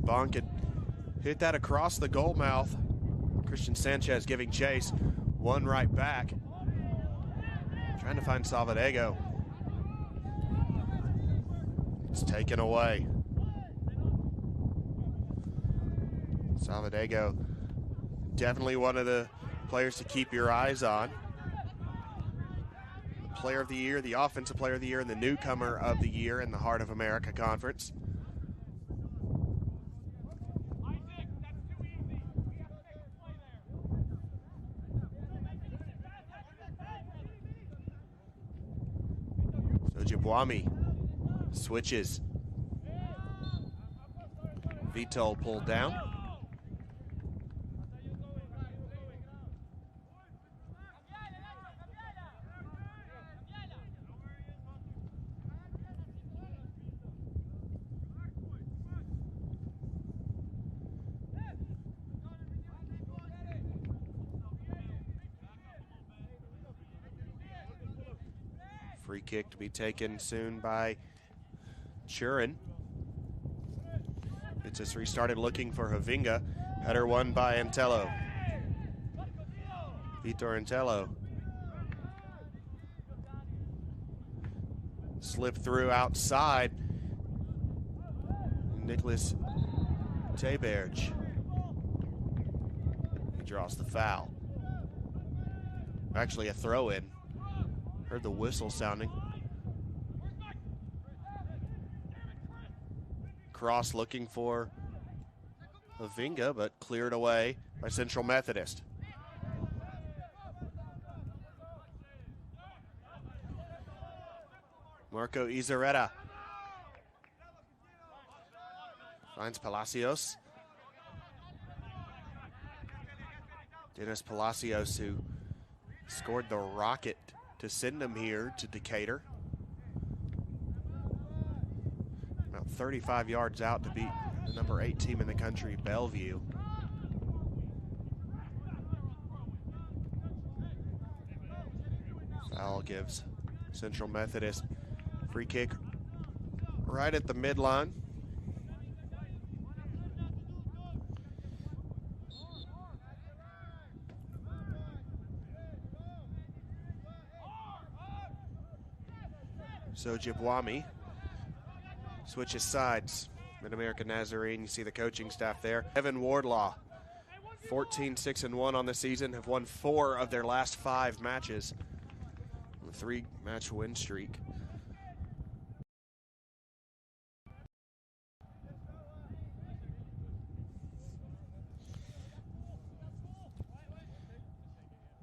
Bonk had hit that across the goal mouth. Christian Sanchez giving chase. One right back. Trying to find Salvadego. It's taken away. Salvadego, definitely one of the players to keep your eyes on. Player of the Year, the Offensive Player of the Year, and the Newcomer of the Year in the Heart of America Conference. So Jabwami switches. Vito pulled down. Free kick to be taken soon by Churin. It's just restarted looking for Havinga. Header won by Antello. Vitor Antello. Slip through outside. Nicholas Teberge. He draws the foul. Actually a throw-in. Heard the whistle sounding. Cross looking for Havinga, but cleared away by Central Methodist. Marco Izareta finds Palacios. Dennis Palacios, who scored the rocket to send him here to Decatur. About 35 yards out to beat the number 8 team in the country, Bellevue. Foul gives Central Methodist free kick right at the midline. So Jabwami switches sides. Mid-American Nazarene, you see the coaching staff there. Evan Wardlaw, 14-6-1 on the season, have won 4 of their last 5 matches. A 3-match win streak.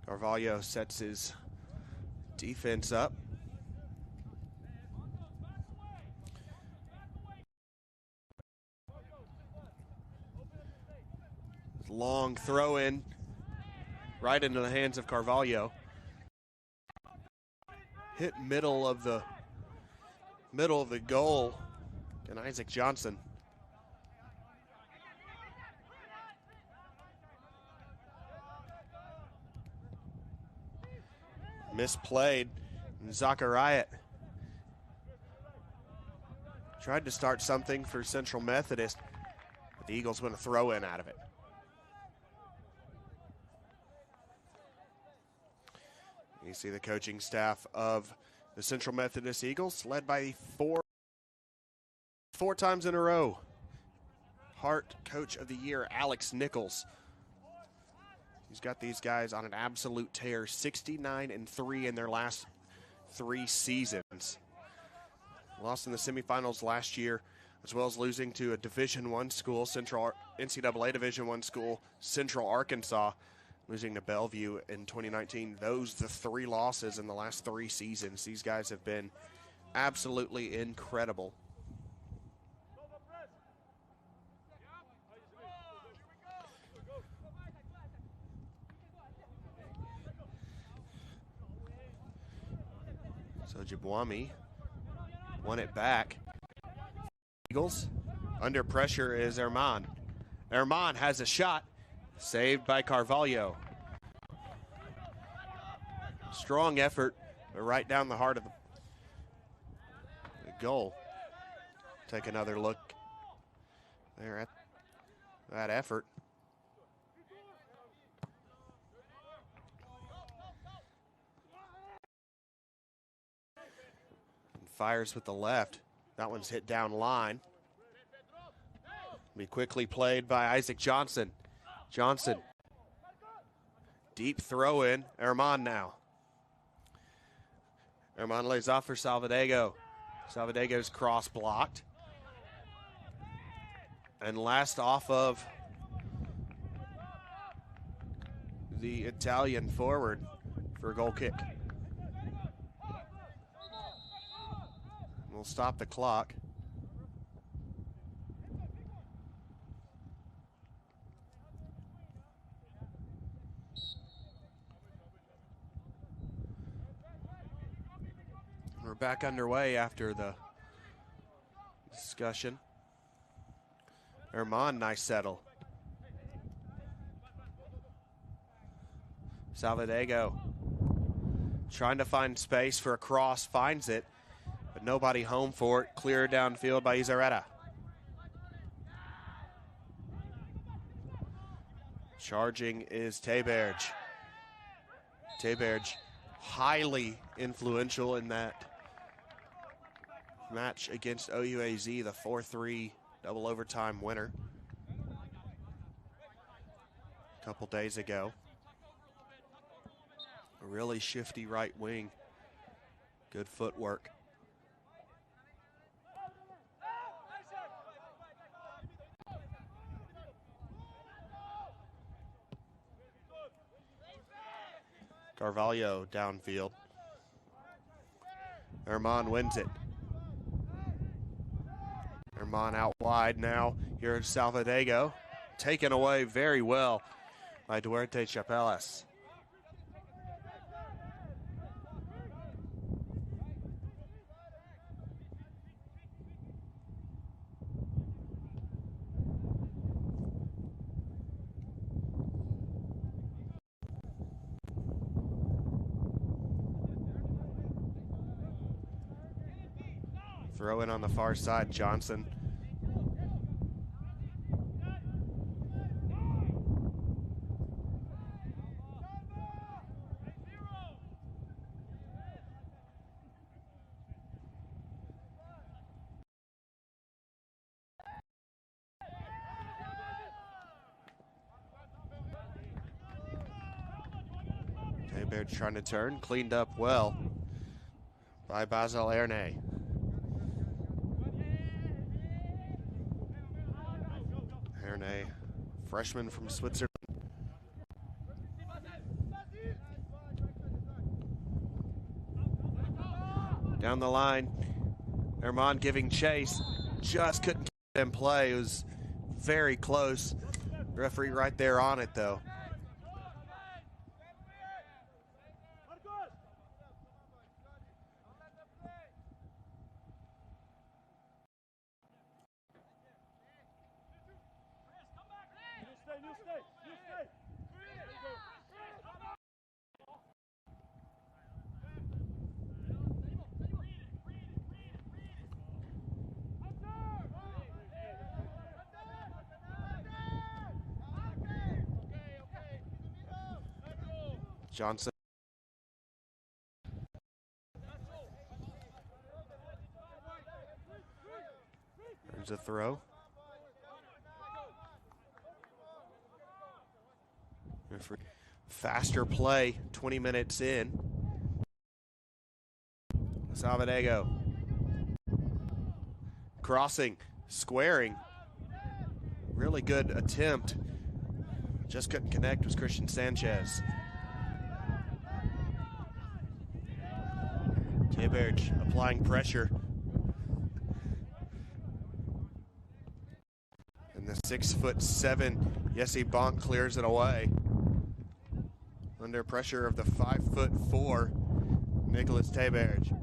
Carvalho sets his defense up. Long throw in right into the hands of Carvalho. Hit middle of the goal. And Isaac Johnson. Misplayed. Zachariah tried to start something for Central Methodist, but the Eagles went a throw in out of it. You see the coaching staff of the Central Methodist Eagles, led by the four times in a row Hart Coach of the Year, Alex Nichols. He's got these guys on an absolute tear, 69-3 in their last 3 seasons. Lost in the semifinals last year, as well as losing to a Division I school, NCAA Division I school, Central Arkansas. Losing to Bellevue in 2019. Those the 3 losses in the last 3 seasons. These guys have been absolutely incredible. So Jabwami won it back. Eagles under pressure is Herman. Herman has a shot. Saved by Carvalho. Strong effort, but right down the heart of the goal. Take another look there at that effort. And fires with the left. That one's hit down line. Be quickly played by Isaac Johnson. Johnson. Deep throw in. Herman now. Herman lays off for Salvadego. Salvadego's cross blocked. And last off of the Italian forward for a goal kick. We'll stop the clock. We're back underway after the discussion. Herman, nice settle. Salvadego trying to find space for a cross, finds it, but nobody home for it. Cleared downfield by Izareta. Charging is Teberge. Teberge highly influential in that match against OUAZ, the 4-3 double overtime winner a couple days ago. A really shifty right wing. Good footwork. Carvalho downfield. Herman wins it. Herman out wide now. Here is Salvadego. Taken away very well by Duarte Chapelas. Throw in on the far side, Johnson. Teberge trying to turn, cleaned up well by Basel Erne. Erne, freshman from Switzerland. Down the line, Herman giving chase, just couldn't get in play. It was very close. Referee right there on it though. Johnson. There's a throw. Faster play, 20 minutes in. Salvadego. Crossing, squaring. Really good attempt. Just couldn't connect with Christian Sanchez. Teberge applying pressure. And the 6'7" Jesse Bonk clears it away. Under pressure of the 5'4" Nicholas Teberge.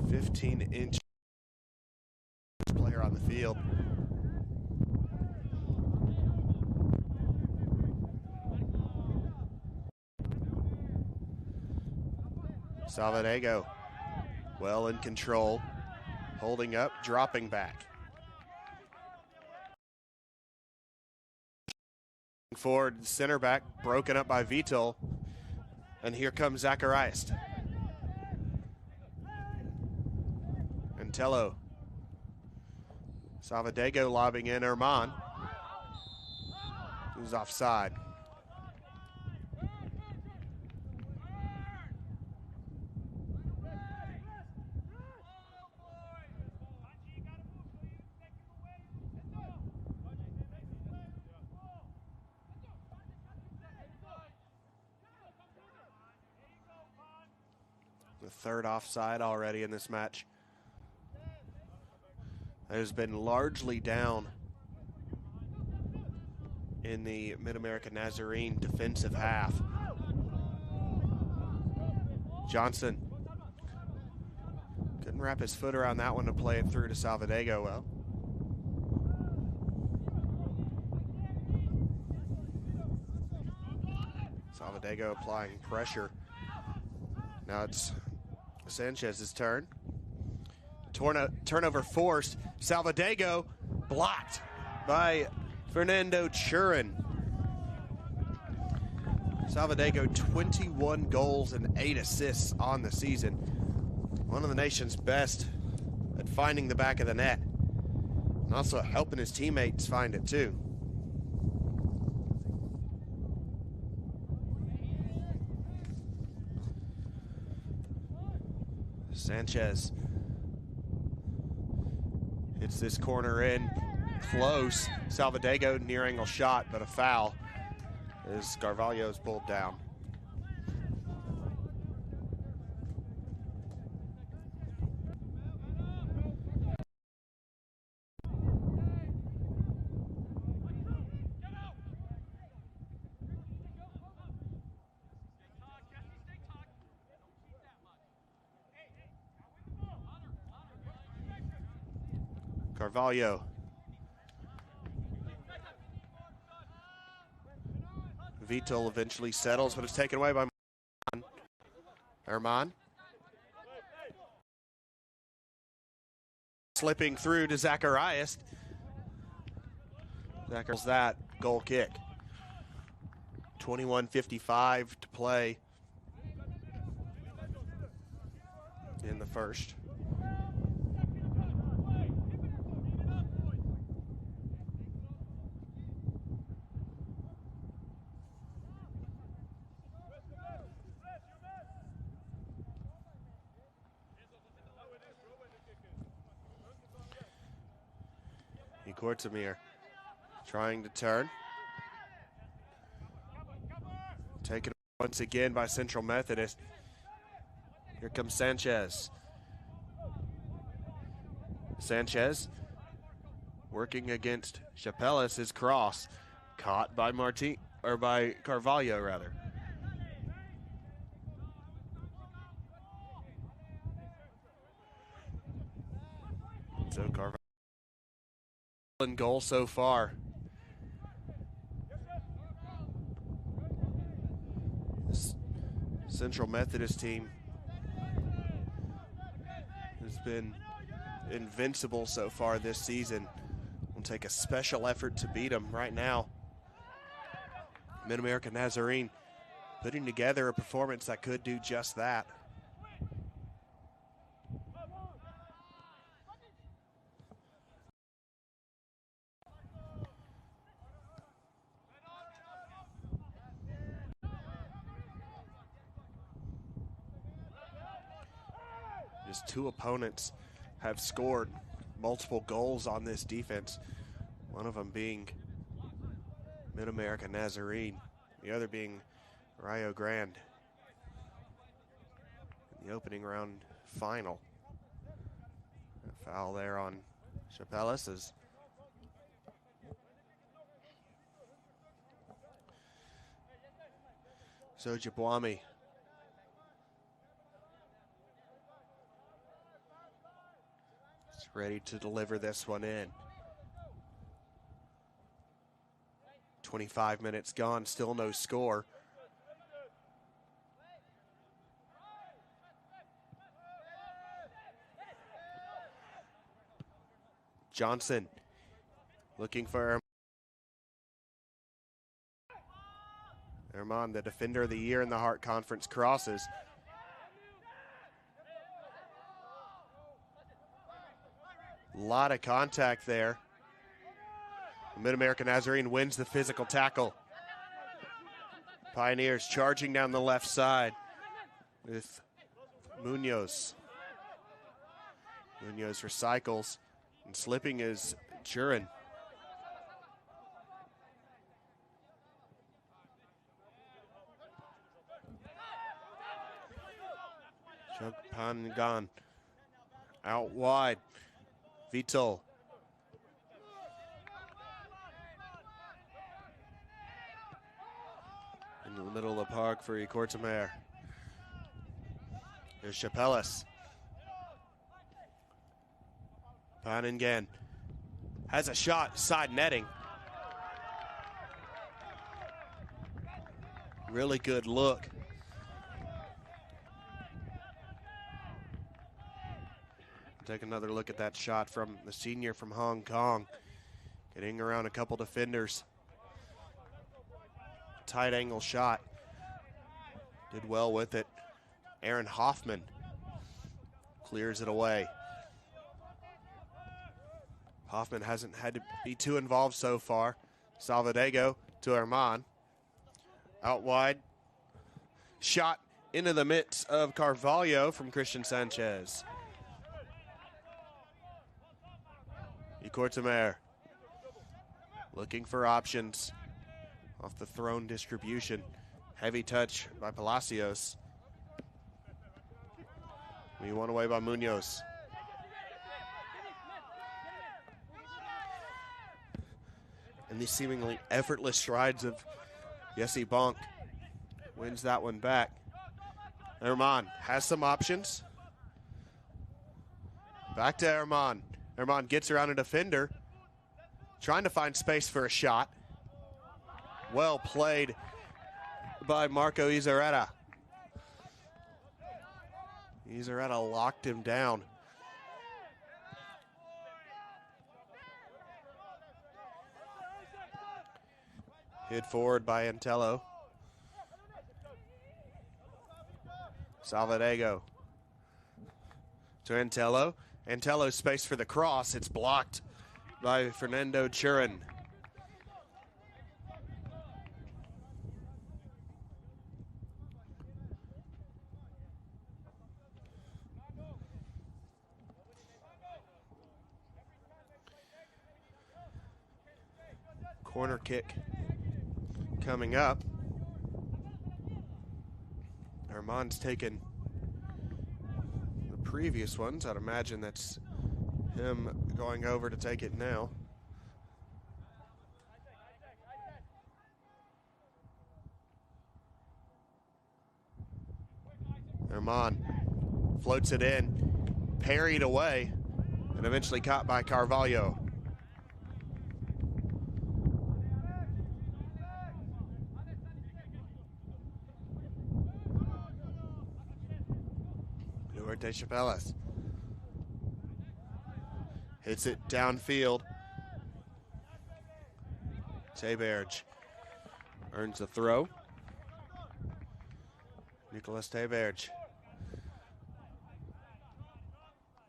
15-inch player on the field. Salvadego well in control, holding up, dropping back. Forward, center back, broken up by Vital. And here comes Zacharias. And Tello. Salvadego lobbing in Herman. Who's offside. The third offside already in this match. Has been largely down in the Mid-America Nazarene defensive half. Johnson couldn't wrap his foot around that one to play it through to Salvadego well. Salvadego applying pressure. Now it's Sanchez's turn. Turnover forced. Salvadego blocked by Fernando Churin. Salvadego 21 goals and 8 assists on the season. One of the nation's best at finding the back of the net. And also helping his teammates find it too. Sanchez hits this corner in close. Salvadego near angle shot, but a foul as Carvalho is pulled down. Carvalho. Vital eventually settles, but it's taken away by Herman. Slipping through to Zacharias. Zacharias that goal kick. 21:55 to play in the first. Kortemir trying to turn. Taken once again by Central Methodist. Here comes Sanchez. Sanchez working against Chapelas. His cross caught by by Carvalho rather. So Carvalho goal so far. This Central Methodist team has been invincible so far this season. We'll take a special effort to beat them right now. Mid-America Nazarene putting together a performance that could do just that. Just two opponents have scored multiple goals on this defense. One of them being Mid-America Nazarene, the other being Rio Grande in the opening round final. A foul there on Chapelas as Sojabwami ready to deliver this one in. 25 minutes gone, still no score. Johnson looking for Herman, the defender of the year in the Hart Conference, crosses. A lot of contact there. Mid-America Nazarene wins the physical tackle. Pioneers charging down the left side with Munoz. Munoz recycles, and slipping is Jurin. Chugpangan out wide. Vital. In the middle of the park for Quarterfinals. Here's Chapelas. Panningen has a shot, side netting. Really good look. Take another look at that shot from the senior from Hong Kong. Getting around a couple defenders. Tight angle shot. Did well with it. Aaron Hoffman clears it away. Hoffman hasn't had to be too involved so far. Salvadego to Herman. Out wide. Shot into the midst of Carvalho from Christian Sanchez. Quarterfinals looking for options off the thrown distribution. Heavy touch by Palacios. We won away by Munoz. And these seemingly effortless strides of Jesse Bonk wins that one back. Herman has some options. Back to Herman. Herman gets around a defender, trying to find space for a shot. Well played by Marco Izareta. Izareta locked him down. Hit forward by Antello. Salvadego to Antello. Antello's space for the cross. It's blocked by Fernando Churin. Corner kick coming up. Herman's taken the previous ones. I'd imagine that's him going over to take it now. Herman floats it in, parried away, and eventually caught by Carvalho. Duarte Chapelas hits it downfield. Teberge earns the throw. Nicolas Teberge,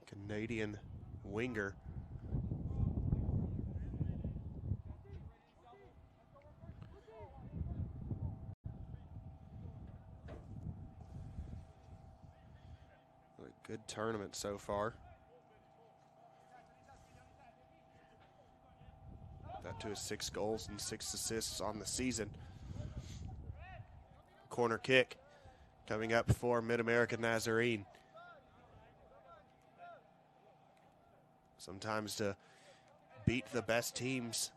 Canadian winger. A good tournament so far. That to his 6 goals and 6 assists on the season. Corner kick coming up for Mid-America Nazarene. Sometimes to beat the best teams,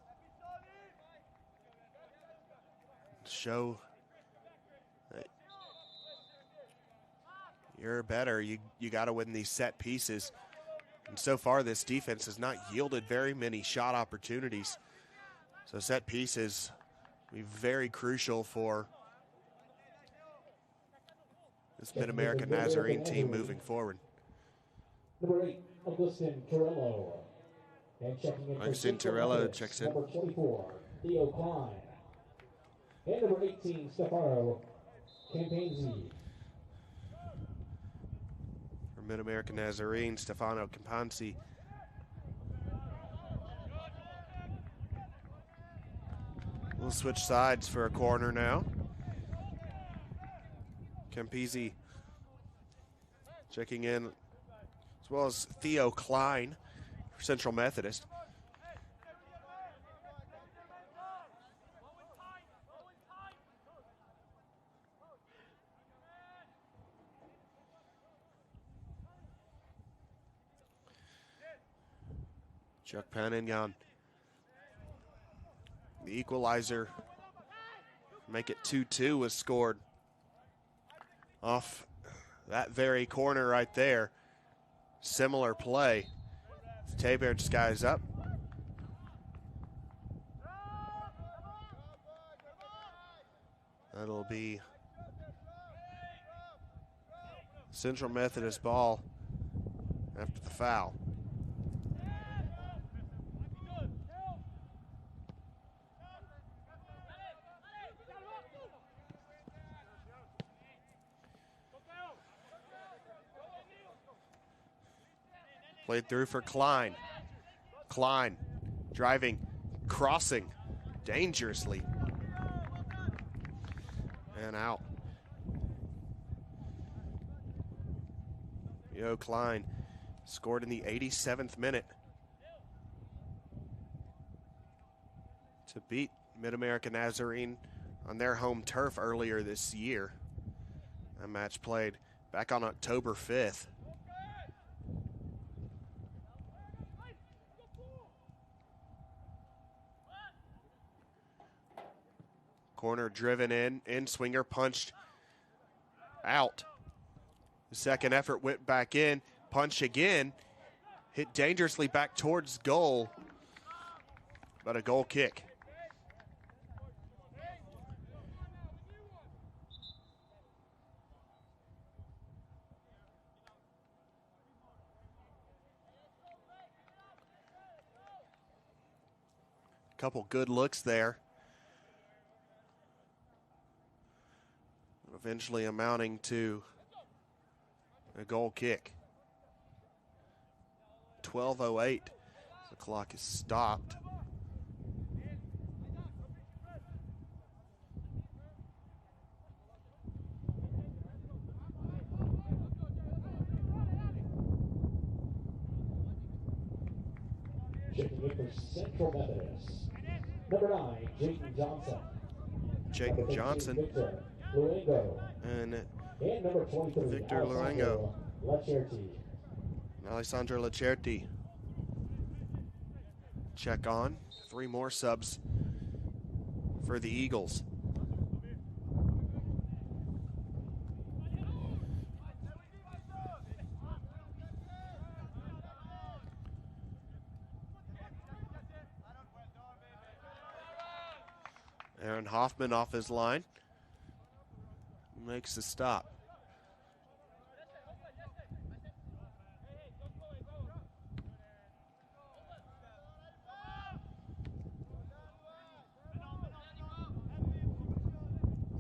show that you're better. You got to win these set pieces. And so far, this defense has not yielded very many shot opportunities. So set pieces will be very crucial for this Mid-America Nazarene team moving forward. Number 8, Augustin Carrillo. And checking in Mike for Central Cinderella Methodist, checks in. number 24, Theo Klein. And number 18, Stefano Campanzi. For Mid-American Nazarene, Stefano Campanzi. We'll switch sides for a corner now. Campisi checking in, as well as Theo Klein for Central Methodist. Chuck Panignon. The equalizer, make it 2-2, was scored off that very corner right there. Similar play. Tabor skies up. That'll be Central Methodist ball after the foul. Played through for Klein. Klein driving, crossing dangerously. And out. Yo, Klein scored in the 87th minute to beat Mid-American Nazarene on their home turf earlier this year. A match played back on October 5th. Corner driven in swinger punched out. The second effort went back in, punch again, hit dangerously back towards goal, but a goal kick. Couple good looks there. Eventually amounting to a goal kick. 12:08. The clock is stopped. Checking in for Central Methodist, number 9, Jayden Johnson. Jayden Johnson. Victor Luengo. And number 23, Victor Luengo. Lacerti. Alessandro Lacerti. Check on. 3 more subs for the Eagles. Aaron Hoffman off his line. Makes the stop.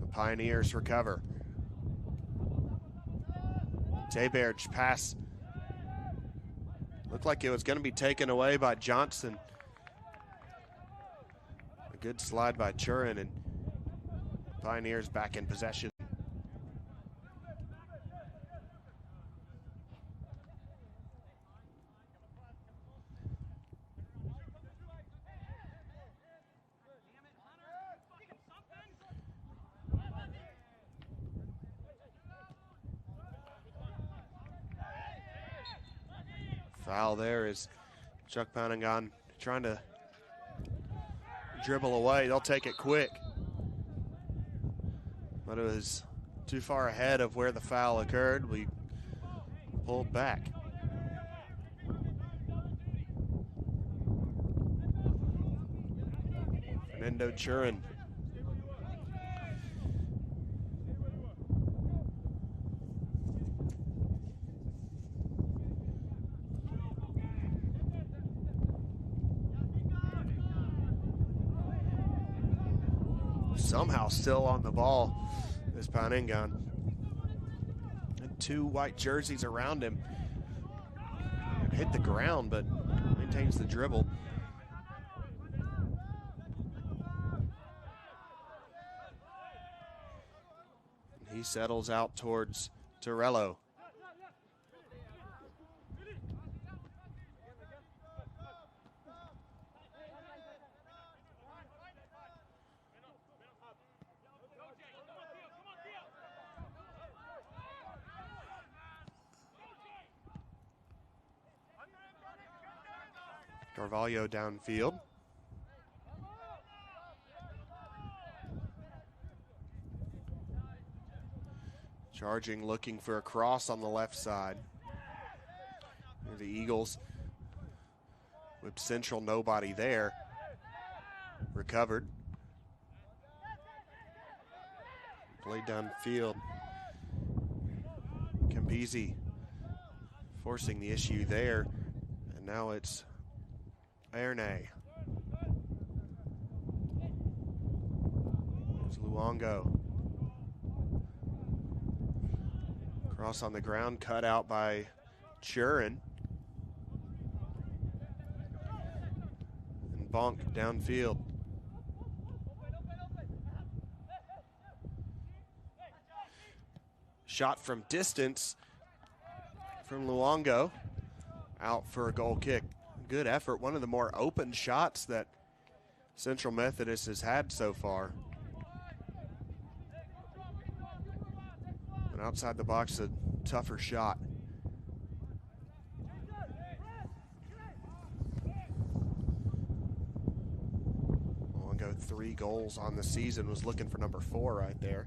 The Pioneers recover. Tayberge pass. Looked like it was going to be taken away by Johnson. A good slide by Churin, and Pioneers back in possession. Foul there is Chuck Panignon trying to dribble away. They'll take it quick. But it was too far ahead of where the foul occurred. We pulled back. Fernando Churin. somehow still on the ball, is Panengan. And 2 white jerseys around him. Hit the ground, but maintains the dribble. He settles out towards Torello. Carvalho downfield. Charging, looking for a cross on the left side. The Eagles with Central, nobody there. Recovered. Played downfield. Campisi forcing the issue there. And now it's Ernay. There's Luongo. Cross on the ground, cut out by Churin. And Bonk downfield. Shot from distance from Luongo. Out for a goal kick. Good effort. One of the more open shots that Central Methodist has had so far. But outside the box, a tougher shot. Luongo 3 goals on the season, was looking for number 4 right there.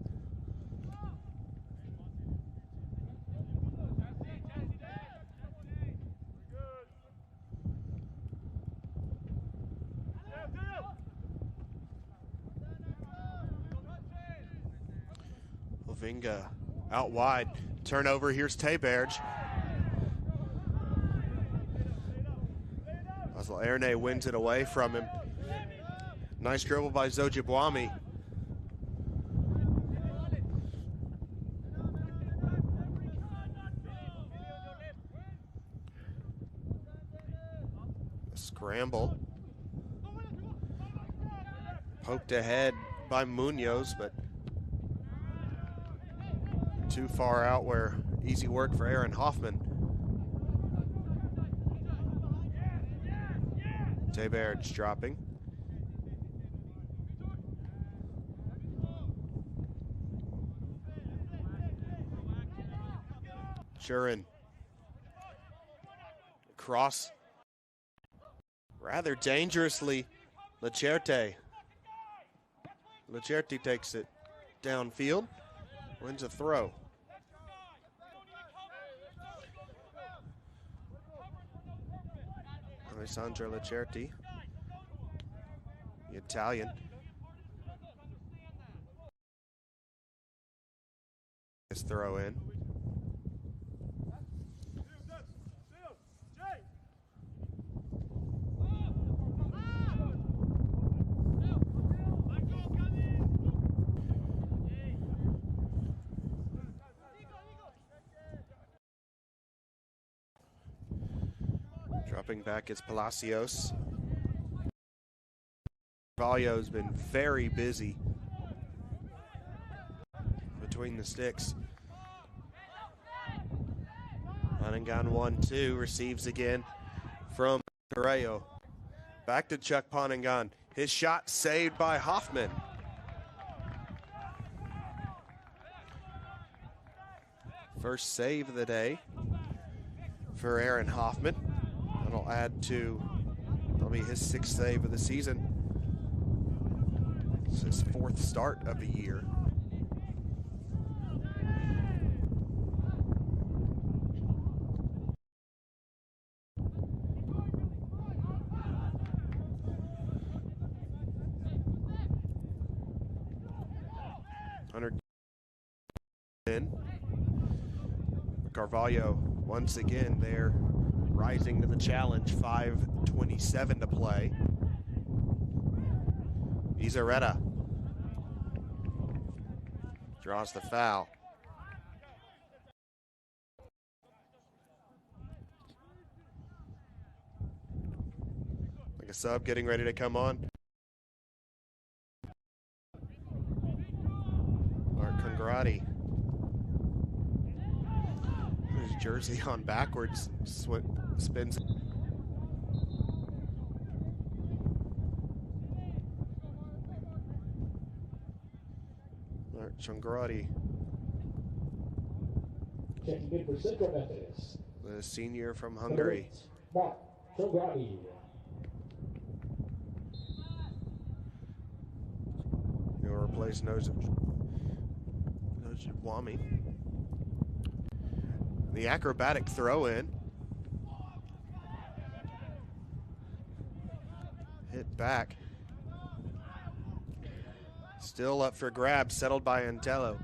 Vinga out wide. Turnover. Here's Tayberge. Ernay wins it away from him. Nice dribble by Zojibwami. A scramble. Poked ahead by Munoz, but too far out where easy work for Aaron Hoffman. Tayberge dropping. Churin. Cross. Rather dangerously. Lacerte. Lacerte takes it downfield. Wins a throw. Alessandro Lacerte, the Italian. His throw in. Dropping back is Palacios. Carvalho's been very busy between the sticks. Panengan 1-2, receives again from Torello. Back to Chuck Panengan. His shot saved by Hoffman. First save of the day for Aaron Hoffman. That'll add to, that'll be his 6th save of the season. It's his 4th start of the year. In. Carvalho once again there, rising to the challenge. 5:27 to play. Izareta. Draws the foul. Like a sub getting ready to come on. Mark Congrati. His jersey on backwards, spins. Mark Congrati. Checking in for Central Methodist. The senior from Hungary. Mark Congrati. He'll replace Nojawami. The acrobatic throw in. Hit back. Still up for grabs, settled by Antello.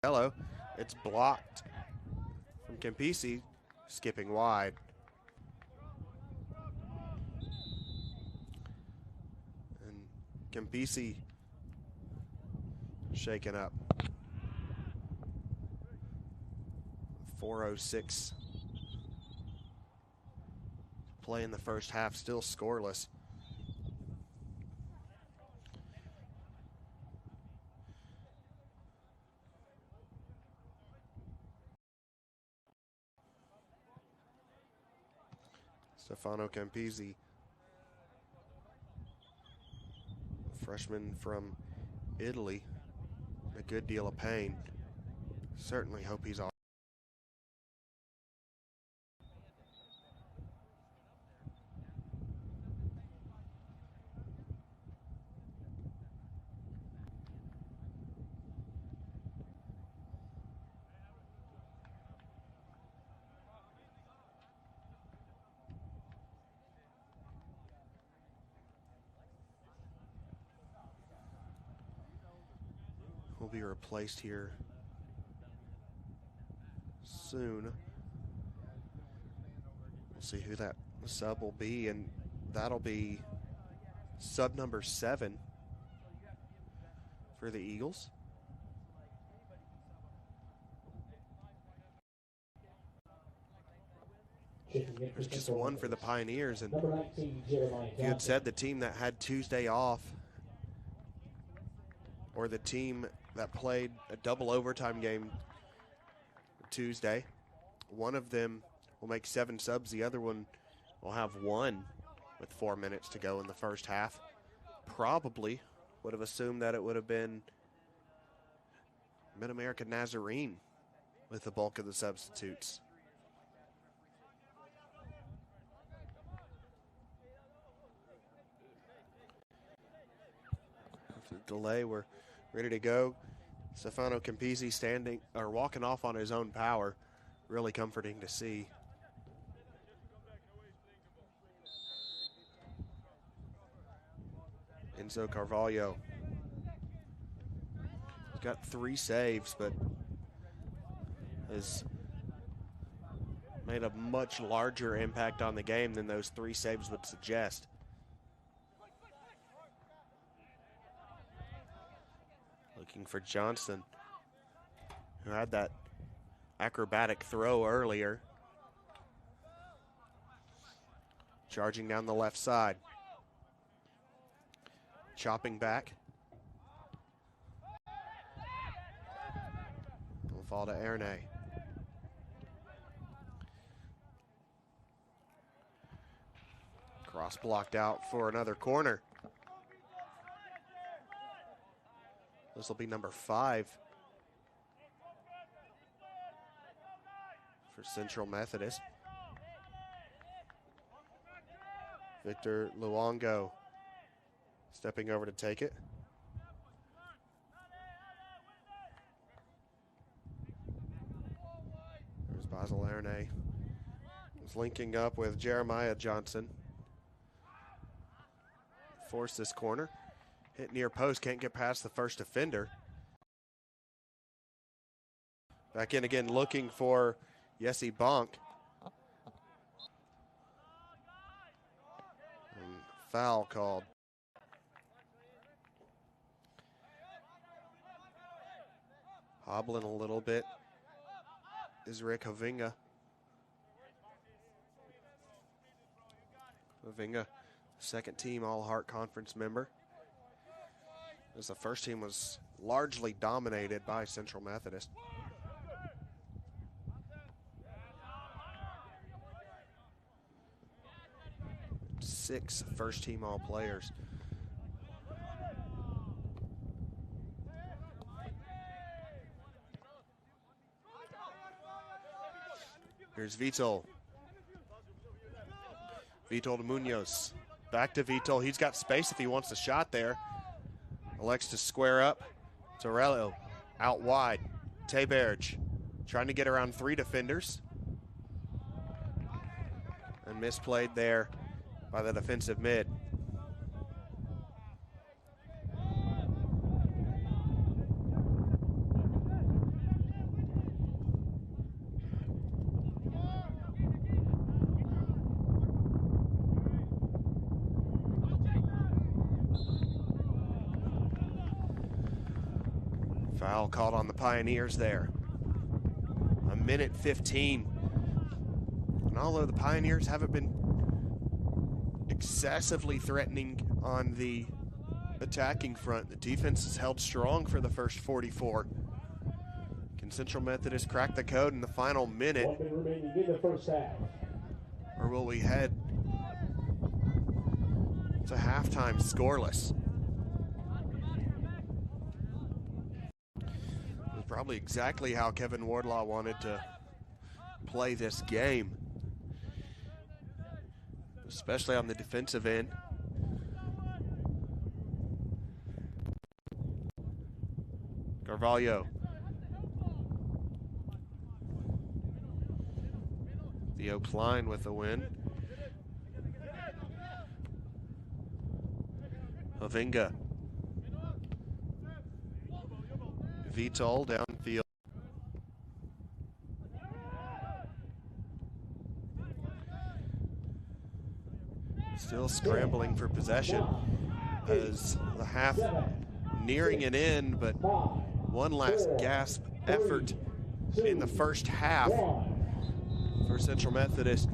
Antello, it's blocked from Campisi, skipping wide. And Campisi shaken up. 4:06 play in the first half, still scoreless. Stefano Campisi, freshman from Italy, a good deal of pain. Certainly hope he's all. Will be replaced here soon. We'll see who that sub will be, and that'll be sub number 7 for the Eagles. There's just one for the Pioneers, and if you had said the team that had Tuesday off or the team that played a double overtime game Tuesday, one of them will make 7 subs, the other one will have 1 with 4 minutes to go in the first half. Probably would have assumed that it would have been Mid-America Nazarene with the bulk of the substitutes. After the delay, we're ready to go. Stefano Campisi standing or walking off on his own power. Really comforting to see. Enzo Carvalho. He's got 3 saves, but has made a much larger impact on the game than those 3 saves would suggest. Looking for Johnson, who had that acrobatic throw earlier. Charging down the left side. Chopping back. Will fall to Erne. Cross blocked out for another corner. This will be number 5 for Central Methodist. Victor Luongo stepping over to take it. There's Basil Erne. He's linking up with Jeremiah Johnson. Force this corner. Hit near post, can't get past the first defender. Back in again, looking for Jesse Bonk. And foul called. Hobbling a little bit is Rick Hovinga. Hovinga, second team All-Heart Conference member. As the first team was largely dominated by Central Methodist. Six first-team All-Players. Here's Vital. Vital to Munoz. Back to Vital. He's got space if he wants a shot there. Elects to square up. Torello out wide. Teberge trying to get around three defenders. And misplayed there by the defensive mid. Foul called on the Pioneers there. A minute 15. And although the Pioneers haven't been excessively threatening on the attacking front, the defense has held strong for the first 44. Can Central Methodist crack the code in the final minute? 1 minute remaining in the first half. Or will we head to halftime scoreless? It's probably exactly how Kevin Wardlaw wanted to play this game, especially on the defensive end. Carvalho. Theo Klein with the win. Hovinga. Vital downfield. Still scrambling for possession as the half nearing an end, but one last gasp effort in the first half for Central Methodist.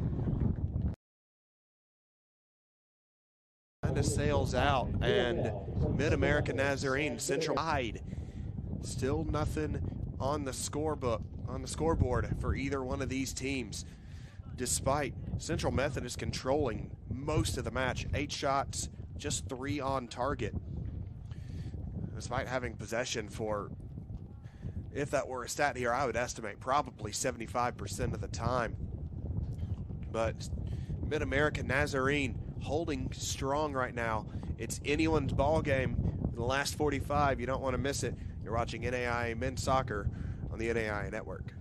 Kind of sails out, and Mid-America Nazarene Central tied. Still nothing on the scoreboard for either one of these teams, despite Central Methodist controlling most of the match. 8 shots, just 3 on target. Despite having possession for, if that were a stat here, I would estimate probably 75% of the time. But Mid-America Nazarene holding strong right now. It's anyone's ball game. In the last 45, you don't want to miss it. You're watching NAIA Men's Soccer on the NAIA Network.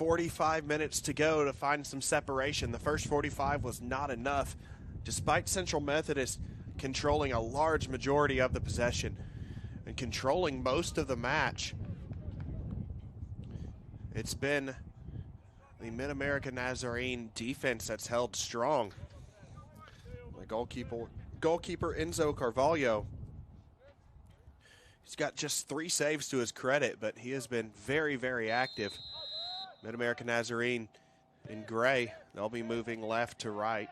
45 minutes to go to find some separation. The first 45 was not enough, despite Central Methodist controlling a large majority of the possession and controlling most of the match. It's been the Mid-America Nazarene defense that's held strong. The goalkeeper Enzo Carvalho, he's got just 3 saves to his credit, but he has been very, very active. Mid-America Nazarene in gray, they'll be moving left to right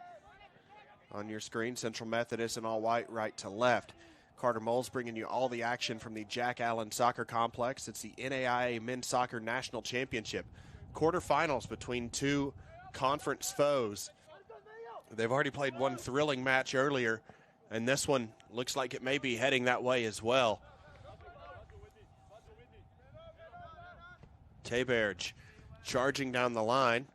on your screen. Central Methodist in all white, right to left. Carter Moles bringing you all the action from the Jack Allen Soccer Complex. It's the NAIA Men's Soccer National Championship. Quarterfinals between 2 conference foes. They've already played one thrilling match earlier, and this one looks like it may be heading that way as well. Teberge charging down the line.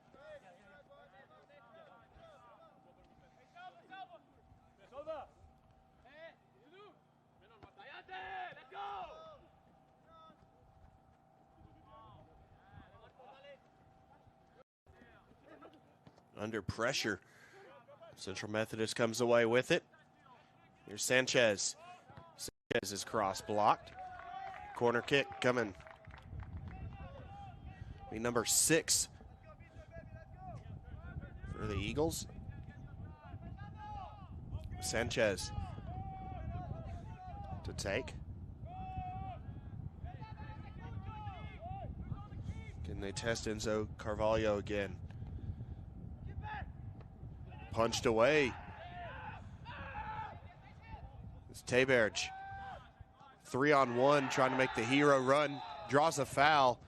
Under pressure. Central Methodist comes away with it. Here's Sanchez. Sanchez's cross blocked. Corner kick coming. Be number 6 for the Eagles. Sanchez to take. Can they test Enzo Carvalho again? Punched away. It's Teberge. 3-on-1, trying to make the hero run. Draws a foul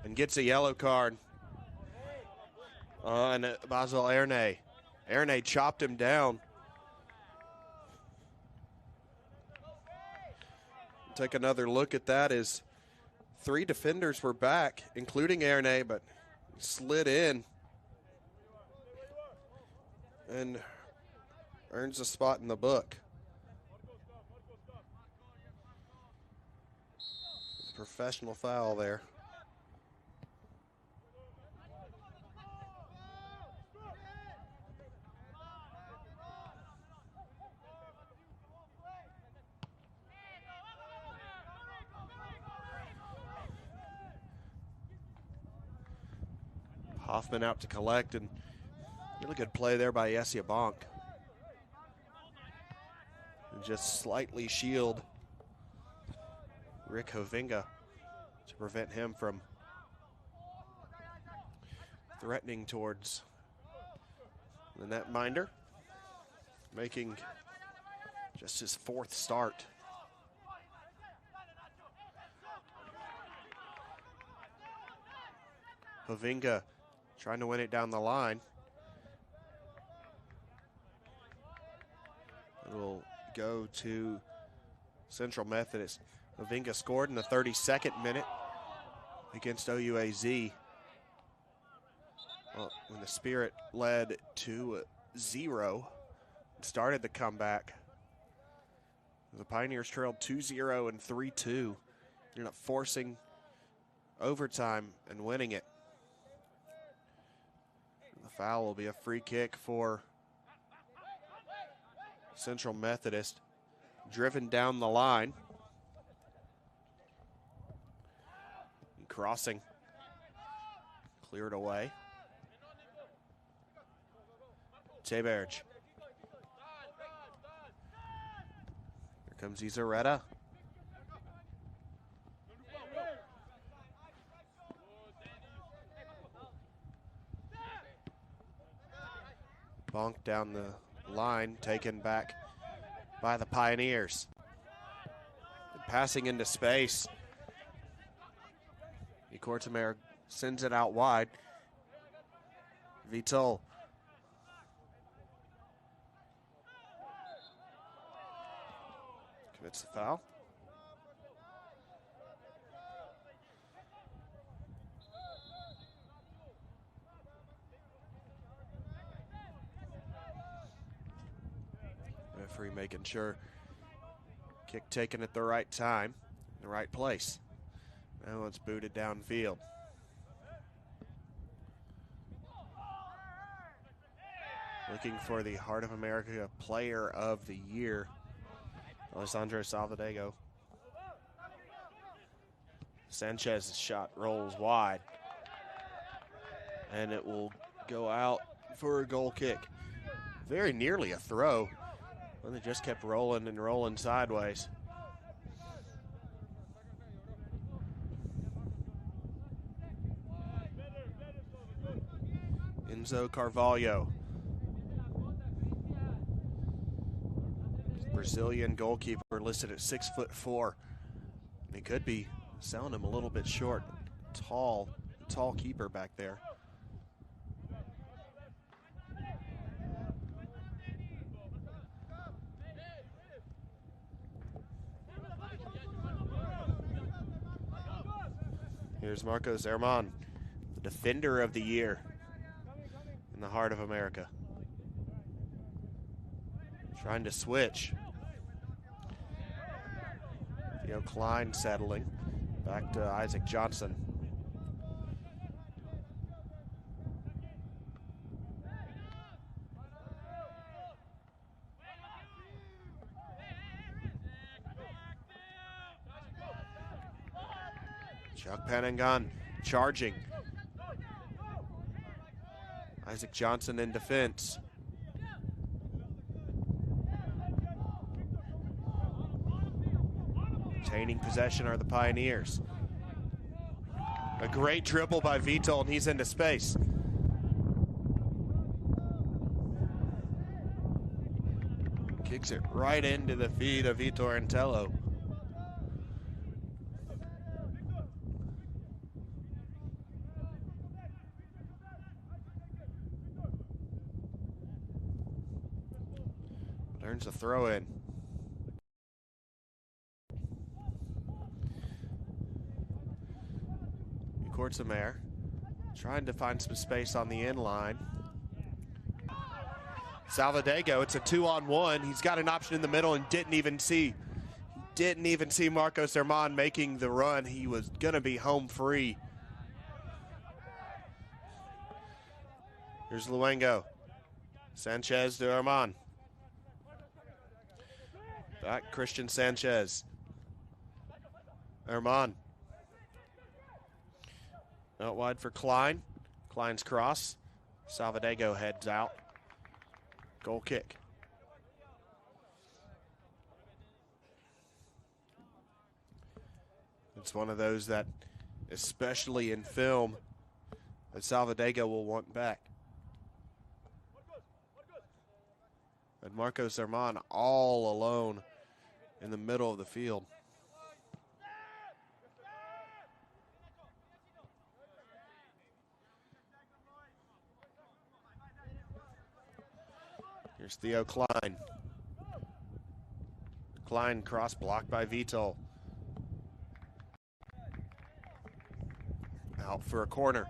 and gets a yellow card on Basil Erne. Erne chopped him down. Take another look at that as 3 defenders were back, including Erne, but slid in and earns a spot in the book. Professional foul there. Hoffman out to collect, and really good play there by Yesia Bonk. And just slightly shield Rick Hovinga to prevent him from threatening towards the netminder, making just his 4th start. Hovinga trying to win it down the line. It will go to Central Methodist. Hovinga scored in the 32nd minute against OUAZ. Well, when the Spirit led 2-0 and started the comeback. The Pioneers trailed 2-0 and 3-2. Ended up forcing overtime and winning it. The foul will be a free kick for Central Methodist. Driven down the line. And crossing. Cleared away. Teberge. Here comes Izareta. Bonk down the line, taken back by the Pioneers. And passing into space. Cortimer sends it out wide. Vital. Commits the foul. Referee making sure kick taken at the right time, in the right place. Now it's booted downfield. Looking for the Heart of America Player of the Year, Alessandro Salvadego. Sanchez's shot rolls wide, and it will go out for a goal kick. Very nearly a throw, but they just kept rolling and rolling sideways. Enzo Carvalho, Brazilian goalkeeper, listed at 6'4". He could be selling him a little bit short. Tall keeper back there. Here's Marcos Herman, the defender of the year in the Heart of America. Trying to switch. Theo Klein settling. Back to Isaac Johnson. Chuck Panangan charging. Isaac Johnson in defense. Retaining possession are the Pioneers. A great dribble by Vital, and he's into space. Kicks it right into the feet of Vitor Antello. Earns a throw in. Kortzamer trying to find some space on the end line. Salvadego, it's a 2-on-1. He's got an option in the middle and didn't even see Marcos Herman making the run. He was gonna be home free. Here's Luengo. Sanchez to Herman. Back Christian Sanchez. Herman. Out wide for Klein. Klein's cross. Salvadego heads out. Goal kick. It's one of those that, especially in film, that Salvadego will want back. And Marcos Herman all alone in the middle of the field. Here's Theo Klein. Klein cross blocked by Vital. Out for a corner.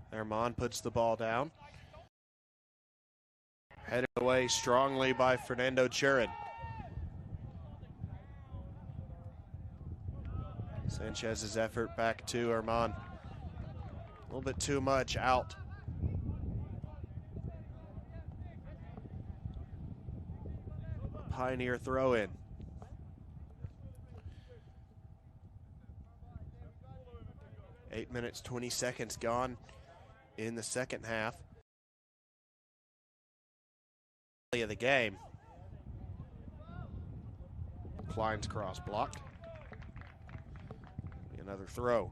Herman puts the ball down. Headed away strongly by Fernando Churin. Sanchez's effort back to Herman. A little bit too much out. Pioneer throw in. Eight minutes, 20 seconds gone in the second half of the game. Klein's cross blocked. Another throw.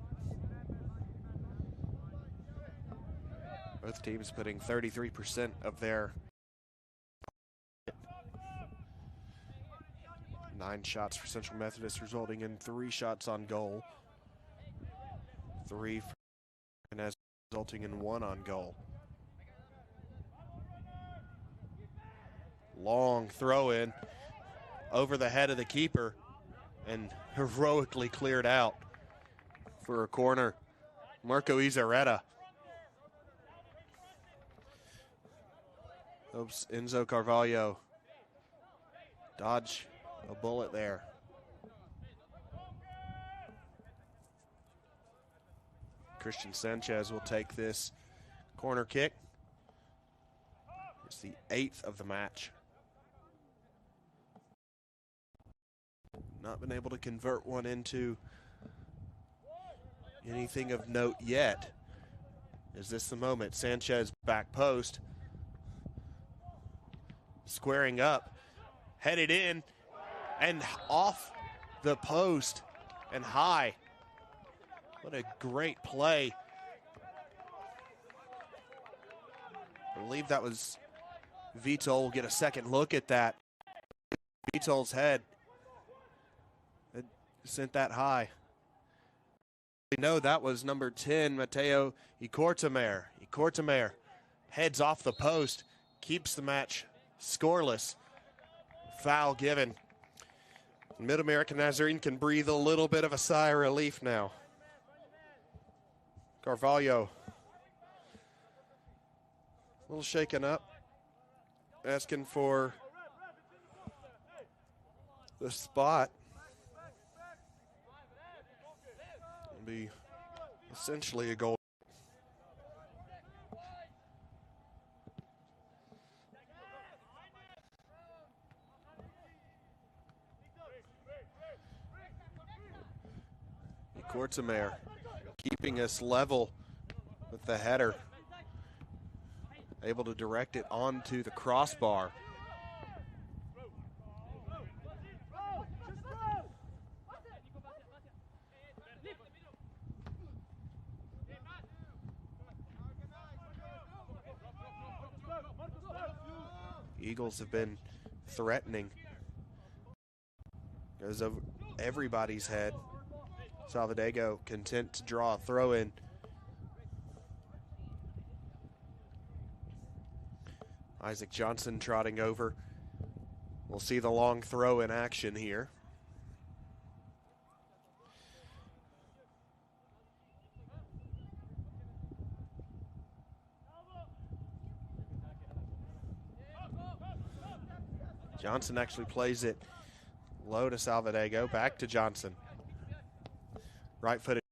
Both teams putting 33% of their 9 shots for Central Methodist, resulting in 3 shots on goal. 3 for Inez, resulting in 1 on goal. Long throw in over the head of the keeper and heroically cleared out. for a corner. Marco Izareta. Oops, Enzo Carvalho. Dodge a bullet there. Christian Sanchez will take this corner kick. It's the 8th of the match. Not been able to convert one into anything of note yet. Is this the moment? Sanchez back post. Squaring up. Headed in and off the post and high. What a great play. I believe that was Vitol. We'll get a second look at that. Vitol's head. It sent that high. We know that was number 10, Mateo Icortamer. Icortamer heads off the post, keeps the match scoreless. Foul given. Mid-American Nazarene can breathe a little bit of a sigh of relief now. Carvalho, a little shaken up, asking for the spot. It'll be essentially a goal. Kortzamer keeping us level with the header. Able to direct it onto the crossbar. Eagles have been threatening. Goes over everybody's head. Salvadego content to draw a throw in. Isaac Johnson trotting over. We'll see the long throw in action here. Johnson actually plays it low to Salvadego, back to Johnson. Right footed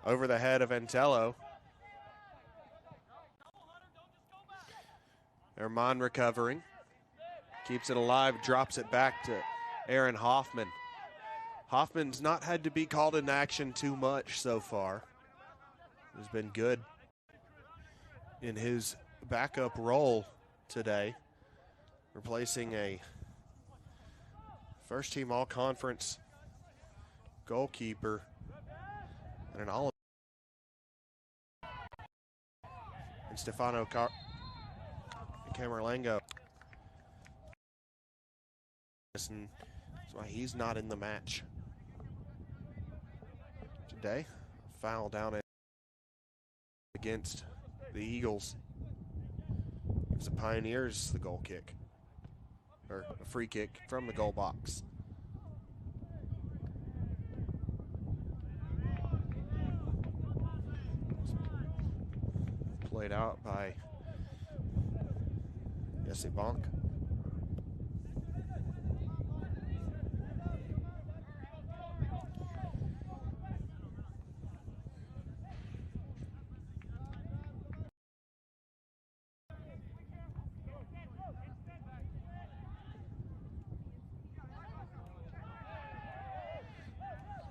over the head of Antello. Herman recovering. Keeps it alive, drops it back to Aaron Hoffman. Hoffman's not had to be called into action too much so far. He's been good in his backup role today, replacing a first-team all-conference goalkeeper and an all. And Stefano Camerlengo. That's why he's not in the match today. Foul down against the Eagles. Gives the Pioneers the goal kick, or a free kick from the goal box. Played out by Jesse Bonk.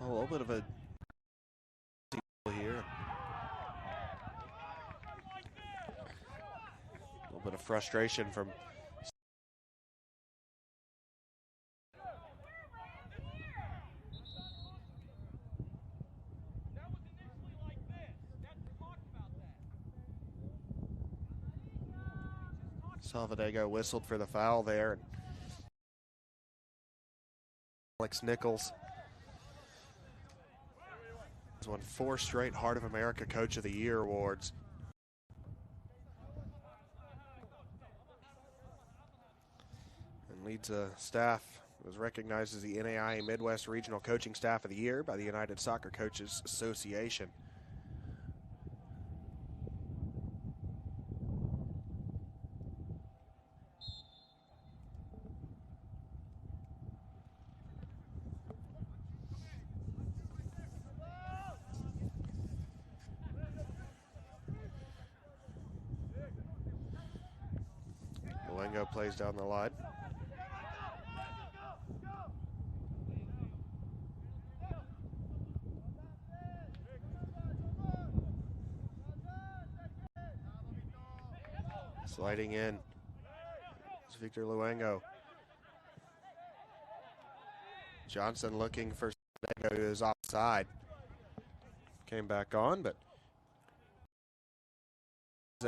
A little bit of a here. A little bit of frustration from Salvadego. Whistled for the foul there. Alex Nichols has won 4 straight Heart of America Coach of the Year awards. And leads a staff was recognized as the NAIA Midwest Regional Coaching Staff of the Year by the United Soccer Coaches Association. Luengo plays down the line. Sliding in is Victor Luengo. Johnson looking for Luengo, who is offside. Came back on, but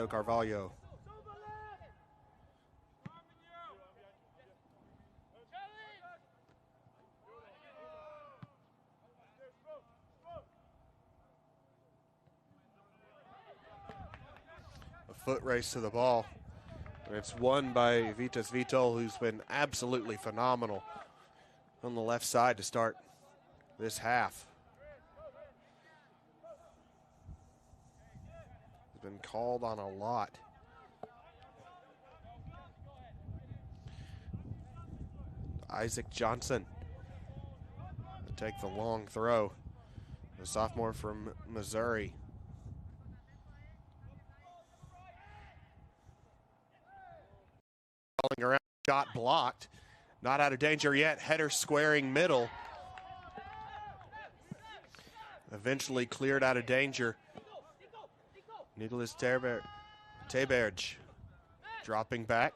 Carvalho. A foot race to the ball. And it's won by Vitas Vitol, who's been absolutely phenomenal on the left side to start this half. He's been called on a lot. Isaac Johnson to take the long throw. The sophomore from Missouri. Falling around, shot blocked. Not out of danger yet. Header squaring middle. Eventually cleared out of danger. Nicholas Teberge dropping back.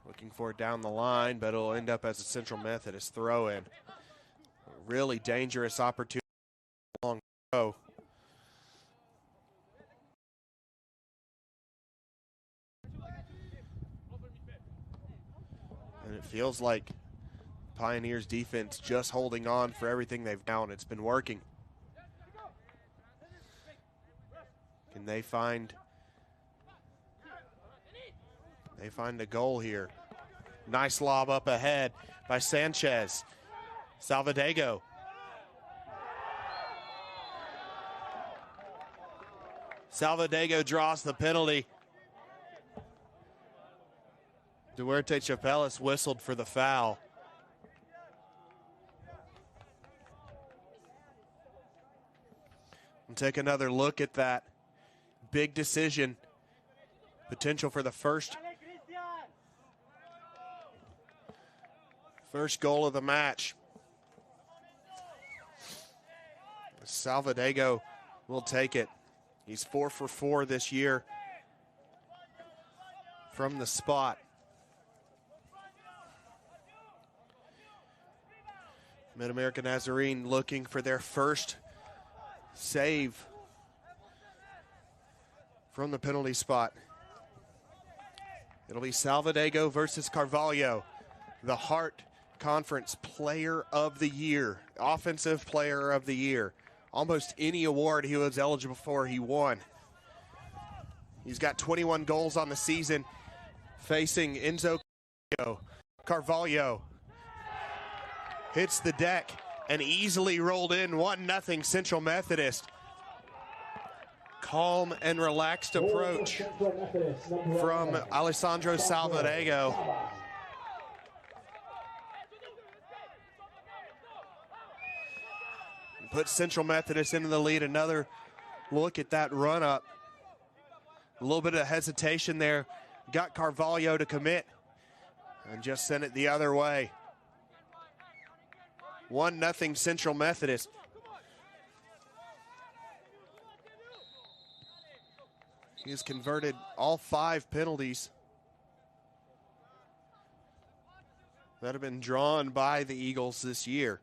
Looking for it down the line, but it'll end up as a Central Methodist throw-in. Really dangerous opportunity. Long throw. And it feels like Pioneers defense just holding on for everything they've done. It's been working. Can they find a goal here? Nice lob up ahead by Sanchez. Salvadego. Salvadego draws the penalty. Duarte Chapelas whistled for the foul. And take another look at that big decision. Potential for the first goal of the match. Salvadego will take it. He's 4 for 4 this year from the spot. Mid-America Nazarene looking for their first save from the penalty spot. It'll be Salvadego versus Carvalho, the Hart Conference Player of the Year, Offensive Player of the Year. Almost any award he was eligible for, he won. He's got 21 goals on the season, facing Enzo Carvalho. Hits the deck and easily rolled in 1-0 Central Methodist. Calm and relaxed approach from Alessandro Salvadego. Put Central Methodist into the lead. Another look at that run up. A little bit of hesitation there. Got Carvalho to commit and just sent it the other way. 1-0 Central Methodist. He has converted all 5 penalties that have been drawn by the Eagles this year.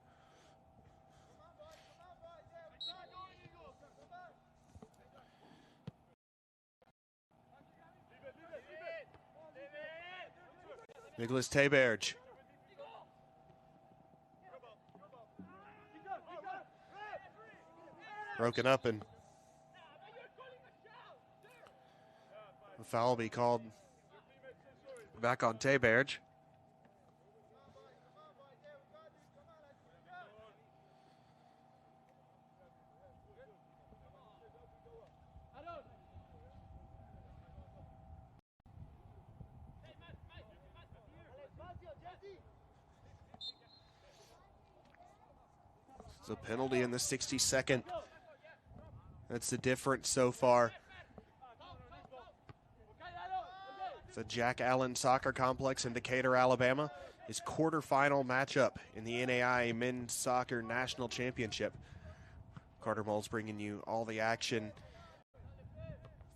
Nicholas Teberge. Broken up, and the foul will be called back on Teberge. It's a penalty in the 62nd. That's the difference so far. The Jack Allen Soccer Complex in Decatur, Alabama, is quarterfinal matchup in the NAIA Men's Soccer National Championship. Carter Moles bringing you all the action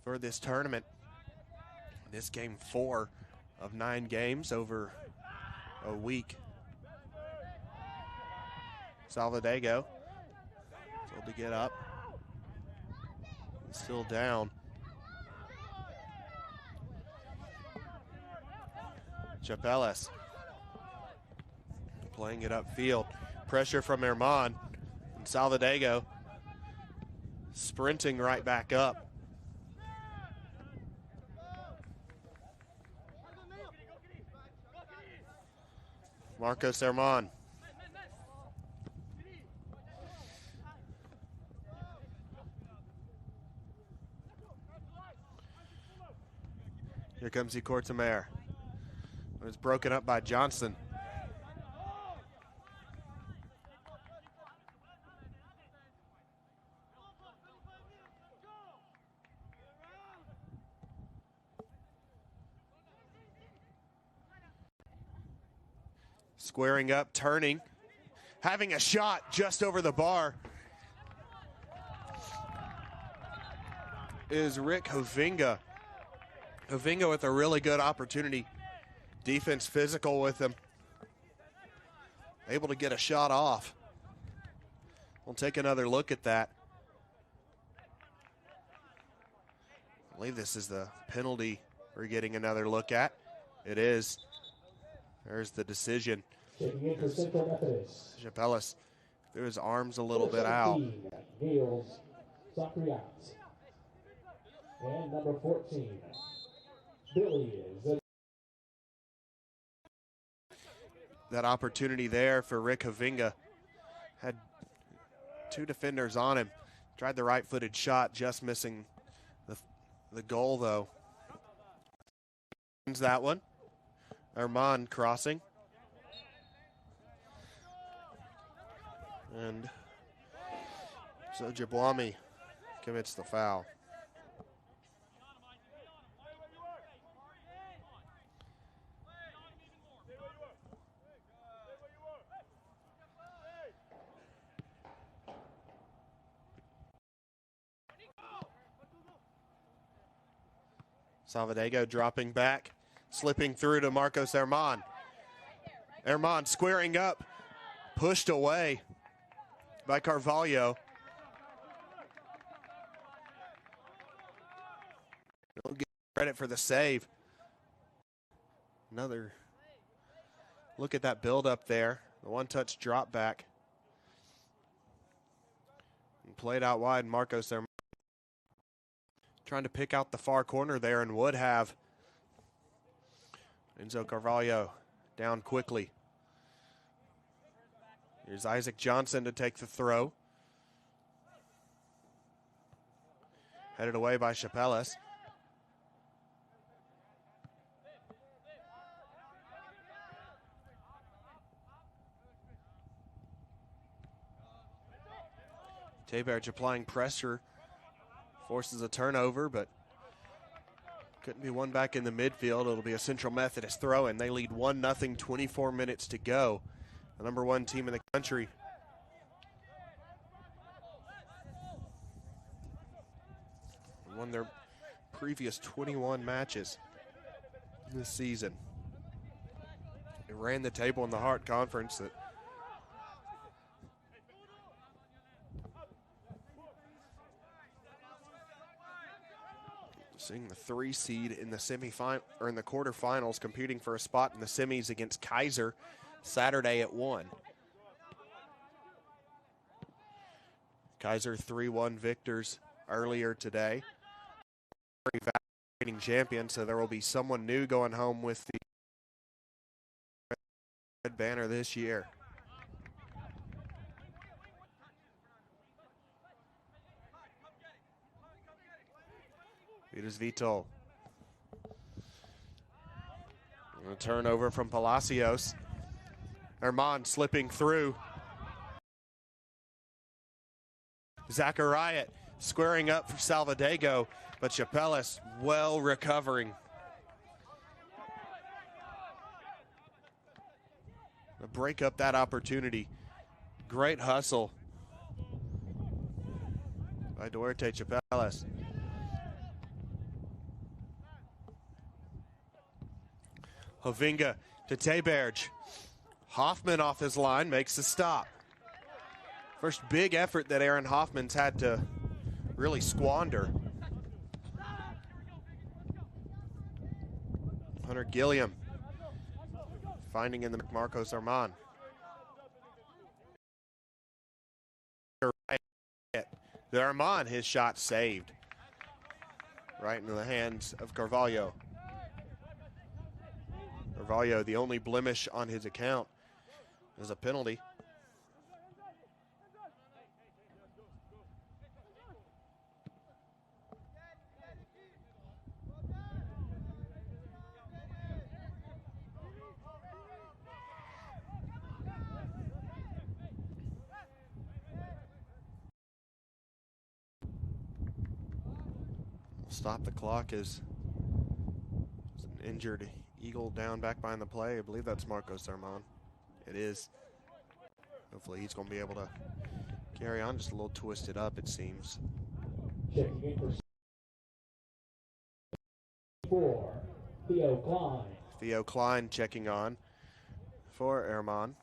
for this tournament. This game 4 of 9 games over a week. Salvadego told to get up. He's still down. Chapelas playing it upfield. Pressure from Herman. And Salvadego sprinting right back up. Marcos Herman. Here comes Cortamare. It's broken up by Johnson. Squaring up, turning, having a shot just over the bar is Rick Hovinga. Hovinga with a really good opportunity. Defense physical with him. Able to get a shot off. We'll take another look at that. I believe this is the penalty we're getting another look at. It is. There's the decision. Chapelas threw his arms a little bit out. Niels Zacharias. And number 14, Billy is. That opportunity there for Rick Hovinga. Had 2 defenders on him. Tried the right-footed shot, just missing the goal, though. That one. Herman crossing. And so Jabwami commits the foul. Salvadego dropping back, slipping through to Marcos Herman. Herman squaring up, pushed away by Carvalho. He'll get credit for the save. Another look at that build up there. The one-touch drop back. And played out wide, Marcos Herman. Trying to pick out the far corner there and would have. Enzo Carvalho down quickly. Here's Isaac Johnson to take the throw. Headed away by Chapelas. Teberge applying pressure. Forces a turnover, but couldn't be won back in the midfield. It'll be a Central Methodist throw, and they lead 1-0, 24 minutes to go. The number 1 team in the country. Won their previous 21 matches this season. They ran the table in the Hart Conference. That seeing the 3 seed in the semifinal or in the quarterfinals, competing for a spot in the semis against Kaiser Saturday at 1. Kaiser 3-1 victors earlier today. Evaluating champion, so there will be someone new going home with the red banner this year. Vitas Vito. A turnover from Palacios. Herman slipping through. Zachariah squaring up for Salvadego, but Chapelas well recovering. Break up that opportunity. Great hustle by Duarte Chapelas. Hovinga to Teberge. Hoffman off his line makes the stop. First big effort that Aaron Hoffman's had to really squander. Hunter Gilliam finding in the Marcos Armand. The Armand, his shot saved. Right into the hands of Carvalho. Carvalho, the only blemish on his account is a penalty. Stop the clock as an injured Eagle down back behind the play. I believe that's Marcos Armand. It is. Hopefully he's going to be able to carry on. Just a little twisted up, it seems. Checking in for Theo Klein. Theo Klein checking on for Armand.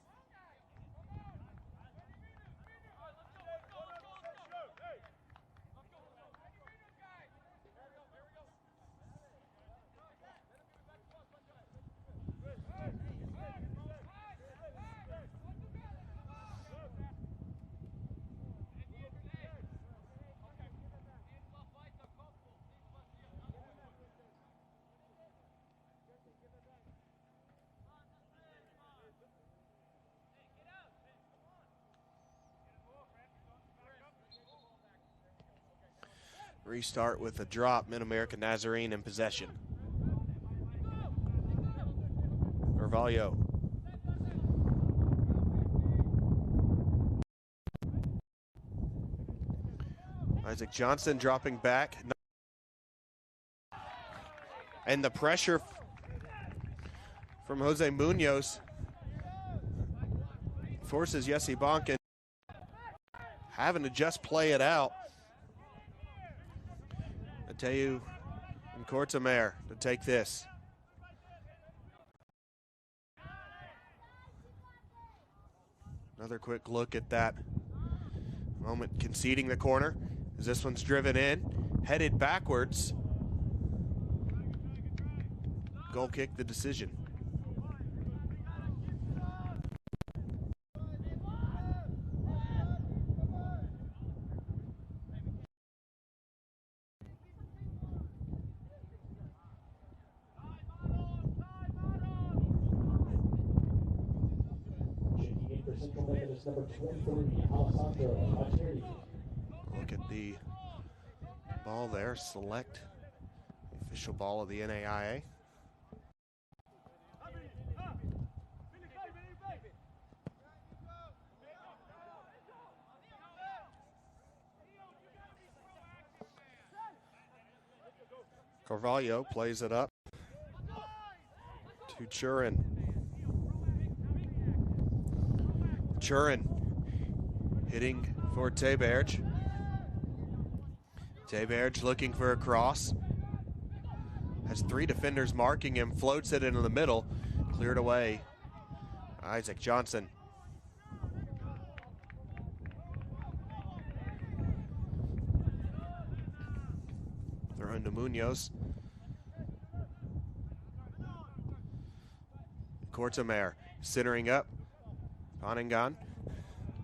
Restart with a drop, Mid-America Nazarene in possession. Carvalho. Isaac Johnson dropping back. And the pressure from Jose Munoz forces Jesse Bonkin having to just play it out. Mateu and Cortamare to take this. Another quick look at that moment, conceding the corner as this one's driven in, headed backwards. Goal kick, the decision. Number 23, Alessandro Materi. Look at the ball there. Select the official ball of the NAIA. Carvalho plays it up to Churin. Churin hitting for Teberge. Teberge looking for a cross. Has three defenders marking him, floats it into the middle, cleared away. Isaac Johnson. Throw into Munoz. Cortamare centering up. Onengan.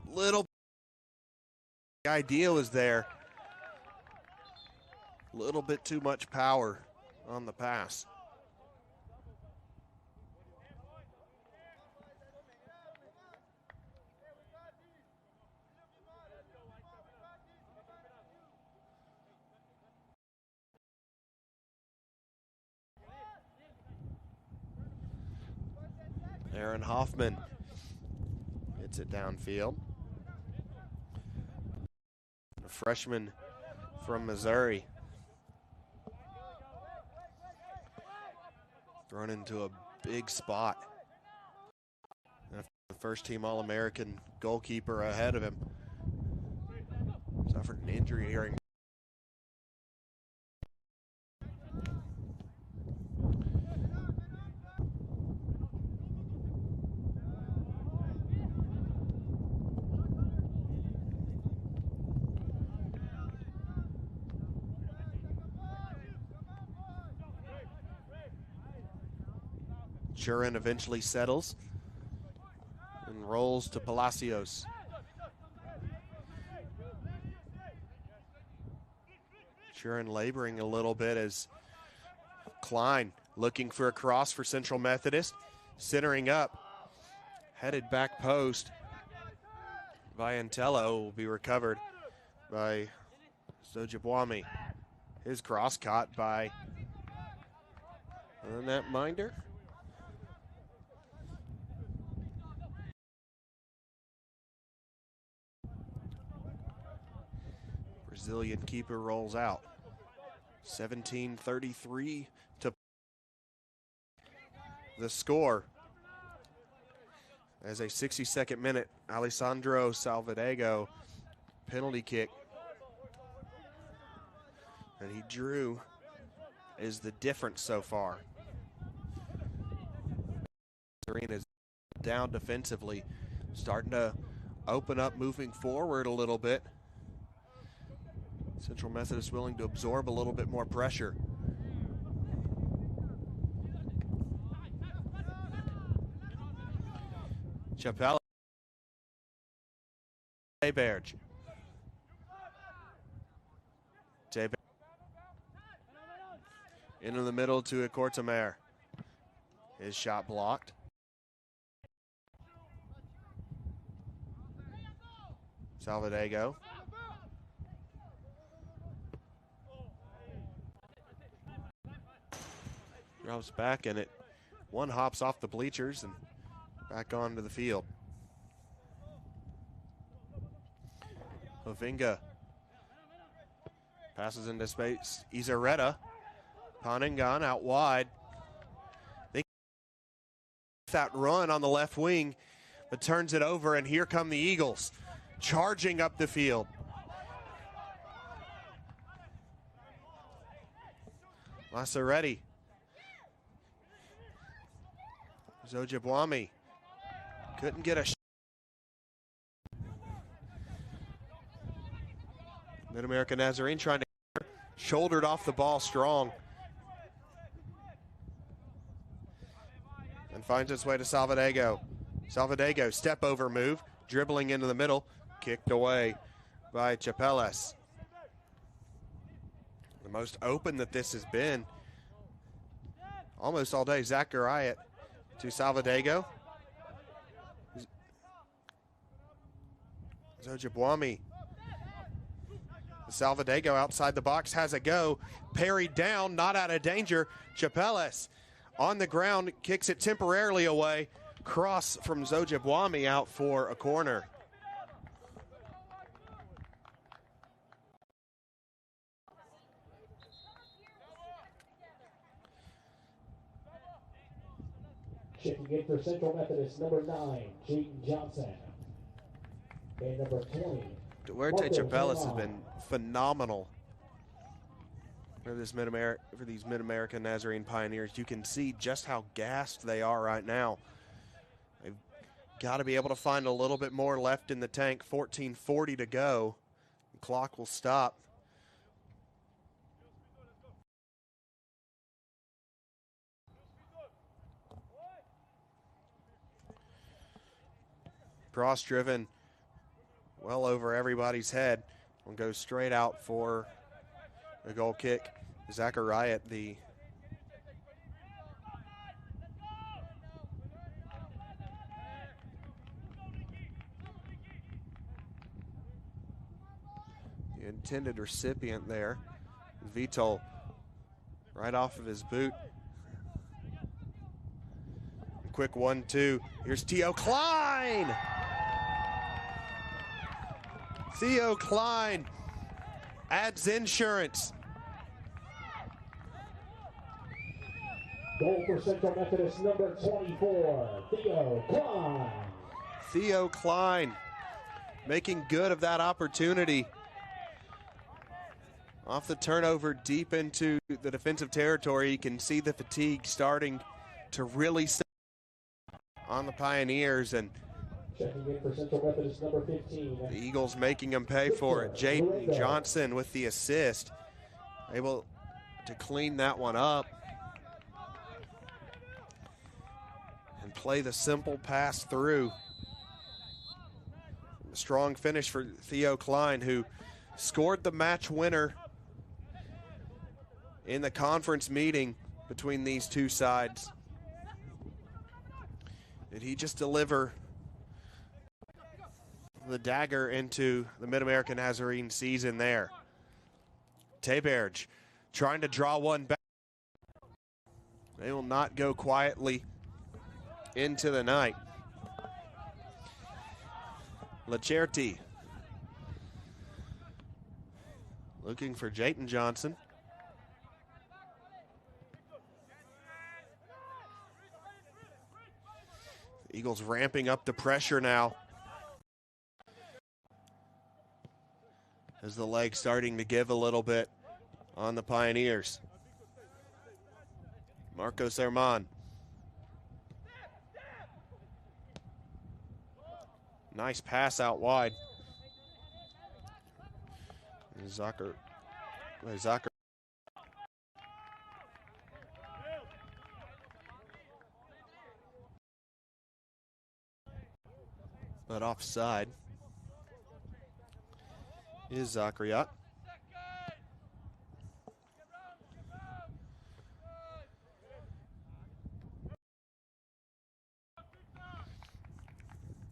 Little idea was there. A little bit too much power on the pass. Aaron Hoffman hits it downfield. freshman from Missouri. Thrown into a big spot. The first team All-American goalkeeper ahead of him. Suffered an injury here. Churin eventually settles and rolls to Palacios. Churin laboring a little bit as Klein looking for a cross for Central Methodist. Centering up, headed back post. Viantello will be recovered by Zojibwami. His cross caught by Annette Minder. Brazilian keeper rolls out. 17:33 to the score. As a 62nd minute, Alessandro Salvadego penalty kick. And he drew is the difference so far. Serena's down defensively, starting to open up, moving forward a little bit. Central Methodist willing to absorb a little bit more pressure. Chappelle. Tayberge. Into the middle to a Cortamare. His shot blocked. Salvadego. Drops back and it one hops off the bleachers and back onto the field. Hovinga passes into space. Izareta. Panengan out wide. They that run on the left wing, but turns it over, and here come the Eagles charging up the field. Lazaretti. Zojibwami couldn't get a shot. Mid-America Nazarene trying to shouldered off the ball strong. And finds its way to Salvadego. Salvadego, step over move, dribbling into the middle, kicked away by Chapeles. The most open that this has been almost all day. Zachariah to Salvadego. Zojibwami. Salvadego outside the box has a go. Parried down, not out of danger. Chapeles on the ground, kicks it temporarily away. Cross from Zojibwami out for a corner. Checking in for Central Methodist, number 9, Jayden Johnson. And number 20, Duarte Chapeles has been phenomenal for these Mid-America Nazarene Pioneers. You can see just how gassed they are right now. They've got to be able to find a little bit more left in the tank. 14:40 to go. The clock will stop. Cross driven well over everybody's head and goes straight out for a goal kick. Zachariah, the intended recipient there. Vital right off of his boot. Quick 1-2. Here's Theo Klein. Theo Klein adds insurance. Goal for Central Methodist, number 24, Theo Klein. Theo Klein making good of that opportunity. Off the turnover deep into the defensive territory, you can see the fatigue starting to really set on the Pioneers, and Checking in for Central Methodist, number 15. the Eagles making them pay for it. Jaden Johnson with the assist, able to clean that one up and play the simple pass through. A strong finish for Theo Klein, who scored the match winner in the conference meeting between these two sides. Did he just deliver the dagger into the Mid-American Nazarene season there? Teberge trying to draw one back. They will not go quietly into the night. Lacerti looking for Jayton Johnson. Eagles ramping up the pressure now, as the leg starting to give a little bit on the Pioneers. Marcos Herman. Nice pass out wide. Zucker. But offside is Zachariot.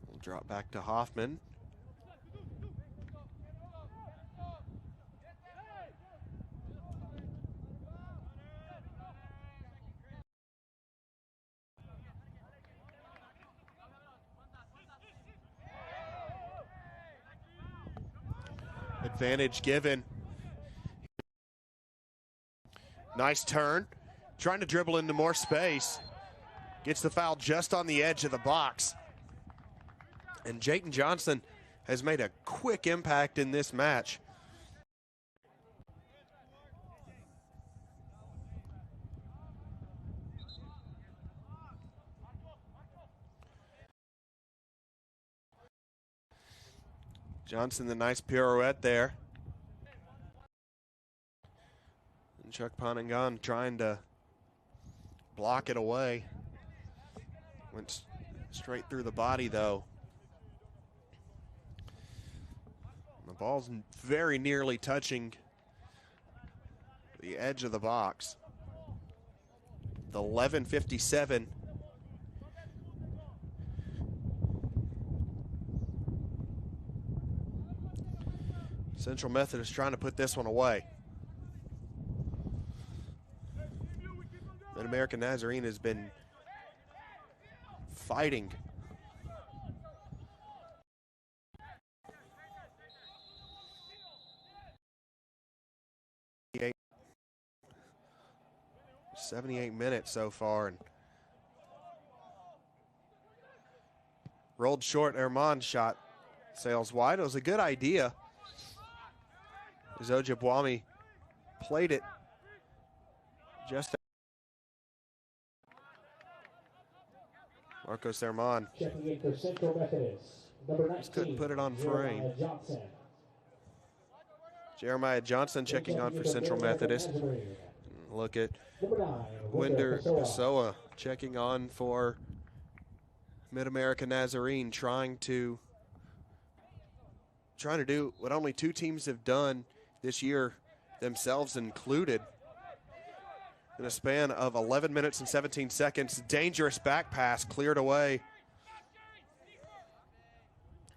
We'll drop back to Hoffman. Advantage given. Nice turn. Trying to dribble into more space. Gets the foul just on the edge of the box. And Jayton Johnson has made a quick impact in this match. Johnson, the nice pirouette there. And Chuck Ponangan trying to block it away. Went straight through the body, though. The ball's very nearly touching the edge of the box. The 11:57. Central Methodist trying to put this one away. Mid-American Nazarene has been fighting. – 78 minutes so far, and rolled short. Herman shot sails wide. It was a good idea, as Ojibwami played it just. Marcos Herman Checking in for Central Methodist, number 19. Just couldn't put it on frame. Jeremiah Johnson checking on for Central Methodist. Look at Winder Pessoa checking on for Mid-America Nazarene, trying to do what only two teams have done this year, themselves included, in a span of 11 minutes and 17 seconds. Dangerous back pass cleared away.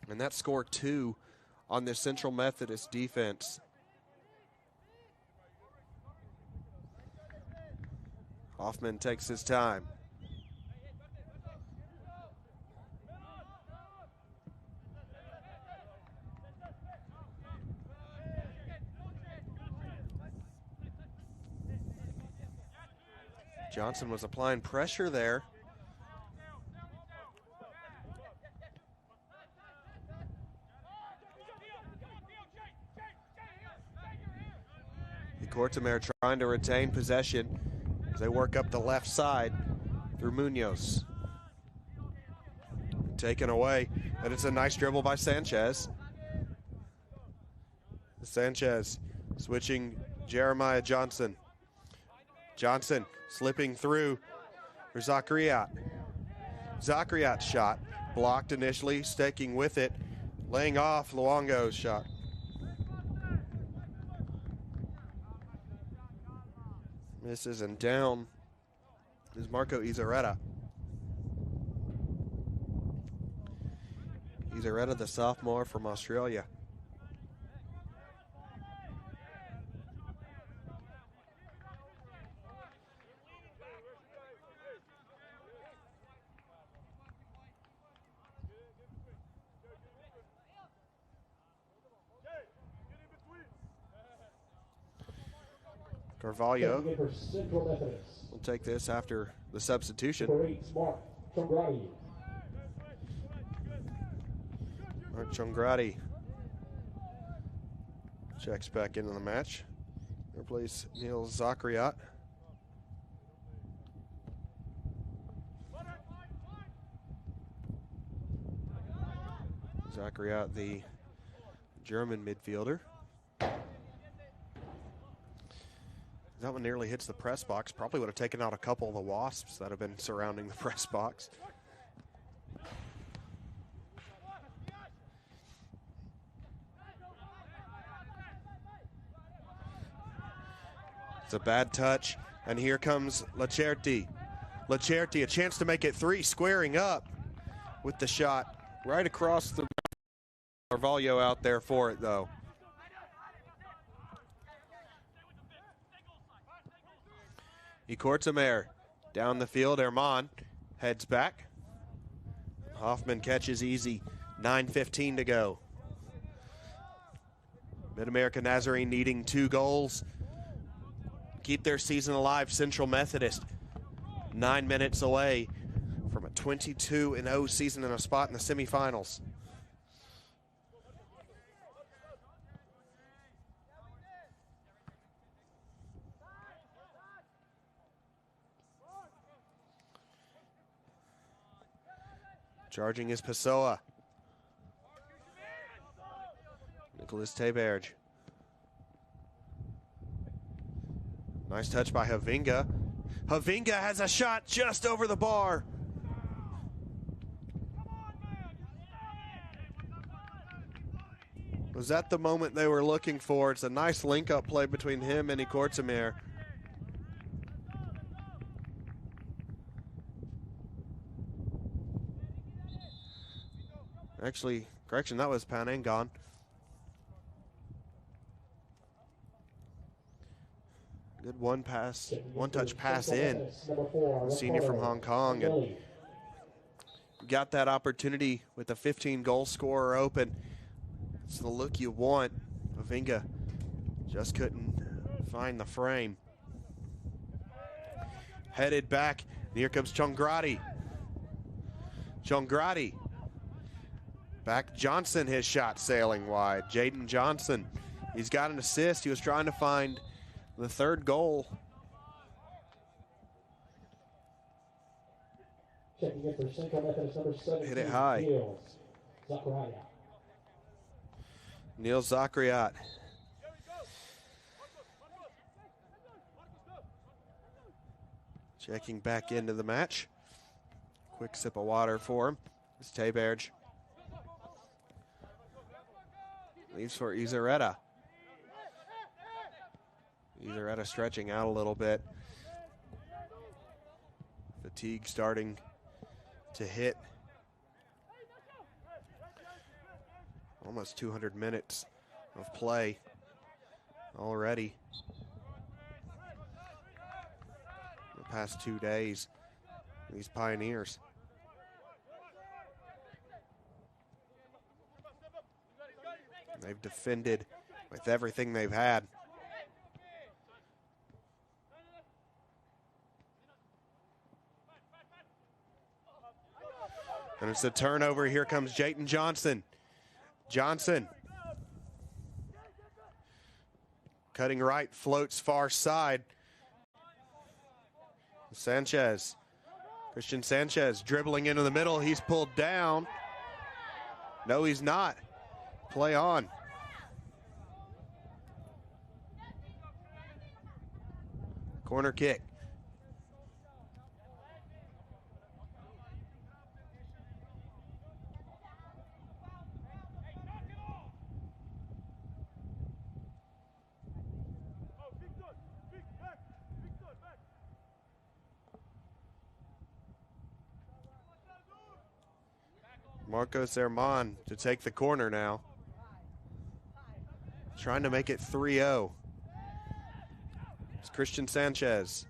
And that's score 2 on this Central Methodist defense. Hoffman takes his time. Johnson was applying pressure there. Kortemare trying to retain possession as they work up the left side through Munoz. Taken away, and it's a nice dribble by Sanchez. Sanchez switching Jeremiah Johnson. Johnson slipping through for Zachariat. Zachariat's shot blocked initially, staking with it, laying off Luongo's shot. Misses, and down is Marco Izareta. Izareta, the sophomore from Australia. Carvalho will take this after the substitution. Mark Chongrati checks back into the match. Replace Neil Zachariat. Zachariat, the German midfielder. That one nearly hits the press box. Probably would have taken out a couple of the wasps that have been surrounding the press box. It's a bad touch, and here comes Lacerti. Lacerti, a chance to make it 3, squaring up with the shot right across the... Carvalho out there for it, though. Kortemare down the field. Herman heads back. Hoffman catches easy. 9:15 to go. Mid-America Nazarene needing 2 goals. Keep their season alive. Central Methodist 9 minutes away from a 22-0 season and a spot in the semifinals. Charging is Pessoa. Nicholas Teberge. Nice touch by Havinga. Havinga has a shot just over the bar. Was that the moment they were looking for? It's a nice link-up play between him and Kortemare. Actually, correction, that was Panangon. Good one-touch pass in. Senior from Hong Kong. And got that opportunity with the 15-goal scorer open. It's the look you want. Havinga just couldn't find the frame. Headed back. And here comes Chongrati. Chongrati. Back Johnson, his shot sailing wide. Jaden Johnson, he's got an assist. He was trying to find the 3rd goal. Checking in for Central Methodist number 17. Hit it high. Neil Zachariat. Checking back into the match. Quick sip of water for him. It's Teberge. Leaves for Izareta. Izareta stretching out a little bit. Fatigue starting to hit. Almost 200 minutes of play already. The past 2 days, these Pioneers. They've defended with everything they've had. And it's a turnover. Here comes Jayton Johnson. Johnson. Cutting right, floats far side. Sanchez. Christian Sanchez dribbling into the middle. He's pulled down. No, he's not. Play on. Corner kick. Marcos Herman to take the corner now. Trying to make it 3-0. It's Christian Sanchez.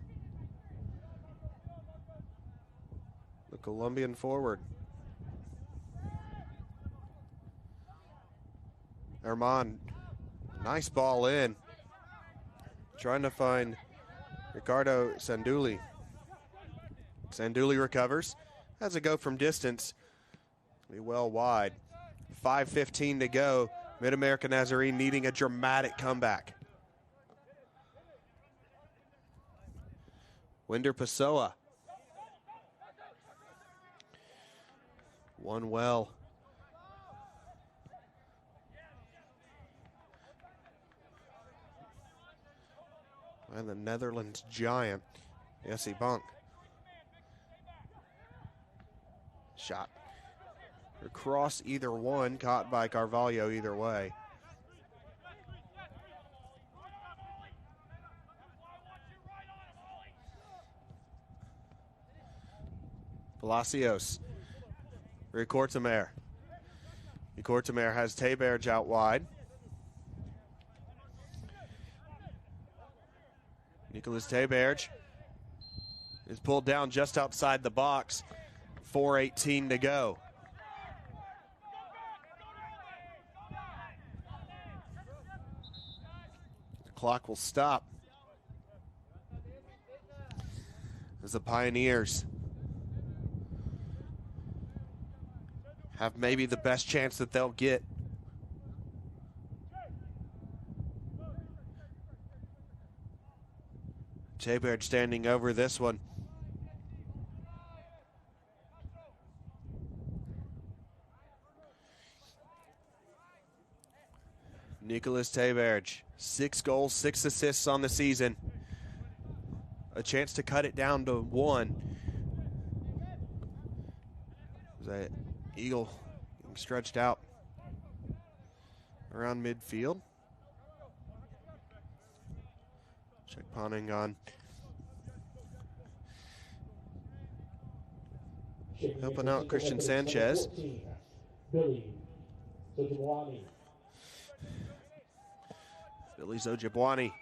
The Colombian forward. Herman, nice ball in. Trying to find Ricardo Sanduli. Sanduli recovers. Has a go from distance. Be well wide. 5:15 to go. Mid-America Nazarene needing a dramatic comeback. Winder Pessoa. One well. And the Netherlands giant, Jesse Bunk. Shot. Across either one, caught by Carvalho either way. Palacios. Ricortamare. Ricortamare has Tayberge out wide. Nicholas Tayberge is pulled down just outside the box. 4:18 to go. The clock will stop as the Pioneers have maybe the best chance that they'll get. Tayberge standing over this one. Nicholas Tayberge, 6 goals, 6 assists on the season. A chance to cut it down to 1. That Eagle stretched out around midfield. Check punting on. Helping out Christian Sanchez. Billy Ojibwani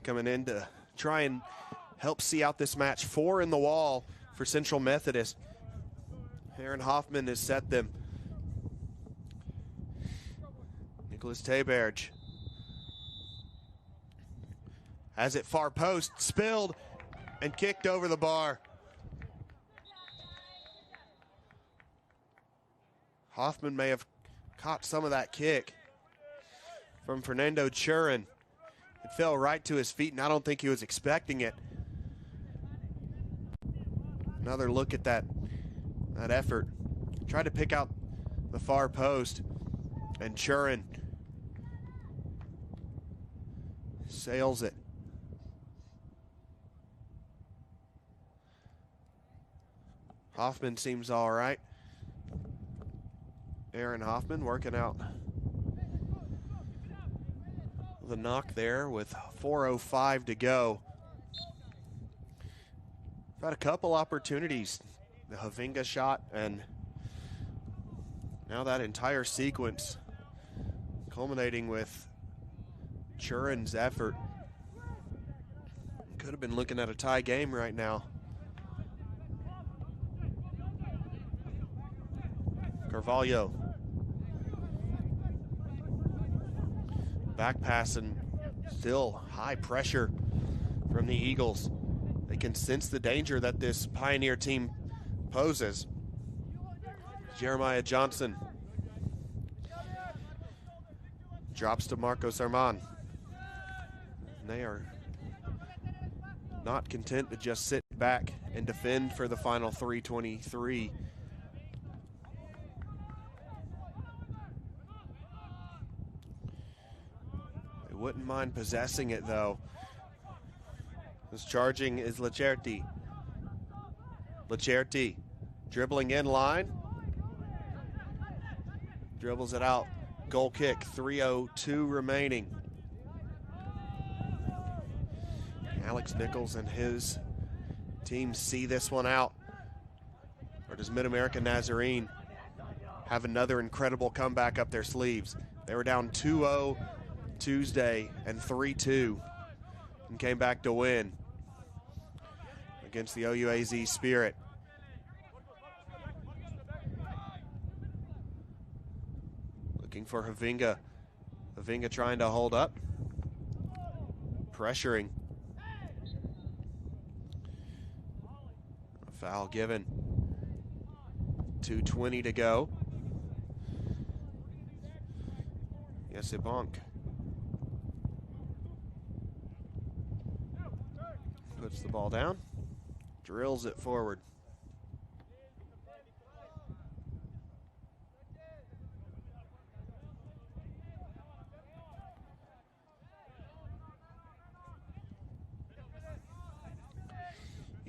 coming in to try and help see out this match. 4 in the wall for Central Methodist. Aaron Hoffman has set them. Nicholas Tayberge has it far post, spilled and kicked over the bar. Hoffman may have caught some of that kick from Fernando Churin. It fell right to his feet, and I don't think he was expecting it. Another look at that effort. Tried to pick out the far post, and Churin sails it. Hoffman seems all right. Aaron Hoffman working out the knock there with 4:05 to go. Got a couple opportunities. The Havinga shot, and now that entire sequence culminating with Churin's effort. Could have been looking at a tie game right now. Carvalho. Back pass, and still high pressure from the Eagles. They can sense the danger that this Pioneer team poses. Jeremiah Johnson. Drops to Marcos Arman. And they are not content to just sit back and defend for the final 3:23. They wouldn't mind possessing it, though. This charging is Lacerti. Lacerti dribbling in line. Dribbles it out. Goal kick, 3:02 remaining. Alex Nichols and his team see this one out. Or does Mid-American Nazarene have another incredible comeback up their sleeves? They were down 2-0 Tuesday and 3-2 and came back to win against the OUAZ Spirit. Looking for Havinga. Havinga trying to hold up. Pressuring. A foul given. 2:20 to go. Yesibonk puts the ball down, drills it forward.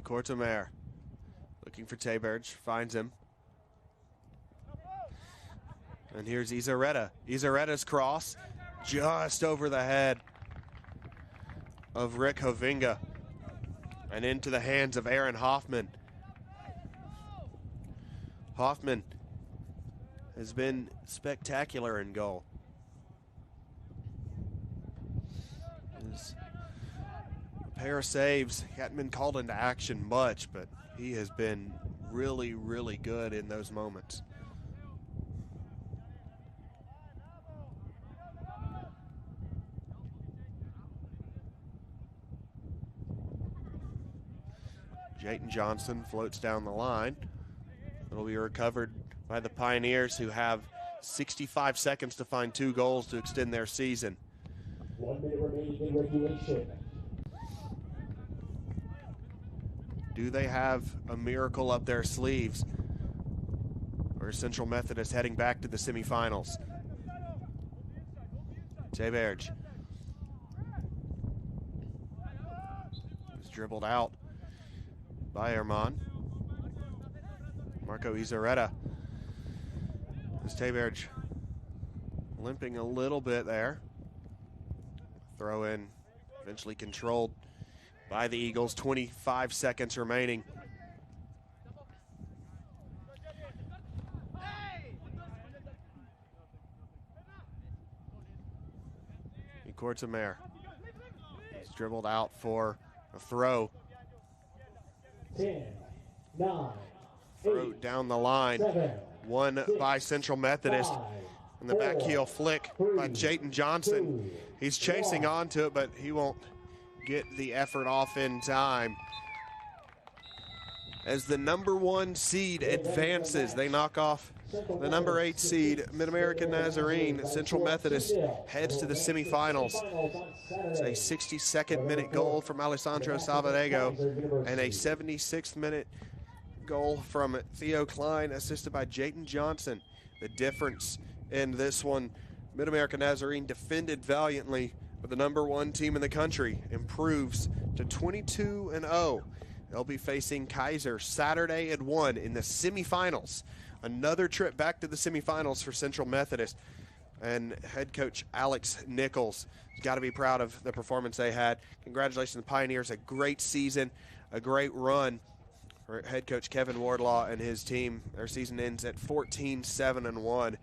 Cortomer looking for Tayberge, finds him. And here's Izareta. Izareta's cross just over the head of Rick Havinga and into the hands of Aaron Hoffman. Hoffman has been spectacular in goal. His pair of saves, he hadn't been called into action much, but he has been really, really good in those moments. Jayton Johnson floats down the line. It'll be recovered by the Pioneers, who have 65 seconds to find 2 goals to extend their season. 1 minute remaining in regulation. Do they have a miracle up their sleeves? Or is Central Methodist heading back to the semifinals? Tayberge is dribbled out by Arman. Marco Izareta. As Tayberge limping a little bit there. Throw in eventually controlled by the Eagles. 25 seconds remaining. Cortomer is dribbled out for a throw. 10, 9, Throw down the line. 7, Won 6, by Central Methodist. 5, And the back heel flick by Jayton Johnson. He's chasing onto it, but he won't get the effort off in time. As the #1 seed advances, they knock off the #8 seed, Mid-American Nazarene. Central Methodist heads to the semifinals. It's a 62nd minute goal from Alessandro Salvadego and a 76th minute goal from Theo Klein, assisted by Jayton Johnson. The difference in this one, Mid-American Nazarene defended valiantly, but the #1 team in the country improves to 22-0. They'll be facing Kaiser Saturday at 1 in the semifinals. Another trip back to the semifinals for Central Methodist. And head coach Alex Nichols has got to be proud of the performance they had. Congratulations to the Pioneers. A great season, a great run for head coach Kevin Wardlaw and his team. Their season ends at 14-7-1.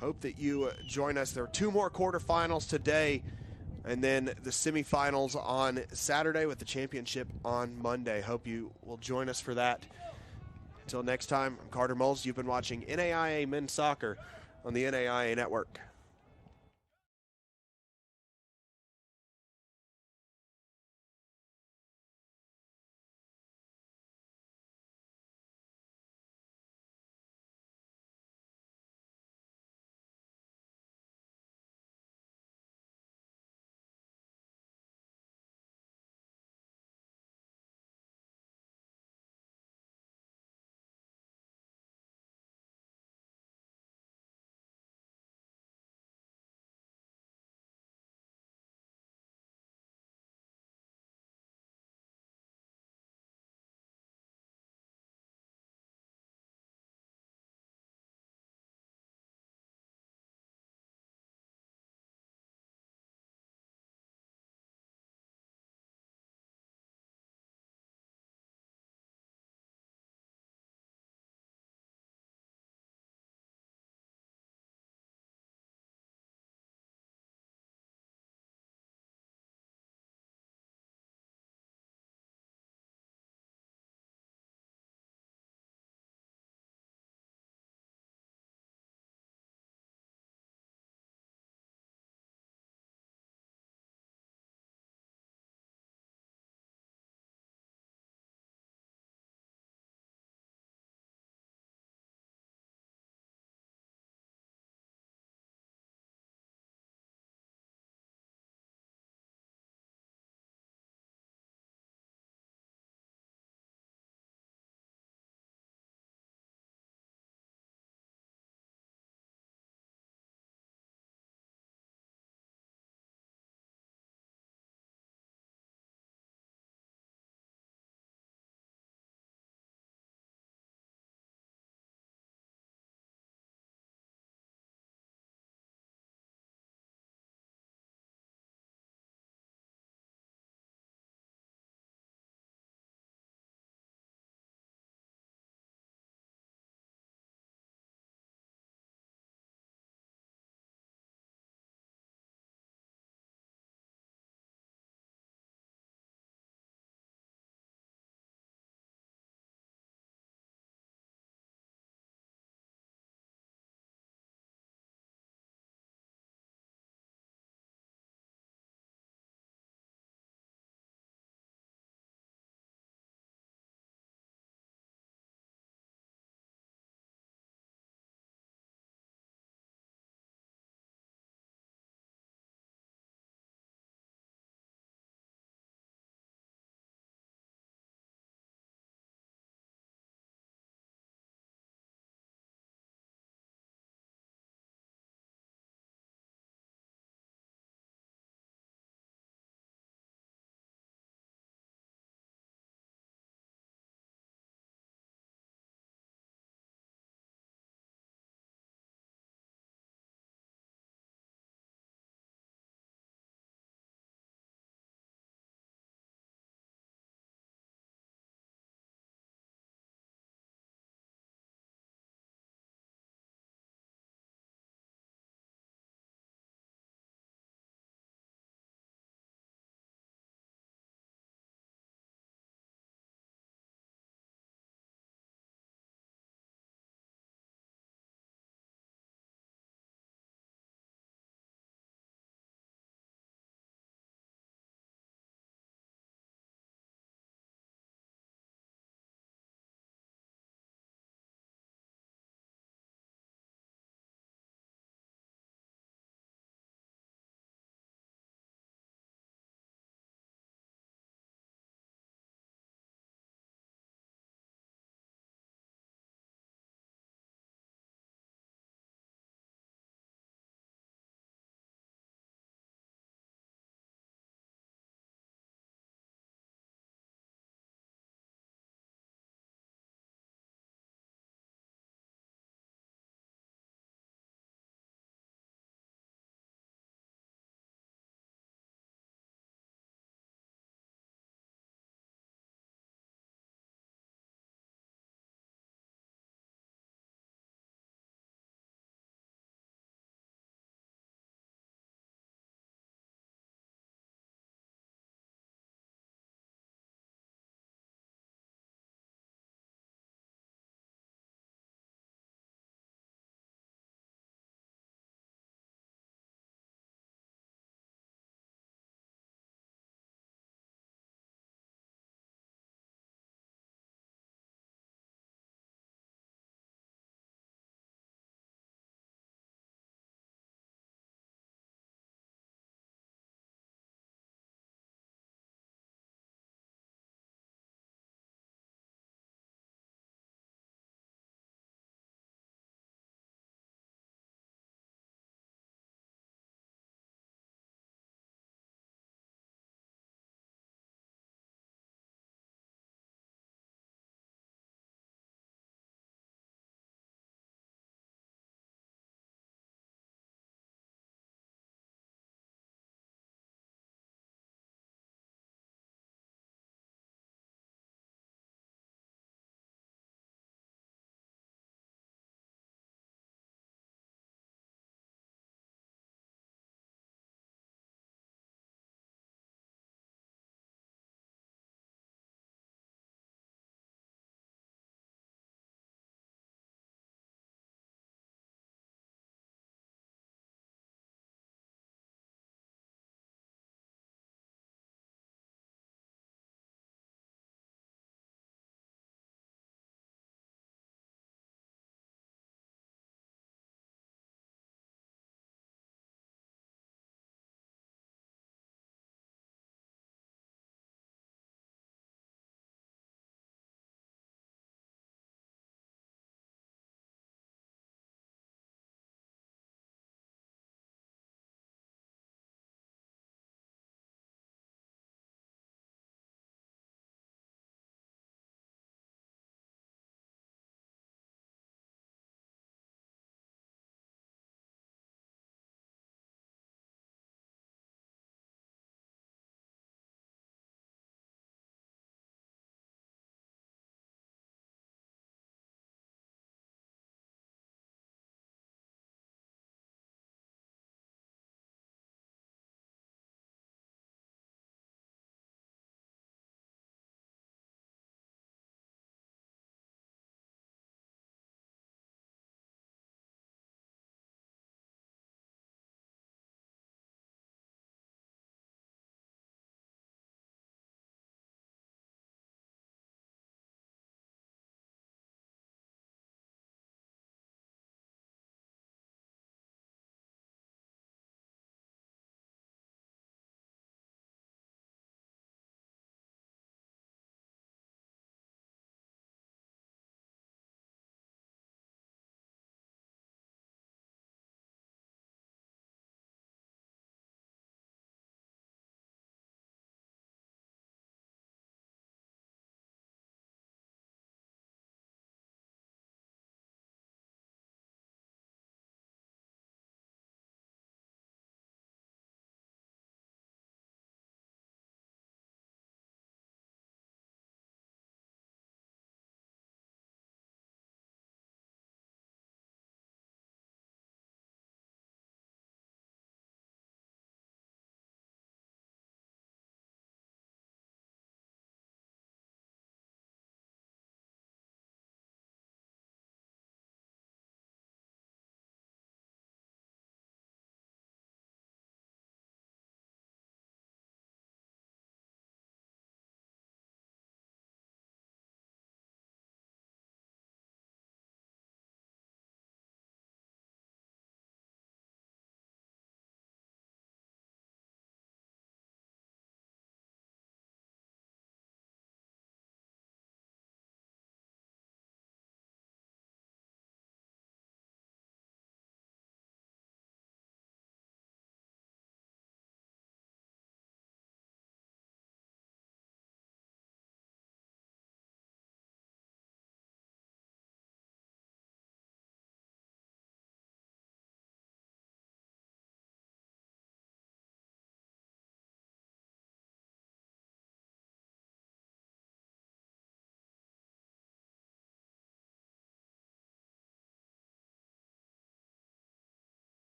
Hope that you join us. There are 2 more quarterfinals today, and then the semifinals on Saturday with the championship on Monday. Hope you will join us for that. Until next time, I'm Carter Moles. You've been watching NAIA Men's Soccer on the NAIA Network.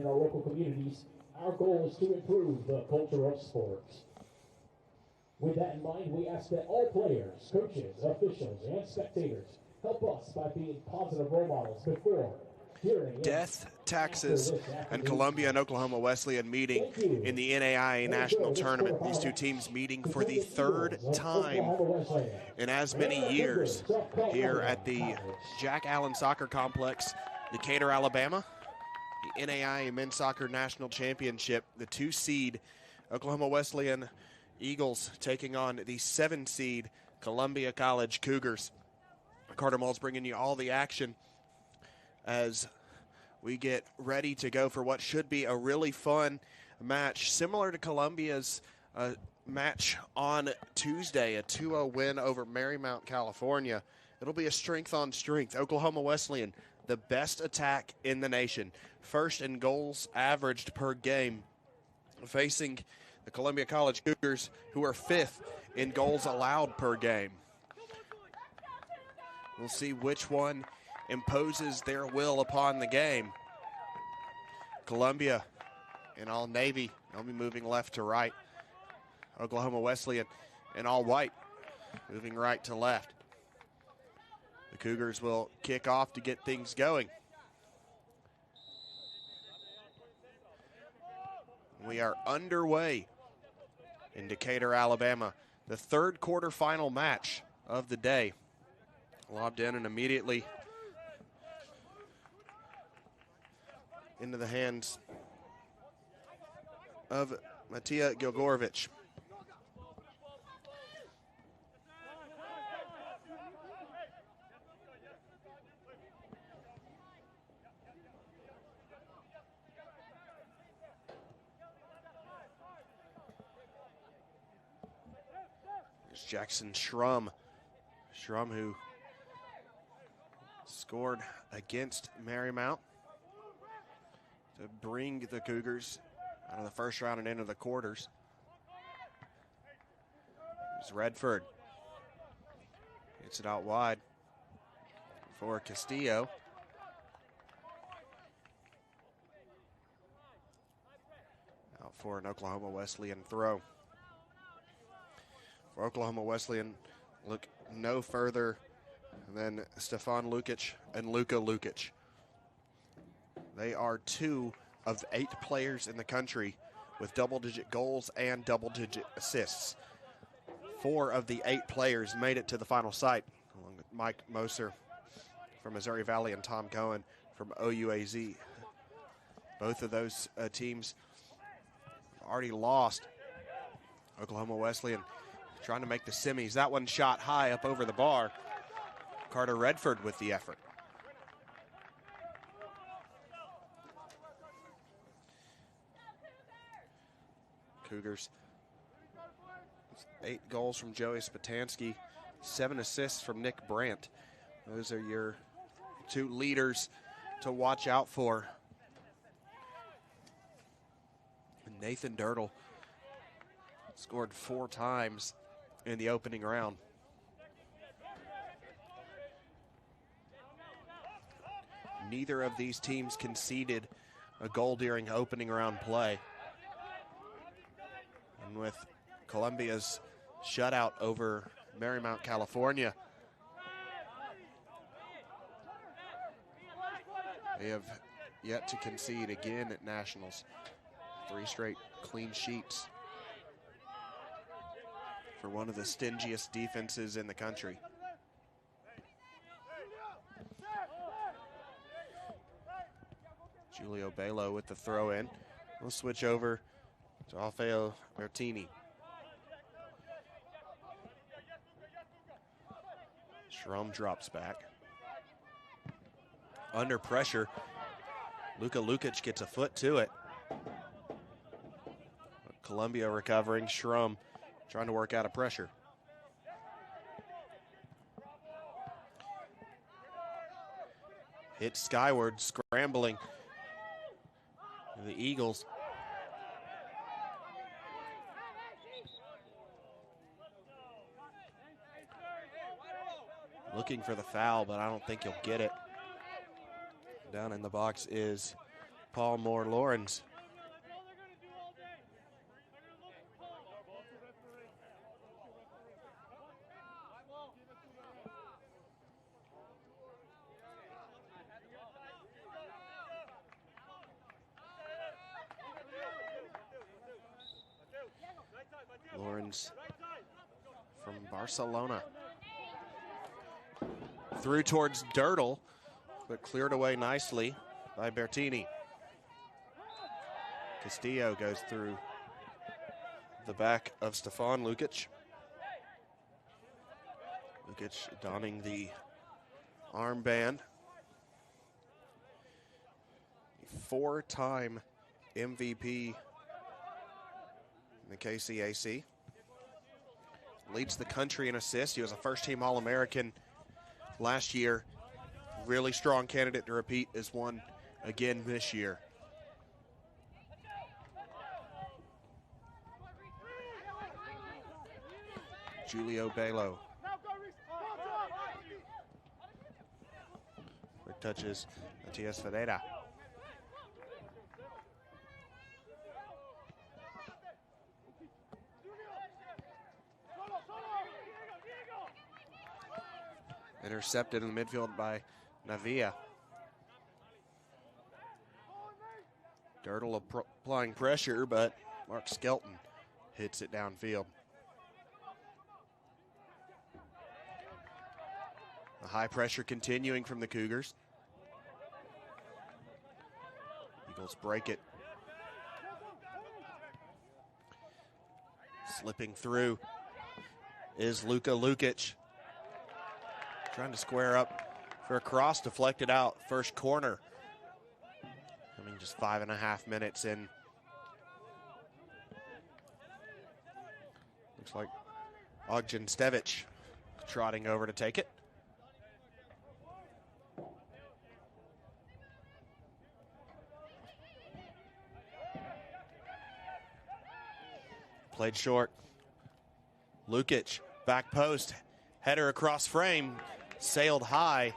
in our local communities, our goal is to improve the culture of sports. With that in mind, we ask that all players, coaches, officials, and spectators help us by being positive role models before, during, Death, taxes, and Columbia and Oklahoma Wesleyan meeting in the NAIA National Tournament. These two teams meeting for the third time in as many years here at the Jack Allen Soccer Complex, Decatur, Alabama. The NAIA Men's Soccer National Championship, the 2-seed Oklahoma Wesleyan Eagles taking on the 7-seed Columbia College Cougars. Carter Mull's bringing you all the action as we get ready to go for what should be a really fun match, similar to Columbia's match on Tuesday, a 2-0 win over Marymount, California. It'll be a strength on strength. Oklahoma Wesleyan, the best attack in the nation, first in goals averaged per game, facing the Columbia College Cougars, who are 5th in goals allowed per game. We'll see which one imposes their will upon the game. Columbia in all navy, they'll be moving left to right. Oklahoma Wesleyan in all white, moving right to left. The Cougars will kick off to get things going. We are underway in Decatur, Alabama. The third quarterfinal match of the day. Lobbed in and immediately into the hands of Matija Gilgorovich. There's Jackson Schrum. Schrum, who scored against Marymount to bring the Cougars out of the first round and into the quarters. There's Redford. Gets it out wide for Castillo. Out for an Oklahoma Wesleyan throw. For Oklahoma Wesleyan, look no further than Stefan Lukic and Luka Lukic. They are 2 of 8 players in the country with double-digit goals and double-digit assists. 4 of the 8 players made it to the final site, along with Mike Moser from Missouri Valley and Tom Cohen from OUAZ. Both of those teams already lost. Oklahoma Wesleyan trying to make the semis. That one shot high up over the bar. Carter Redford with the effort. Cougars, 8 goals from Joey Spatansky, 7 assists from Nick Brandt. Those are your 2 leaders to watch out for. Nathan Dirtle scored 4 times in the opening round. Neither of these teams conceded a goal during opening round play. And with Columbia's shutout over Marymount, California, they have yet to concede again at Nationals. 3 straight clean sheets for one of the stingiest defenses in the country. Julio Belo with the throw in. We'll switch over to Alfeo Bertini. Schrum drops back. Under pressure, Luka Lukic gets a foot to it. Columbia recovering, Schrum trying to work out of pressure. Hit skyward, scrambling. The Eagles. Looking for the foul, but I don't think he'll get it. Down in the box is Paul Moore Lawrence. Lawrence from Barcelona. Through towards Dirtle, but cleared away nicely by Bertini. Castillo goes through the back of Stefan Lukic. Lukic donning the armband. Four-time MVP in the KCAC. Leads the country in assists. He was a first-team All-American last year. Really strong candidate to repeat as one again this year. Julio Belo. Quick touches, Matias Ferreira. Intercepted in the midfield by NAIA. Dirtle applying pressure, but Mark Skelton hits it downfield. The high pressure continuing from the Cougars. Eagles break it. Slipping through is Luka Lukic. Trying to square up for a cross, deflected out. First corner. Coming just 5.5 minutes in. Looks like Ogden Stevic trotting over to take it. Played short. Lukic, back post, header across frame, sailed high.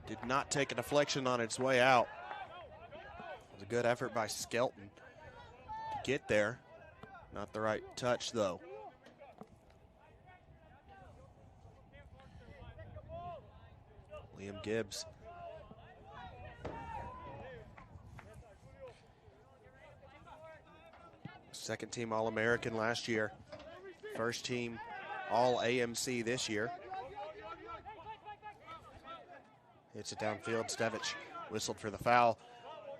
Did not take a deflection on its way out. It was a good effort by Skelton to get there. Not the right touch, though. Liam Gibbs. Second team All-American last year. First team All-AMC this year. Hits it downfield. Stevic whistled for the foul.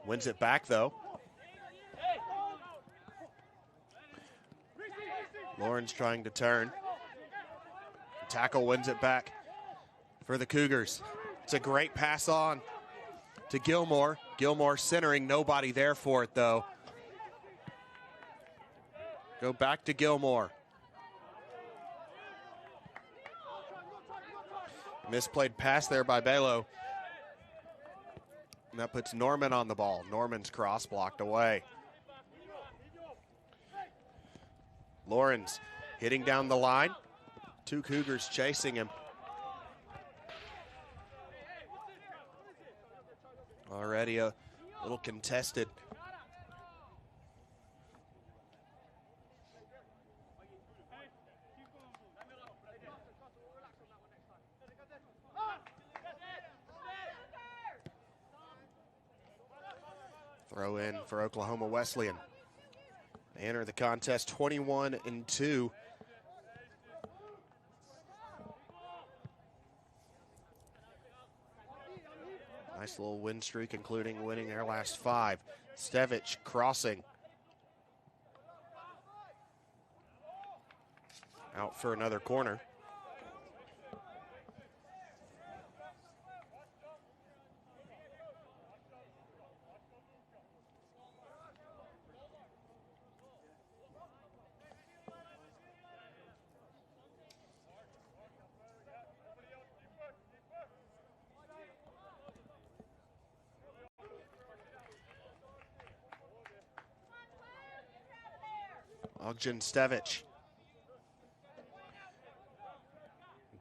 Wins it back, though. Lawrence trying to turn. Tackle wins it back for the Cougars. It's a great pass on to Gilmore. Gilmore centering. Nobody there for it, though. Go back to Gilmore. Misplayed pass there by Belo. And that puts Norman on the ball. Norman's cross blocked away. Lawrence hitting down the line. Two Cougars chasing him. Already a little contested. Throw in for Oklahoma Wesleyan. They enter the contest 21-2. Nice little win streak, including winning their last 5. Stevic crossing. Out for another corner. Ogden Stevic.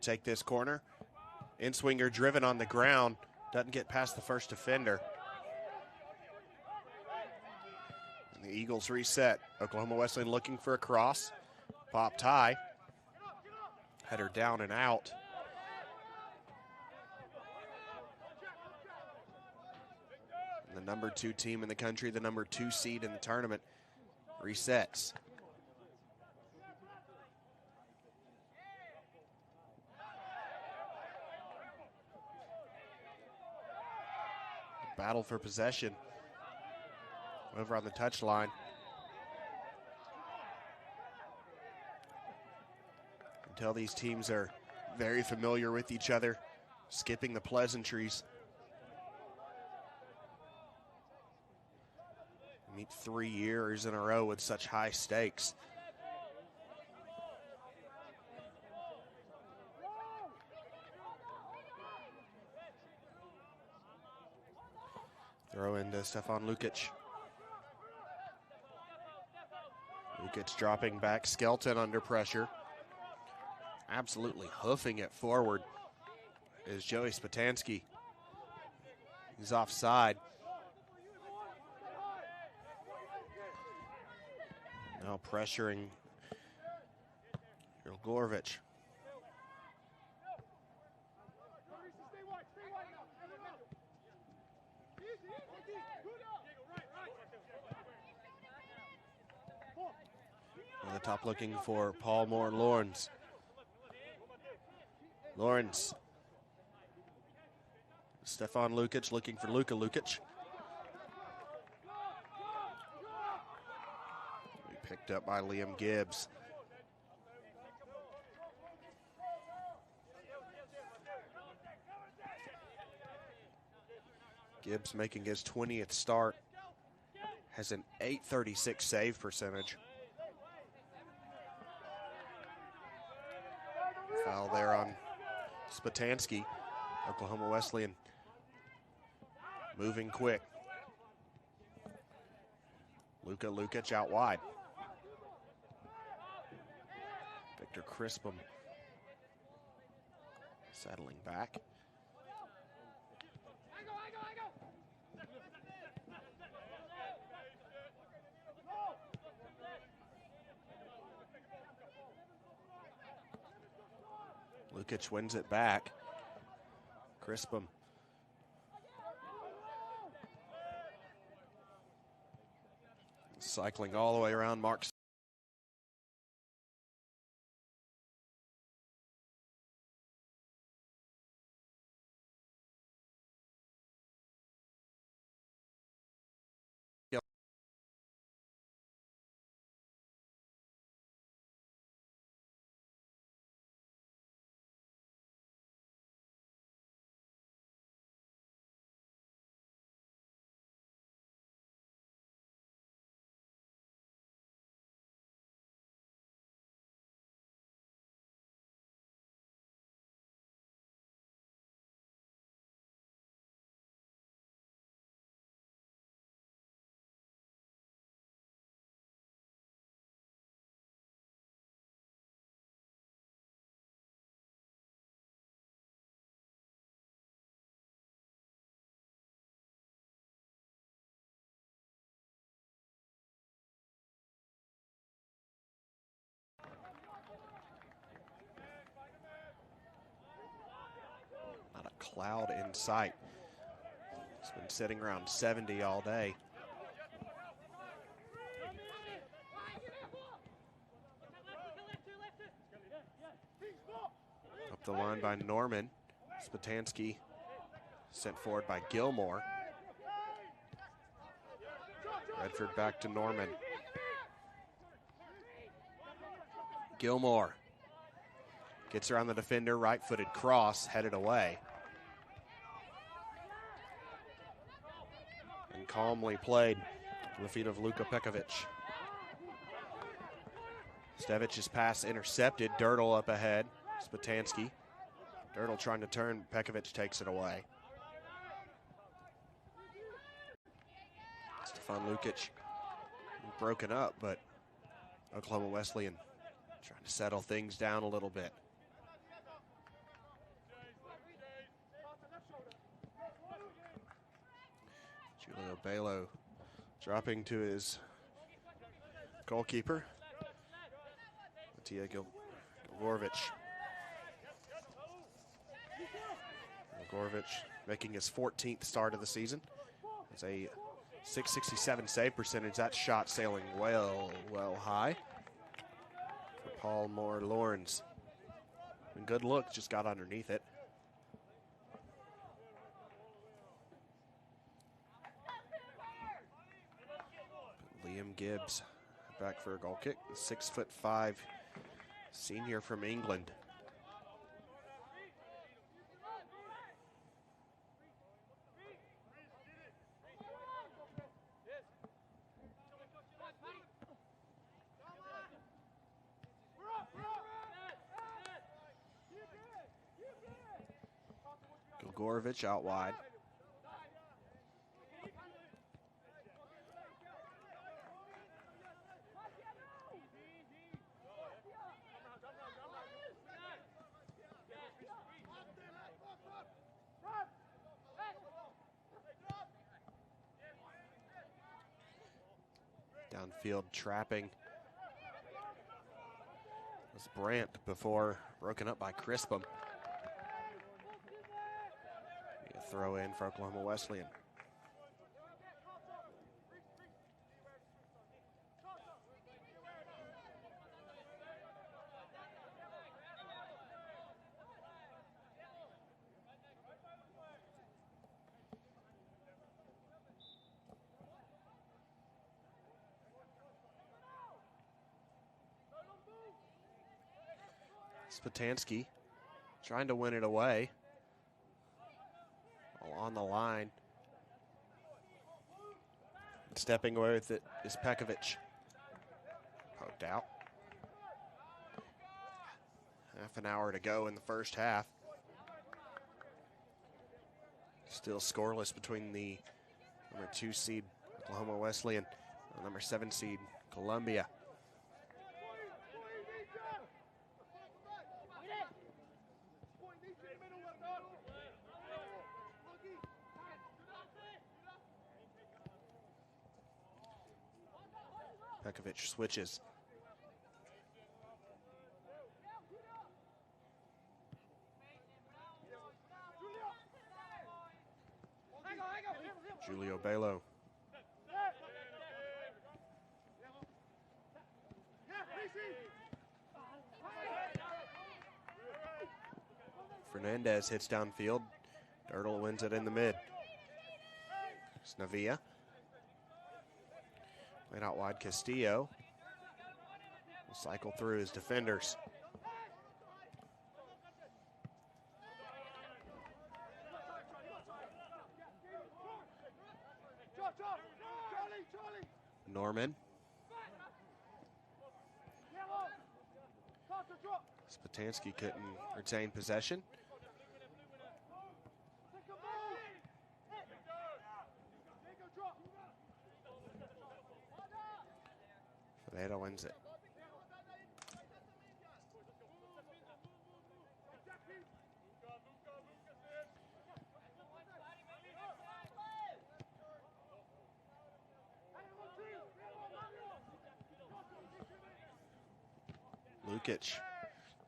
Take this corner. In-swinger driven on the ground. Doesn't get past the first defender. The Eagles reset. Oklahoma Wesleyan looking for a cross. Pop tie. Header down and out. And the number 2 team in the country, the number 2 seed in the tournament, resets. Battle for possession over on the touchline. Until these teams are very familiar with each other, skipping the pleasantries. Meet 3 years in a row with such high stakes. Throw into Stefan Lukic. Lukic dropping back. Skelton under pressure. Absolutely hoofing it forward is Joey Spatansky. He's offside. Now pressuring Gorvich. On the top looking for Paul Moore Lawrence. Lawrence. Stefan Lukic looking for Luka Lukic. Picked up by Liam Gibbs. Gibbs making his 20th start. Has an .836 save percentage. Foul there on Spatansky. Oklahoma Wesleyan moving quick. Luka Lukic out wide. Victor Crispum settling back. Lukic wins it back. Crispum. Cycling all the way around Mark. Not a cloud in sight. It's been sitting around 70 all day. Up the line by Norman. Spatansky sent forward by Gilmore. Redford back to Norman. Gilmore gets around the defender, right-footed cross, headed away. And calmly played to the feet of Luka Pekovic. Stevic's pass intercepted. Dirtle up ahead. Spatansky. Dirtle trying to turn. Pekovic takes it away. Stefan Lukic broken up, but Oklahoma Wesleyan trying to settle things down a little bit. Julio Belo dropping to his goalkeeper, Matija Gilgorovich. Gilgorovich making his 14th start of the season. It's a .667 save percentage. That shot sailing well high for Paul Moore Lawrence. And good look, just got underneath it. Liam Gibbs back for a goal kick. The 6'5" senior from England. Gilgorovich out wide. Downfield trapping was Brandt before broken up by Crispum. A throw in for Oklahoma Wesleyan. Spatansky trying to win it away. On the line. Stepping away with it is Pekovic. Poked out. Half an hour to go in the first half. Still scoreless between the number 2 seed Oklahoma Wesleyan and number 7 seed Columbia. Pekovic switches. Julio Belo. Fernandez hits downfield. Dirtle wins it in the mid. Snavia. Played out wide, Castillo. Will cycle through his defenders. Norman. Spatansky couldn't retain possession. Fadeda wins it. Lukic.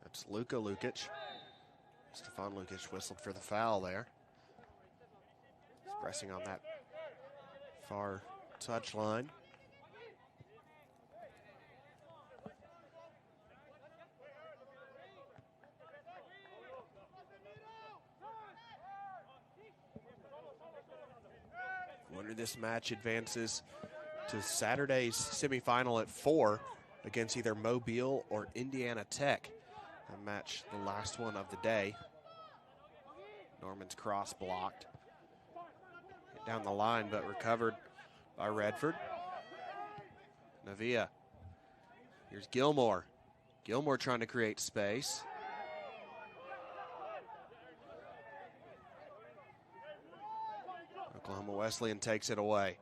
That's Luka Lukic. Stefan Lukic whistled for the foul there. He's pressing on that far touchline. Winner this match advances to Saturday's semifinal at 4 against either Mobile or Indiana Tech. A match, the last one of the day. Norman's cross blocked. Hit down the line, but recovered by Redford. Navia. Here's Gilmore. Gilmore trying to create space. Oklahoma Wesleyan takes it away.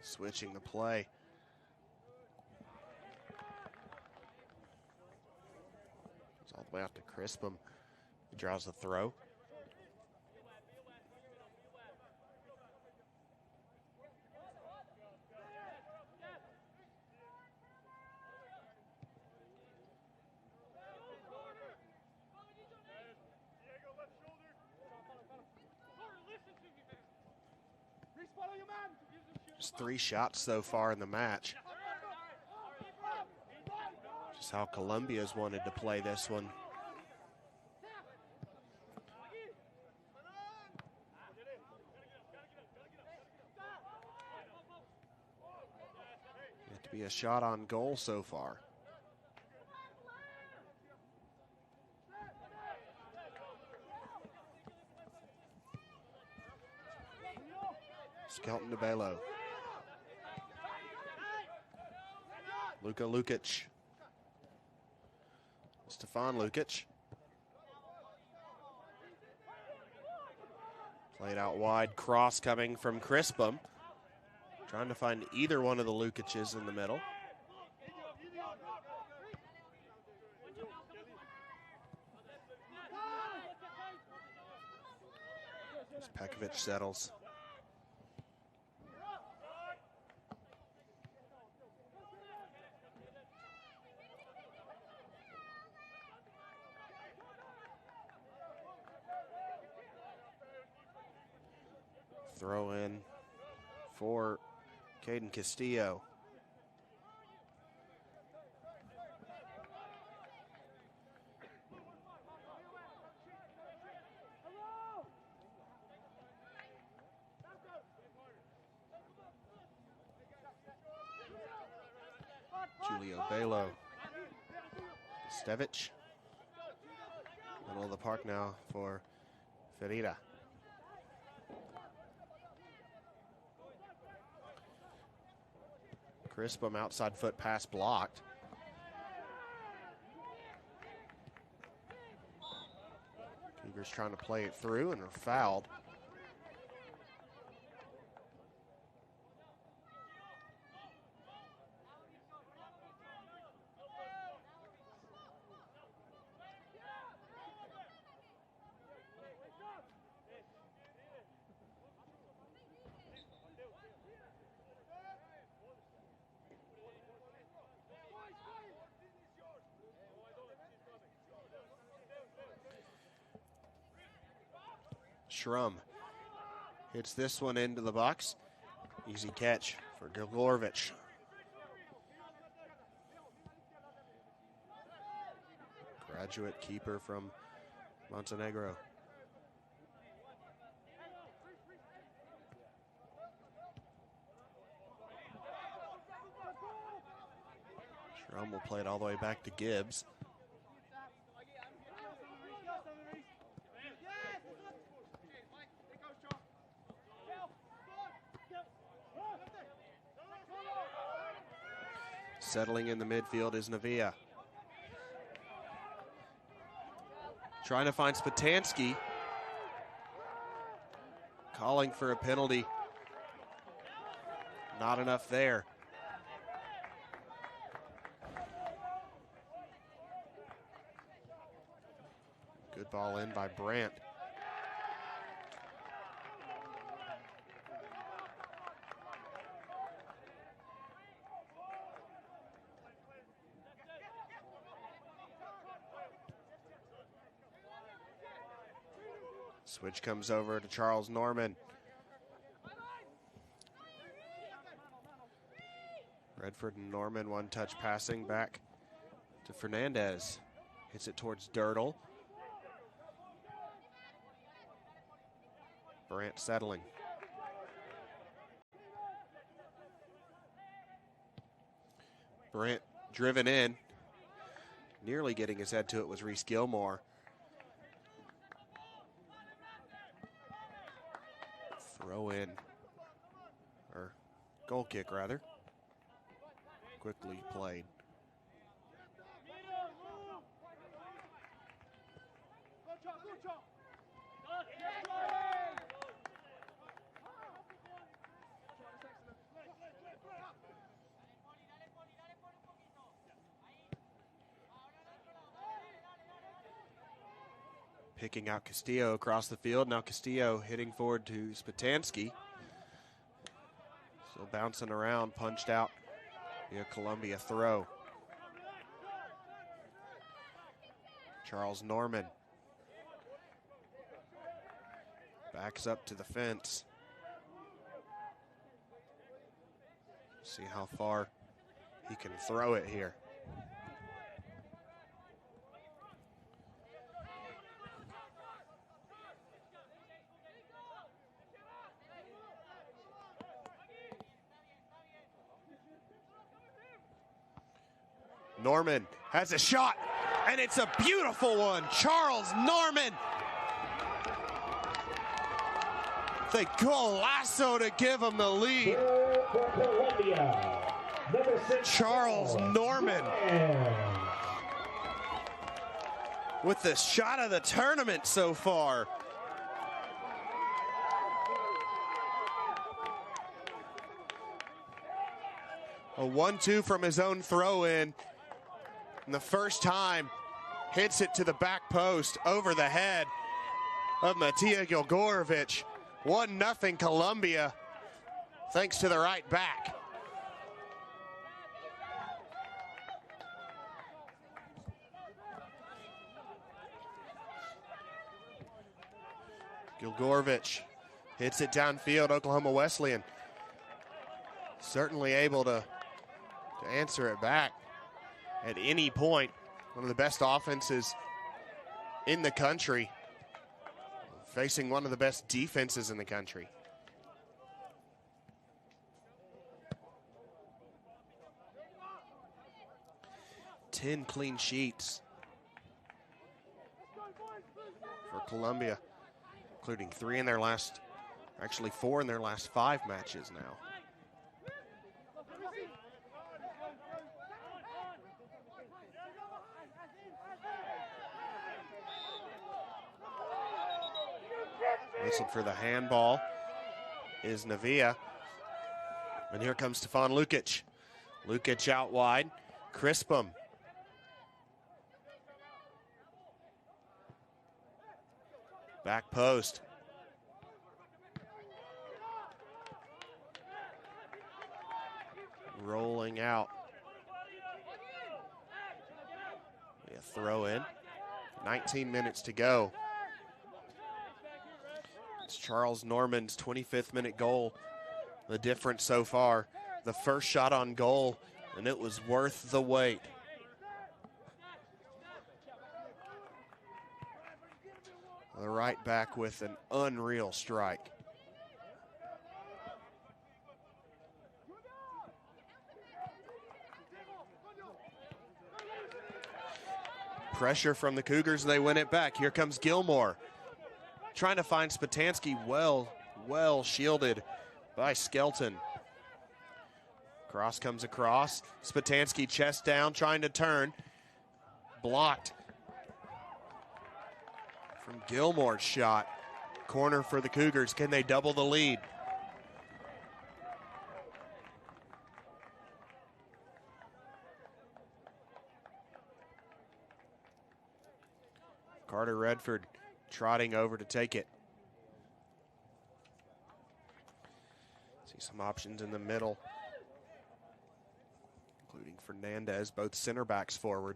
Switching the play. It's all the way out to Crispum. He draws the throw. Just 3 shots so far in the match. Just how Columbia's wanted to play this one. Yet to be a shot on goal so far. Skelton to Belo. Luka Lukic. Stefan Lukic. Played out wide, cross coming from Crispum. Trying to find either one of the Lukic's in the middle. As Pekovic settles. Throw in for Caden Castillo. Julio Belo. Stevich. Middle of the park now for Ferreira. Crispum outside foot pass blocked. Cougars trying to play it through and are fouled. Schrum hits this one into the box. Easy catch for Gilgorovich. Graduate keeper from Montenegro. Schrum will play it all the way back to Gibbs. Settling in the midfield is Navia. Trying to find Spatansky. Calling for a penalty. Not enough there. Good ball in by Brandt. Switch comes over to Charles Norman. Redford and Norman one-touch passing back to Fernandez. Hits it towards Dirtle. Brandt settling. Brandt driven in. Nearly getting his head to it was Reese Gilmore. Throw in, or goal kick rather. Quickly played. Picking out Castillo across the field. Now Castillo hitting forward to Spatansky. Still bouncing around, punched out via Columbia throw. Charles Norman backs up to the fence. See how far he can throw it here. Norman has a shot, and it's a beautiful one. Charles Norman. The golazo to give him the lead. Charles Norman with the shot of the tournament so far. A 1-2 from his own throw-in. And the first time, hits it to the back post over the head of Matija Gilgorovich. 1-0 Columbia, thanks to the right back. Gilgorovich hits it downfield, Oklahoma Wesleyan. Certainly able to answer it back at any point. One of the best offenses in the country, facing one of the best defenses in the country. Ten clean sheets for Columbia, including 4 in their last 5 matches now. Listen for the handball is Navia. And here comes Stefan Lukic. Lukic out wide. Crispum. Back post. Rolling out. A throw in. 19 minutes to go. It's Charles Norman's 25th minute goal. The difference so far. The first shot on goal, and it was worth the wait. The right back with an unreal strike. Pressure from the Cougars, and they win it back. Here comes Gilmore. Trying to find Spatansky, well shielded by Skelton. Cross comes across. Spatansky chest down, trying to turn. Blocked from Gilmore's shot. Corner for the Cougars. Can they double the lead? Carter Redford trotting over to take it. See some options in the middle, including Fernandez, both center backs forward.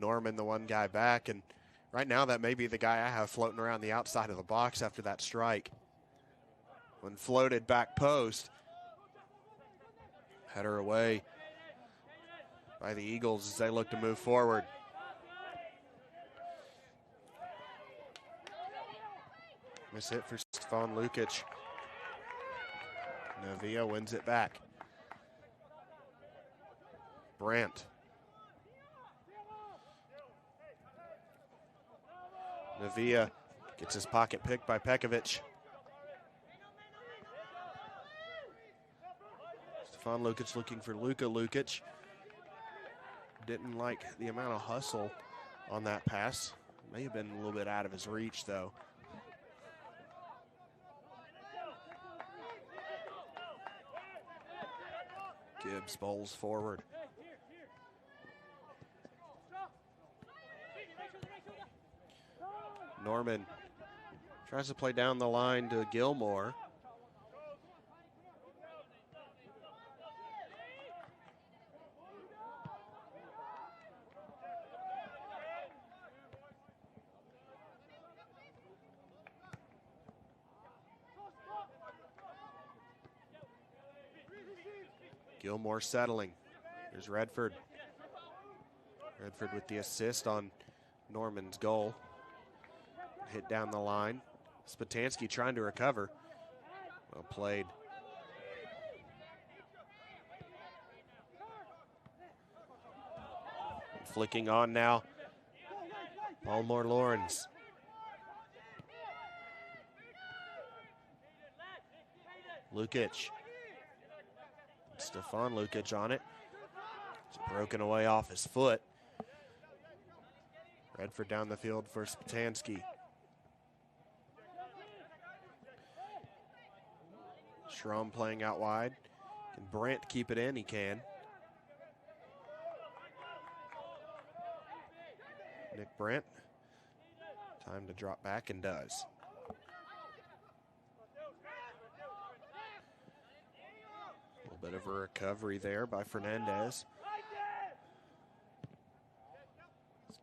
Norman, the one guy back, and right now that may be the guy I have floating around the outside of the box after that strike. When floated back post, header away by the Eagles as they look to move forward. Miss hit for Stefan Lukic. Navia wins it back. Brandt. Navia gets his pocket picked by Pekovic. Stefan Lukic looking for Luka Lukic. Didn't like the amount of hustle on that pass. May have been a little bit out of his reach, though. Gibbs bowls forward. Norman tries to play down the line to Gilmore. Gilmore settling. Here's Redford. Redford with the assist on Norman's goal. Hit down the line. Spatansky trying to recover. Well played. Flicking on now. Baltimore Lawrence. Lukic. Stefan Lukic on it. It's broken away off his foot. Redford down the field for Spatansky. Schramm playing out wide. Can Brandt keep it in? He can. Nick Brandt. Time to drop back and does. A little bit of a recovery there by Fernandez.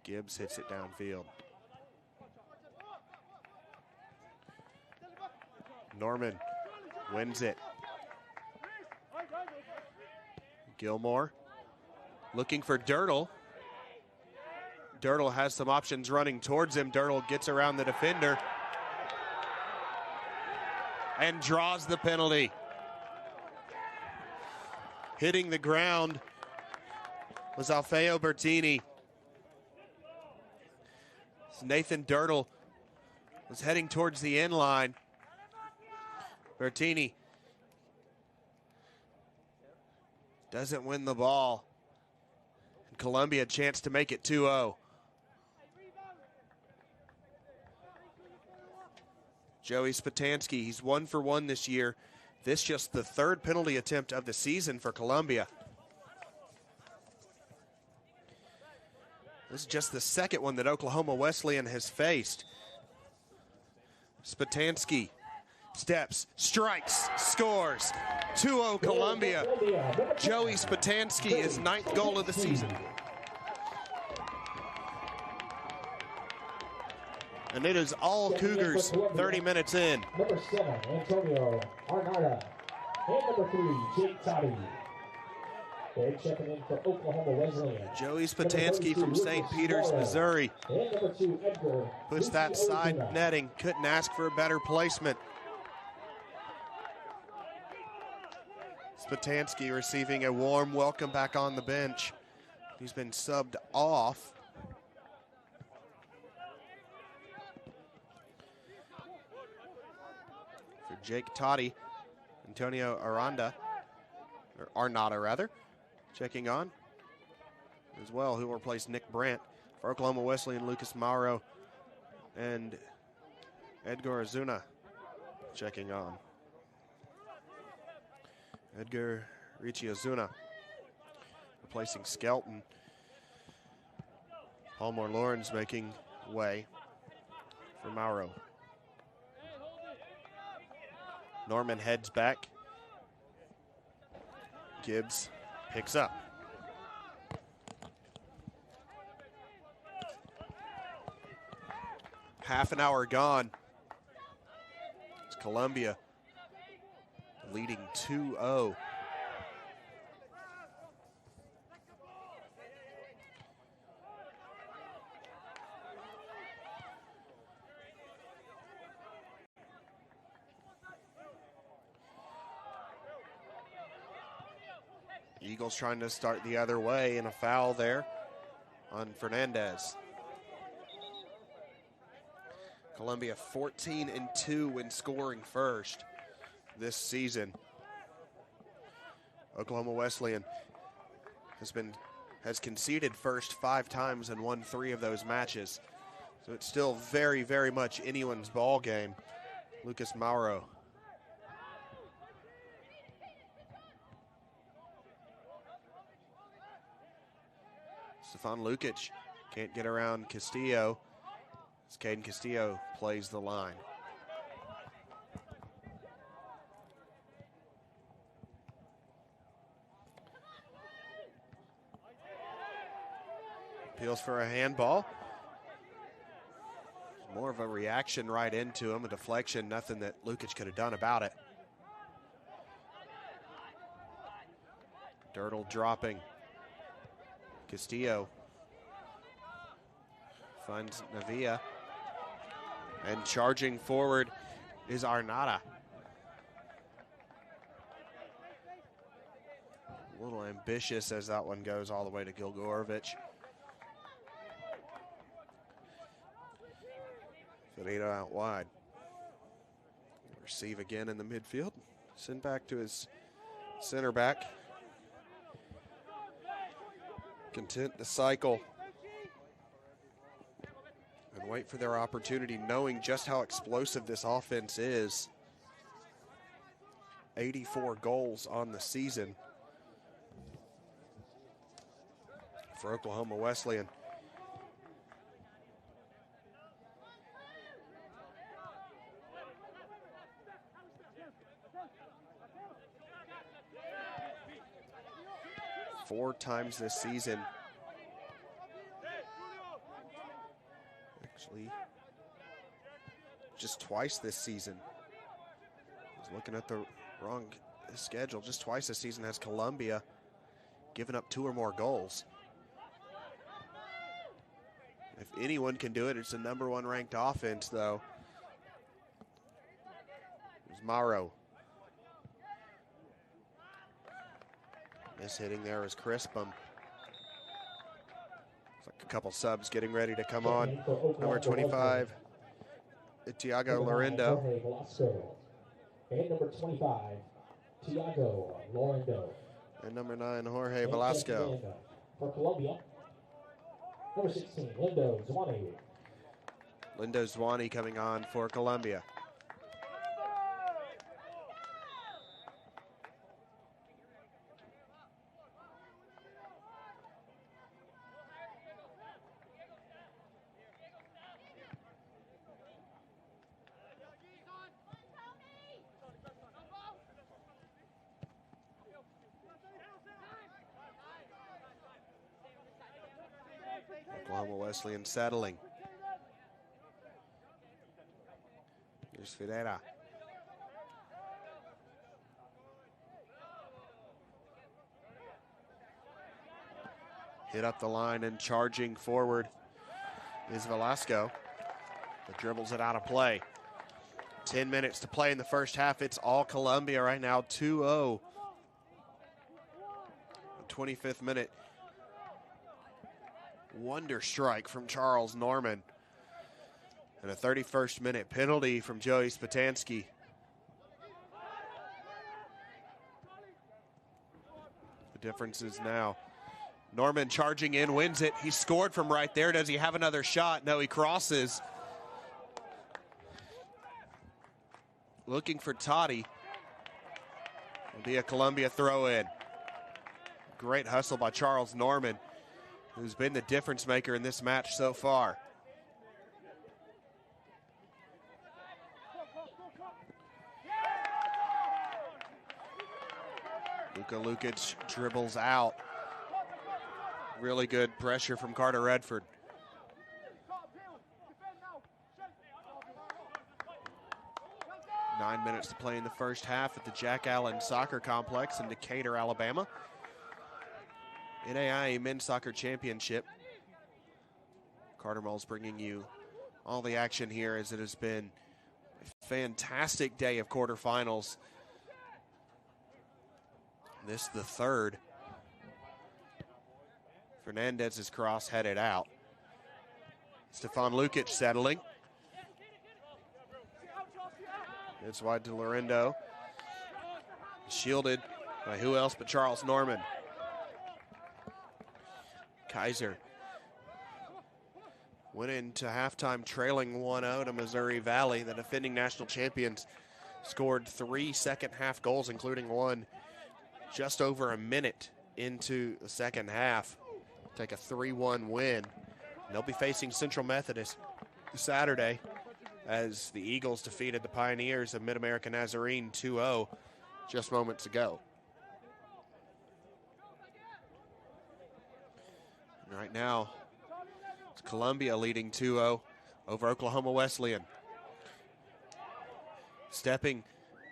Gibbs hits it downfield. Norman wins it. Gilmore looking for Dirtle. Dirtle has some options running towards him. Dirtle gets around the defender and draws the penalty. Hitting the ground was Alfeo Bertini. Nathan Dirtle was heading towards the end line. Bertini doesn't win the ball. Columbia a chance to make it 2-0. Joey Spatansky, he's 1 for 1 this year. This just the third penalty attempt of the season for Columbia. This is just the second one that Oklahoma Wesleyan has faced. Spatansky steps, strikes, scores. 2-0 Columbia. Joey Spatansky, his 9th goal of the season. And it is all Cougars 30 minutes in. Number 7, Antonio Arnada. And number 3, Jake Toddy. They're checking in for Oklahoma Wesleyan. Joey Spatansky from St. Peters, Missouri. And number 2, Edgar. Puts that side netting. Couldn't ask for a better placement. Spatansky receiving a warm welcome back on the bench. He's been subbed off. For Jake Toddy, Antonio Arnada, checking on as well, who will replace Nick Brandt. For Oklahoma Wesleyan, Lucas Mauro and Edgar Azuna checking on. Edgar Ricci Azuna replacing Skelton. Baltimore Lawrence making way for Mauro. Norman heads back. Gibbs picks up. Half an hour gone. It's Columbia leading 2-0. Eagles trying to start the other way, and a foul there on Fernandez. Columbia 14-2 when scoring first this season. Oklahoma Wesleyan has conceded first 5 times and won 3 of those matches. So it's still very, very much anyone's ball game. Lucas Mauro. Stefan Lukic Can't get around Castillo as Caden Castillo plays the line. Appeals for a handball. More of a reaction right into him, a deflection, nothing that Lukic could have done about it. Dirtle dropping. Castillo finds Navia. And charging forward is Arnada. A little ambitious as that one goes all the way to Gilgorovich. Ferreira out wide. Receive again in the midfield. Send back to his center back. Content to cycle and wait for their opportunity, knowing just how explosive this offense is. 84 goals on the season for Oklahoma Wesleyan. Four times this season. Actually, just twice this season. I was looking at the wrong schedule. Just twice this season has Columbia given up 2 or more goals. If anyone can do it, it's the #1 ranked offense, though. It's Mauro. Miss hitting there is Crispum. It's like a couple subs getting ready to come on. Number 25, Tiago Lorindo. And number 25, Tiago Lorindo. And number 9, Jorge Velasco. For Columbia, number 16, Lindo Zwane. Lindo Zwane coming on for Columbia. Oklahoma Wesleyan settling. Here's Ferreira. Hit up the line and charging forward is Velasco. But dribbles it out of play. 10 minutes to play in the first half. It's all Columbia right now, 2-0. 25th minute. Wonder strike from Charles Norman. And a 31st minute penalty from Joey Spatansky. The difference is now Norman charging in, wins it. He scored from right there. Does he have another shot? No, he crosses. Looking for Toddy. It'll be a Columbia throw in. Great hustle by Charles Norman, who's been the difference maker in this match so far. Luka Lukic dribbles out. Really good pressure from Carter Redford. Nine minutes to play in the first half at the Jack Allen Soccer Complex in Decatur, Alabama. NAIA Men's Soccer Championship. Carter Moles bringing you all the action here, as it has been a fantastic day of quarterfinals. This is the third. Fernandez's cross headed out. Stefan Lukic settling. It's wide to Lorindo. Shielded by who else but Charles Norman. Kaiser went into halftime trailing 1-0 to Missouri Valley. The defending national champions scored 3 second-half goals, including one just over a minute into the second half. Take a 3-1 win They'll be facing Central Methodist Saturday as the Eagles defeated the Pioneers of Mid-America Nazarene 2-0 just moments ago. And right now, it's Columbia leading 2-0 over Oklahoma Wesleyan. Stepping,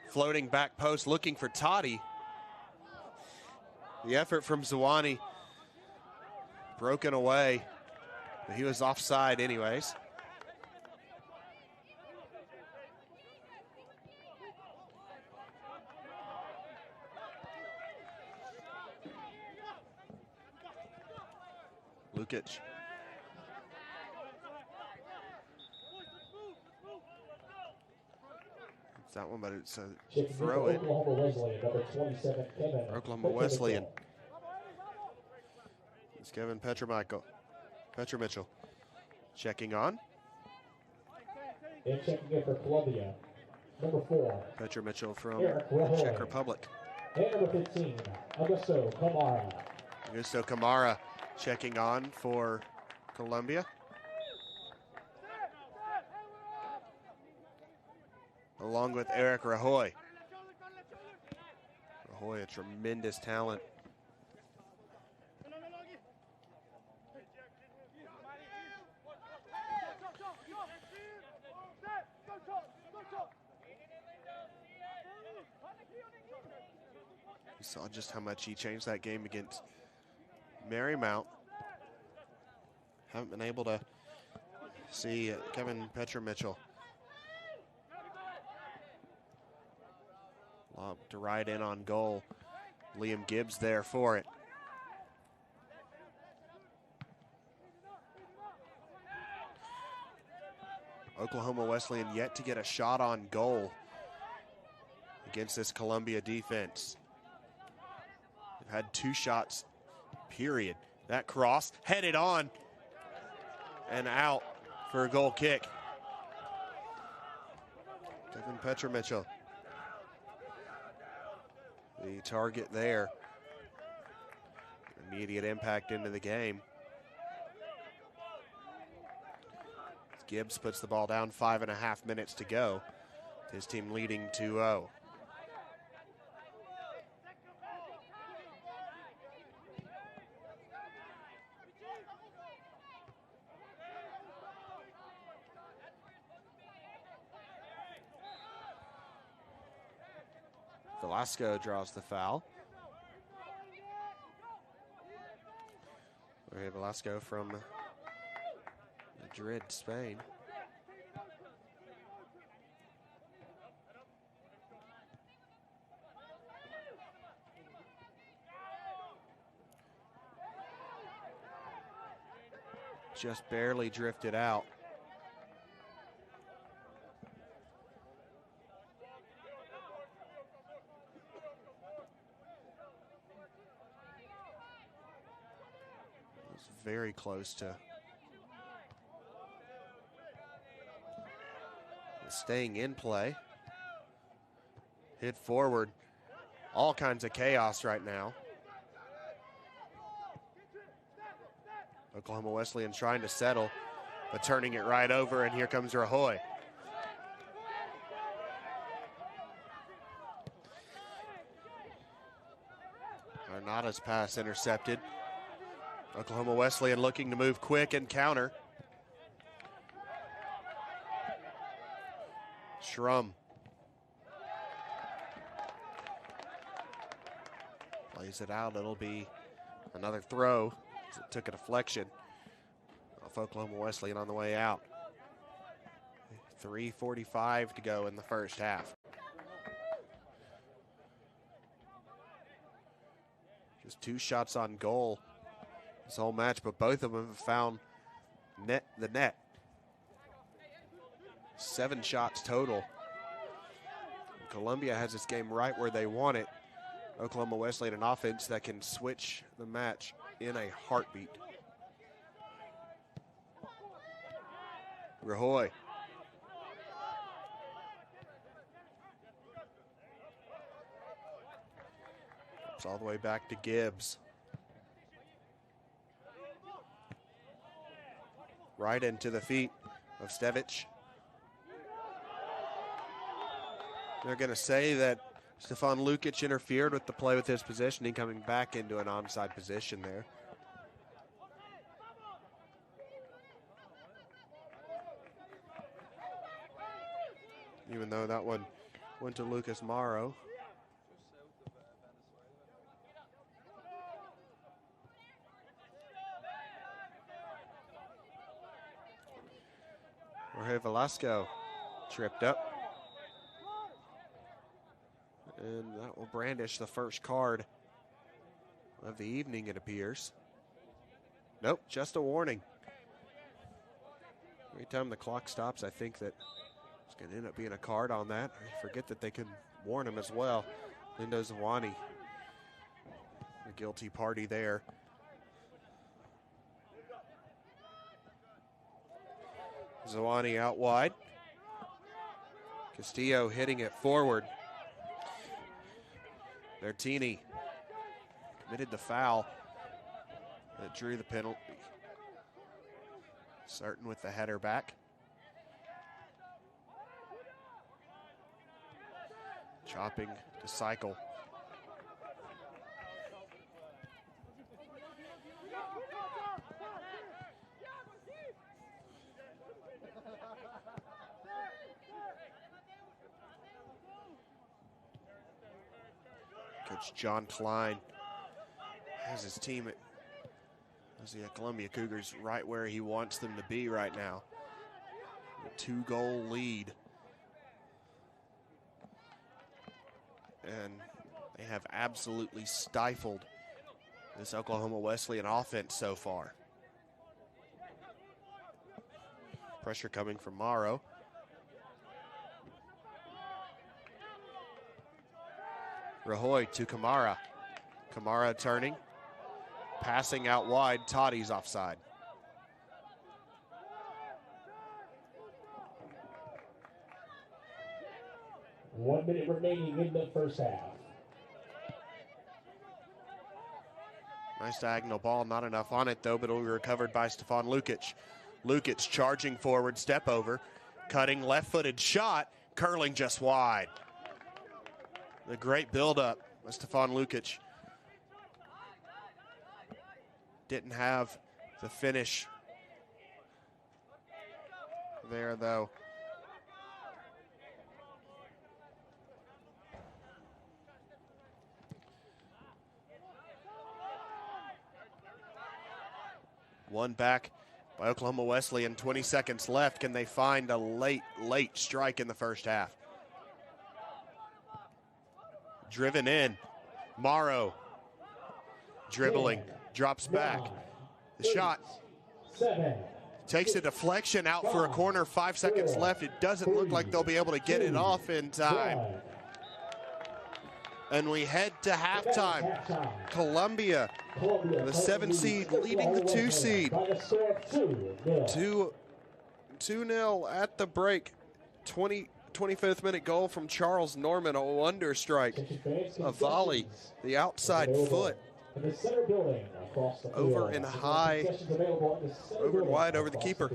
floating back post, looking for Toddy. The effort from Zawani broken away, but he was offside anyways. Lukic. It's that one, but it's a throw in. Oklahoma Wesleyan, number 27, Kevin. Oklahoma Wesleyan. It's Kevin Petromitchell checking on. And checking in for Columbia, number 4. Petromitchell from Eric Czech Republic. And number 15, Augusto Kamara. Augusto Kamara checking on for Columbia. Along with Eric Rahoy. Rahoy, a tremendous talent. You saw just how much he changed that game against Marymount. Haven't been able to see Kevin Petromitchell. Lob to right in on goal. Liam Gibbs there for it. Oklahoma Wesleyan yet to get a shot on goal against this Columbia defense. They've had 2 shots, period. That cross headed on and out for a goal kick. Kevin Petromitchell, the target there. Immediate impact into the game. Gibbs puts the ball down, 5.5 minutes to go. His team leading 2-0. Velasco draws the foul. Okay, Velasco from Madrid, Spain. Just barely drifted out. Very close to staying in play. Hit forward. All kinds of chaos right now. Oklahoma Wesleyan trying to settle, but turning it right over, and here comes Rahoy. Arnada's pass intercepted. Oklahoma Wesleyan looking to move quick and counter. Schrum plays it out. It'll be another throw. It took a deflection off Oklahoma Wesleyan on the way out. 3:45 to go in the first half. Just 2 shots on goal this whole match, but both of them have found the net. 7 shots total. And Columbia has this game right where they want it. Oklahoma Wesleyan, an offense that can switch the match in a heartbeat. Rahoy. It's all the way back to Gibbs. right into the feet of Stevic. They're going to say that Stefan Lukic interfered with the play with his positioning, coming back into an onside position there. Even though that one went to Lucas Morrow. Jorge Velasco tripped up. And that will brandish the first card of the evening, it appears. Nope, just a warning. Every time the clock stops, I think that it's going to end up being a card on that. I forget that they can warn him as well. Lindo Zawani, the guilty party there. Zawani out wide. Castillo hitting it forward. Bertini committed the foul that drew the penalty. Certain with the header back. Chopping to cycle. Coach John Klein has his team as the Columbia Cougars right where he wants them to be right now. A 2-goal lead. And they have absolutely stifled this Oklahoma Wesleyan offense so far. Pressure coming from Morrow. Rajoy to Kamara. Kamara turning. Passing out wide. Toddy's offside. One minute remaining in the first half. Nice diagonal ball. Not enough on it, though, but it'll be recovered by Stefan Lukic. Lukic charging forward. Step over. Cutting left-footed shot. Curling just wide. The great build-up of Stefan Lukic. Didn't have the finish there, though. One back by Oklahoma Wesleyan. 20 seconds left. Can they find a late strike in the first half? Driven in. Morrow dribbling. Drops back. The shot. Takes a deflection out for a corner. 5 seconds left. It doesn't look like they'll be able to get it off in time. And we head to halftime. Columbia, the 7 seed, leading the 2 seed. 2-0 at the break. 25th minute goal from Charles Norman, a wonder strike. A volley, the outside foot. Over and high, over and wide over the keeper.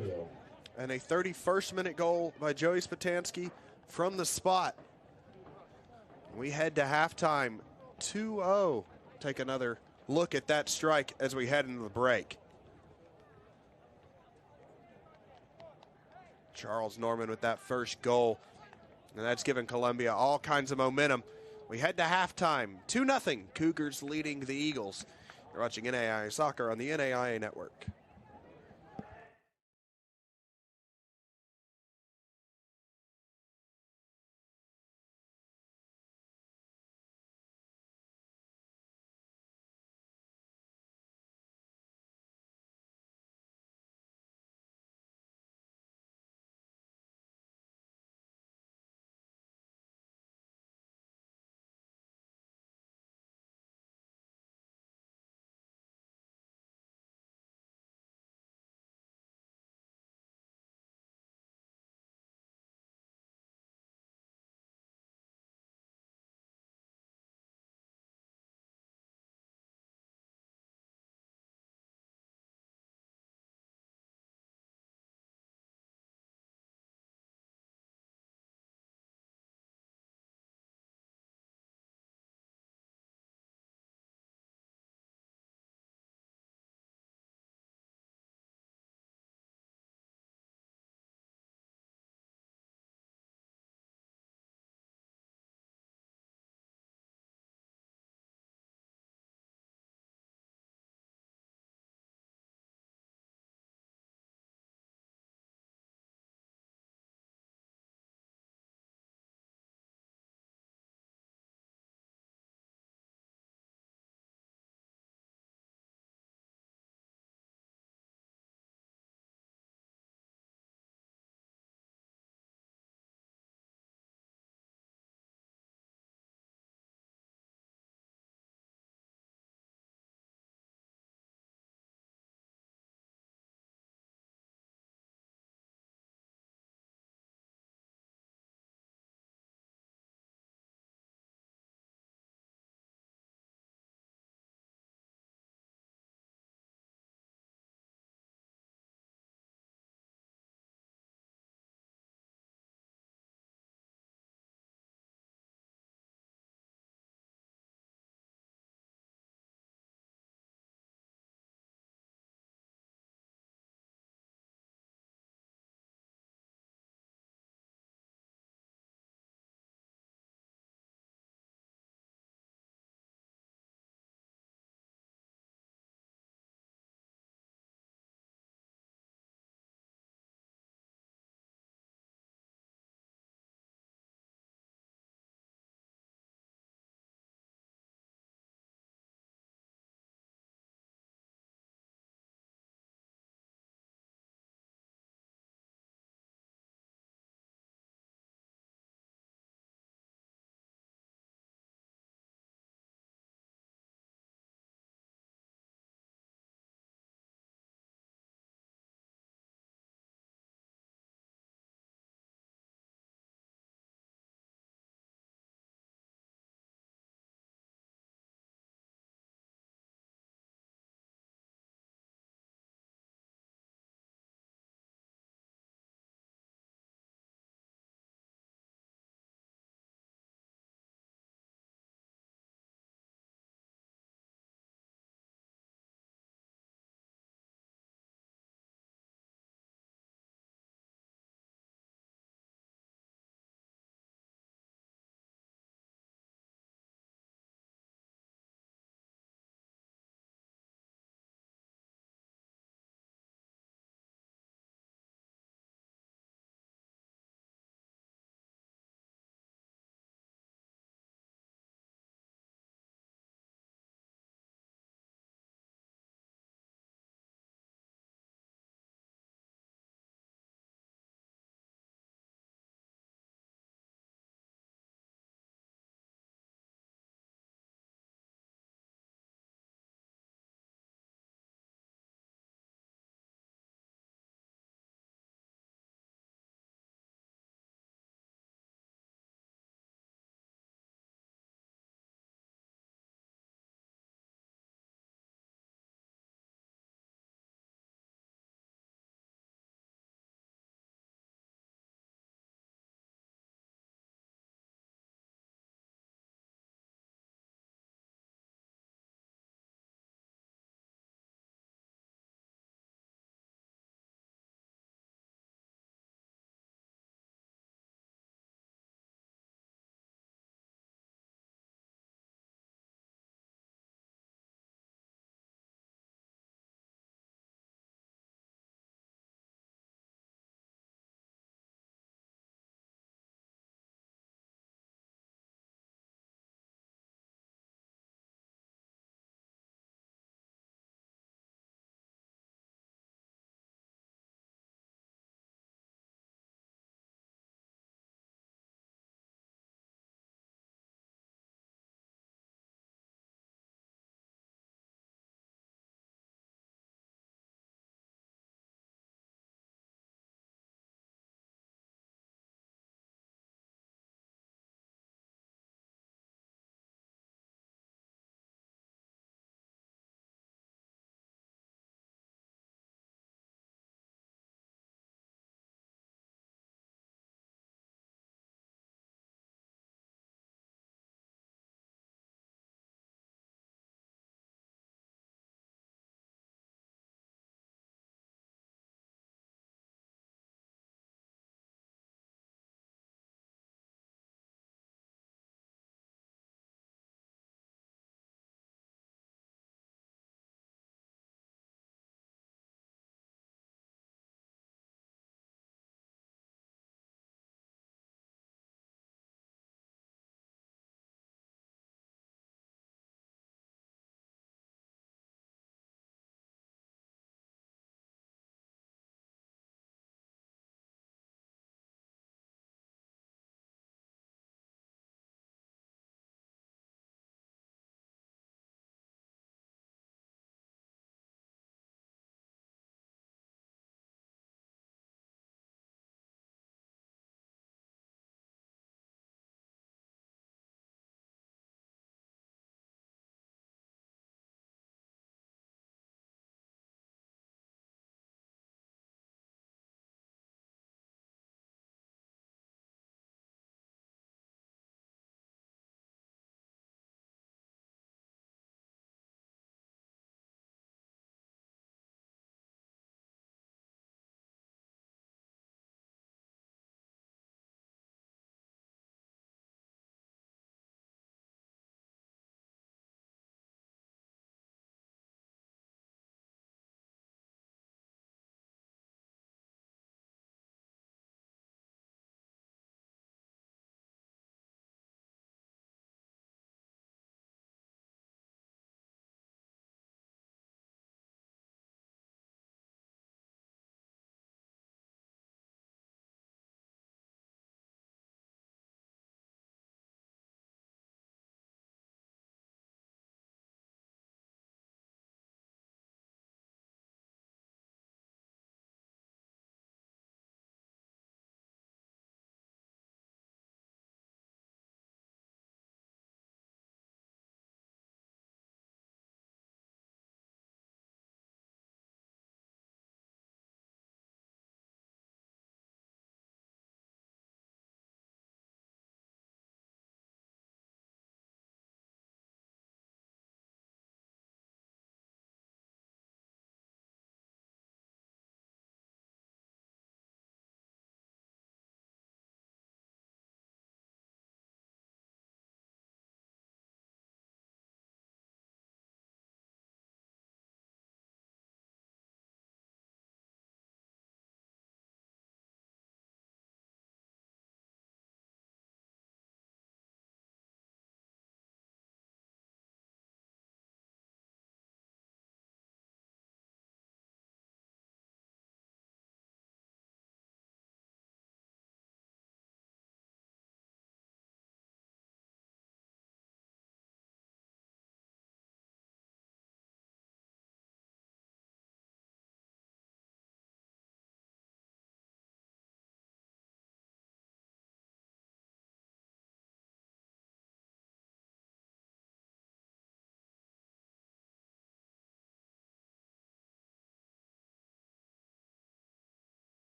And a 31st minute goal by Joey Spatansky from the spot. We head to halftime, 2-0. Take another look at that strike as we head into the break. Charles Norman with that first goal. And that's given Columbia all kinds of momentum. We head to halftime, 2-0. Cougars leading the Eagles. You're watching NAIA Soccer on the NAIA Network.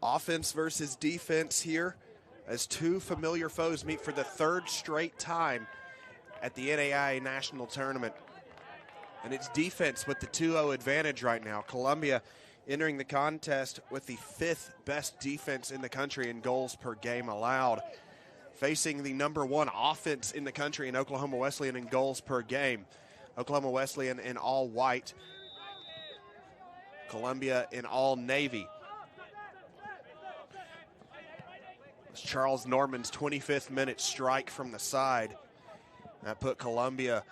Offense versus defense here as two familiar foes meet for the third straight time at the NAIA National Tournament. And it's defense with the 2-0 advantage right now. Columbia entering the contest with the 5th best defense in the country in goals per game allowed, facing the #1 offense in the country in Oklahoma Wesleyan in goals per game. Oklahoma Wesleyan in all white, Columbia in all navy. It's Charles Norman's 25th minute strike from the side. That put Columbia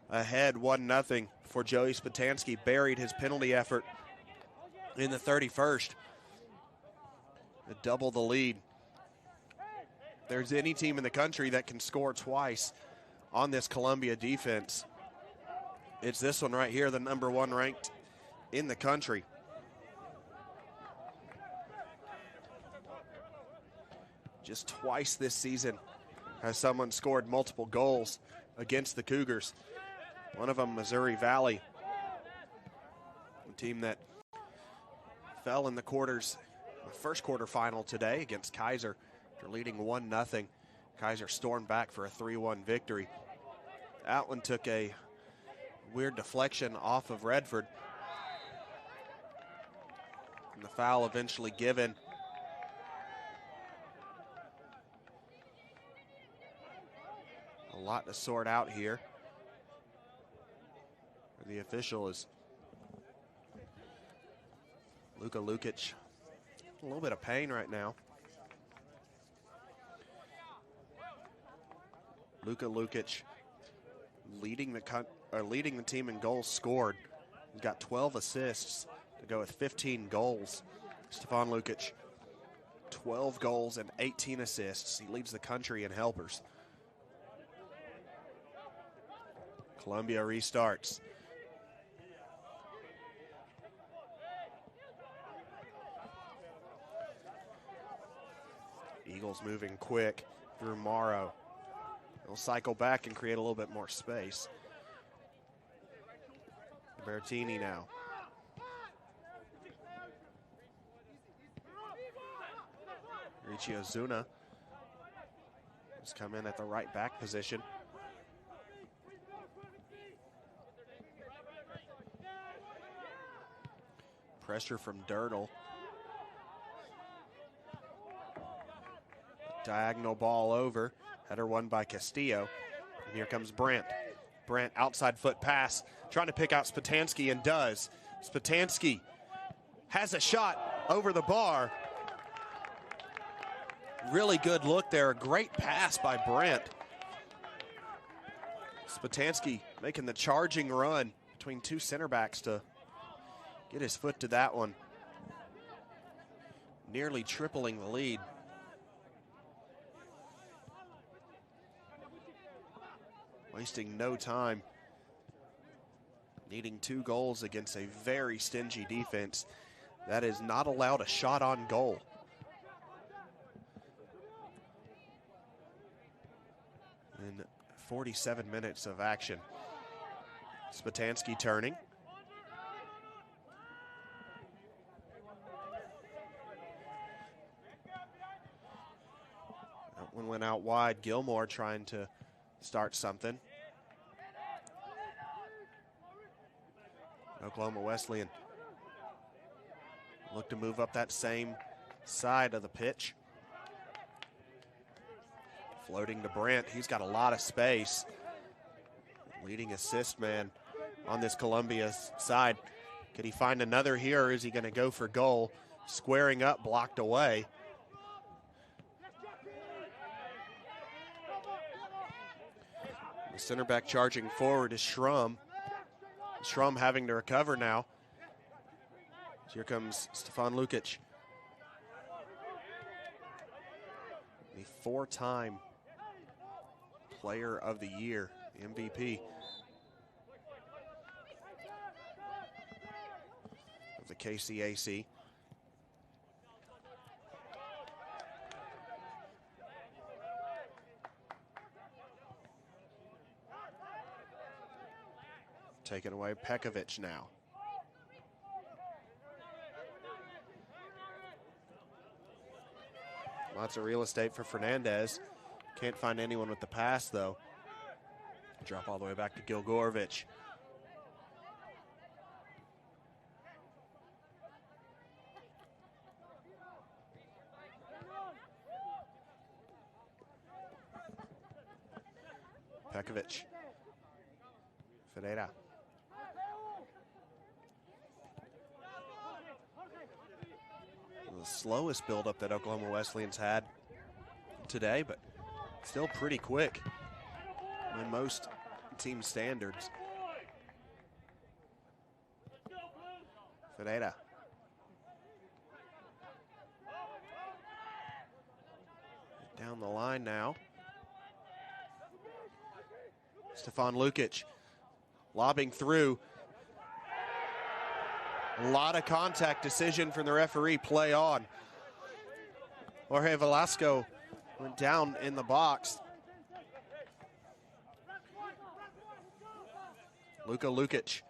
ahead 1-0 for Joey Spatansky. Buried his penalty effort in the 31st to double the lead. If there's any team in the country that can score twice on this Columbia defense, it's this one right here, the #1 ranked in the country. Just twice this season has someone scored multiple goals against the Cougars. One of them, Missouri Valley, a team that fell in the first quarterfinal today against Kaiser. They're leading 1-0. Kaiser stormed back for a 3-1 victory. That one took a weird deflection off of Redford, and the foul eventually given. A lot to sort out here. The official is Luka Lukic. A little bit of pain right now. Luka Lukic leading the team in goals scored. He's got 12 assists to go with 15 goals. Stefan Lukic, 12 goals and 18 assists. He leads the country in helpers. Columbia restarts. Eagles moving quick through Morrow. They'll cycle back and create a little bit more space. Bertini now. Richie Ozuna has come in at the right back position. Pressure from Dirtle. Diagonal ball over. Header won by Castillo. And here comes Brandt. Brandt outside foot pass. Trying to pick out Spatansky and does. Spatansky has a shot over the bar. Really good look there. A great pass by Brandt. Spatansky making the charging run between two center backs to get his foot to that one. Nearly tripling the lead. Wasting no time. Needing 2 goals against a very stingy defense that has not allowed a shot on goal. In 47 minutes of action. Spatansky turning. That one went out wide. Gilmore trying to start something. Oklahoma Wesleyan look to move up that same side of the pitch. Floating to Brandt. He's got a lot of space. Leading assist man on this Columbia side. Could he find another here, or is he going to go for goal? Squaring up, blocked away. The center back charging forward is Schrum. Schrum having to recover now. Here comes Stefan Lukic. The 4-time player of the year, the MVP of the KCAC. Taken away, Pekovic now. Lots of real estate for Fernandez. Can't find anyone with the pass, though. Drop all the way back to Gilgorovich. Pekovic. Ferreira. The slowest buildup that Oklahoma Wesleyan's had today, but still pretty quick by most team standards. Ferreira. Down the line now. Stefan Lukic lobbing through. A lot of contact, decision from the referee, play on. Jorge Velasco went down in the box. Luka Lukic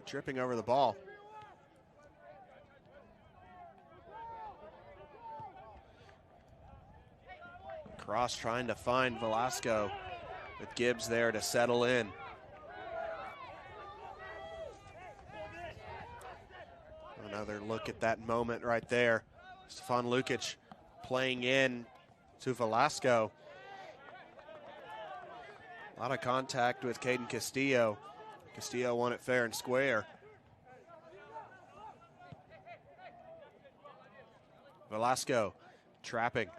tripping over the ball. Cross trying to find Velasco, with Gibbs there to settle in. Another look at that moment right there. Stefan Lukic playing in to Velasco. A lot of contact with Caden Castillo. Castillo won it fair and square. Velasco trapping,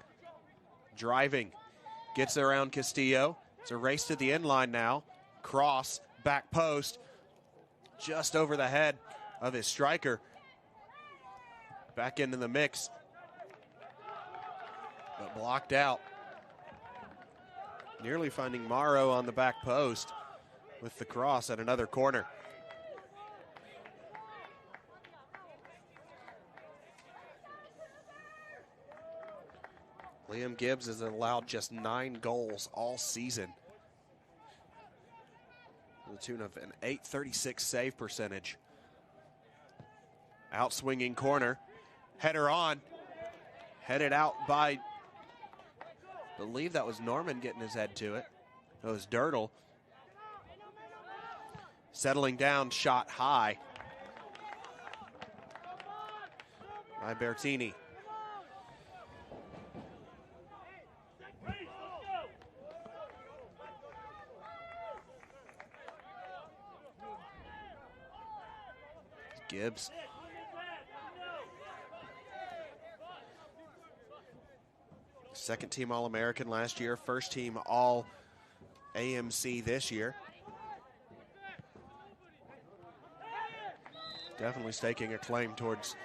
driving, gets around Castillo. It's a race to the end line now. Cross, back post, just over the head of his striker. Back into the mix, but blocked out. Nearly finding Morrow on the back post with the cross at another corner. Liam Gibbs has allowed just 9 goals all season, to the tune of an .836 save percentage. Outswinging corner, header on, headed out by, I believe that was Norman getting his head to it. It was Dirtle. Settling down, shot high by Bertini. Gibbs. Second team All-American last year, first team All-AMC this year. Definitely staking a claim towards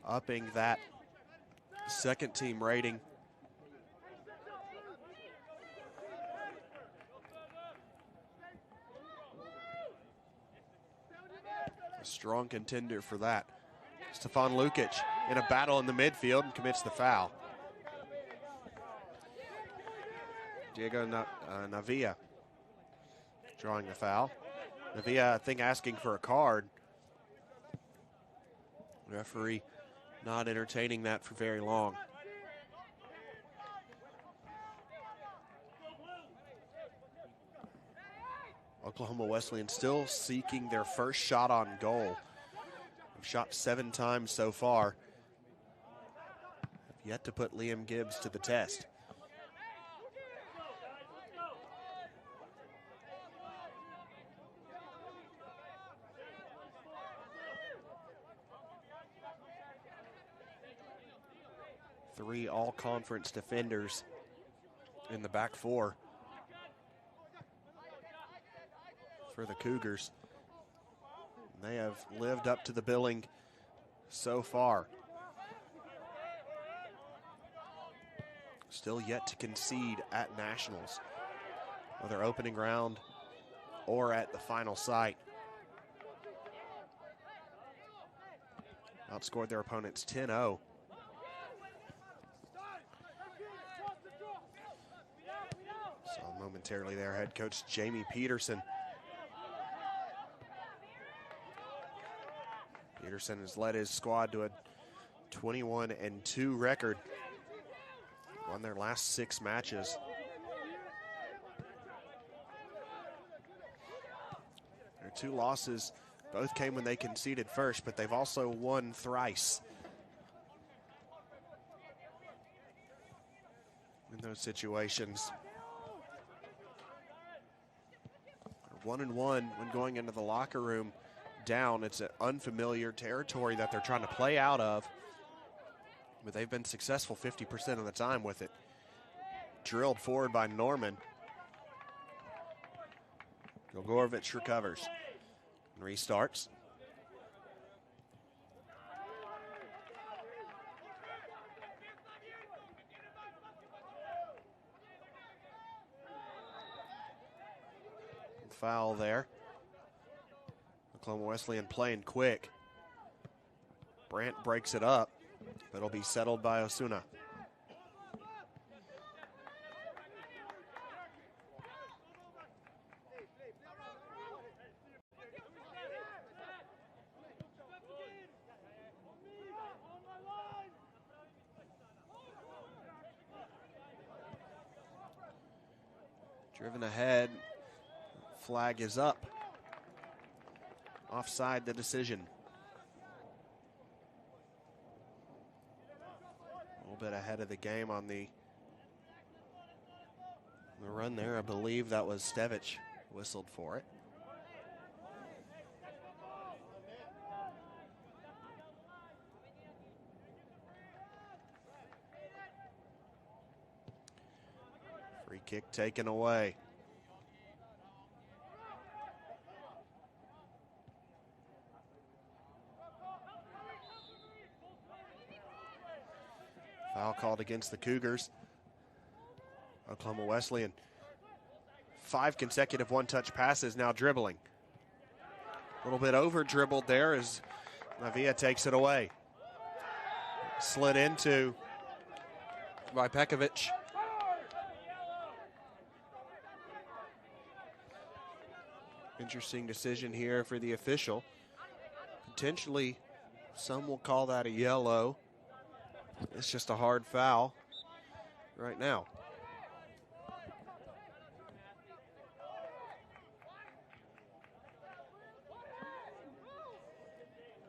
upping that second team rating. A strong contender for that. Stefan Lukic in a battle in the midfield and commits the foul. Diego Navia drawing the foul. Navia, I think, asking for a card. Referee not entertaining that for very long. Oklahoma Wesleyan still seeking their first shot on goal. They've shot 7 times so far. Have yet to put Liam Gibbs to the test. Three all-conference defenders in the back four for the Cougars. They have lived up to the billing so far. Still yet to concede at Nationals, whether opening round or at the final site. Outscored their opponents 10-0. Saw momentarily there head coach Jamie Peterson. Peterson has led his squad to a 21-2 record. Won their last 6 matches. Their 2 losses both came when they conceded first, but they've also won thrice in those situations. They're 1-1 when going into the locker room down. It's an unfamiliar territory that they're trying to play out of, but they've been successful 50% of the time with it. Drilled forward by Norman. Gogorovich recovers and restarts. Foul there. Oklahoma Wesleyan playing quick. Brandt breaks it up, but it'll be settled by Osuna. Driven ahead. Flag is up. Offside the decision. A little bit ahead of the game on the run there. I believe that was Stevich whistled for it. Free kick taken away. Foul called against the Cougars. Oklahoma Wesleyan. 5 consecutive one-touch passes, now dribbling. A little bit over dribbled there as NAIA takes it away. Slid into by Pekovic. Interesting decision here for the official. Potentially, some will call that a yellow. It's just a hard foul right now.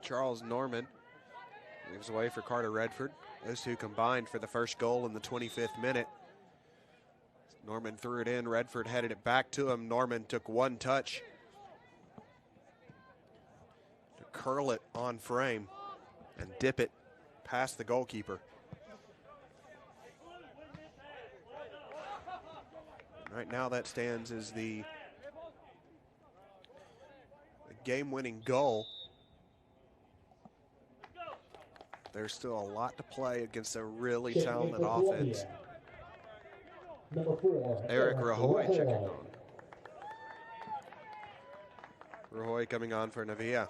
Charles Norman moves away for Carter Redford. Those two combined for the first goal in the 25th minute. Norman threw it in. Redford headed it back to him. Norman took one touch to curl it on frame and dip it past the goalkeeper. Right now that stands as the game-winning goal. There's still a lot to play against a really talented offense. Number 4, Eric Rahoy checking on. Rahoy coming on for NAIA.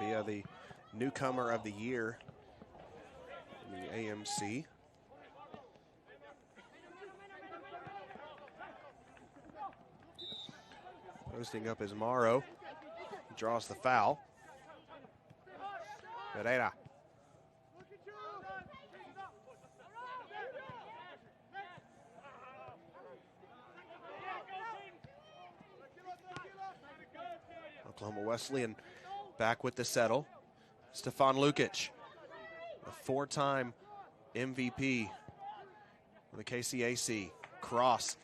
NAIA, the newcomer of the year in the AMC. Posting up is Morrow. He draws the foul. Pereira. Oklahoma Wesleyan back with the settle. Stefan Lukic, a 4-time MVP for the KCAC. Cross.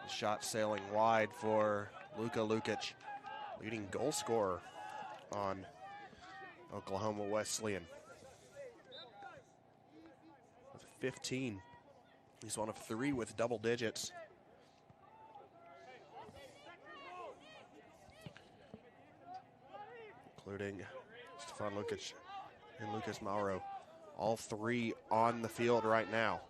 Shot sailing wide for Luka Lukic, leading goal scorer on Oklahoma Wesleyan. With 15, he's one of 3 with double digits. Including Stefan Lukic and Lucas Mauro. All 3 on the field right now.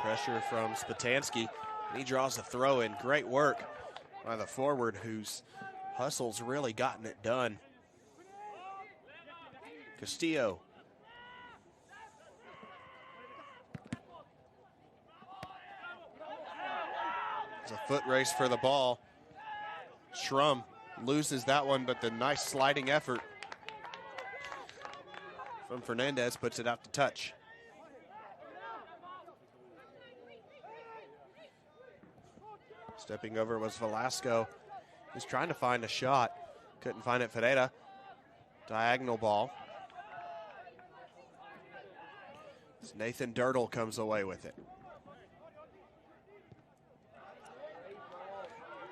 Pressure from Spatansky. He draws a throw in. Great work by the forward who's hustle's really gotten it done. Castillo. It's a foot race for the ball. Schrum loses that one, but the nice sliding effort from Fernandez puts it out to touch. Stepping over was Velasco. He's trying to find a shot. Couldn't find it. Ferreira. Diagonal ball. Nathan Dirtle comes away with it.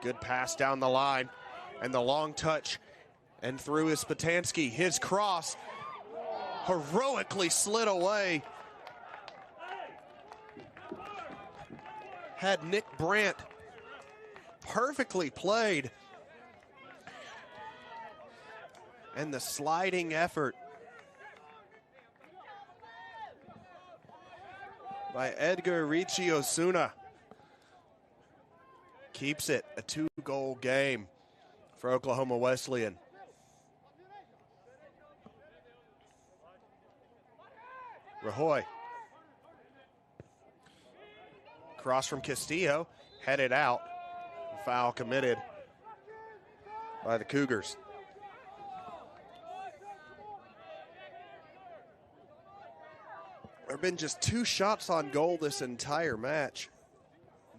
Good pass down the line. And the long touch. And through is Spatansky. His cross heroically slid away. Had Nick Brandt perfectly played. And the sliding effort by Edgar Ricci Osuna keeps it a 2-goal game for Oklahoma Wesleyan. Rajoy. Cross from Castillo, headed out. Foul committed by the Cougars. There have been just 2 shots on goal this entire match.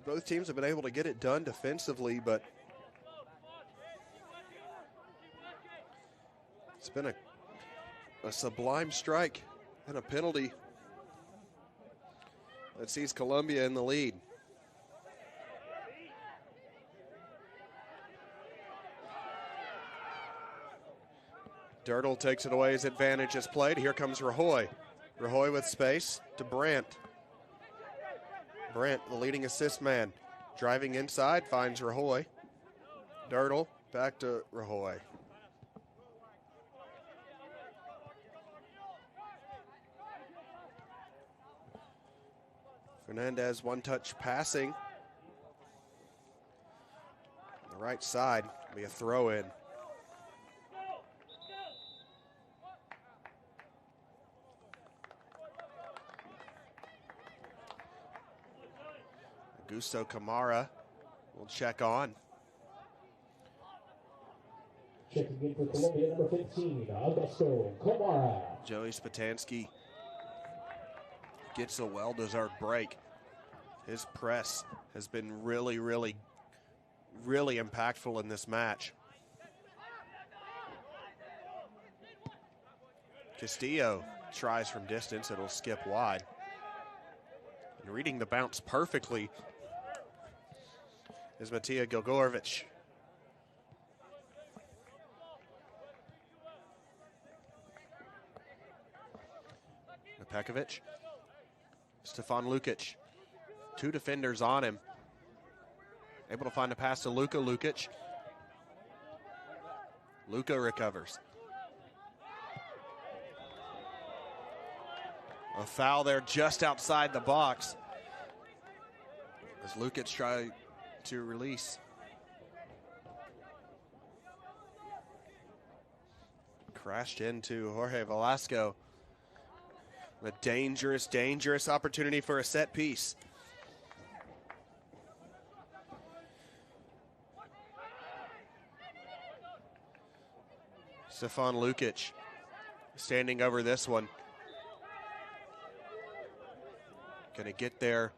Both teams have been able to get it done defensively, but it's been a sublime strike and a penalty that sees Columbia in the lead. Dirtle takes it away. His advantage is played. Here comes Rajoy. Rajoy with space to Brandt. Brandt, the leading assist man, driving inside, finds Rajoy. Dirtle back to Rajoy. Fernandez one-touch passing. On the right side, be a throw-in. Augusto Camara will check on. Checking in for Columbia, number 15, Augusto Camara. Joey Spatansky gets a well-deserved break. His press has been really, really, really impactful in this match. Castillo tries from distance. It'll skip wide. And reading the bounce perfectly is Matija Gilgorovich. Pekovic. Stefan Lukic. 2 defenders on him. Able to find a pass to Luka Lukic. Luka recovers. A foul there just outside the box as Lukic tried to release. Crashed into Jorge Velasco. A dangerous, dangerous opportunity for a set piece. Stefan Lukic standing over this one. Gonna get there.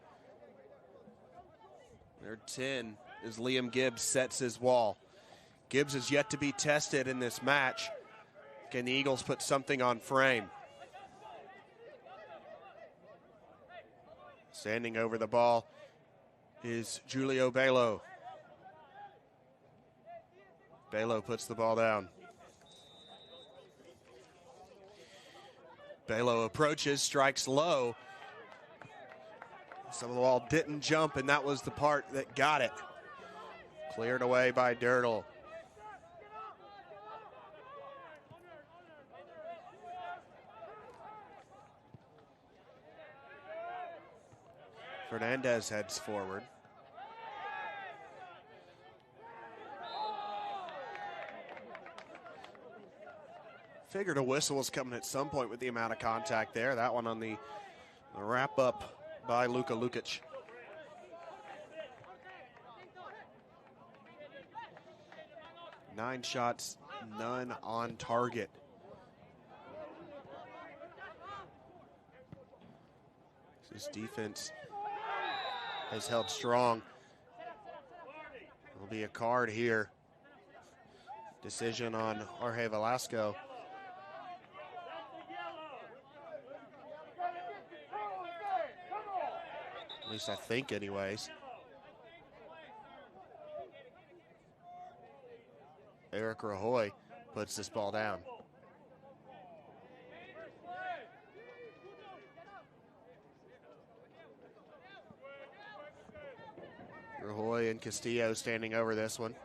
Their 10 as Liam Gibbs sets his wall. Gibbs is yet to be tested in this match. Can the Eagles put something on frame? Standing over the ball is Julio Belo. Belo puts the ball down. Belo approaches, strikes low. Some of the ball didn't jump, and that was the part that got it. Cleared away by Dirtle. Fernandez heads forward. Figured a whistle was coming at some point with the amount of contact there. That one on the wrap up by Luka Lukic. Nine shots, none on target. This defense has held strong. There'll be a card here. Decision on Jorge Velasco. At least I think anyways. Eric Rajoy puts this ball down. Rajoy and Castillo standing over this one.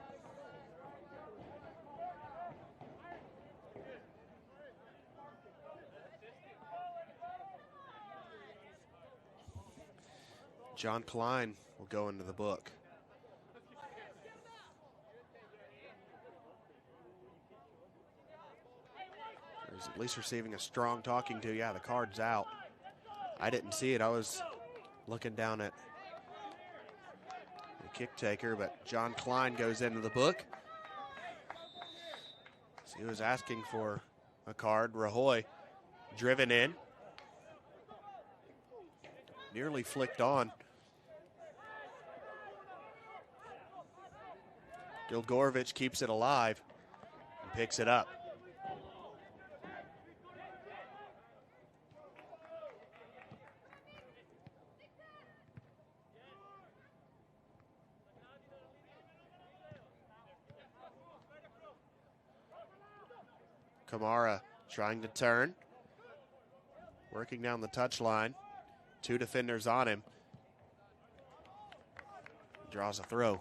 John Klein will go into the book. He's at least receiving a strong talking to. Yeah, the card's out. I didn't see it. I was looking down at the kick taker, but John Klein goes into the book. So he was asking for a card. Rajoy driven in. Nearly flicked on. Gilgorovich keeps it alive and picks it up. Kamara trying to turn. Working down the touchline. Two defenders on him. Draws a throw.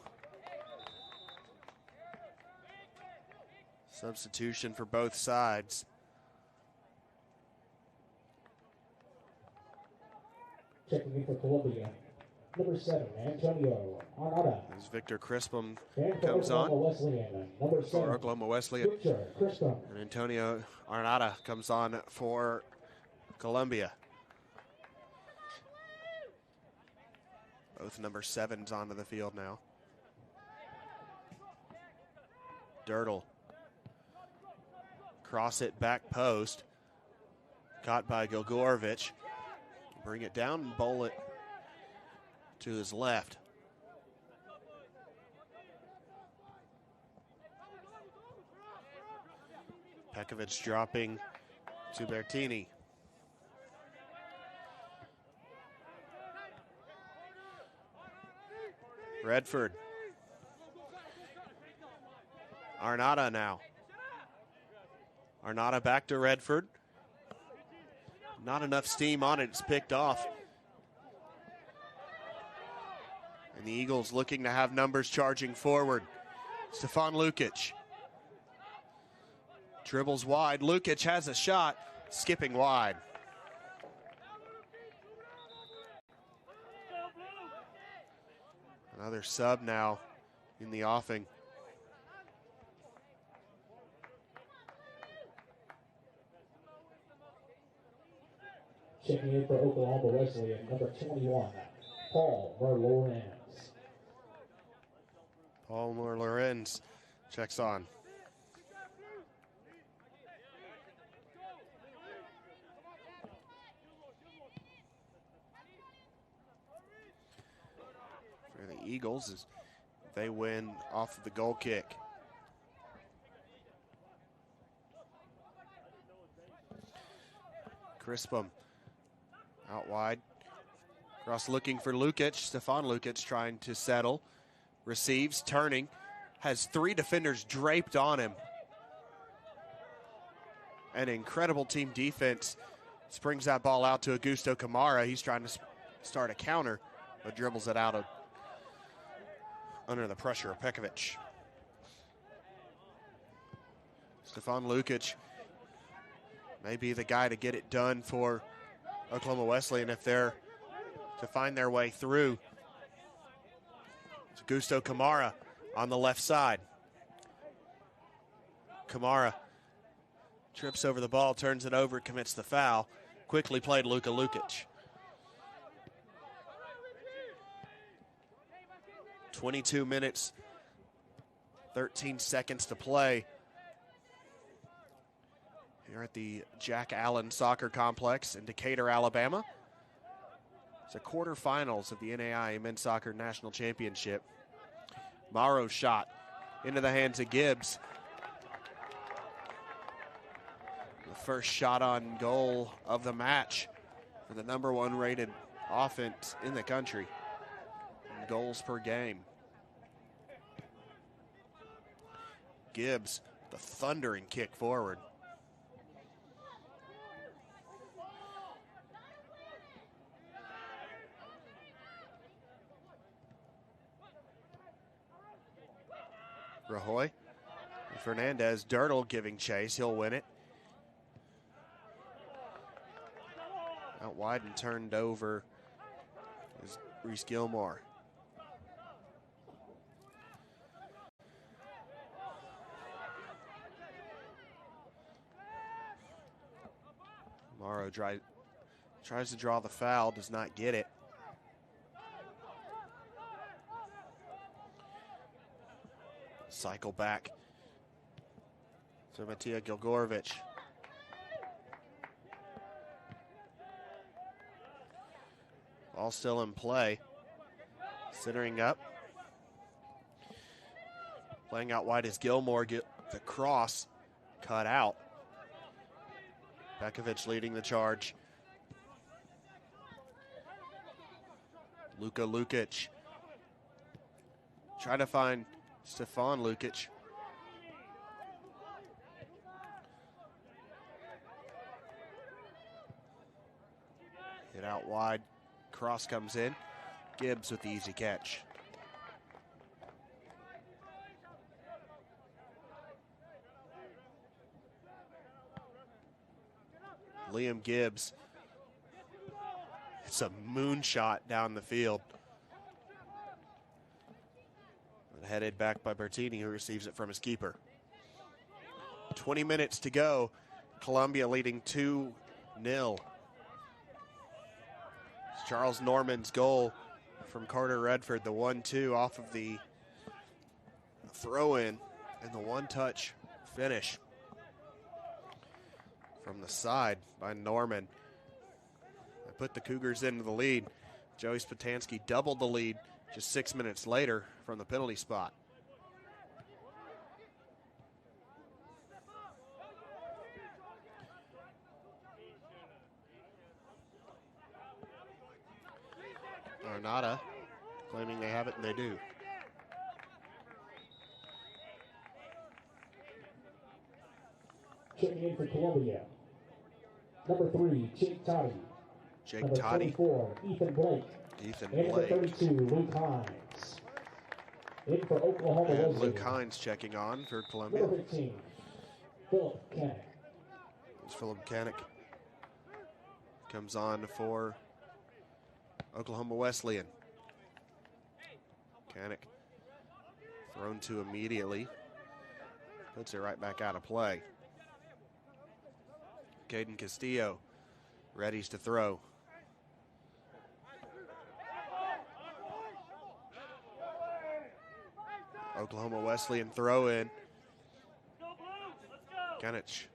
Substitution for both sides. Checking in for Columbia. Number 7, Antonio Arnada. As Victor Crispum And comes on. Number 7, For Oklahoma Wesleyan. Victor Crispum. And Antonio Arnada comes on for Columbia. Both number 7s onto the field now. Dirtle. Cross it back post. Caught by Gilgorovich. Bring it down and bowl it to his left. Pekovic dropping to Bertini. Redford. Arnada now. Arnada back to Redford. Not enough steam on it. It's picked off. And the Eagles looking to have numbers charging forward. Stefan Lukic. Dribbles wide. Lukic has a shot. Skipping wide. Another sub now in the offing. Checking in for Oklahoma Wesleyan, number 21, Paul Lorenz. Paul Lorenz checks on. For the Eagles, as they win off of the goal kick. Crispum out wide. Cross looking for Lukic. Stefan Lukic trying to settle. Receives, turning. Has 3 defenders draped on him. An incredible team defense. Springs that ball out to Augusto Kamara. He's trying to start a counter, but dribbles it out under the pressure of Pekovic. Stefan Lukic may be the guy to get it done for Oklahoma Wesleyan if they're to find their way through. It's Augusto Kamara on the left side. Kamara Trips over the ball, turns it over, commits the foul. Quickly played Luka Lukic. 22 minutes, 13 seconds to play here at the Jack Allen Soccer Complex in Decatur, Alabama. It's the quarterfinals of the NAIA Men's Soccer National Championship. Morrow's shot into the hands of Gibbs. The first shot on goal of the match for the #1 rated offense in the country in goals per game. Gibbs, the thundering kick forward. Rahoy. Fernandez, Dirtle giving chase. He'll win it. Out wide and turned over is Reese Gilmore. Morrow tries to draw the foul, does not get it. Cycle back to Matija Gilgorovich. All still in play. Centering up. Playing out wide is Gilmore. The cross cut out. Bekovic leading the charge. Luka Lukic. Trying to find Stefan Lukic. Hit out wide. Cross comes in. Gibbs with the easy catch. Liam Gibbs. It's a moonshot down the field. Headed back by Bertini, who receives it from his keeper. 20 minutes to go. Columbia leading 2-0. It's Charles Norman's goal from Carter Redford, the 1-2 off of the throw-in and the one-touch finish from the side by Norman. They put the Cougars into the lead. Joey Spatansky doubled the lead just 6 minutes later from the penalty spot. Arnada claiming they have it, and they do. Checking in for Columbia. Number 3, Jake Toddy. Jake Number Toddy. 24, Ethan Blake. Ethan And number Blake. 32, Luke Hines. In for Oklahoma And Wesley. Luke Hines checking on for Columbia. Number 15, Philip Kennick. It's Philip Canick. Comes on for Oklahoma Wesleyan. Canick thrown to immediately. Puts it right back out of play. Caden Castillo readies to throw. Oklahoma Wesleyan throw in. Kenich.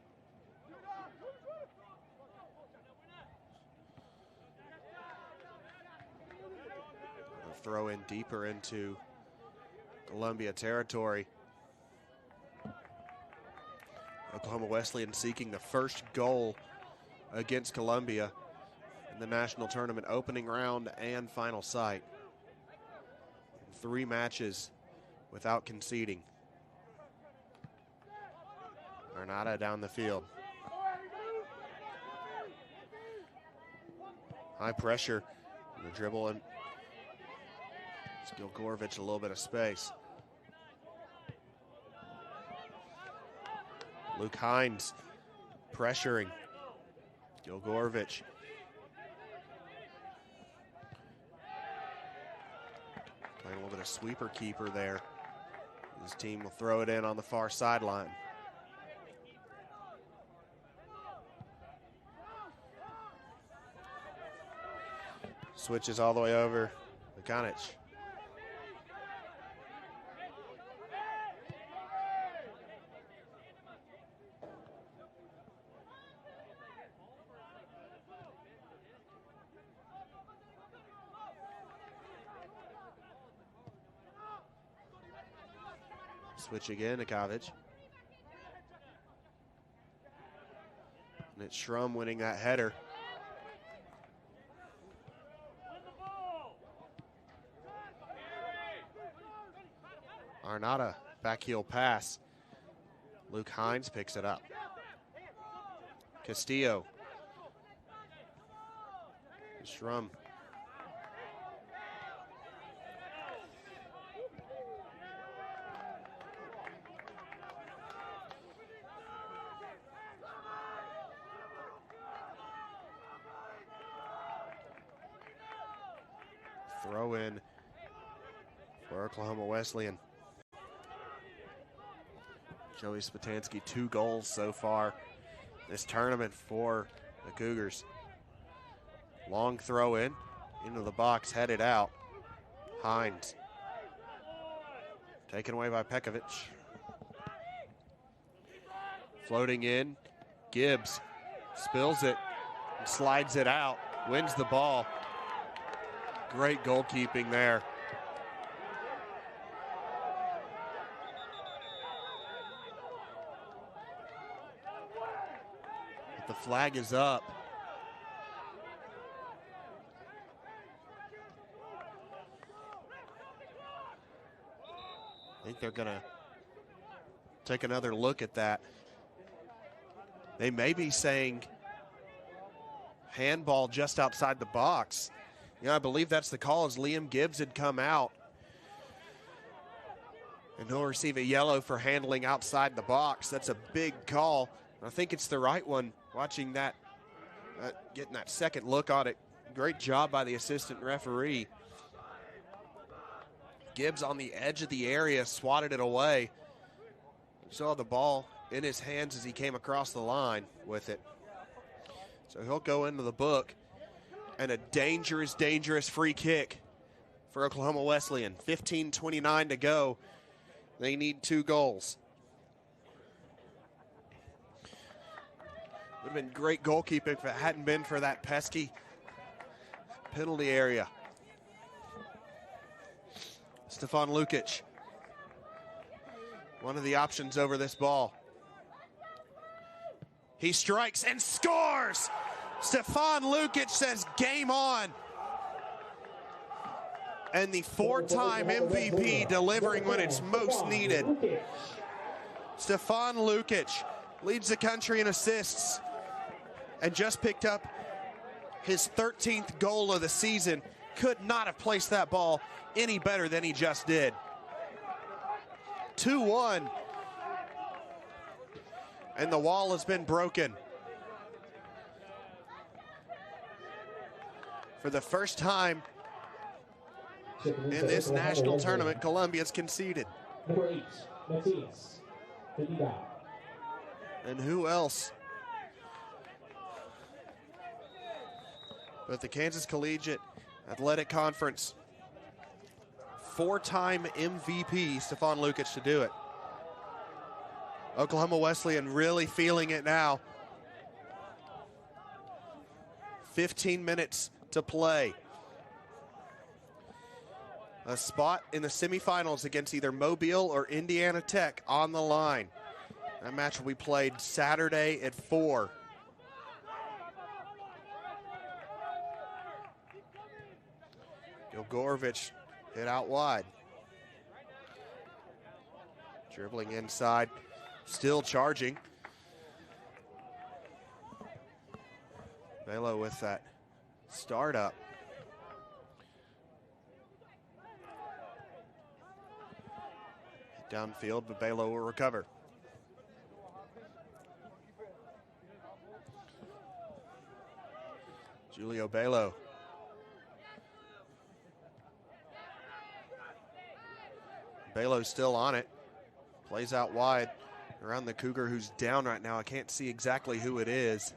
Throw in deeper into Columbia territory. Oklahoma Wesleyan seeking the first goal against Columbia in the national tournament opening round and final sight. 3 matches without conceding. Arnada down the field. High pressure. The dribble and Gilgorovich a little bit of space. Luke Hines pressuring Gilgorovich. Playing a little bit of sweeper keeper there. His team will throw it in on the far sideline. Switches all the way over. Lukanic. Switch again to Kovich. And it's Schrum winning that header. Arnada, backheel pass. Luke Hines picks it up. Castillo. Schrum. Throw in for Oklahoma Wesleyan. Joey Spatansky, 2 goals so far this tournament for the Cougars. Long throw in, into the box, headed out. Hines. Taken away by Pekovic. Floating in, Gibbs spills it, slides it out, wins the ball. Great goalkeeping there. But the flag is up. I think they're going to take another look at that. They may be saying handball just outside the box. I believe that's the call, as Liam Gibbs had come out. And he'll receive a yellow for handling outside the box. That's a big call. I think it's the right one. Watching that, getting that second look on it. Great job by the assistant referee. Gibbs on the edge of the area, swatted it away. You saw the ball in his hands as he came across the line with it. So he'll go into the book. And a dangerous, dangerous free kick for Oklahoma Wesleyan. 15:29 to go. They need 2 goals. Would have been great goalkeeping if it hadn't been for that pesky penalty area. Stefan Lukic, one of the options over this ball. He strikes and scores! Stefan Lukic says game on. And the 4-time MVP delivering when it's most needed. Stefan Lukic leads the country in assists and just picked up his 13th goal of the season. Could not have placed that ball any better than he just did. 2-1. And the wall has been broken. For the first time in this national tournament, Columbia's conceded. Number 8, Matthias, 50 down. And who else but the Kansas Collegiate Athletic Conference 4-time MVP, Stefan Lukic, to do it. Oklahoma Wesleyan really feeling it now. 15 minutes to play. A spot in the semifinals against either Mobile or Indiana Tech on the line. That match will be played Saturday at 4. Gilgorovich hit out wide. Dribbling inside, still charging. Belo with that startup. Downfield, but Belo will recover. Julio Belo. Belo's still on it. Plays out wide around the Cougar, who's down right now. I can't see exactly who it is.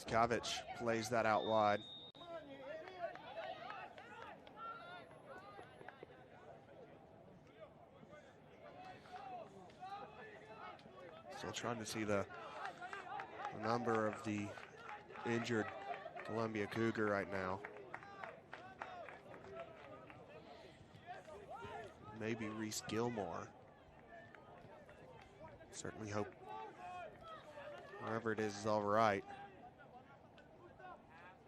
Skavic plays that out wide. Still trying to see the number of the injured Columbia Cougar right now. Maybe Reese Gilmore. Certainly hope whoever it is all right.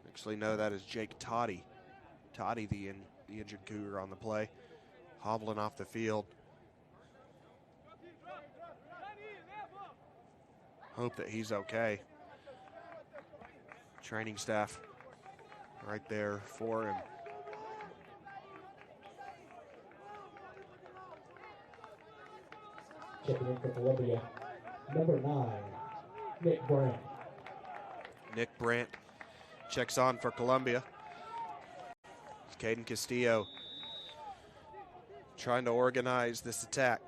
Actually, no, that is Jake Toddy. Toddy, the injured Cougar on the play, hobbling off the field. Hope that he's okay. Training staff right there for him. Checking in for Columbia, number 9, Nick Brandt. Nick Brandt checks on for Columbia. Caden Castillo trying to organize this attack.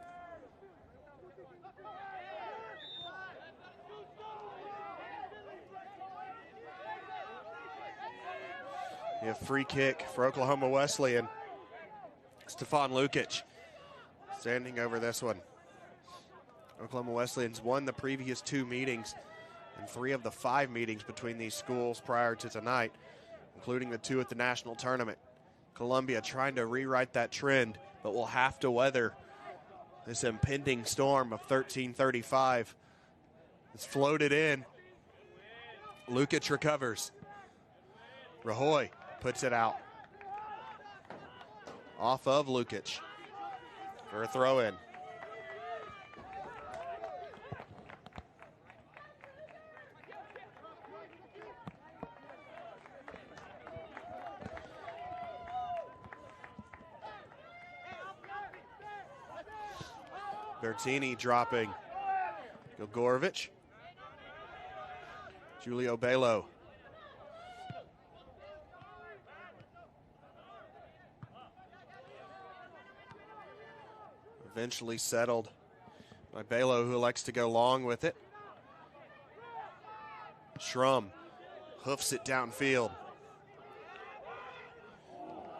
We have free kick for Oklahoma Wesleyan. Stefan Lukic standing over this one. Oklahoma Wesleyan's won the previous 2 meetings and 3 of the 5 meetings between these schools prior to tonight, including the 2 at the national tournament. Columbia trying to rewrite that trend, but will have to weather this impending storm of 1335. It's floated in. Lukic recovers. Rahoy puts it out. Off of Lukic for a throw-in. Bertini dropping. Gilgorovich. Julio Belo. Eventually settled by Belo, who likes to go long with it. Schrum hoofs it downfield.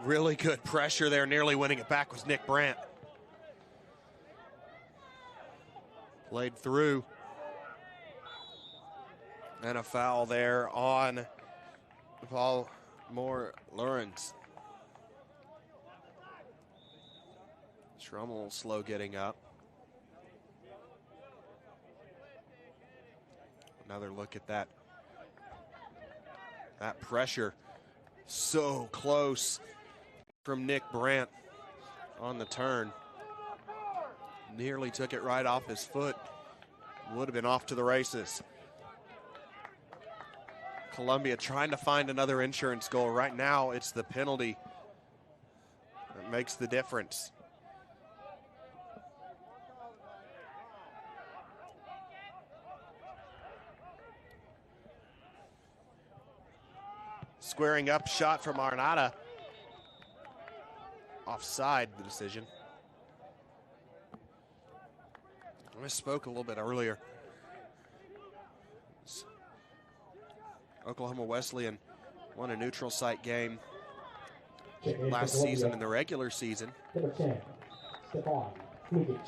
Really good pressure there, nearly winning it back was Nick Brandt. Played through. And a foul there on Paul Moore-Lawrence. Schrummel slow getting up. Another look at that. That pressure so close from Nick Brandt on the turn. Nearly took it right off his foot. Would have been off to the races. Columbia trying to find another insurance goal. Right now, it's the penalty that makes the difference. Squaring up shot from Arnada. Offside, the decision. I misspoke a little bit earlier. Oklahoma Wesleyan won a neutral site game last season in the regular season. Number 10, Stefan Lukic.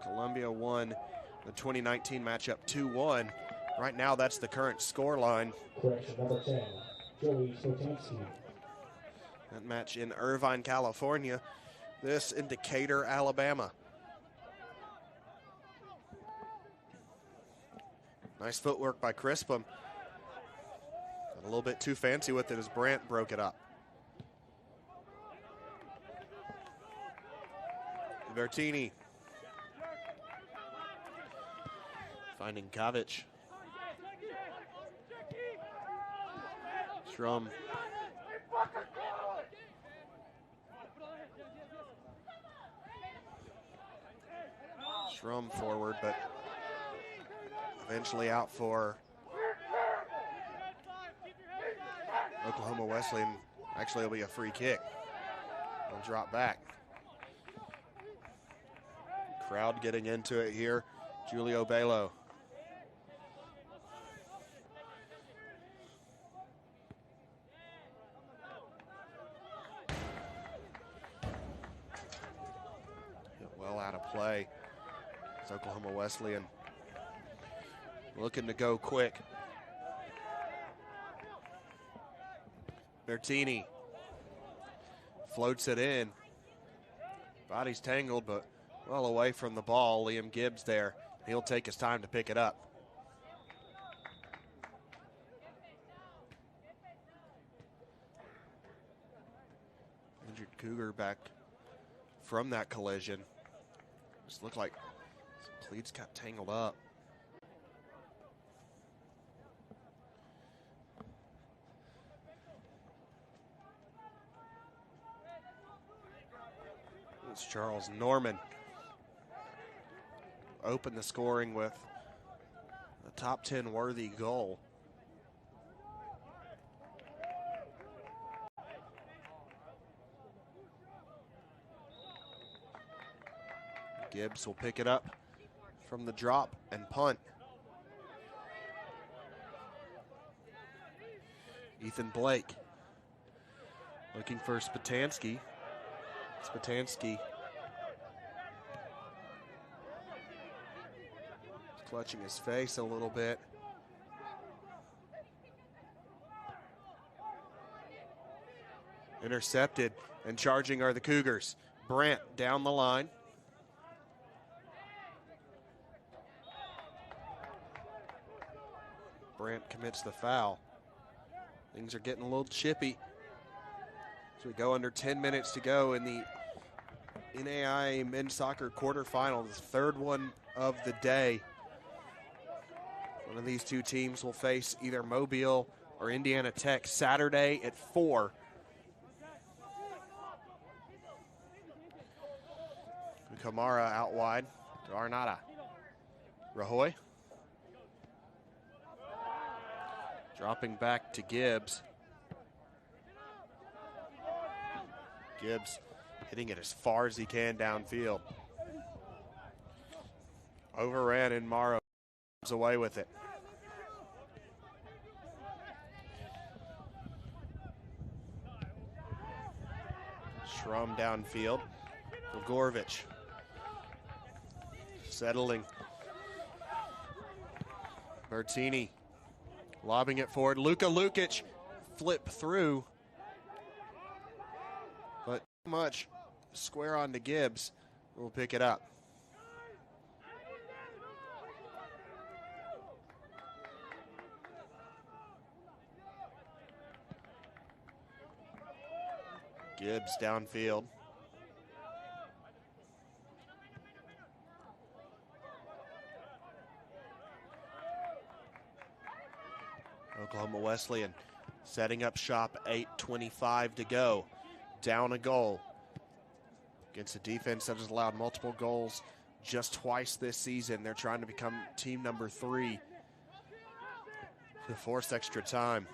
Columbia won the 2019 matchup 2-1. Right now, that's the current score line. Correction, number 10, Joey Sotansky. That match in Irvine, California. This in Decatur, Alabama. Nice footwork by Crispum. A little bit too fancy with it as Brandt broke it up. Bertini. Finding Kavic. Schrum. Schrum forward, but eventually out for Oklahoma Wesleyan. Actually, it'll be a free kick. It'll drop back. Crowd getting into it here. Julio Belo. play. It's Oklahoma Wesleyan looking to go quick. Bertini floats it in. Body's tangled, but well away from the ball. Liam Gibbs there. He'll take his time to pick it up. Injured Cougar back from that collision. Just looked like some cleats got tangled up. It's Charles Norman. Open the scoring with a top 10 worthy goal. Gibbs will pick it up from the drop and punt. Ethan Blake looking for Spatansky. Spatansky clutching his face a little bit. Intercepted, and charging are the Cougars. Brandt down the line. Brandt commits the foul. Things are getting a little chippy. So we go under 10 minutes to go in the NAIA men's soccer quarterfinal, the third one of the day. One of these two teams will face either Mobile or Indiana Tech Saturday at 4. Kamara out wide to Arnada. Rajoy. Dropping back to Gibbs. Gibbs hitting it as far as he can downfield. Overran and Morrow comes away with it. Schrum downfield for Gorvich. Settling. Bertini lobbing it forward. Luka Lukic flip through. But too much. Square on to Gibbs. We'll pick it up. Gibbs downfield. Oklahoma Wesleyan setting up shop, 8:25 to go. Down a goal against a defense that has allowed multiple goals just twice this season. They're trying to become team number 3 to force extra time.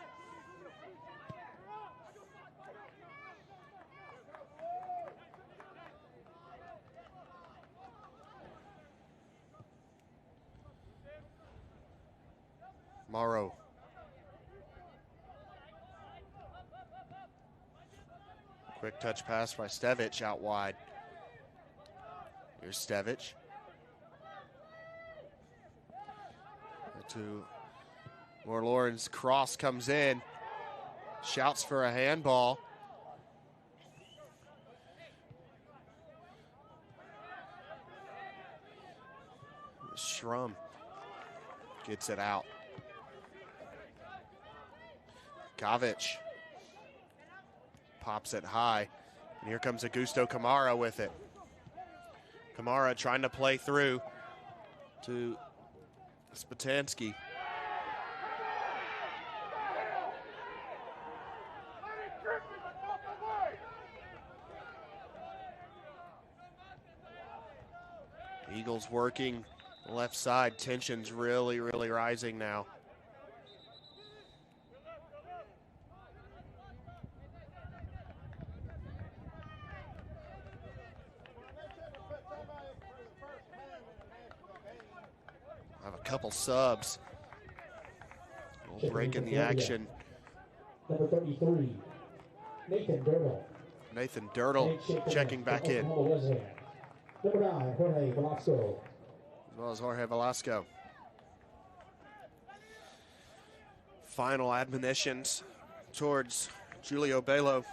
Morrow. Quick touch pass by Stevic out wide. Here's Stevic. To Moore Lawrence. Cross comes in. Shouts for a handball. Schrum gets it out. Kovic pops it high. And here comes Augusto Kamara with it. Kamara trying to play through to Spatansky. Eagles working the left side. Tension's really rising now. Have a couple subs. We'll break in the action. Number 33, Nathan Dirtle. Nathan Dirtle checking back in. Number 9, Jorge Velasco. As well as Jorge Velasco. Final admonitions towards Julio Belo,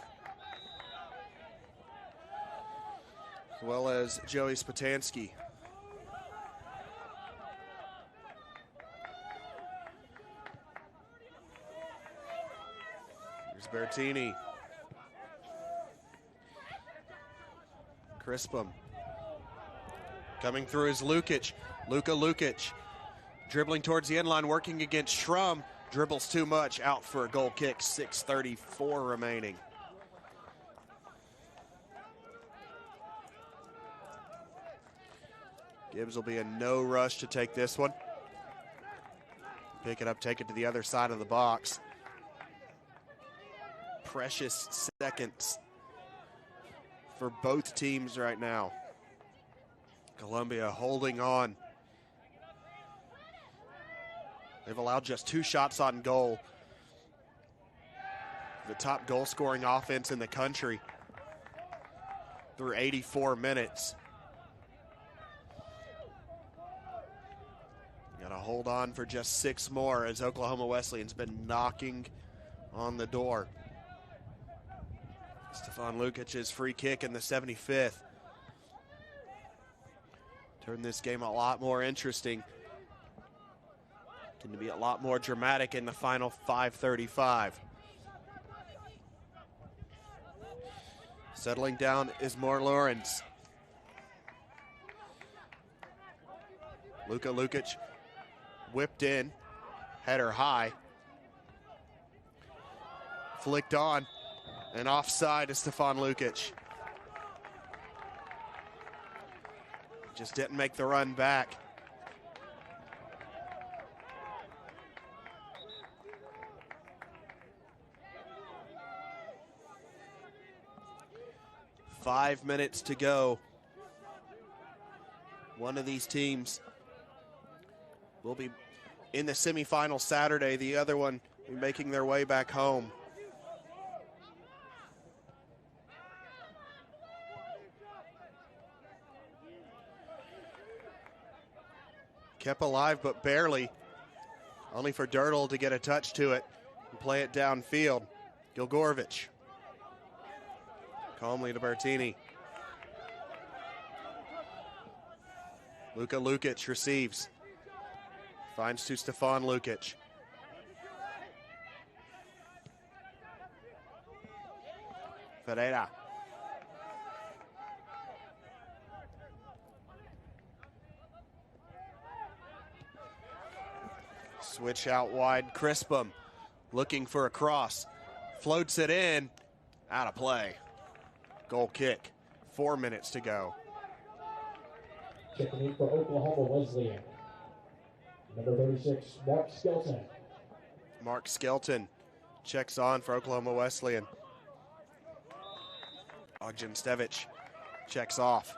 as well as Joey Spatansky. Here's Bertini. Crispum. Coming through is Lukic. Luka Lukic. Dribbling towards the end line, working against Schrum. Dribbles too much, out for a goal kick, 6:34 remaining. Gibbs will be in no rush to take this one. Pick it up, take it to the other side of the box. Precious seconds for both teams right now. Columbia holding on. They've allowed just 2 shots on goal. The top goal-scoring offense in the country through 84 minutes. Got to hold on for just 6 more as Oklahoma Wesleyan's been knocking on the door. Stefan Lukic's free kick in the 75th. Turned this game a lot more interesting. Going to be a lot more dramatic in the final 5:35. Settling down is Moore Lawrence. Luka Lukic whipped in, header high. Flicked on, and offside is Stefan Lukic. Just didn't make the run back. Five minutes to go. One of these teams will be in the semifinal Saturday. The other one will be making their way back home. Kept alive, but barely. Only for Dirtle to get a touch to it and play it downfield. Gilgorovich. Calmly to Bertini. Luka Lukic receives. Finds to Stefan Lukic. Ferreira. Switch out wide, Crispum looking for a cross. Floats it in, out of play. Goal kick, 4 minutes to go. Checking in for Oklahoma Wesleyan. Number 36, Mark Skelton. Mark Skelton checks on for Oklahoma Wesleyan. Ogden Stevich checks off.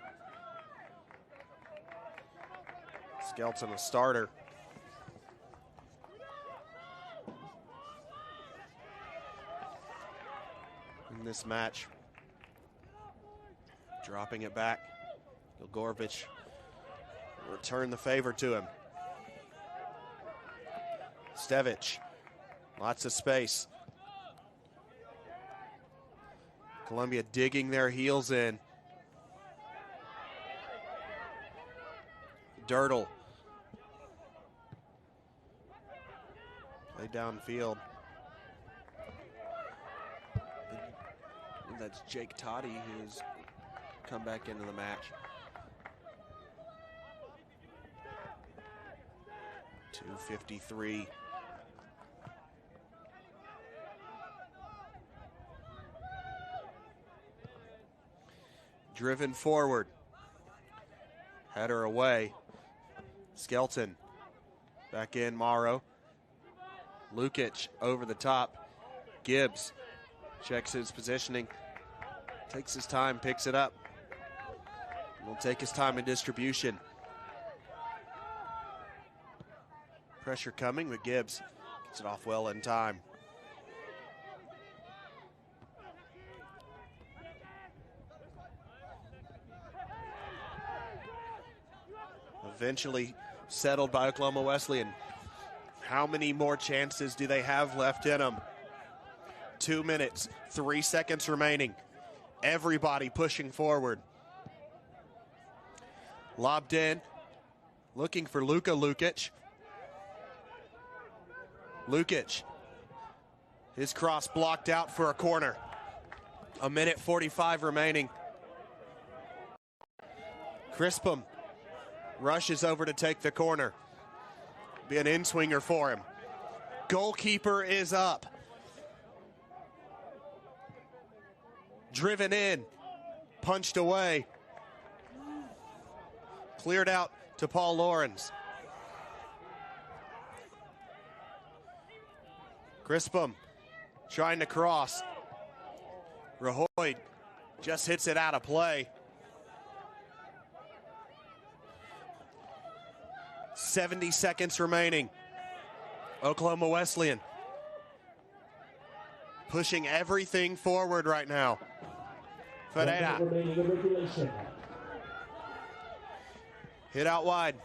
Skelton a starter. In this match. Dropping it back. Gilgorovich return the favor to him. Stevich, lots of space. Columbia digging their heels in. Dirtle. Play downfield. And that's Jake Toddy, who's come back into the match. 2:53. Driven forward. Header away. Skelton. Back in, Morrow. Lukic over the top. Gibbs checks his positioning. Takes his time, picks it up. Will take his time in distribution. Pressure coming, but Gibbs gets it off well in time. Eventually settled by Oklahoma Wesleyan. How many more chances do they have left in them? 2 minutes, 3 seconds remaining. Everybody pushing forward. Lobbed in, looking for Luka Lukic. Lukic, his cross blocked out for a corner. 1:45 remaining. Crispum rushes over to take the corner. Be an in-swinger for him. Goalkeeper is up. Driven in, punched away. Cleared out to Paul Lawrence. Crispum trying to cross. Rahoy just hits it out of play. 70 seconds remaining. Oklahoma Wesleyan pushing everything forward right now. Ferreira. Hit out wide.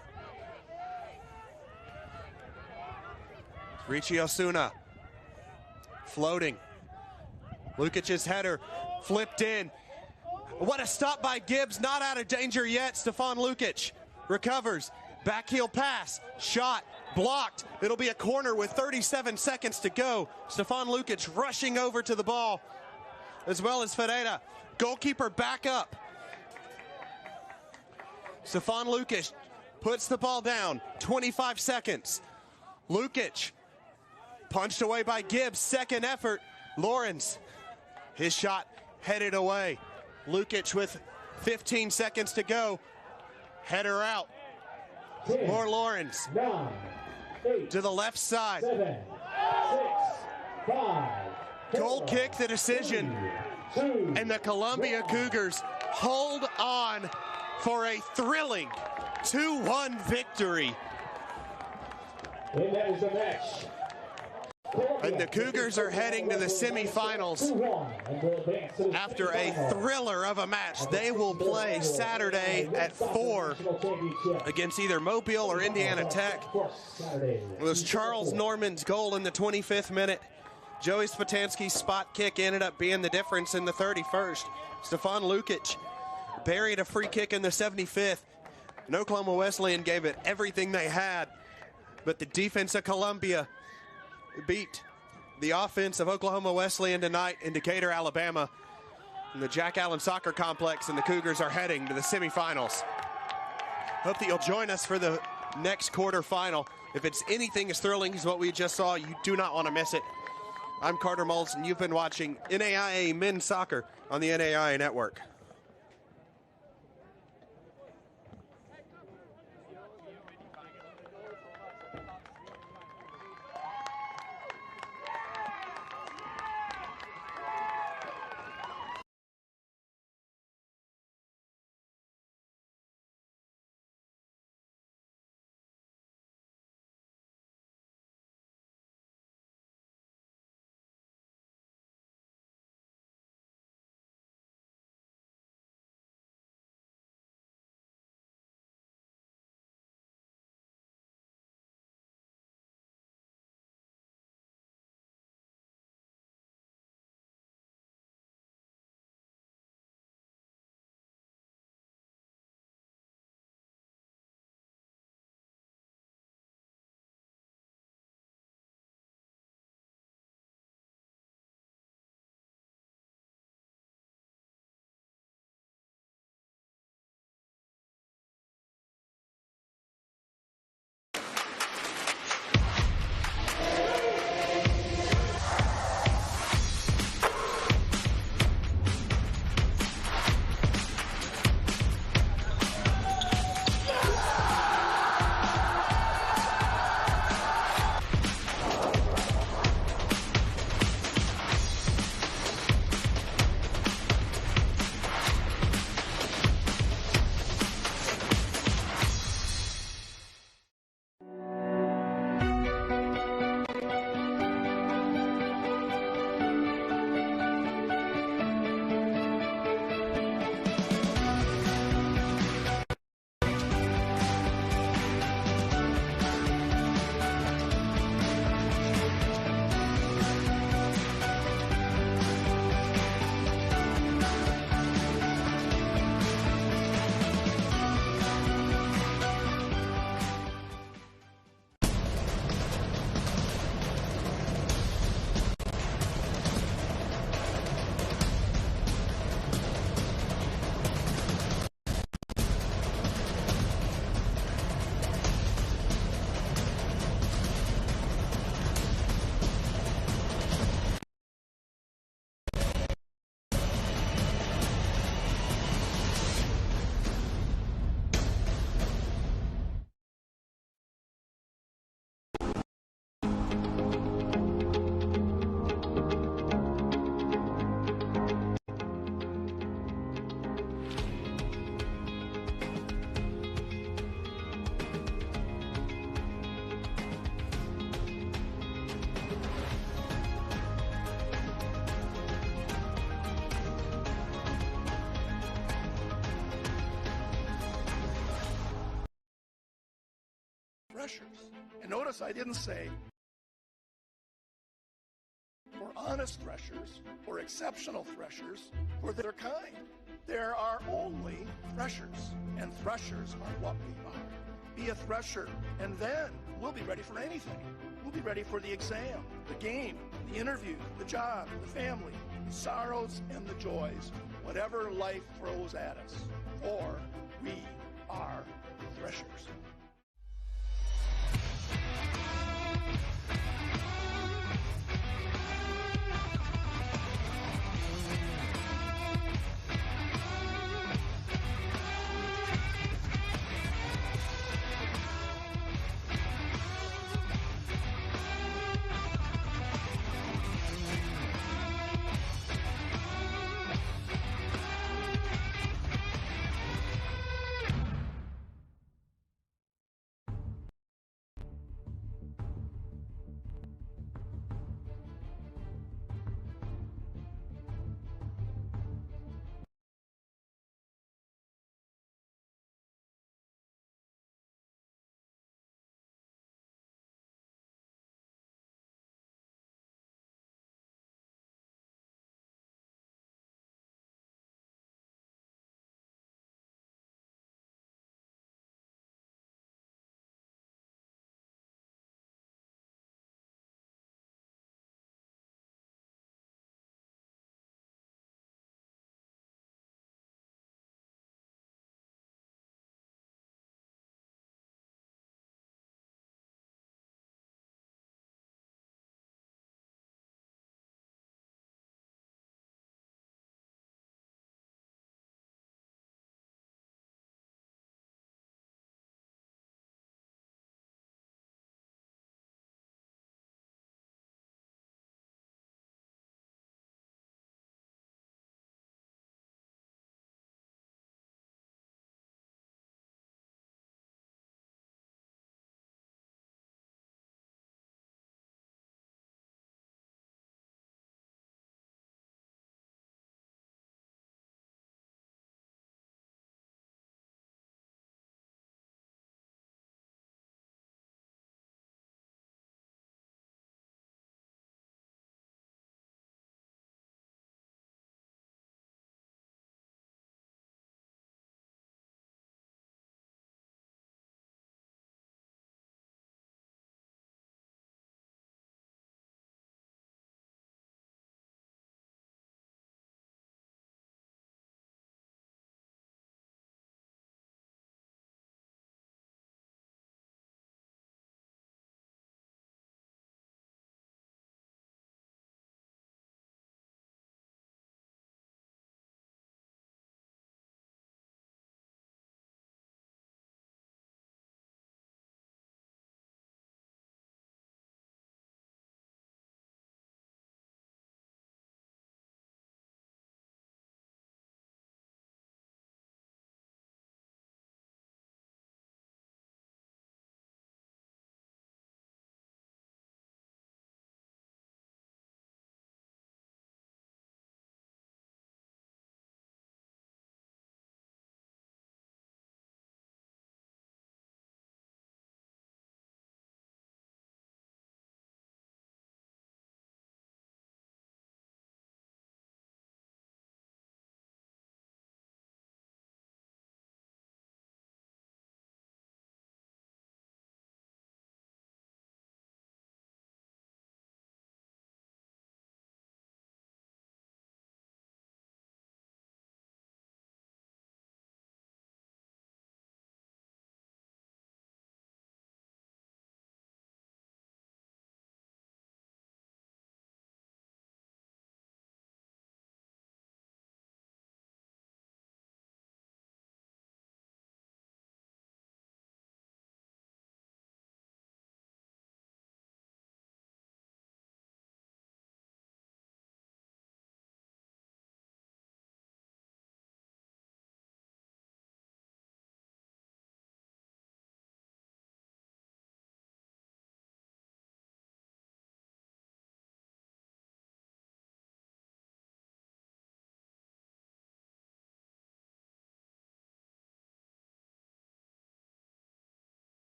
Richie Osuna. Floating. Lukic's header flipped in. What a stop by Gibbs. Not out of danger yet. Stefan Lukic recovers. Backheel pass. Shot. Blocked. It'll be a corner with 37 seconds to go. Stefan Lukic rushing over to the ball, as well as Ferreira. Goalkeeper back up. Stefan Lukic puts the ball down. 25 seconds. Lukic punched away by Gibbs. Second effort. Lawrence. His shot headed away. Lukic with 15 seconds to go. Header out. 10, More Lawrence. 9, 8, to the left side. 7, 6, 5, Goal kick, the decision. 2, And the Columbia Cougars hold on for a thrilling 2-1 victory. And that is the match. And the Cougars are heading to the semifinals after a thriller of a match. They will play Saturday at 4 against either Mobile or Indiana Tech. It was Charles Norman's goal in the 25th minute. Joey Spatansky's spot kick ended up being the difference in the 31st. Stefan Lukic buried a free kick in the 75th. And Oklahoma Wesleyan gave it everything they had. But the defense of Columbia beat the offense of Oklahoma Wesleyan tonight in Decatur, Alabama, in the Jack Allen Soccer Complex, and the Cougars are heading to the semifinals. Hope that you'll join us for the next quarterfinal. If it's anything as thrilling as what we just saw, you do not want to miss it. I'm Carter Moulds, and you've been watching NAIA Men's Soccer on the NAIA Network. freshers. And notice I didn't say for honest threshers or exceptional threshers or their kind. There are only threshers, and threshers are what we are. Be a thresher, and then we'll be ready for anything. We'll be ready for the exam, the game, the interview, the job, the family, the sorrows and the joys, whatever life throws at us. For we are threshers.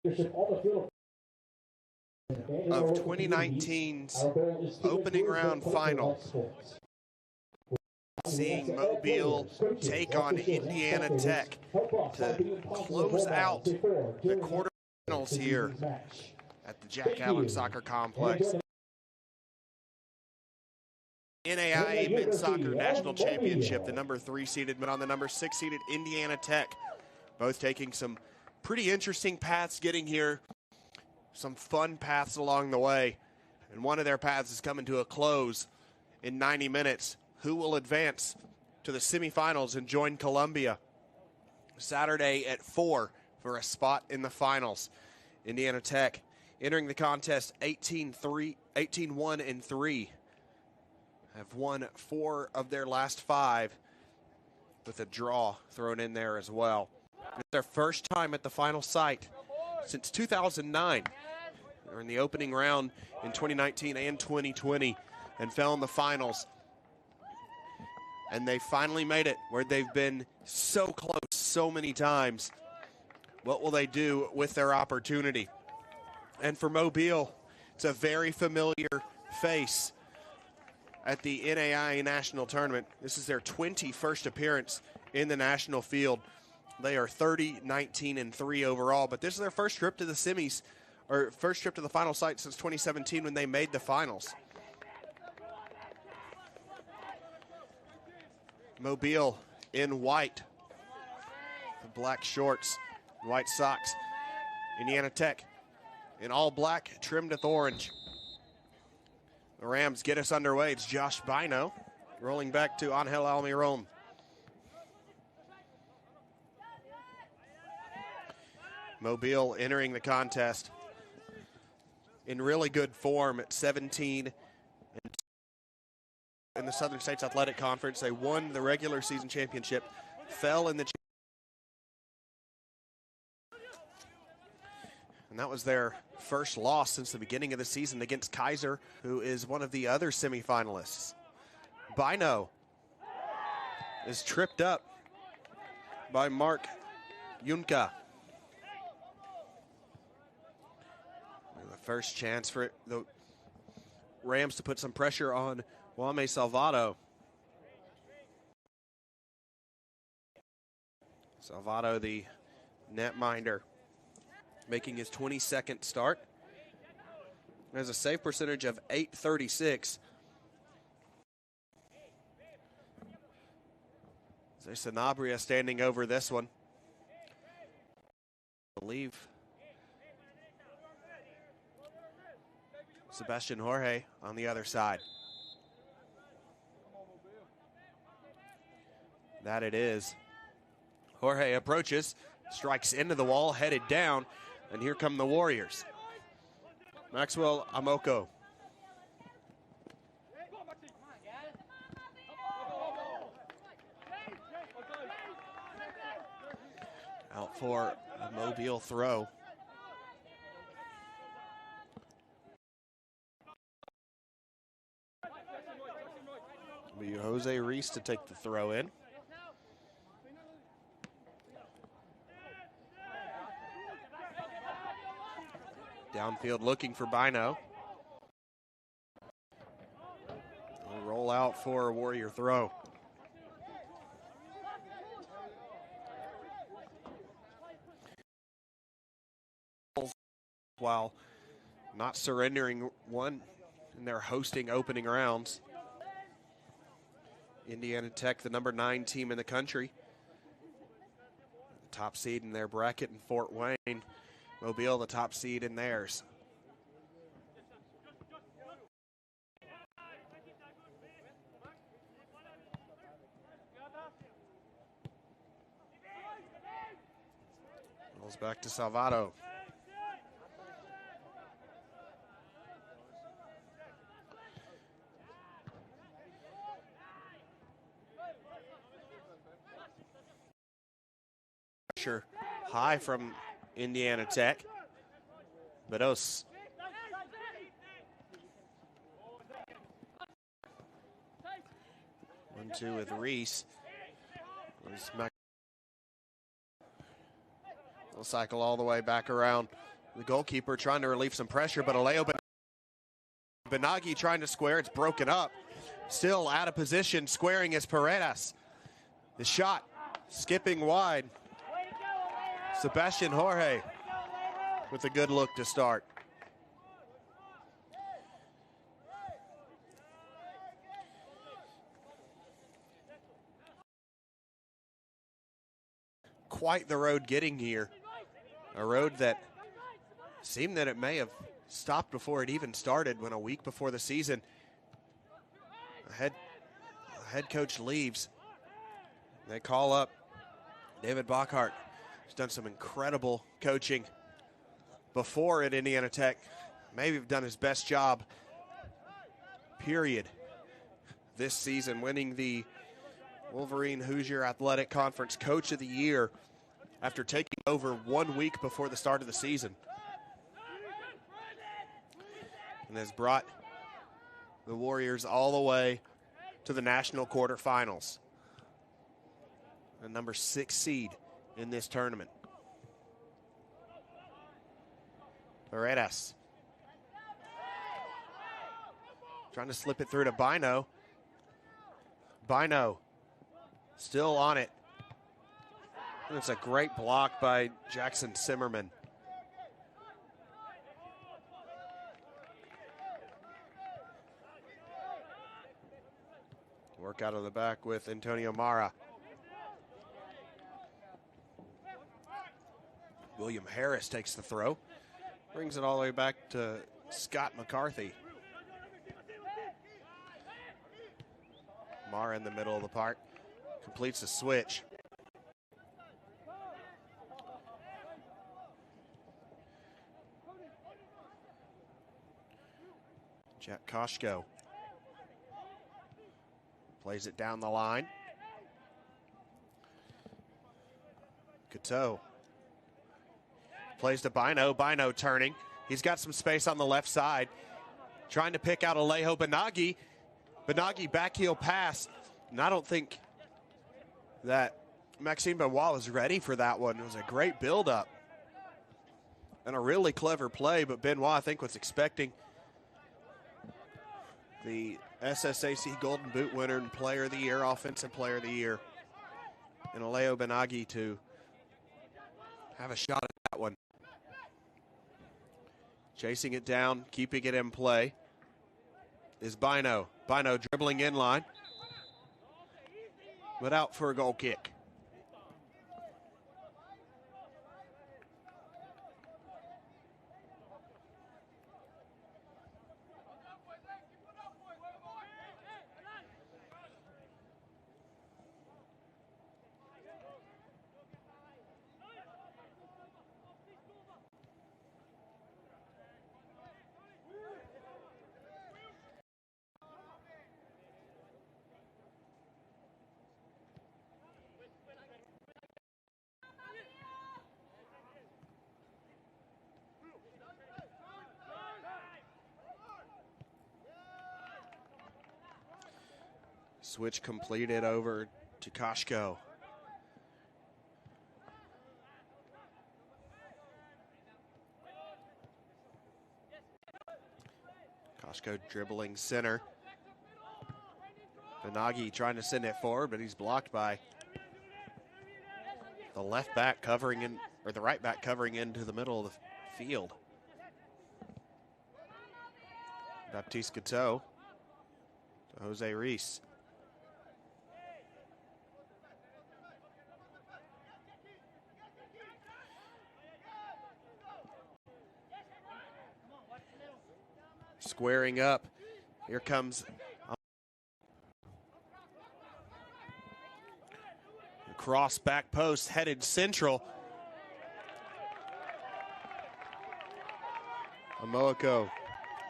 of 2019's opening round final. Seeing Mobile take on Indiana Tech to close out the quarterfinals here at the Jack Allen Soccer Complex. NAIA Men's Soccer National Championship, the number 3 seeded but on the number 6 seeded Indiana Tech, both taking some pretty interesting paths getting here, some fun paths along the way, and one of their paths is coming to a close in 90 minutes. Who will advance to the semifinals and join Columbia Saturday at 4 for a spot in the finals? Indiana Tech entering the contest 18-1-3. Have won 4 of their last 5 with a draw thrown in there as well. It's their first time at the final site since 2009. They were in the opening round in 2019 and 2020 and fell in the finals. And they finally made it where they've been so close so many times. What will they do with their opportunity? And for Mobile, it's a very familiar face at the NAIA National Tournament. This is their 21st appearance in the national field. They are 30-19-3 overall, but this is their first trip to the semis, or first trip to the final site since 2017 when they made the finals. Mobile in white, the black shorts, white socks. Indiana Tech in all black, trimmed with orange. The Rams get us underway. It's Josh Bino rolling back to Angel Almiron. Mobile entering the contest in really good form at 17 in the Southern States Athletic Conference. They won the regular season championship, fell in the and that was their first loss since the beginning of the season against Kaiser, who is one of the other semifinalists. Bino is tripped up by Mark Yunka. The first chance for the Rams to put some pressure on Wame Salvato. Salvato, the netminder, making his 22nd start. Has a save percentage of .836. Sanabria standing over this one. I believe Sebastian Jorge on the other side. That it is. Jorge approaches, strikes into the wall, headed down, and here come the Warriors. Maxwell Amoko. Out for a Mobile throw. It'll be Jose Reese to take the throw in. Downfield looking for Bino. We'll roll out for a Warrior throw. While not surrendering one in their hosting opening rounds. Indiana Tech, the number 9 team in the country. The top seed in their bracket in Fort Wayne. Mobile, the top seed in theirs. Rolls back to Salvato. Pressure high from Indiana Tech. Bedos. 1-2 with Reese. They'll cycle all the way back around The goalkeeper trying to relieve some pressure, but Alejo Benagi trying to square. It's broken up. Still out of position. Squaring is Paredes. The shot skipping wide. Sebastian Jorge with a good look to start. Quite the road getting here. A road that seemed that it may have stopped before it even started when a week before the season, a head coach leaves. They call up David Bockhart, who's done some incredible coaching before at Indiana Tech. Maybe have done his best job, period, this season, winning the Wolverine Hoosier Athletic Conference Coach of the Year after taking over 1 week before the start of the season. And has brought the Warriors all the way to the national quarterfinals. The number 6 seed in this tournament. Paredes trying to slip it through to Bino. Bino still on it. And it's a great block by Jackson Zimmerman. Work out of the back with Antonio Mara. William Harris takes the throw. Brings it all the way back to Scott McCarthy. Mara in the middle of the park. Completes the switch. Jack Koshko plays it down the line. Cateau plays to Bino. Bino turning. He's got some space on the left side. Trying to pick out Alejo Benagi. Benagi backheel pass. And I don't think that Maxime Benoit was ready for that one. It was a great buildup and a really clever play, but Benoit, I think, was expecting the SSAC Golden Boot winner and Player of the Year, Offensive Player of the Year, and Alejo Benagi to have a shot at that one. Chasing it down, keeping it in play is Bino. Bino dribbling in line, but out for a goal kick. Switch completed over to Koshko. Koshko dribbling center. Benagi trying to send it forward, but he's blocked by the left back covering in, or the right back covering into the middle of the field. Baptiste Cateau to Jose Reese. Squaring up. Here comes cross back post headed central. Amoako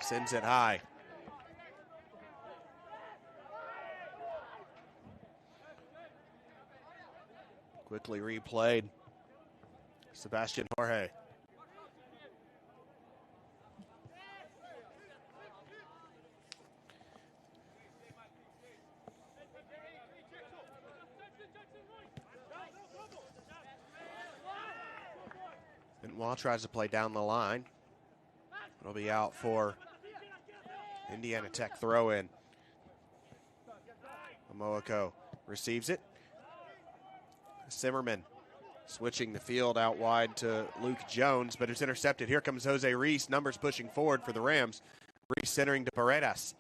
sends it high. Quickly replayed. Sebastian Jorge. Benoit tries to play down the line. It'll be out for Indiana Tech throw in. Amoako receives it. Zimmerman switching the field out wide to Luke Jones, but it's intercepted. Here comes Jose Reese. Numbers pushing forward for the Rams. Reese centering to Paredes.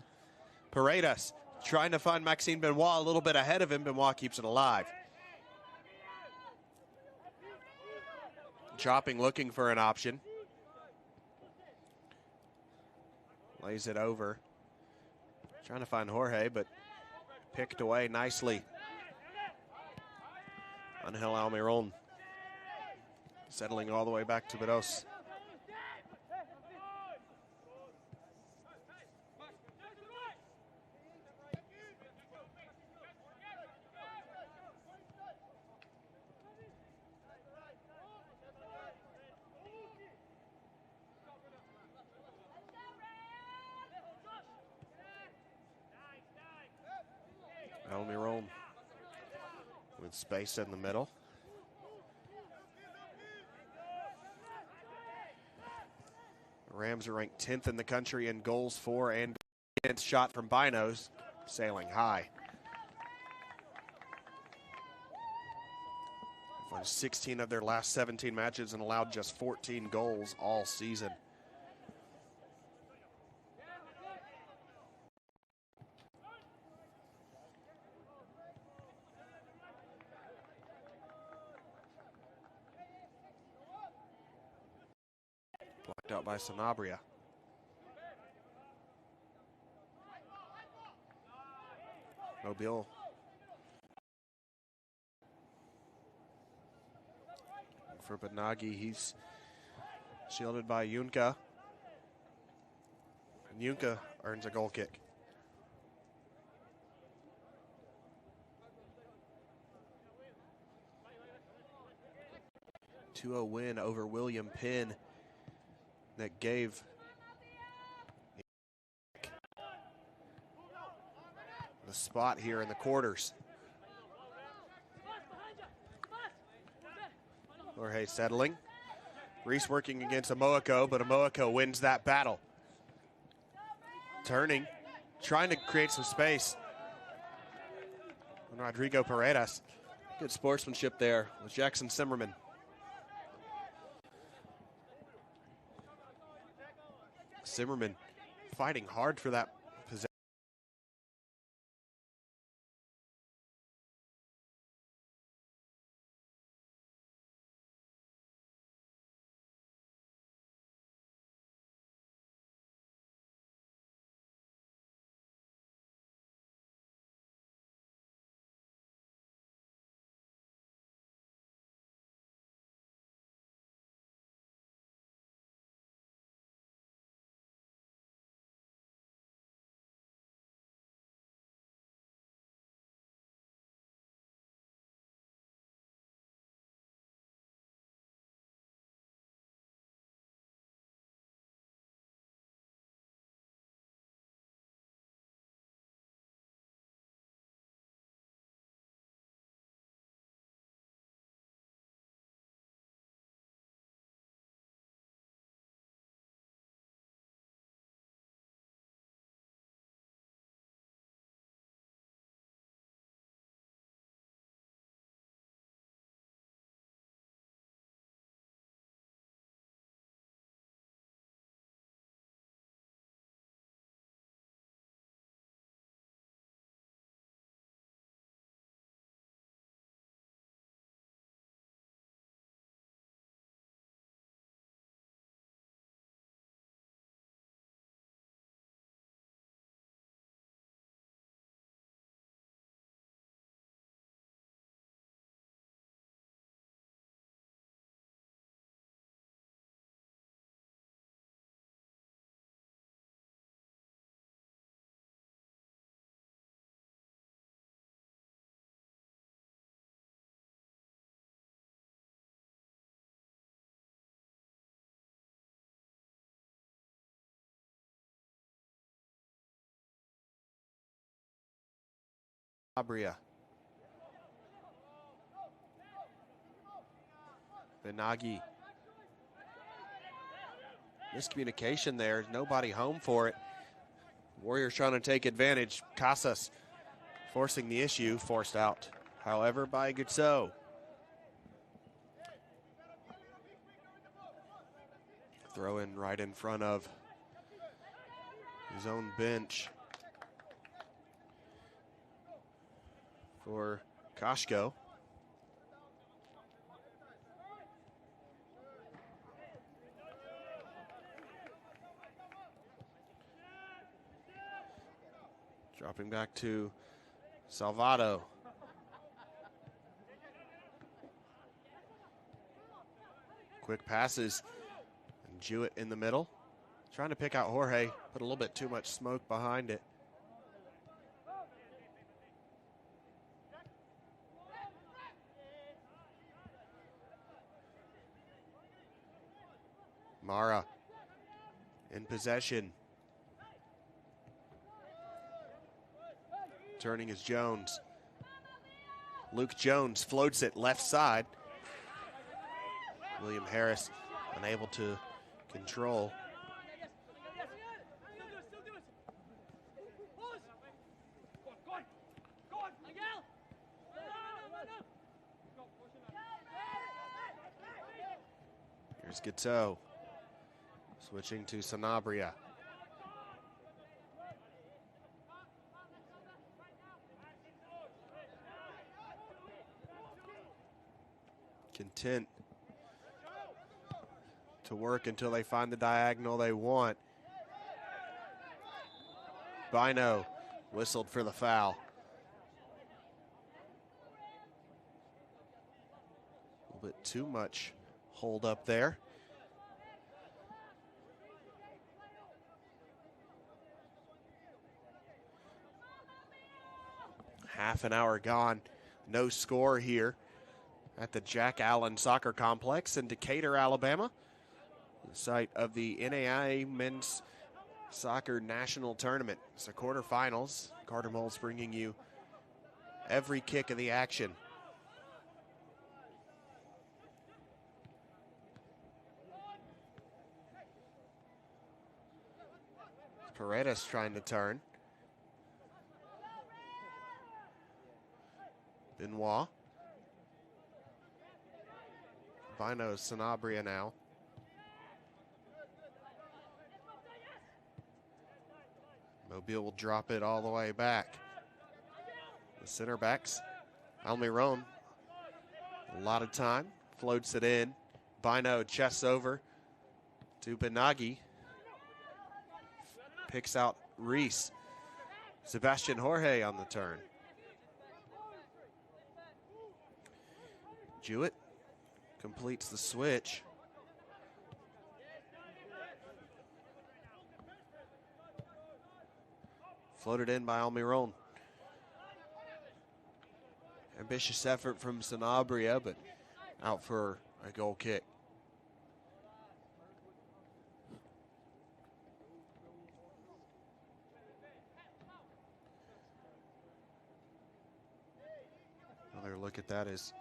Paredes trying to find Maxime Benoit a little bit ahead of him. Benoit keeps it alive. Chopping, looking for an option. Lays it over. Trying to find Jorge, but picked away nicely. Angel Almiron settling all the way back to Bedos. Almiron with space in the middle. The Rams are ranked 10th in the country in goals for and against. Shot from Binos, sailing high. They've won 16 of their last 17 matches and allowed just 14 goals all season. Blocked out by Sanabria. Mobile. For Benagi, he's shielded by Yunka. And Yunka earns a goal kick. A 2-0 win over William Penn that gave the spot here in the quarters. Jorge settling. Reese working against Amoako, but Amoako wins that battle. Turning, trying to create some space. And Rodrigo Paredes. Good sportsmanship there with Jackson Zimmerman. Zimmerman fighting hard for that possession. Abria. Benagi Miscommunication there. Nobody home for it. Warriors trying to take advantage. Casas forcing the issue. Forced out, however, by Gutso. Throw in right in front of his own bench for Koshko. Dropping back to Salvato. Quick passes. And Jewett in the middle. Trying to pick out Jorge. Put a little bit too much smoke behind it. Mara in possession. Turning is Jones. Luke Jones floats it left side. William Harris unable to control. Here's Gutso. Switching to Sanabria. Content to work until they find the diagonal they want. Bino whistled for the foul. A little bit too much hold up there. Half an hour gone. No score here at the Jack Allen Soccer Complex in Decatur, Alabama, the site of the NAIA Men's Soccer National Tournament. It's the quarterfinals. Carter Moles bringing you every kick of the action. Paredes trying to turn. Benoit. Bino Sanabria now. Mobile will drop it all the way back. The center backs. Almiron. A lot of time. Floats it in. Bino chests over to Benagi. Picks out Reese. Sebastian Jorge on the turn. Jewett completes the switch. Floated in by Almiron. Ambitious effort from Sanabria, but out for a goal kick. Another look at that is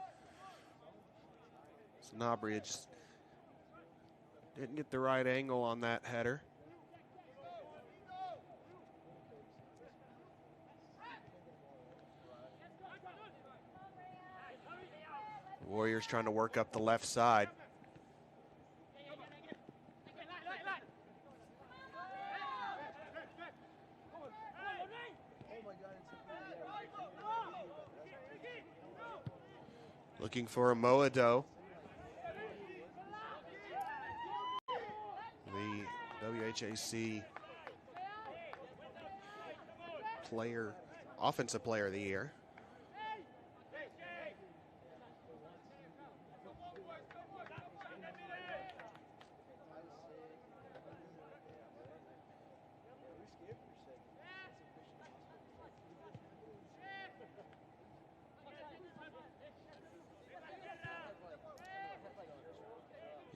Sanabria just didn't get the right angle on that header. Warriors trying to work up the left side. Looking for a Moado. The WHAC offensive player of the year.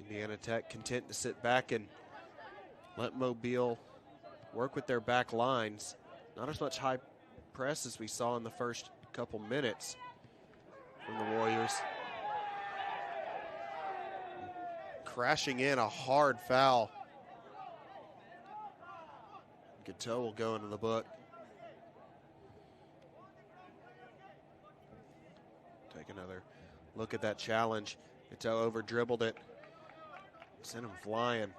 Indiana Tech content to sit back and let Mobile work with their back lines. Not as much high press as we saw in the first couple minutes from the Warriors. Crashing in a hard foul Gateau will go into the book. Take another look at that challenge. Gateau over dribbled it. Sent him flying.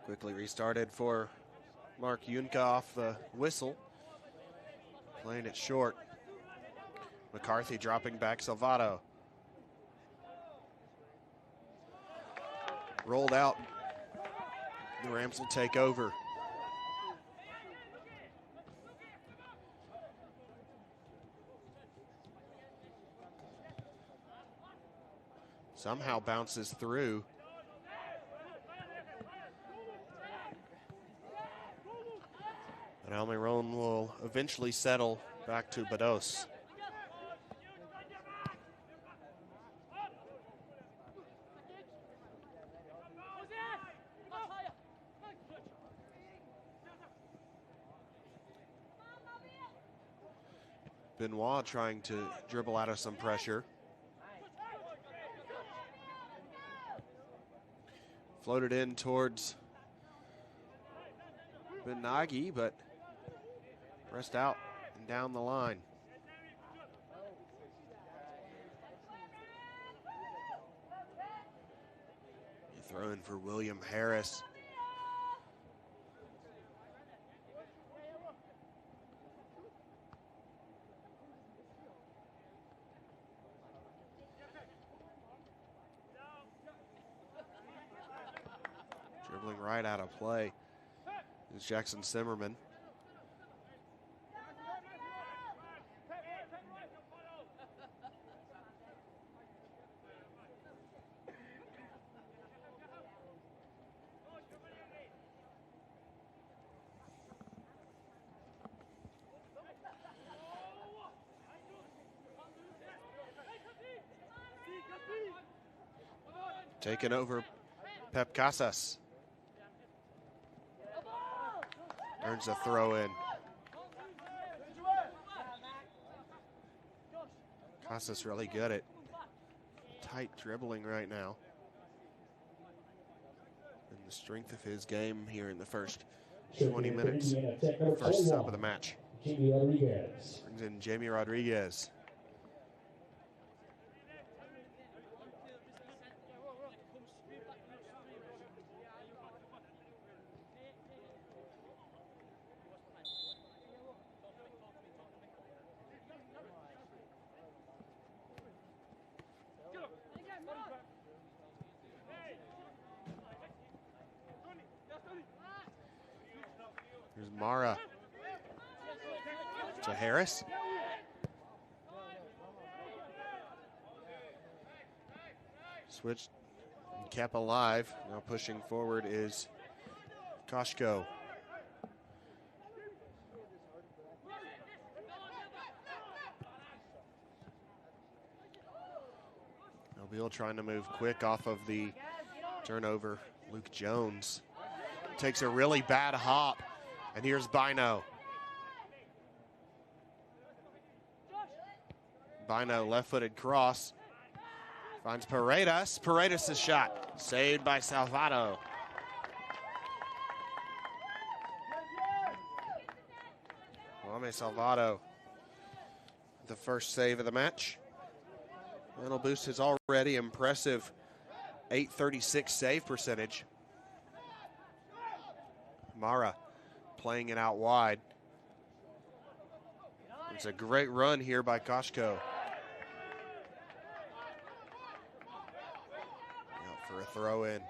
Quickly restarted for Mark Yunka off the whistle. Playing it short. McCarthy dropping back Salvato. Rolled out. The Rams will take over. Somehow bounces through. And Almiron will eventually settle back to Bados. Benoit trying to dribble out of some pressure. Floated in towards Benagi, but pressed out and down the line. You throw in for William Harris. Dribbling right out of play is Jackson Zimmerman. Taking over Pep Casas. Earns a throw in. Casas really good at tight dribbling right now. And the strength of his game here in the first 20 minutes. First stop of the match. Jamie Rodriguez. Brings in Jamie Rodriguez. Here's Mara to Harris. Switch and kept alive. Now pushing forward is Koshko. Mobile trying to move quick off of the turnover. Luke Jones takes a really bad hop. And here's Bino. Bino left-footed cross. Finds Paredes. Paredes' shot. Saved by Salvato. Juame Salvato, the first save of the match. That'll boost his already impressive .836 save percentage. Mara playing it out wide. It's a great run here by Koshko. Out for a throw in.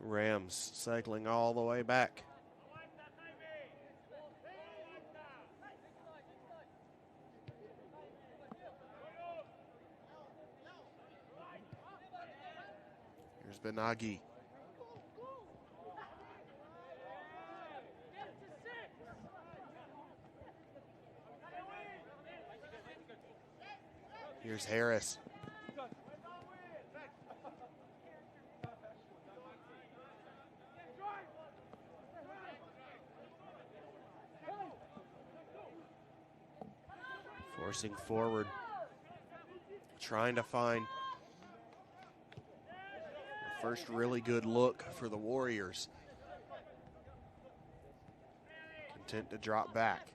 Rams cycling all the way back. Benagi. Here's Harris. Forcing forward, trying to find the first really good look for the Warriors. Content to drop back.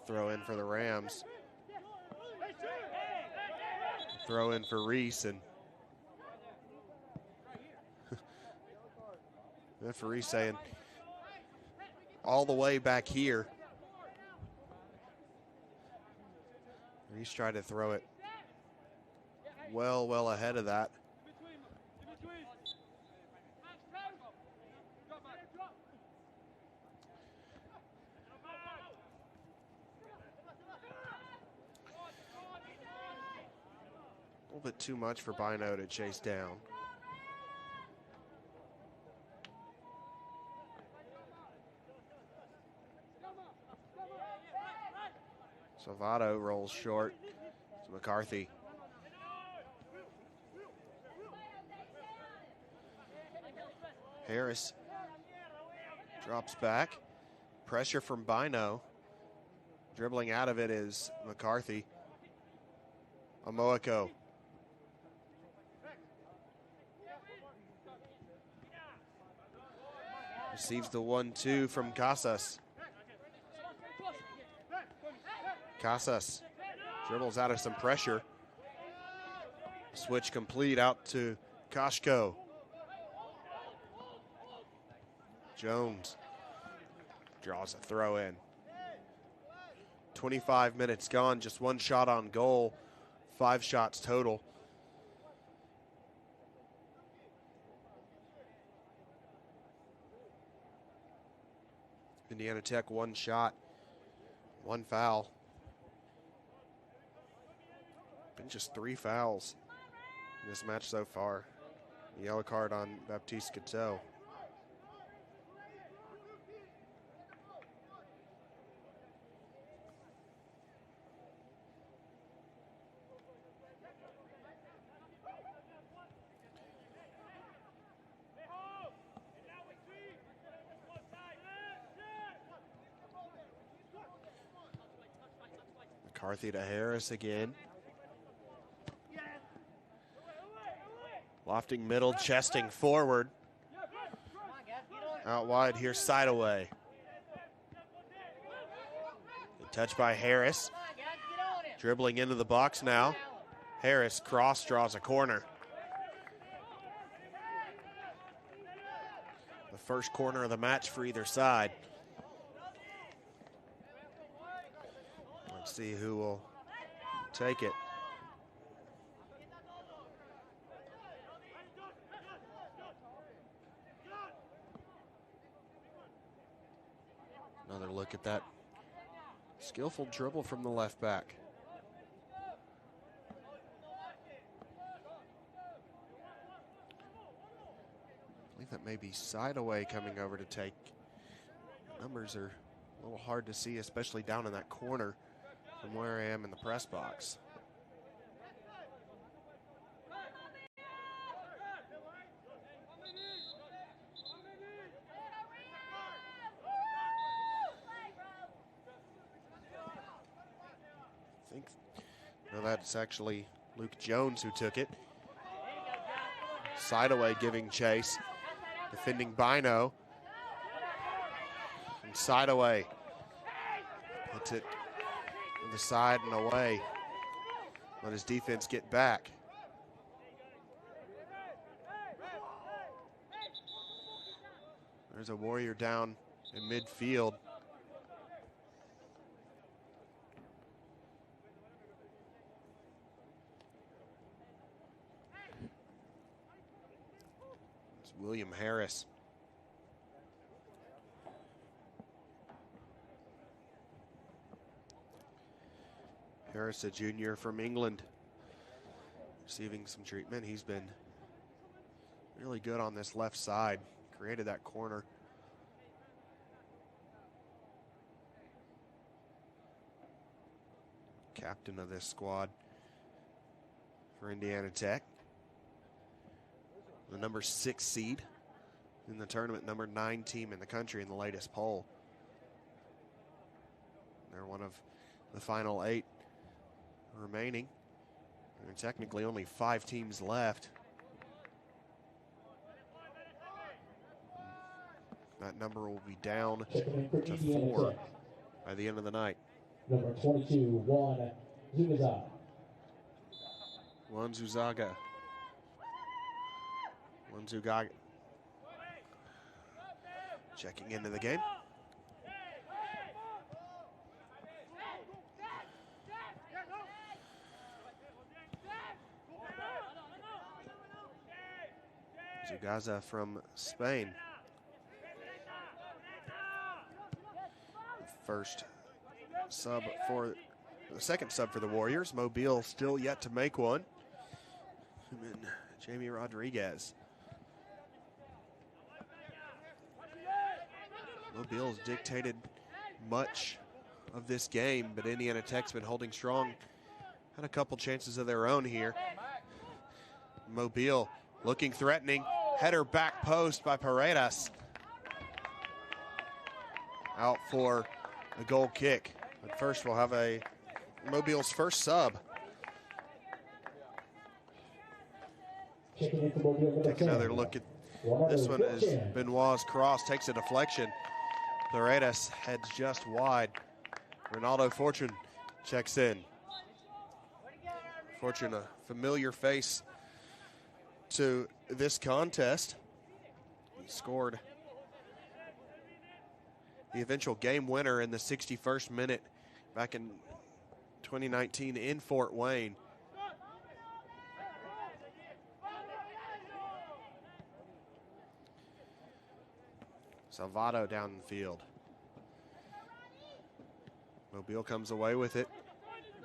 Throw in for the Rams. Throw in for Reese, and referee saying all the way back here. Reese tried to throw it well ahead of that. A little bit too much for Bino to chase down. Salvato rolls short to McCarthy. Harris drops back. Pressure from Bino. Dribbling out of it is McCarthy. Amoako. Receives the 1-2 from Casas. Casas dribbles out of some pressure. Switch complete out to Koshko. Jones draws a throw in. 25 minutes gone, just one shot on goal, 5 shots total. Indiana Tech 1 shot, 1 foul. Been just 3 fouls in this match so far. The yellow card on Baptiste Cateau. McCarthy to Harris again. Lofting middle, chesting forward. Out wide, here's Sideaway. Touch by Harris. Dribbling into the box now. Harris cross draws a corner. The first corner of the match for either side. Let's see who will take it. Another look at that skillful dribble from the left back. I believe that may be Sideaway coming over to take. The numbers are a little hard to see, especially down in that corner from where I am in the press box. No, that's actually Luke Jones who took it. Sideaway giving chase. Defending Bino. And Sideaway puts it to the side and away. Let his defense get back. There's a Warrior down in midfield. William Harris. Harris, a junior from England, receiving some treatment. He's been really good on this left side, created that corner. Captain of this squad for Indiana Tech. The number 6 seed in the tournament, number 9 team in the country in the latest poll. They're one of the final 8 remaining. There are technically only 5 teams left. That number will be down to 4 by the end of the night. Number 22, Juan Zugaza. Juan Zugaga. Juan Zugaga. Checking into the game. Zugaza from Spain. First sub for the second sub for the Warriors. Mobile still yet to make one. And then Jamie Rodriguez. Mobile's dictated much of this game, but Indiana Tech's been holding strong. Had a couple chances of their own here. Mobile looking threatening. Header back post by Paredes. Out for a goal kick. But first we'll have a Mobile's first sub. Take another look at this one as Benoit's cross takes a deflection. Paredes heads just wide. Ronaldo Fortune checks in. Fortune, a familiar face to this contest. He scored the eventual game winner in the 61st minute back in 2019 in Fort Wayne. Salvato down the field. Mobile comes away with it.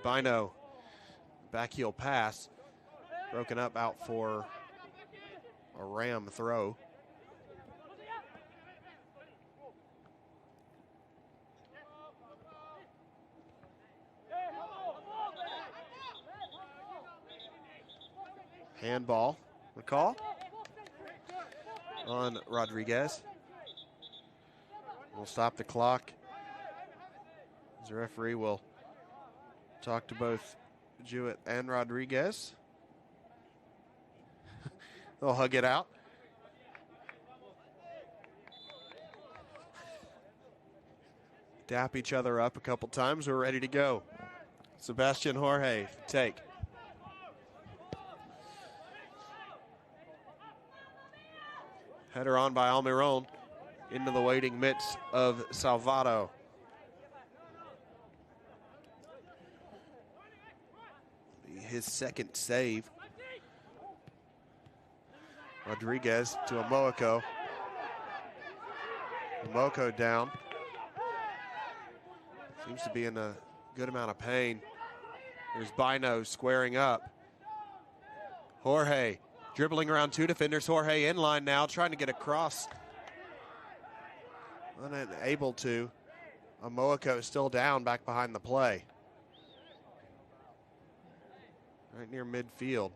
Bino, backheel pass, broken up out for a Ram throw. Handball, the call on Rodriguez. We'll stop the clock. The referee will talk to both Jewett and Rodriguez. They'll hug it out. Dap each other up a couple times. We're ready to go. Sebastian Jorge, take. Header on by Almiron into the waiting mitts of Salvato. His second save. Rodriguez to Amoako. Amoako down. Seems to be in a good amount of pain. There's Bino squaring up. Jorge dribbling around 2 defenders. Jorge in line now, trying to get across. Unable to. Amoako still down back behind the play. Right near midfield.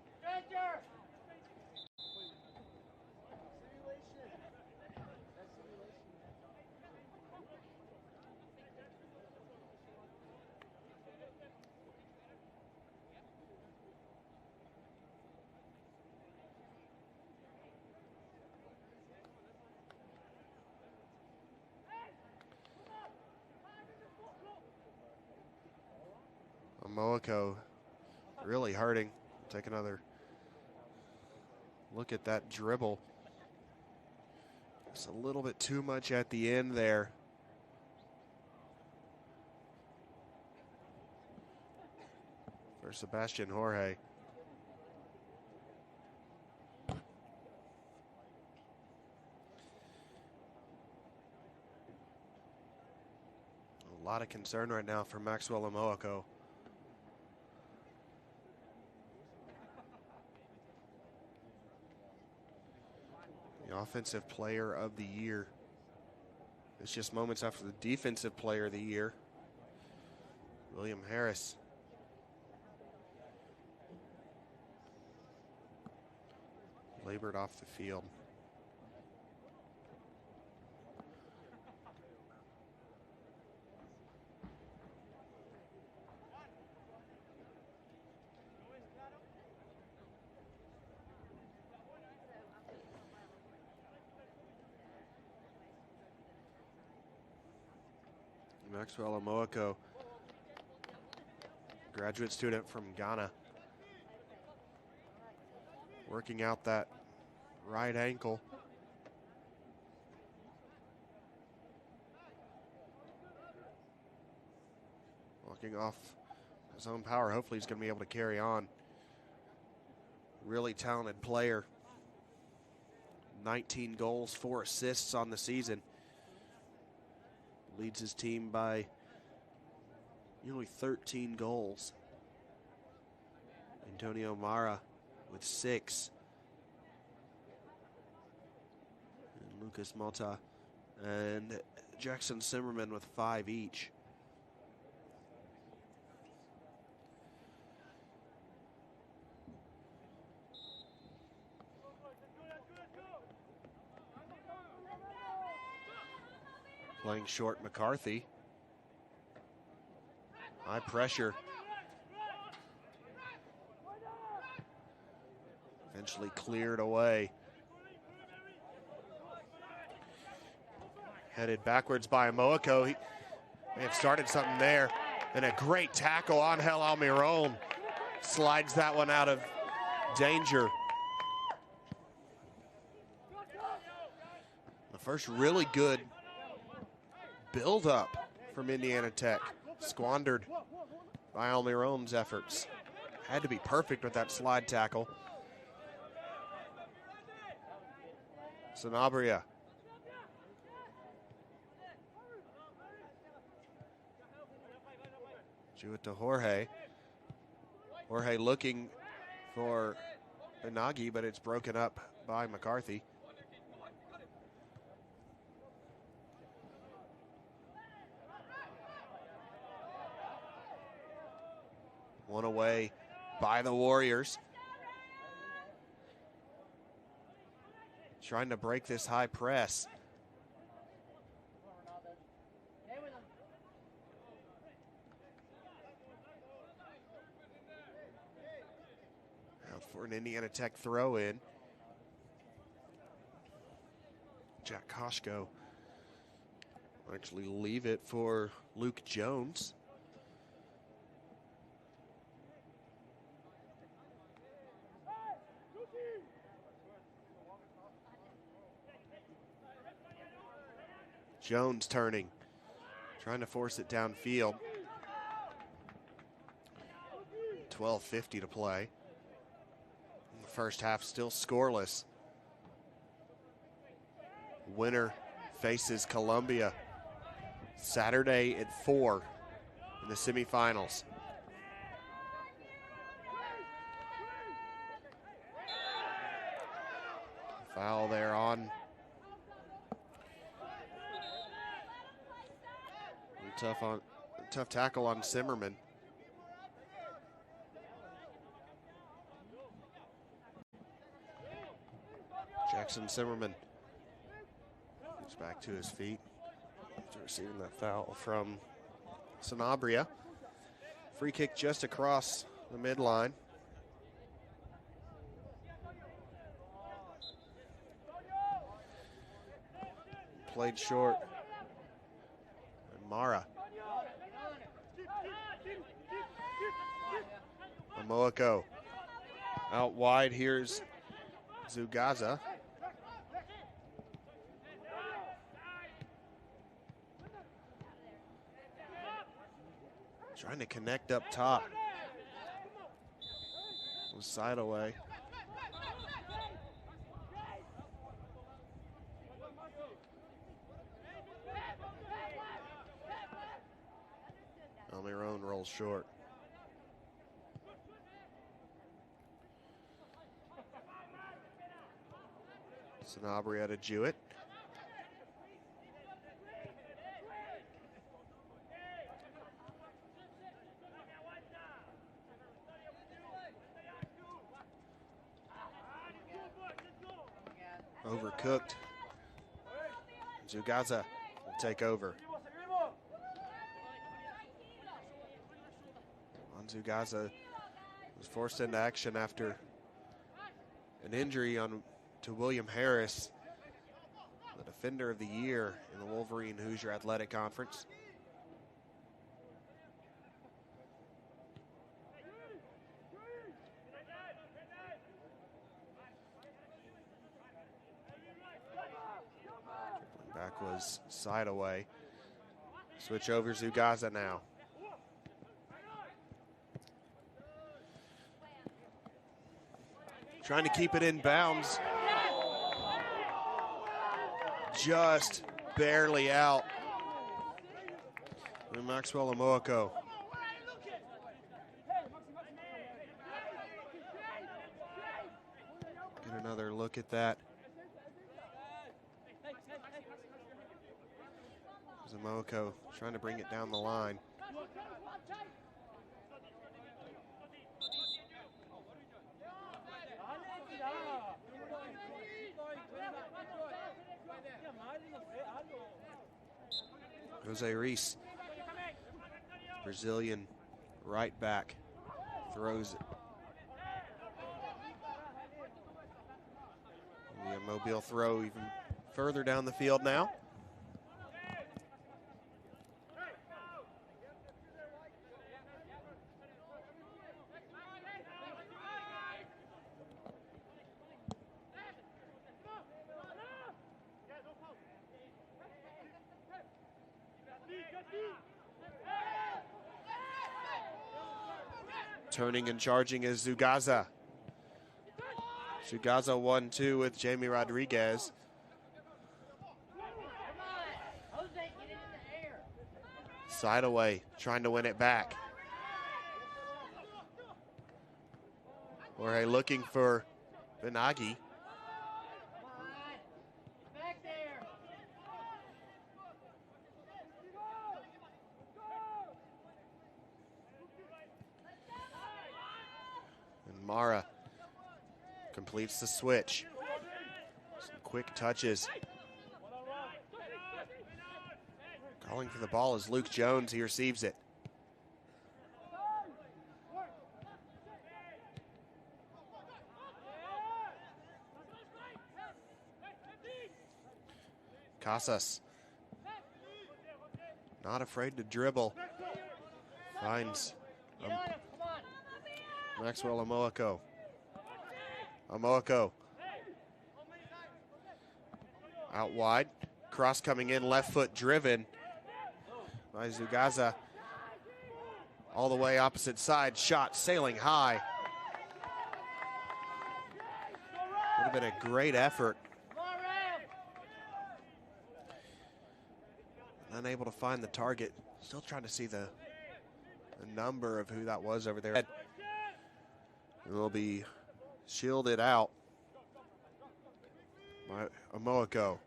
Amoako really hurting. Take another look at that dribble. It's a little bit too much at the end there. For Sebastian Jorge. lot of concern right now for Maxwell Amoako. The Offensive Player of the Year. It's just moments after the Defensive Player of the Year, William Harris. Labored off the field. Maxwell Amoako, graduate student from Ghana, working out that right ankle. Walking off his own power. Hopefully he's going to be able to carry on. Really talented player. 19 goals, 4 assists on the season. Leads his team by nearly 13 goals. Antonio Mara with 6. And Lucas Mota and Jackson Zimmerman with 5 each. Playing short McCarthy. High pressure. Eventually cleared away. Headed backwards by Amoako. He may have started something there. And a great tackle on Angel Almiron. Slides that one out of danger. The first really good build up from Indiana Tech. Squandered by Almiron's efforts. Had to be perfect with that slide tackle. Sanabria. Jewett to Jorge. Jorge looking for Inagi, but it's broken up by McCarthy. One away by the Warriors. Trying to break this high press. Now for an Indiana Tech throw in. Jack Koshko will actually leave it for Luke Jones. Jones turning, trying to force it downfield. 12:50 to play. The first half still scoreless. Winner faces Columbia Saturday at 4 in the semifinals. Foul there on. Tough tackle on Zimmerman. Jackson Zimmerman gets back to his feet after receiving that foul from Sanabria. Free kick just across the midline. Played short. And Mara. Amoako out wide. Here's Zugaza. Trying to connect up top. Was side away. their own rolls short. Sanabria to Jewett. Overcooked. Zugaza will take over. Zugaza was forced into action after an injury to William Harris, the defender of the year in the Wolverine Hoosier Athletic Conference. Back was side away. Switch over Zugaza now. Trying to keep it in bounds. Just barely out. And Maxwell Amoako. Get another look at that. Amoako trying to bring it down the line. Jose Reese, Brazilian right back, throws it. The Mobile throw even further down the field now. Turning and charging is Zugaza. Zugaza 1-2 with Jamie Rodriguez. Side away, trying to win it back. Jorge looking for Benagi. Mara completes the switch. Some quick touches. Calling for the ball is Luke Jones. He receives it. Casas. Not afraid to dribble. Finds Maxwell Amoako. Amoako. Out wide. Cross coming in, left foot driven by Zugaza. All the way opposite side. Shot sailing high. Would have been a great effort. Unable to find the target. Still trying to see the number of who that was over there. It will be shielded out by Amoako.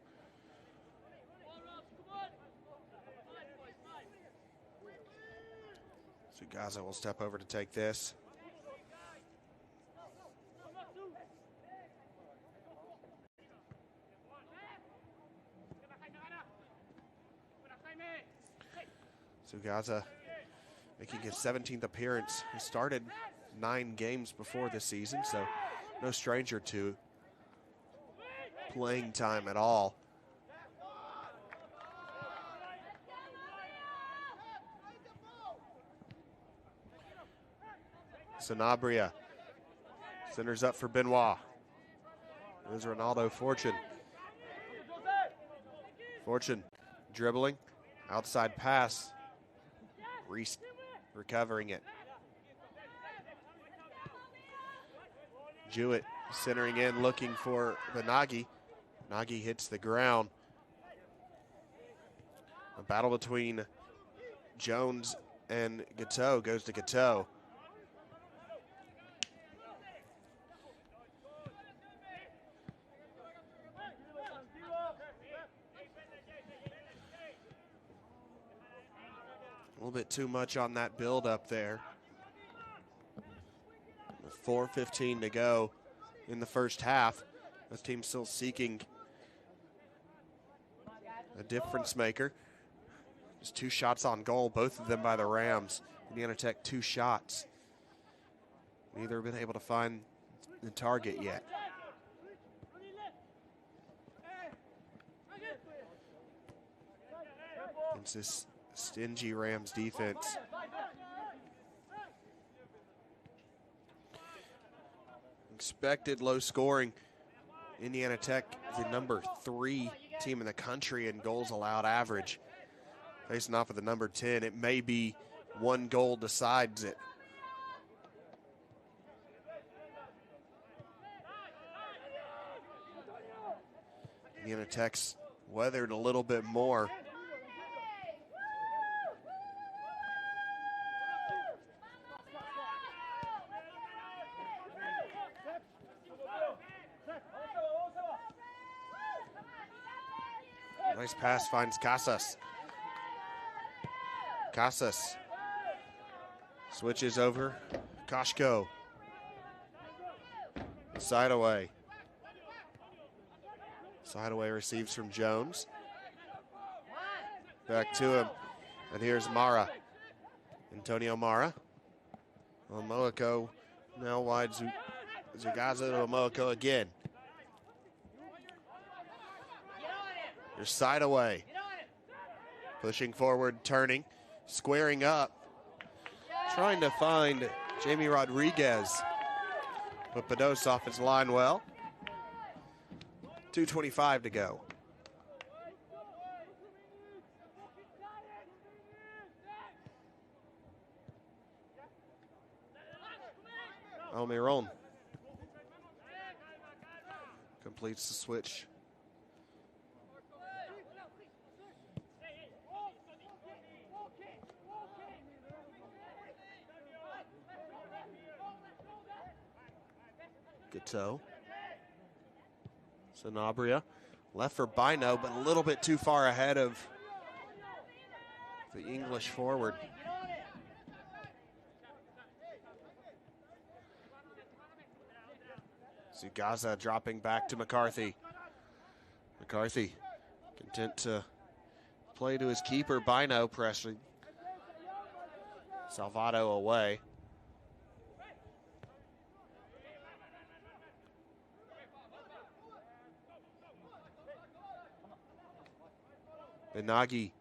Zugaza will step over to take this. Zugaza making his 17th appearance. He started 9 games before this season, so no stranger to playing time at all. Sanabria centers up for Benoit. There's Ronaldo Fortune. Fortune dribbling, outside pass. Reese recovering it. Jewett centering in, looking for Benagi. Benagi hits the ground. A battle between Jones and Gateau goes to Gateau. A little bit too much on that build up there. 4:15 to go in the first half. This team's still seeking a difference maker. Just 2 shots on goal, both of them by the Rams. Indiana Tech 2 shots. Neither have been able to find the target yet. It's this stingy Rams defense. Expected low scoring. Indiana Tech is the number 3 team in the country in goals allowed average. Facing off with the number 10, it may be 1 goal decides it. Indiana Tech's weathered a little bit more. Nice pass finds Casas. Casas switches over. Koshko. Sideaway. Sideaway receives from Jones. Back to him. And here's Mara. Antonio Mara. Omoako now wide. Zugaza to Omoako again. Here's Sideaway. Pushing forward, turning, squaring up. Trying to find Jamie Rodriguez. But Pados off his line well. 2:25 to go. Almiron completes the switch. Gateau. Sanabria left for Bino, but a little bit too far ahead of the English forward. Zugaza dropping back to McCarthy. McCarthy content to play to his keeper. Bino pressing. Salvato away. Benagi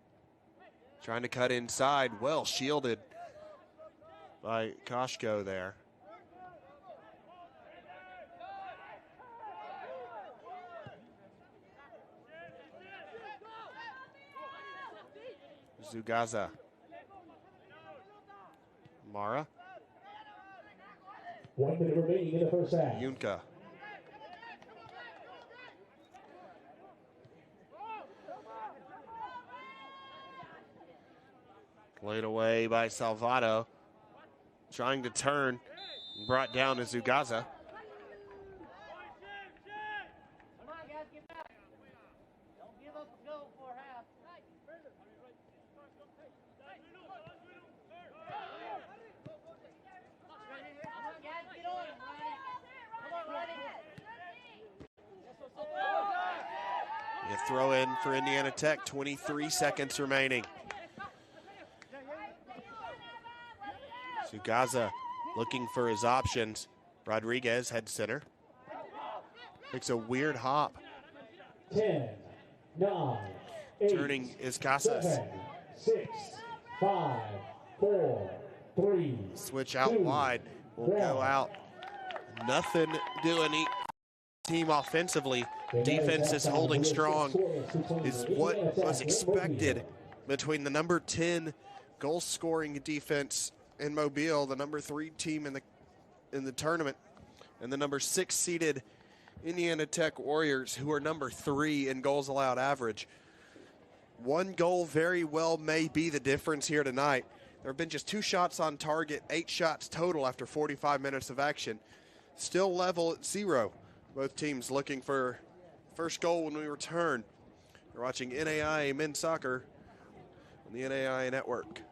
trying to cut inside, well shielded by Koshko there. Zugaza. Mara. 1 minute remaining in the first half. Yunka. Played away by Salvato. Trying to turn. Brought down to Zugaza. You throw in for Indiana Tech, 23 seconds remaining. Zugaza looking for his options. Rodriguez head center. Makes a weird hop. 10, 9, 8, turning is Casas. 7, 6, 5, 4, 3. Switch out 2, wide. Will go out. Nothing doing team offensively. Defense is holding strong. Is what was expected between the number 10 goal scoring defense in Mobile, the number 3 team in the tournament, and the number 6 seeded Indiana Tech Warriors, who are number 3 in goals allowed average. 1 goal very well may be the difference here tonight. There have been just 2 shots on target, 8 shots total after 45 minutes of action. Still level at 0. Both teams looking for first goal when we return. You're watching NAIA Men's Soccer on the NAIA Network.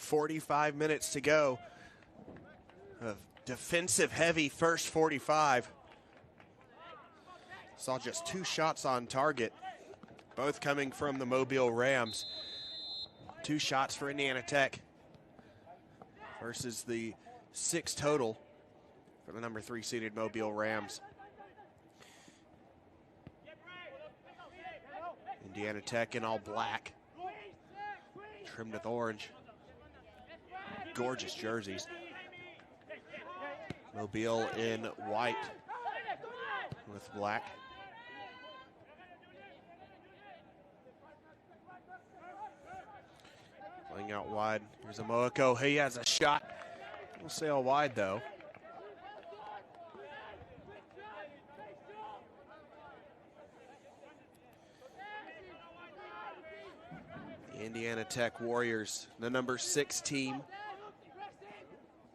45 minutes to go. A defensive-heavy first 45. Saw just 2 shots on target, both coming from the Mobile Rams. 2 shots for Indiana Tech versus the 6 total for the number 3 seeded Mobile Rams. Indiana Tech in all black, trimmed with orange. Gorgeous jerseys. Mobile in white with black. Playing out wide. Here's Amoako. He has a shot. We'll sail wide though. The Indiana Tech Warriors, the number 6 team,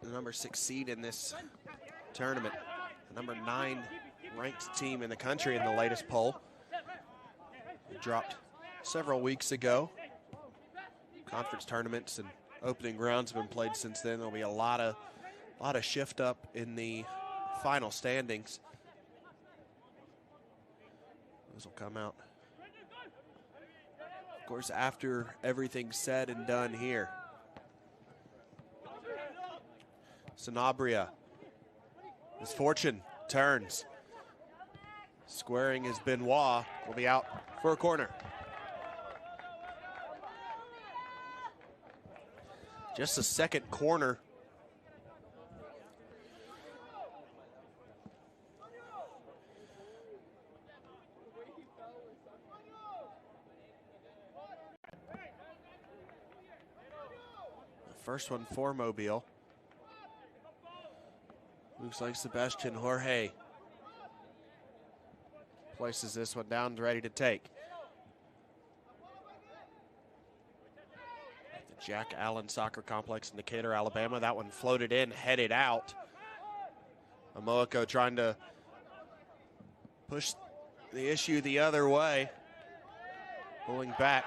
the number 6 seed in this tournament, the number 9 ranked team in the country in the latest poll. It dropped several weeks ago. Conference tournaments and opening rounds have been played since then. There'll be a lot of shift up in the final standings. Those will come out, of course, after everything's said and done here. Sanabria. His fortune turns. Squaring is Benoit. Will be out for a corner. Just a second corner. The first one for Mobile. Looks like Sebastian Jorge places this one down, ready to take. The Jack Allen Soccer Complex in Decatur, Alabama. That one floated in, headed out. Amoako trying to push the issue the other way. Pulling back.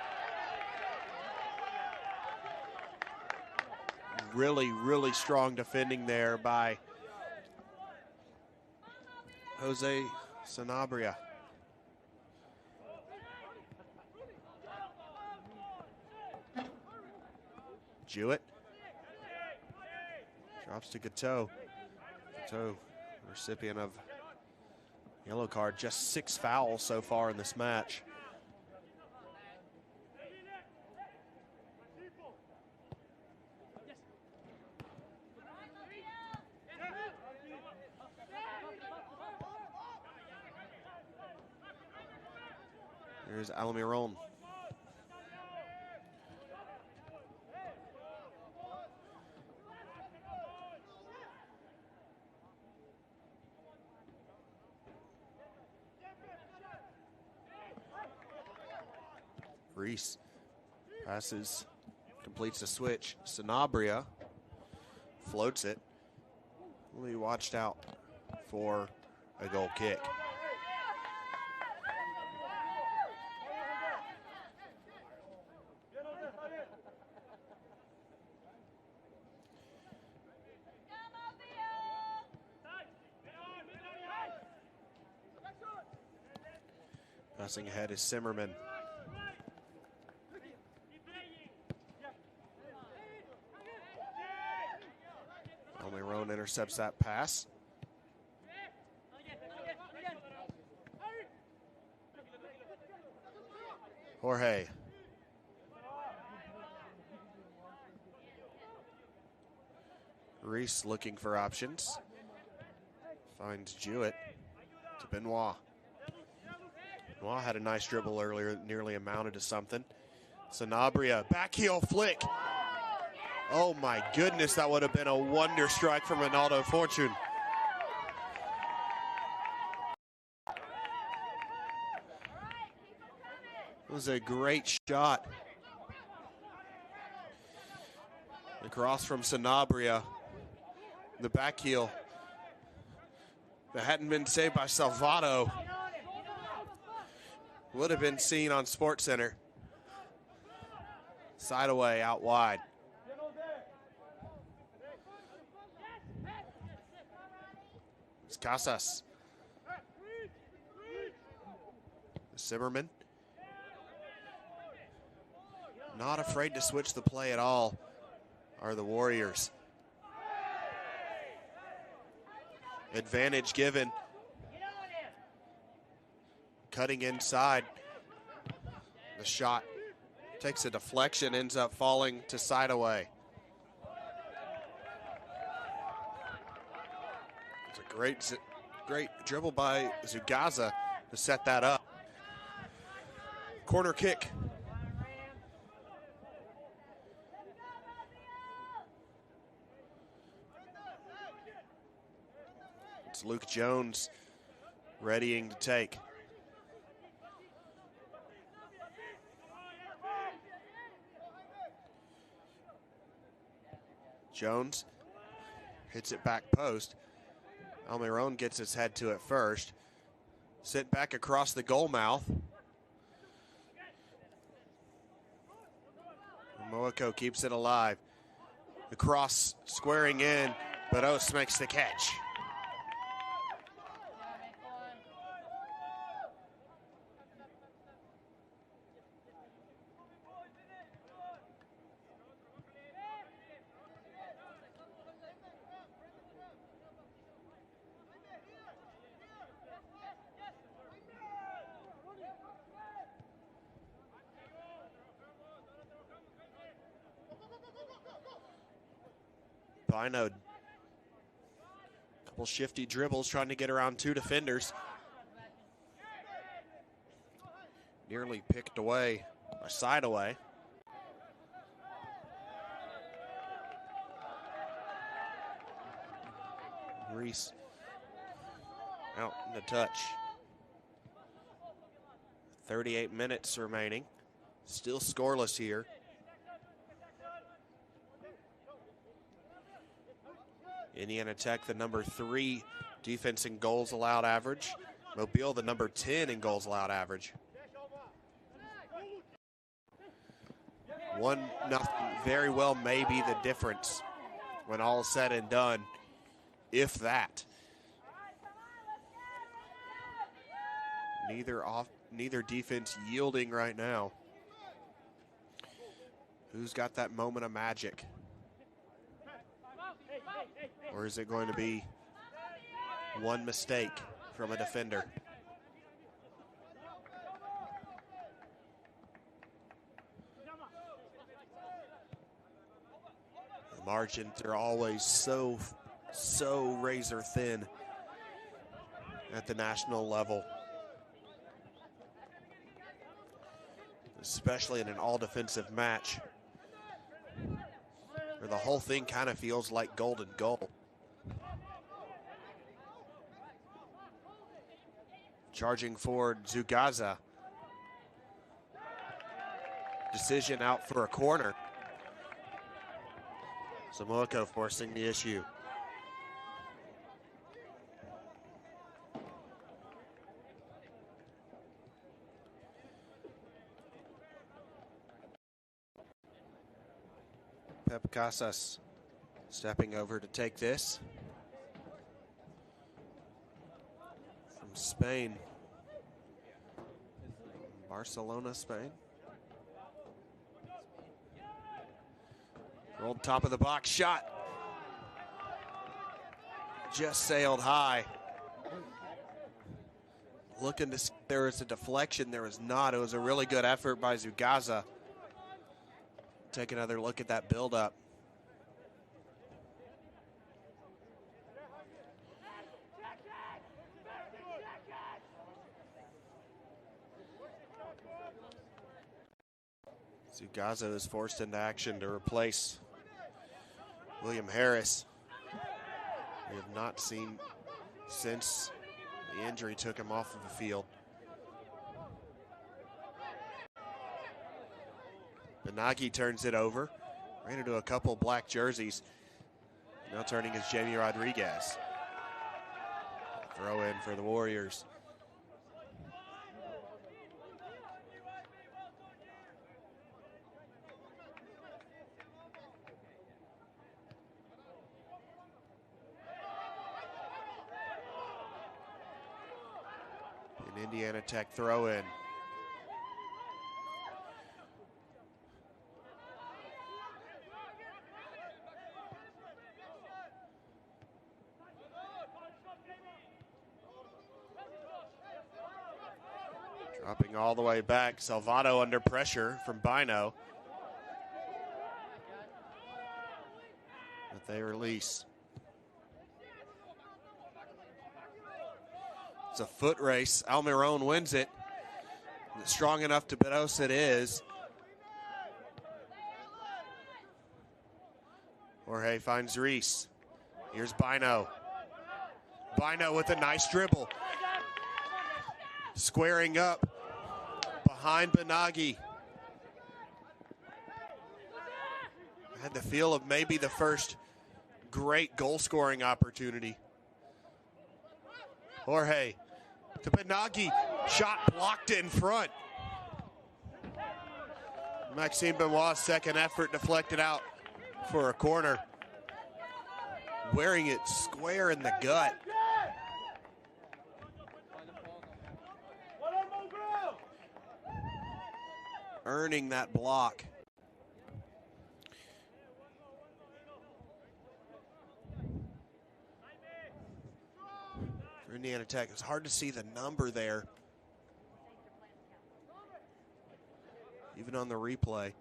Really, really strong defending there by Jose Sanabria. Jewett drops to Gateau. Gateau, recipient of yellow card, just 6 fouls so far in this match. Here's Alamiron. Reese passes, completes the switch. Sanabria floats it. Will be watched out for a goal kick. Passing ahead is Simmerman. Almiron intercepts that pass. Jorge. Reese looking for options. Finds Jewett to Benoit. Benoit had a nice dribble earlier, nearly amounted to something. Sanabria, back heel flick. Oh my goodness, that would have been a wonder strike from Ronaldo Fortune. It was a great shot. Across from Sanabria. The back heel that hadn't been saved by Salvato would have been seen on SportsCenter. Side away, out wide. It's Casas. Zimmerman. Not afraid to switch the play at all are the Warriors. Advantage given. Cutting inside. The shot takes a deflection, ends up falling to side away. It's a great dribble by Zugaza to set that up. Corner kick. It's Luke Jones readying to take. Jones hits it back post. Almiron gets his head to it first. Sent back across the goal mouth. Moaco keeps it alive. The cross squaring in, but Oates makes the catch. Bino, couple shifty dribbles trying to get around two defenders. Nearly picked away, or side away. Reese out in the touch. 38 minutes remaining. Still scoreless here. Indiana Tech, the number 3 defense in goals allowed average. Mobile, the number 10 in goals allowed average. 1-0 very well may be the difference when all is said and done, if that. Neither defense yielding right now. Who's got that moment of magic? Or is it going to be one mistake from a defender? The margins are always so razor thin at the national level, especially in an all-defensive match where the whole thing kind of feels like golden goal. Charging forward, Zugaza. Decision out for a corner. Samoako forcing the issue. Pep Casas stepping over to take this. From Spain. Barcelona, Spain. Rolled top of the box, shot. Just sailed high. Looking to see if there was a deflection. There was not. It was a really good effort by Zugaza. Take another look at that buildup. Zugaza is forced into action to replace William Harris. We have not seen since the injury took him off of the field. Benagi turns it over. Ran into a couple black jerseys. Now turning is Jamie Rodriguez. Throw in for the Warriors. An Indiana Tech throw in. Dropping all the way back. Salvato under pressure from Bino. But they release. It's a foot race. Almiron wins it. Strong enough to Benos it is. Jorge finds Reese. Here's Bino. Bino with a nice dribble. Squaring up behind Benagi. Had the feel of maybe the first great goal scoring opportunity. Jorge to Benagi. Shot blocked in front. Maxime Benoit's second effort deflected out for a corner. Wearing it square in the gut. Earning that block. For Indiana Tech, it's hard to see the number there. Even on the replay.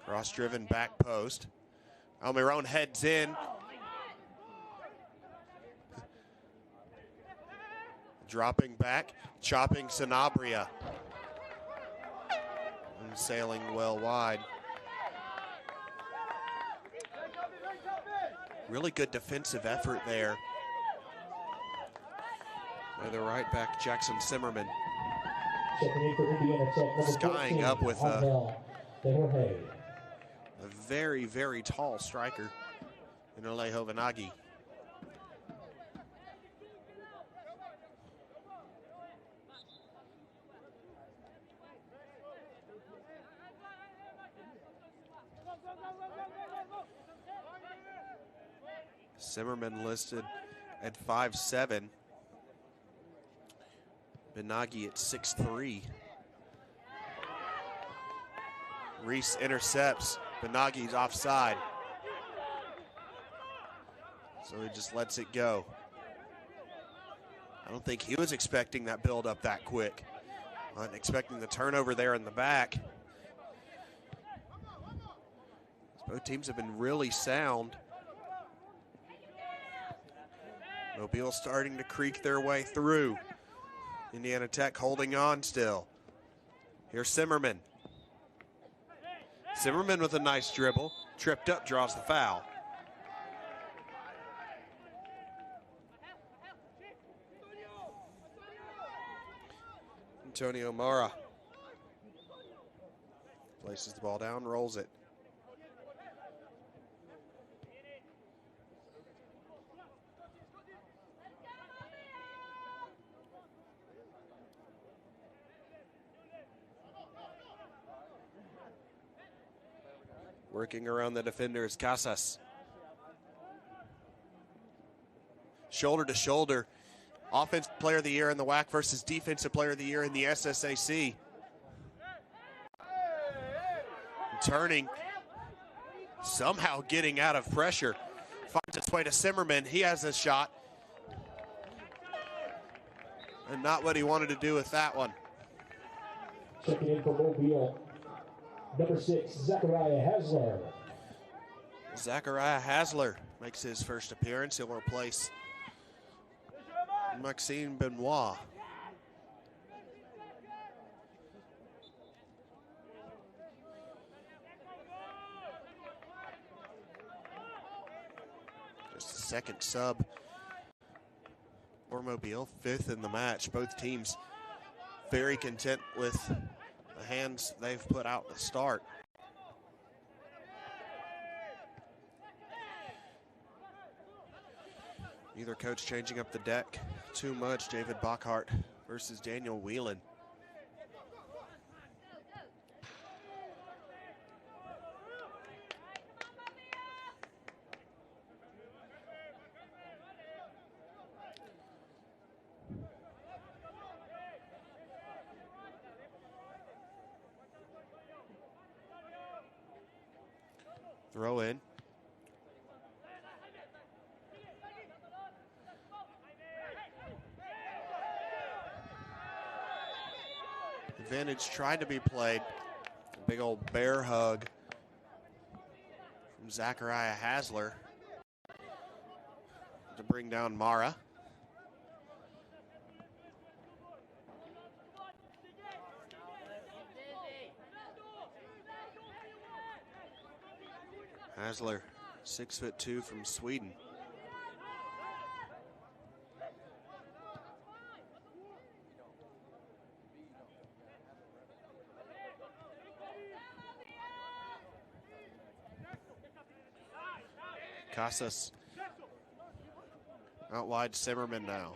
Cross-driven back post. Almiron heads in. Dropping back, chopping Sanabria. And sailing well wide. Really good defensive effort there by the right back, Jackson Zimmerman. Skying up with a very, very tall striker in Alejo Venagi. Zimmerman listed at 5'7". Benagi at 6'3". Reese intercepts. Benagi's offside. So he just lets it go. I don't think he was expecting that build up that quick. Wasn't expecting the turnover there in the back. Both teams have been really sound. Mobile starting to creak their way through. Indiana Tech holding on still. Here's Zimmerman. Zimmerman with a nice dribble. Tripped up, draws the foul. Antonio Mora places the ball down, rolls it. Working around the defender is Casas. Shoulder to shoulder. Offensive player of the year in the WAC versus defensive player of the year in the SSAC. Turning. Somehow getting out of pressure. Finds its way to Zimmerman. He has a shot. And not what he wanted to do with that one. Checking in for Mobile. Number 6, Zachariah Hasler. Zachariah Hasler makes his first appearance. He'll replace Maxime Benoit. Just a second sub for Mobile, 5th in the match. Both teams very content with the hands they've put out to start. Neither coach changing up the deck too much. David Bockhart versus Daniel Whelan. Throw in. Advantage tried to be played. Big old bear hug from Zachariah Hasler to bring down Mara. Hasler, 6'2" from Sweden. Casas out wide, Zimmerman now.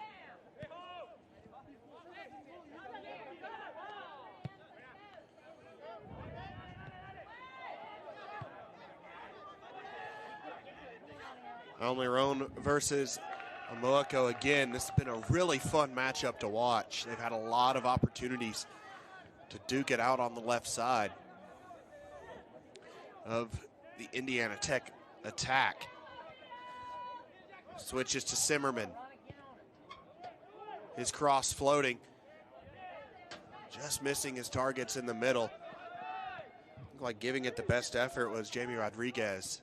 Almiron versus Amoako again. This has been a really fun matchup to watch. They've had a lot of opportunities to duke it out on the left side of the Indiana Tech attack. Switches to Zimmerman. His cross floating. Just missing his targets in the middle. Looked like giving it the best effort was Jamie Rodriguez.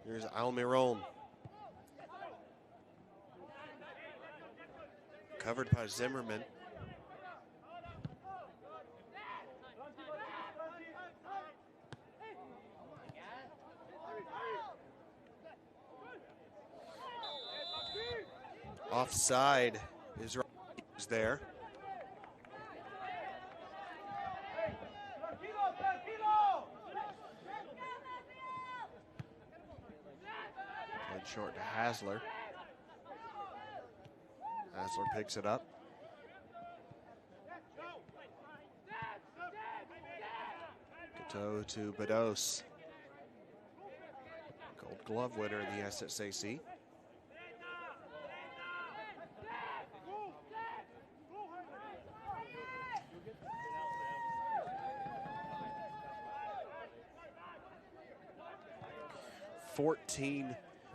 Here's Almiron. Covered by Zimmerman. Offside is there. Short to Hasler. Hasler picks it up. Cato to Bedos. Gold Glove winner in the SSAC.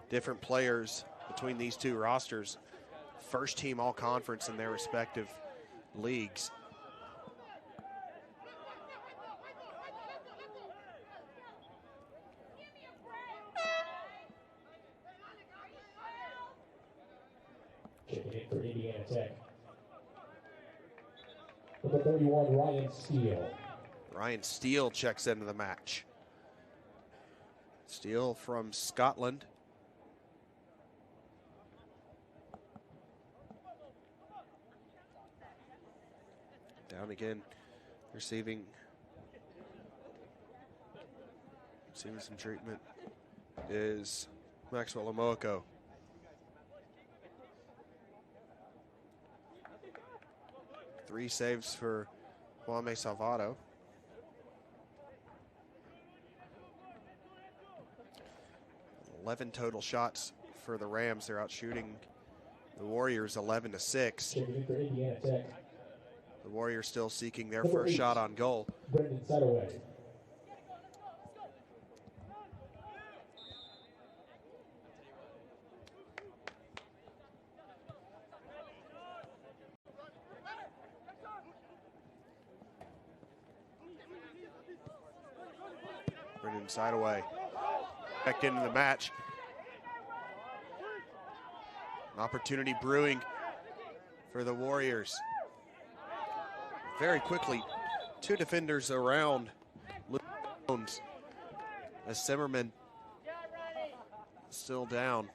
Different players between these two rosters. First team all conference in their respective leagues. Checking in for Indiana Tech. Number 31, Ryan Steele. Ryan Steele checks into the match. Steele from Scotland. Down again, receiving some treatment is Maxwell Amoako. Three saves for Kwame Salvato. $11 total shots for the Rams. They're out shooting the Warriors 11-6. The Warriors still seeking their first shot on goal. Brendan Setaway. Brendan Setaway back into the match. An opportunity brewing for the Warriors. Very quickly, two defenders around Jones as Zimmerman still down.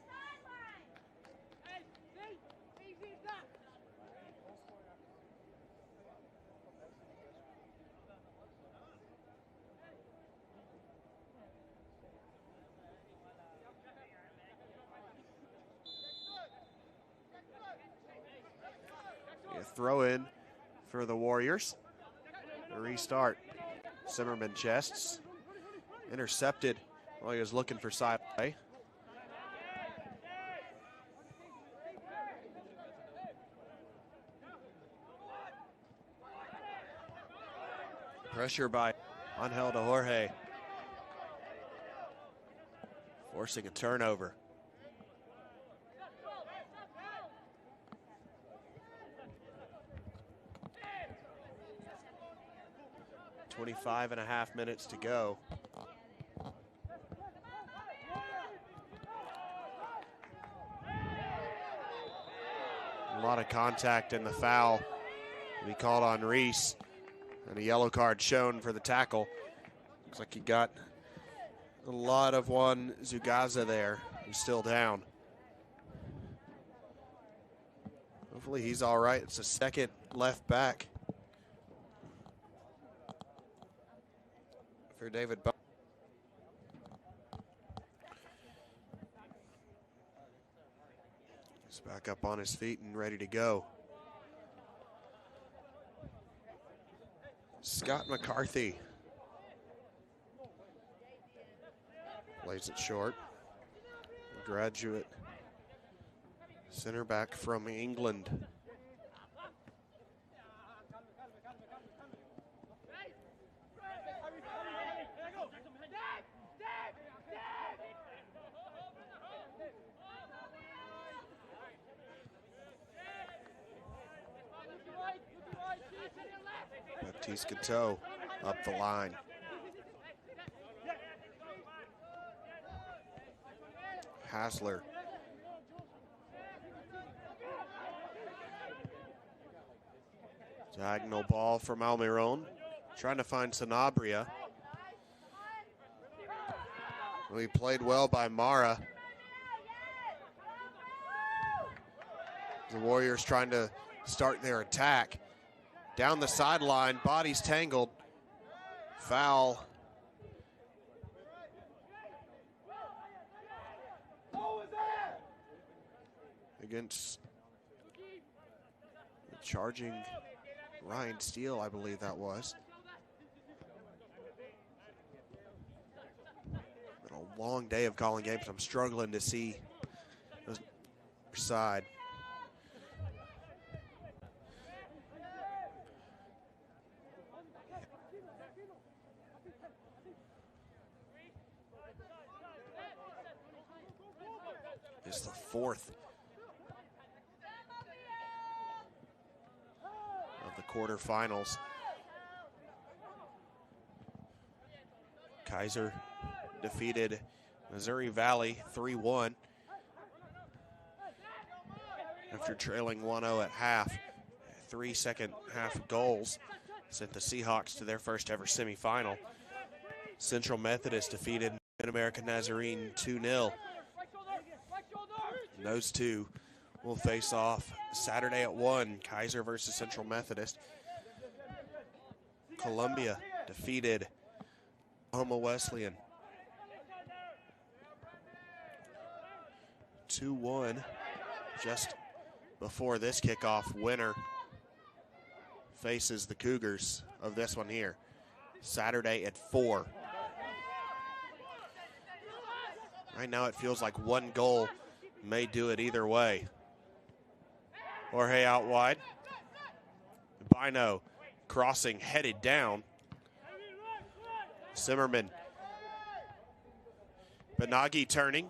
throw in for the Warriors. The restart. Zimmerman chests. Intercepted while he was looking for side play. Pressure by Angel de Jorge. Forcing a turnover. .5 minutes to go. A lot of contact in the foul. We called on Reese, and a yellow card shown for the tackle. Looks like he got a lot of one Zugaza there, who's still down. Hopefully he's all right. It's a second left back for David Bo. He's back up on his feet and ready to go. Scott McCarthy plays it short. Graduate center back from England. Baptiste Cateau up the line. Hassler. Diagonal ball from Almiron. Trying to find Sanabria. He played well by Mara. The Warriors trying to start their attack. Down the sideline, bodies tangled. Foul. Against the charging Ryan Steele, I believe that was. Been a long day of calling games. I'm struggling to see the side. It's the fourth of the quarterfinals. Kaiser defeated Missouri Valley 3-1 after trailing 1-0 at half. 3 second half goals sent the Seahawks to their first ever semifinal. Central Methodist defeated Mid-American Nazarene 2-0. And those two will face off Saturday at 1, Kaiser versus Central Methodist. Columbia defeated Oklahoma Wesleyan 2-1 just before this kickoff. Winner faces the Cougars of this one here, Saturday at 4. Right now it feels like one goal may do it either way. Jorge out wide. Bino crossing, headed down. Zimmerman. Benagi turning.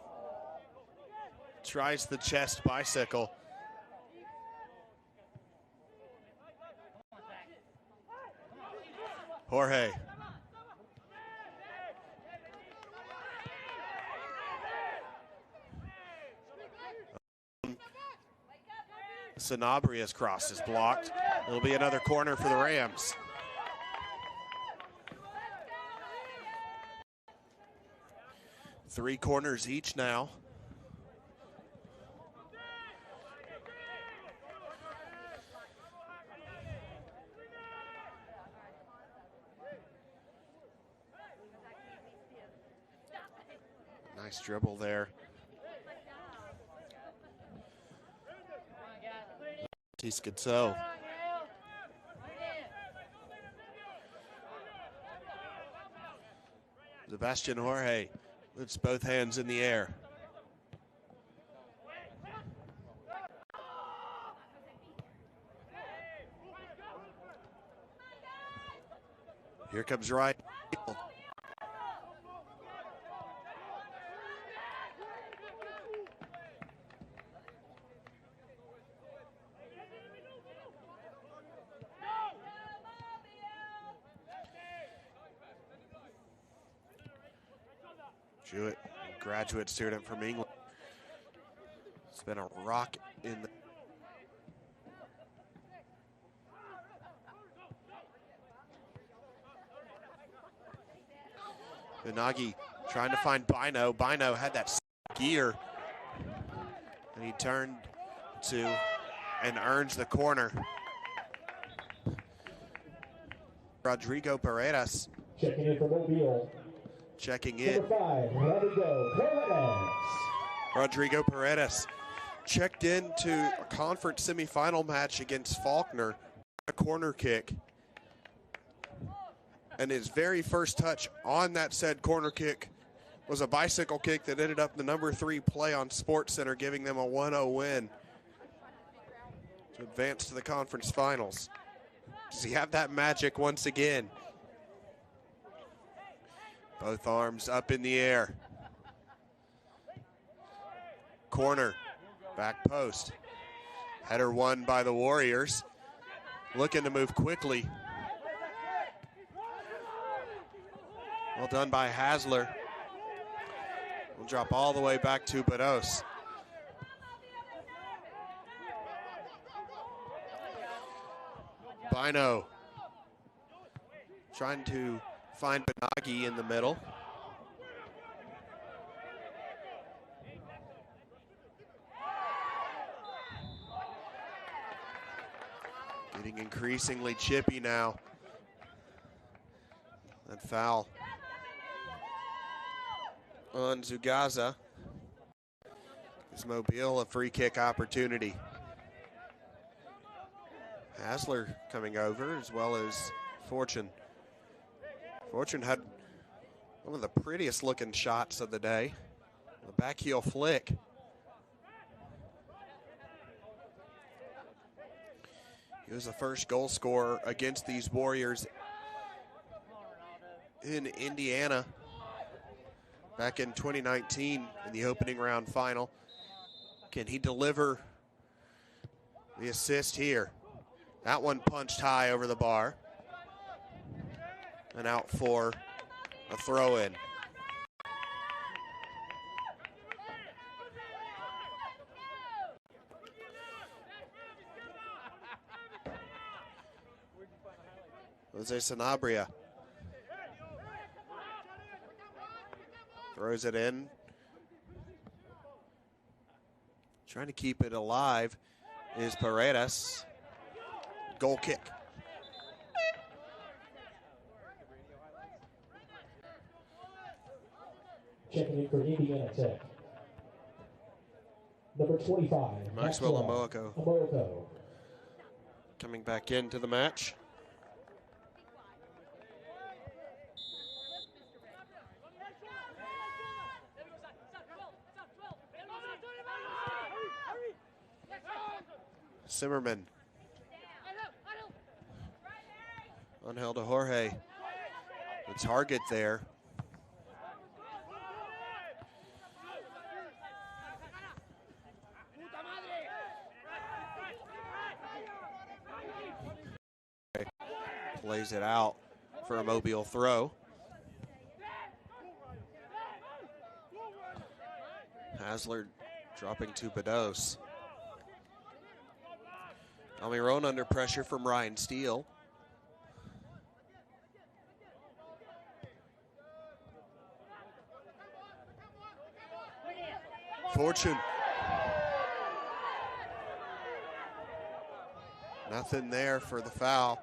Tries the chest bicycle. Jorge. Sanabria's cross is blocked. It'll be another corner for the Rams. Three corners each now. Nice dribble there. Tiscato Sebastian Jorge puts both hands in the air. Here comes Ryan. Jewett, graduate student from England. It's been a rock in the Benagi trying to find Bino. Bino had that gear, and he turned to and earns the corner. Rodrigo Paredes. Checking in for Mobile. Checking in. Number 5, Rodrigo Paredes. Rodrigo Paredes checked into a conference semifinal match against Faulkner, a corner kick. And his very first touch on that said corner kick was a bicycle kick that ended up in the number 3 play on SportsCenter, giving them a 1-0 win to advance to the conference finals. Does he have that magic once again? Both arms up in the air. Corner, back post. Header won by the Warriors. Looking to move quickly. Well done by Hasler. We'll drop all the way back to Bados. Bino trying to find Benagi in the middle. Getting increasingly chippy now. That foul on Zugaza gives Mobile a free kick opportunity. Hasler coming over, as well as Fortune. Fortune had one of the prettiest looking shots of the day. The back heel flick. He was the first goal scorer against these Warriors in Indiana back in 2019 in the opening round final. Can he deliver the assist here? That one punched high over the bar and out for a throw-in. Jose Sanabria throws it in. Trying to keep it alive is Paredes. Goal kick. Checking in for Indiana Tech. Number 25, Maxwell Amoako coming back into the match. Zimmerman. Angel de Jorge. The target there. Plays it out for a Mobile throw. Hasler dropping to Bados. Almiron under pressure from Ryan Steele. Fortune. Nothing there for the foul,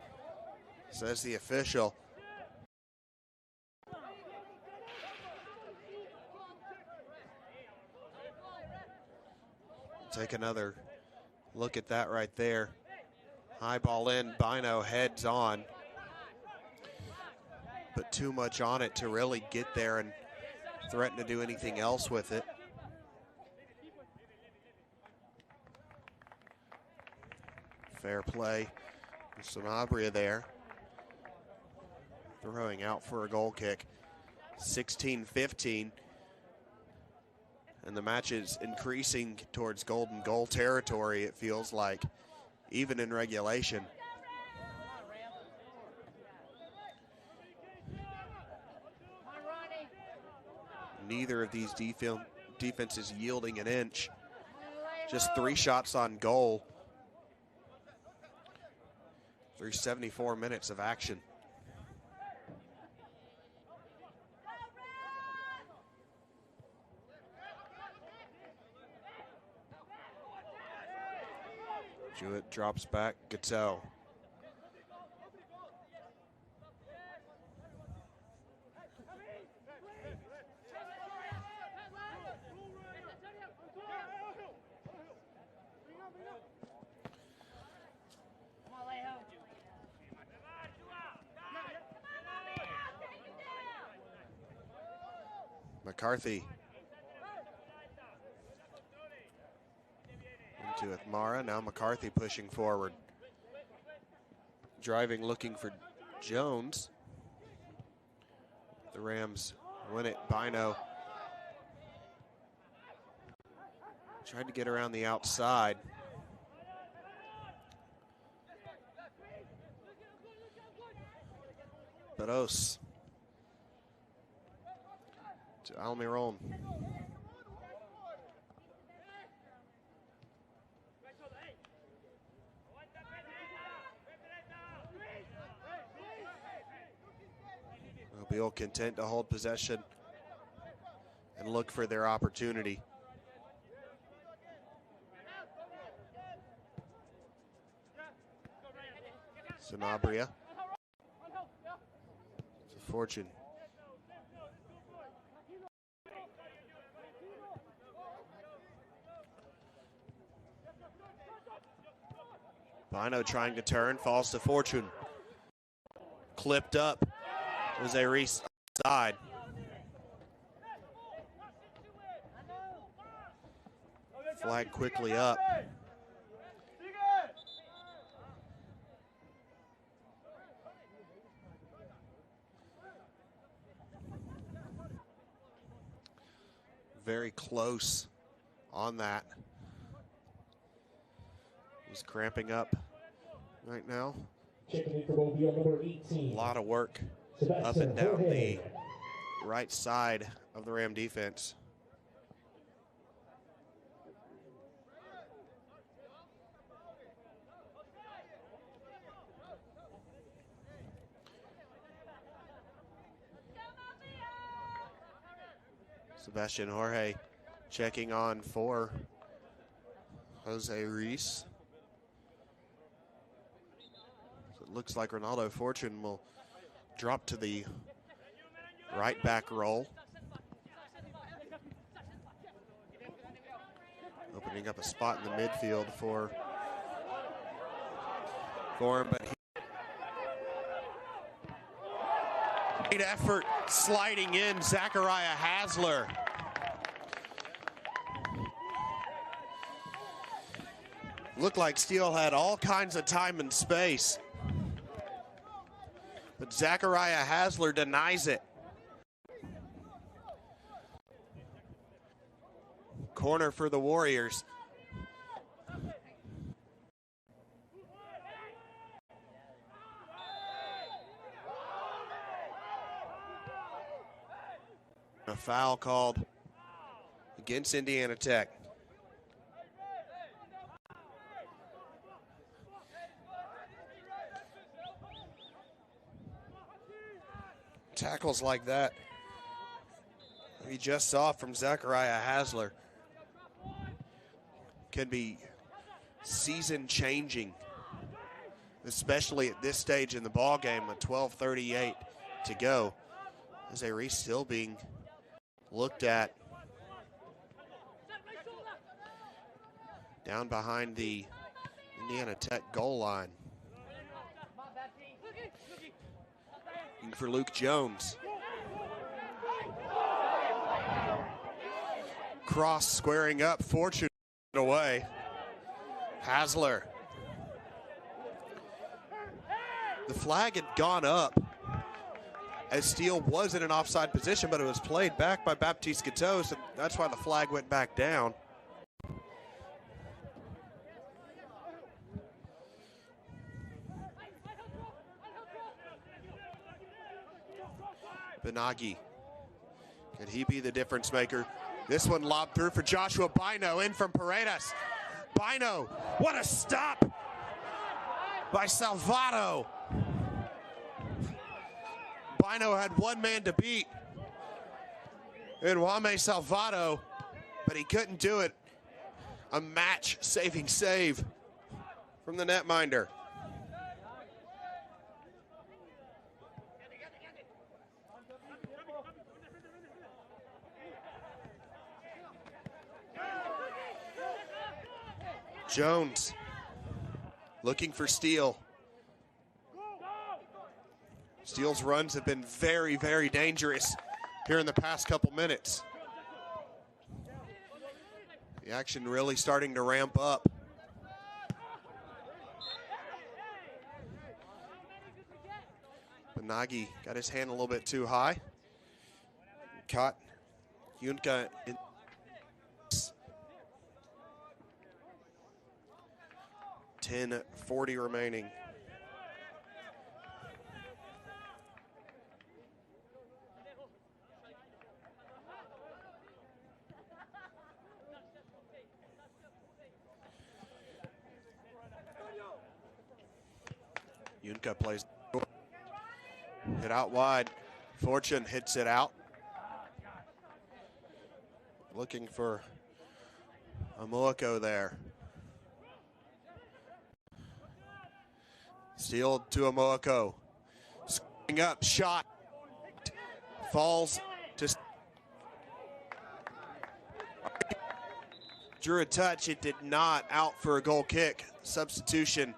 says the official. Take another look at that right there. High ball in, Bino heads on. But too much on it to really get there and threaten to do anything else with it. Fair play. Sanabria there. Throwing out for a goal kick. 16-15. And the match is increasing towards golden goal territory, it feels like, even in regulation. Neither of these defenses yielding an inch. Just 3 shots on goal through 74 minutes of action. Jewett drops back, Gattel. McCarthy. Into it, Mara. Now McCarthy pushing forward. Driving, looking for Jones. The Rams win it. Bino tried to get around the outside. Barros to Almiron. Mobile content to hold possession and look for their opportunity. Sanabria. It's a Fortune. Bino trying to turn, falls to Fortune. Clipped up. Jose Reese side. Flag quickly up. Very close on that. He's cramping up right now. Checking in for Mobile, number 18. A lot of work up and down the right side of the Ram defense. Sebastian Jorge checking on for Jose Reese. So it looks like Ronaldo Fortune will drop to the right back role. Opening up a spot in the midfield for him, but great effort sliding in, Zachariah Hasler. Looked like Steele had all kinds of time and space, but Zachariah Hasler denies it. Corner for the Warriors. A foul called against Indiana Tech. Tackles like that we just saw from Zachariah Hasler can be season changing, especially at this stage in the ball game with 12:38 to go. Jose Reese still being looked at down behind the Indiana Tech goal line. Looking for Luke Jones. Cross squaring up, Fortune away. Hasler. The flag had gone up as Steele was in an offside position, but it was played back by Baptiste Gateau, so that's why the flag went back down. Benagi. Could he be the difference maker? This one lobbed through for Joshua Bino, in from Paredes. Bino, what a stop by Salvato. Bino had one man to beat in Wame Salvato, but he couldn't do it. A match-saving save from the netminder. Jones looking for Steele. Steele's runs have been very, very dangerous here in the past couple minutes. The action really starting to ramp up. Benagi got his hand a little bit too high. Caught Yunka in. .40 remaining. Yunka plays. Hit out wide. Fortune hits it out. Looking for Amoako there. Steele to Amoako. Scoring up, shot. Falls to. Drew a touch, it did not. Out for a goal kick. Substitution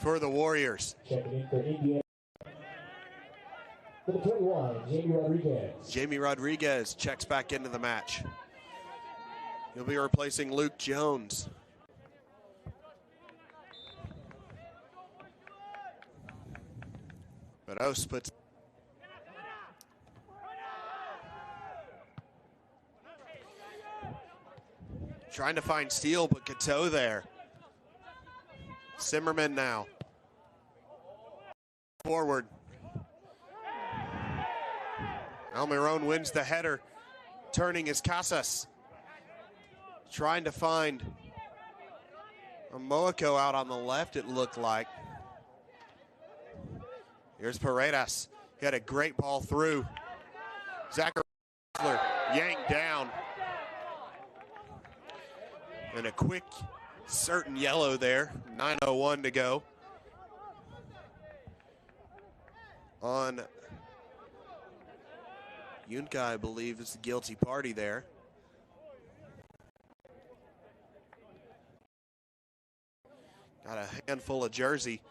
for the Warriors. Checking in for Indiana. For the 21, Jamie Rodriguez. Jamie Rodriguez checks back into the match. He'll be replacing Luke Jones. But Ose puts. Trying to find Steele, but Cateau there. Zimmerman now. Forward. Almiron wins the header. Turning is Casas. Trying to find Amoako out on the left, it looked like. Here's Paredes. He had a great ball through. Zachary yanked down. And a quick, certain yellow there. 9:01 to go. On Yunka, I believe, is the guilty party there. Got a handful of jersey.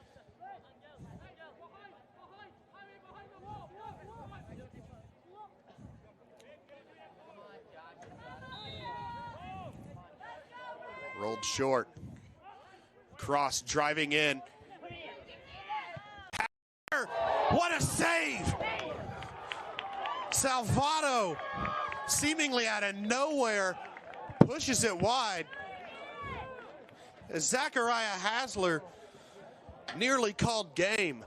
Rolled short. Cross driving in. What a save! Salvato, seemingly out of nowhere, pushes it wide. Zachariah Hasler nearly called game.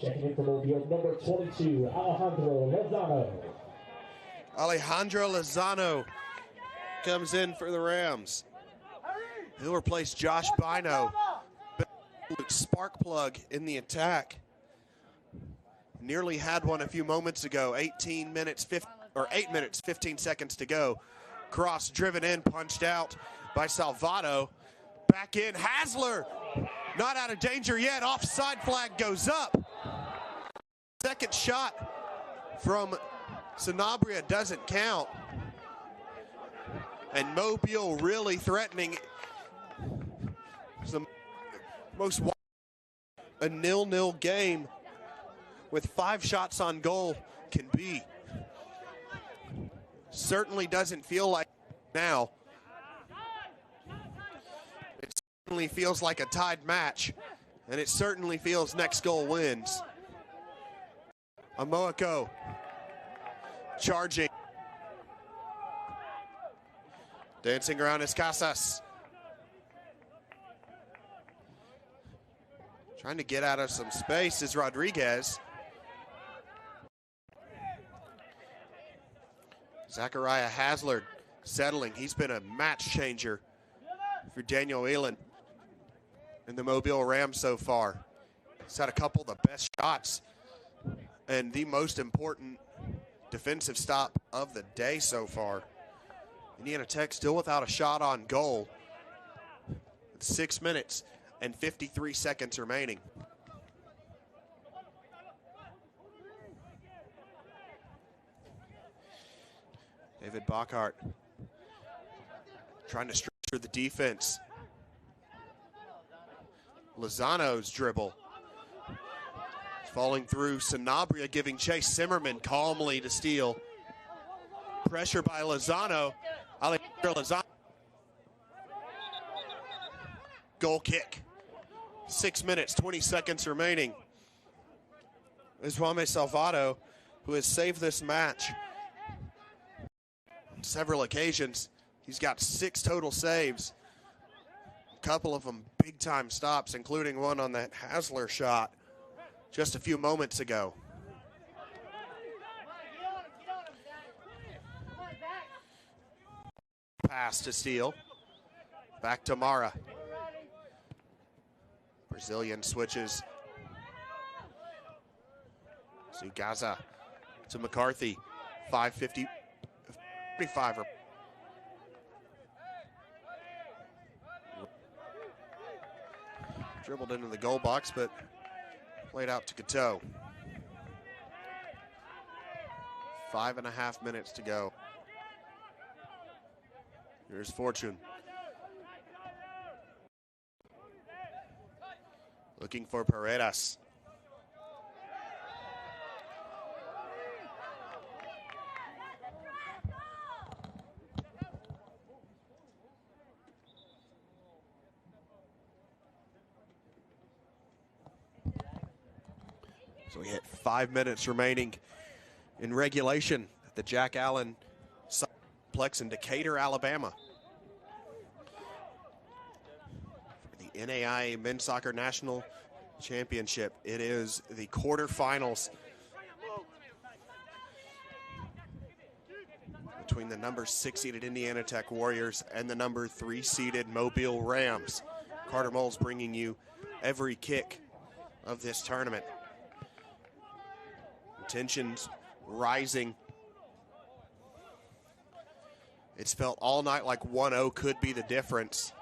Checking in for Mobile, number 22, Alejandro Lozano. Alejandro Lozano comes in for the Rams. He'll replace Josh Bino. Spark plug in the attack. Nearly had one a few moments ago. 8 minutes, 15 seconds to go. Cross driven in, punched out by Salvato. Back in, Hasler. Not out of danger yet. Offside flag goes up. Second shot from Sanabria doesn't count. And Mobile really threatening some most a 0-0 game with 5 shots on goal can be. Certainly doesn't feel like now. It certainly feels like a tied match, and it certainly feels next goal wins. Amoako charging. Dancing around his Casas. Trying to get out of some space is Rodriguez. Zachariah Haslard settling. He's been a match changer for Daniel Elan in the Mobile Rams so far. He's had a couple of the best shots and the most important defensive stop of the day so far. Indiana Tech still without a shot on goal. 6 minutes and 53 seconds remaining. David Bockhart trying to structure the defense. Lozano's dribble. Falling through. Sanabria giving chase. Zimmerman calmly to steal. Pressure by Lozano. Alejandro Lozano. Goal kick. 6 minutes, 20 seconds remaining. Is Juame Salvato, who has saved this match on several occasions. He's got 6 total saves. A couple of them big-time stops, including one on that Hasler shot just a few moments ago. Pass to Steele. Back to Mara. Brazilian switches. Gaza to McCarthy. 5:50, 45. Dribbled into the goal box, but played out to Cateau. 5.5 minutes to go. Here's Fortune. Looking for Paredes. So we hit 5 minutes remaining in regulation at the Jack Allen Complex in Decatur, Alabama. For the NAIA Men's Soccer National Championship, it is the quarterfinals between the number 6 seeded Indiana Tech Warriors and the number 3 seeded Mobile Rams. Carter Moles bringing you every kick of this tournament. Tensions rising. It's felt all night like 1-0 could be the difference.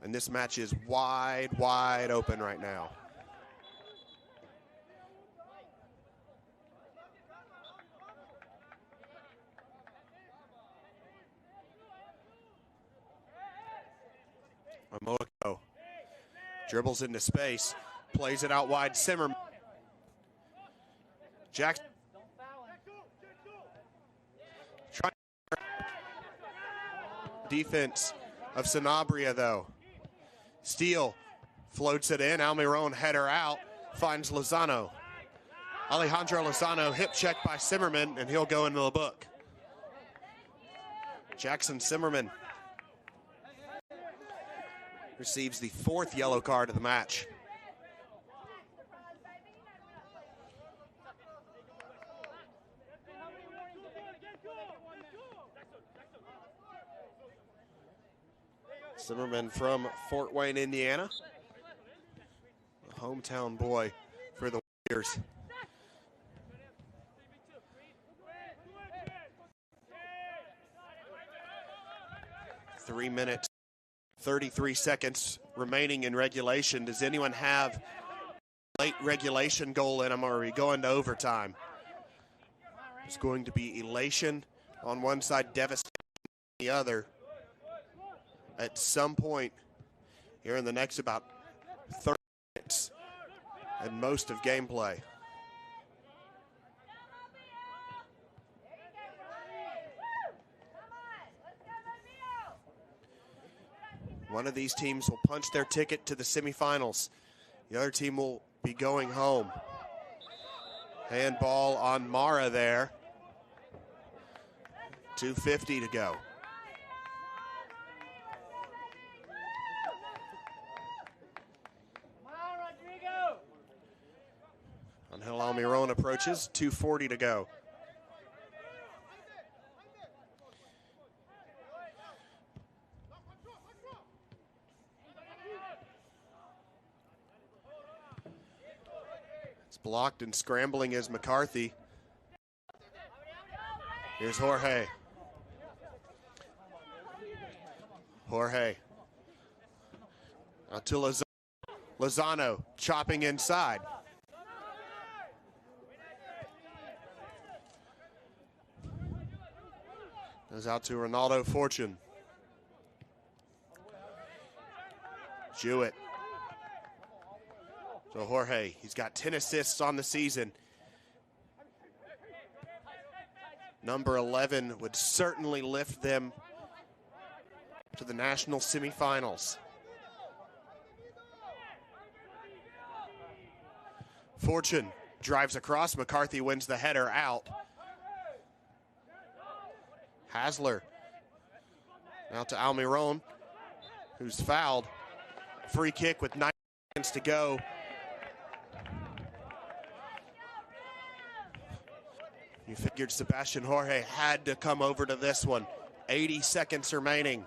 And this match is wide, wide open right now. Amoako dribbles into space, plays it out wide. Zimmerman. Jackson. Trying defense of Sanabria, though. Steele floats it in. Almiron header out. Finds Lozano. Alejandro Lozano hip check by Zimmerman, and he'll go into the book. Jackson Zimmerman receives the 4th yellow card of the match. Zimmerman from Fort Wayne, Indiana. A hometown boy for the Warriors. Three minutes, 33 seconds remaining in regulation. Does anyone have a late regulation goal in them, or are we going to overtime? It's going to be elation on one side, devastation on the other. At some point, here in the next about 30 minutes and most of gameplay. One of these teams will punch their ticket to the semifinals. The other team will be going home. Handball on Mara there. 2:50 to go. Angel Almiron approaches, 2:40 to go. It's blocked and scrambling is McCarthy. Here's Jorge. Jorge. Out to Lozano, chopping inside. Goes out to Ronaldo Fortune. Jewett. So Jorge, he's got 10 assists on the season. Number 11 would certainly lift them to the national semifinals. Fortune drives across. McCarthy wins the header out. Hasler out to Almiron, who's fouled. Free kick with 9 seconds to go. You figured Sebastian Jorge had to come over to this one. 80 seconds remaining.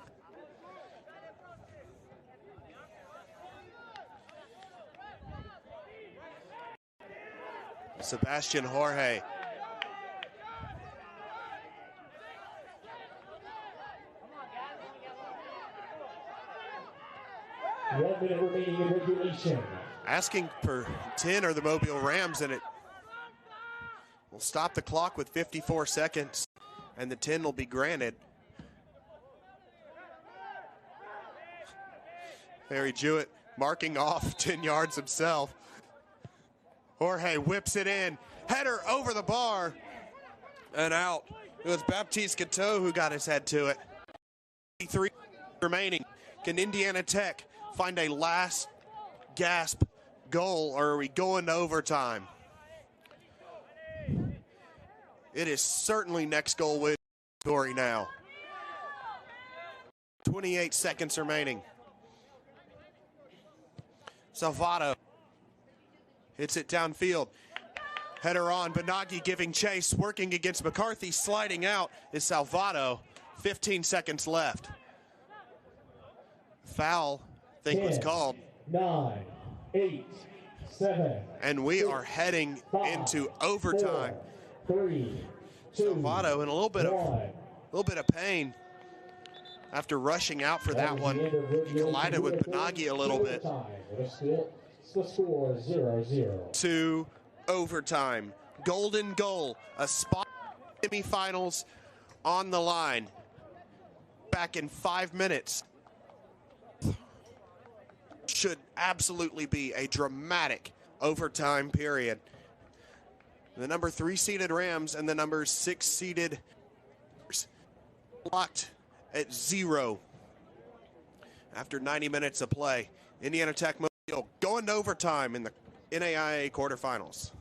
Sebastian Jorge. One minute remaining in regulation. Asking for 10 are the Mobile Rams, and it will stop the clock with 54 seconds, and the 10 will be granted. Harry Jewett marking off 10 yards himself. Jorge whips it in. Header over the bar and out. It was Baptiste Cateau who got his head to it. 3 remaining. Can Indiana Tech find a last gasp goal, or are we going to overtime? It is certainly next goal win story now. 28 seconds remaining. Salvato hits it downfield. Header on. Benagi giving chase, working against McCarthy. Sliding out is Salvato. 15 seconds left. Foul, I think, 10, was called. 9, 8, 7. And we 6, are heading 5, into overtime. 4, 3, 2, Salvato in a little bit of pain after rushing out for that one. He collided with Benagi a little bit. The score 0-0. To overtime. Golden goal. A spot in the semifinals on the line. Back in 5 minutes. Should absolutely be a dramatic overtime period. The number 3 seeded Rams and the number 6 seeded locked at 0 after 90 minutes of play. Indiana Tech going to overtime in the NAIA quarterfinals.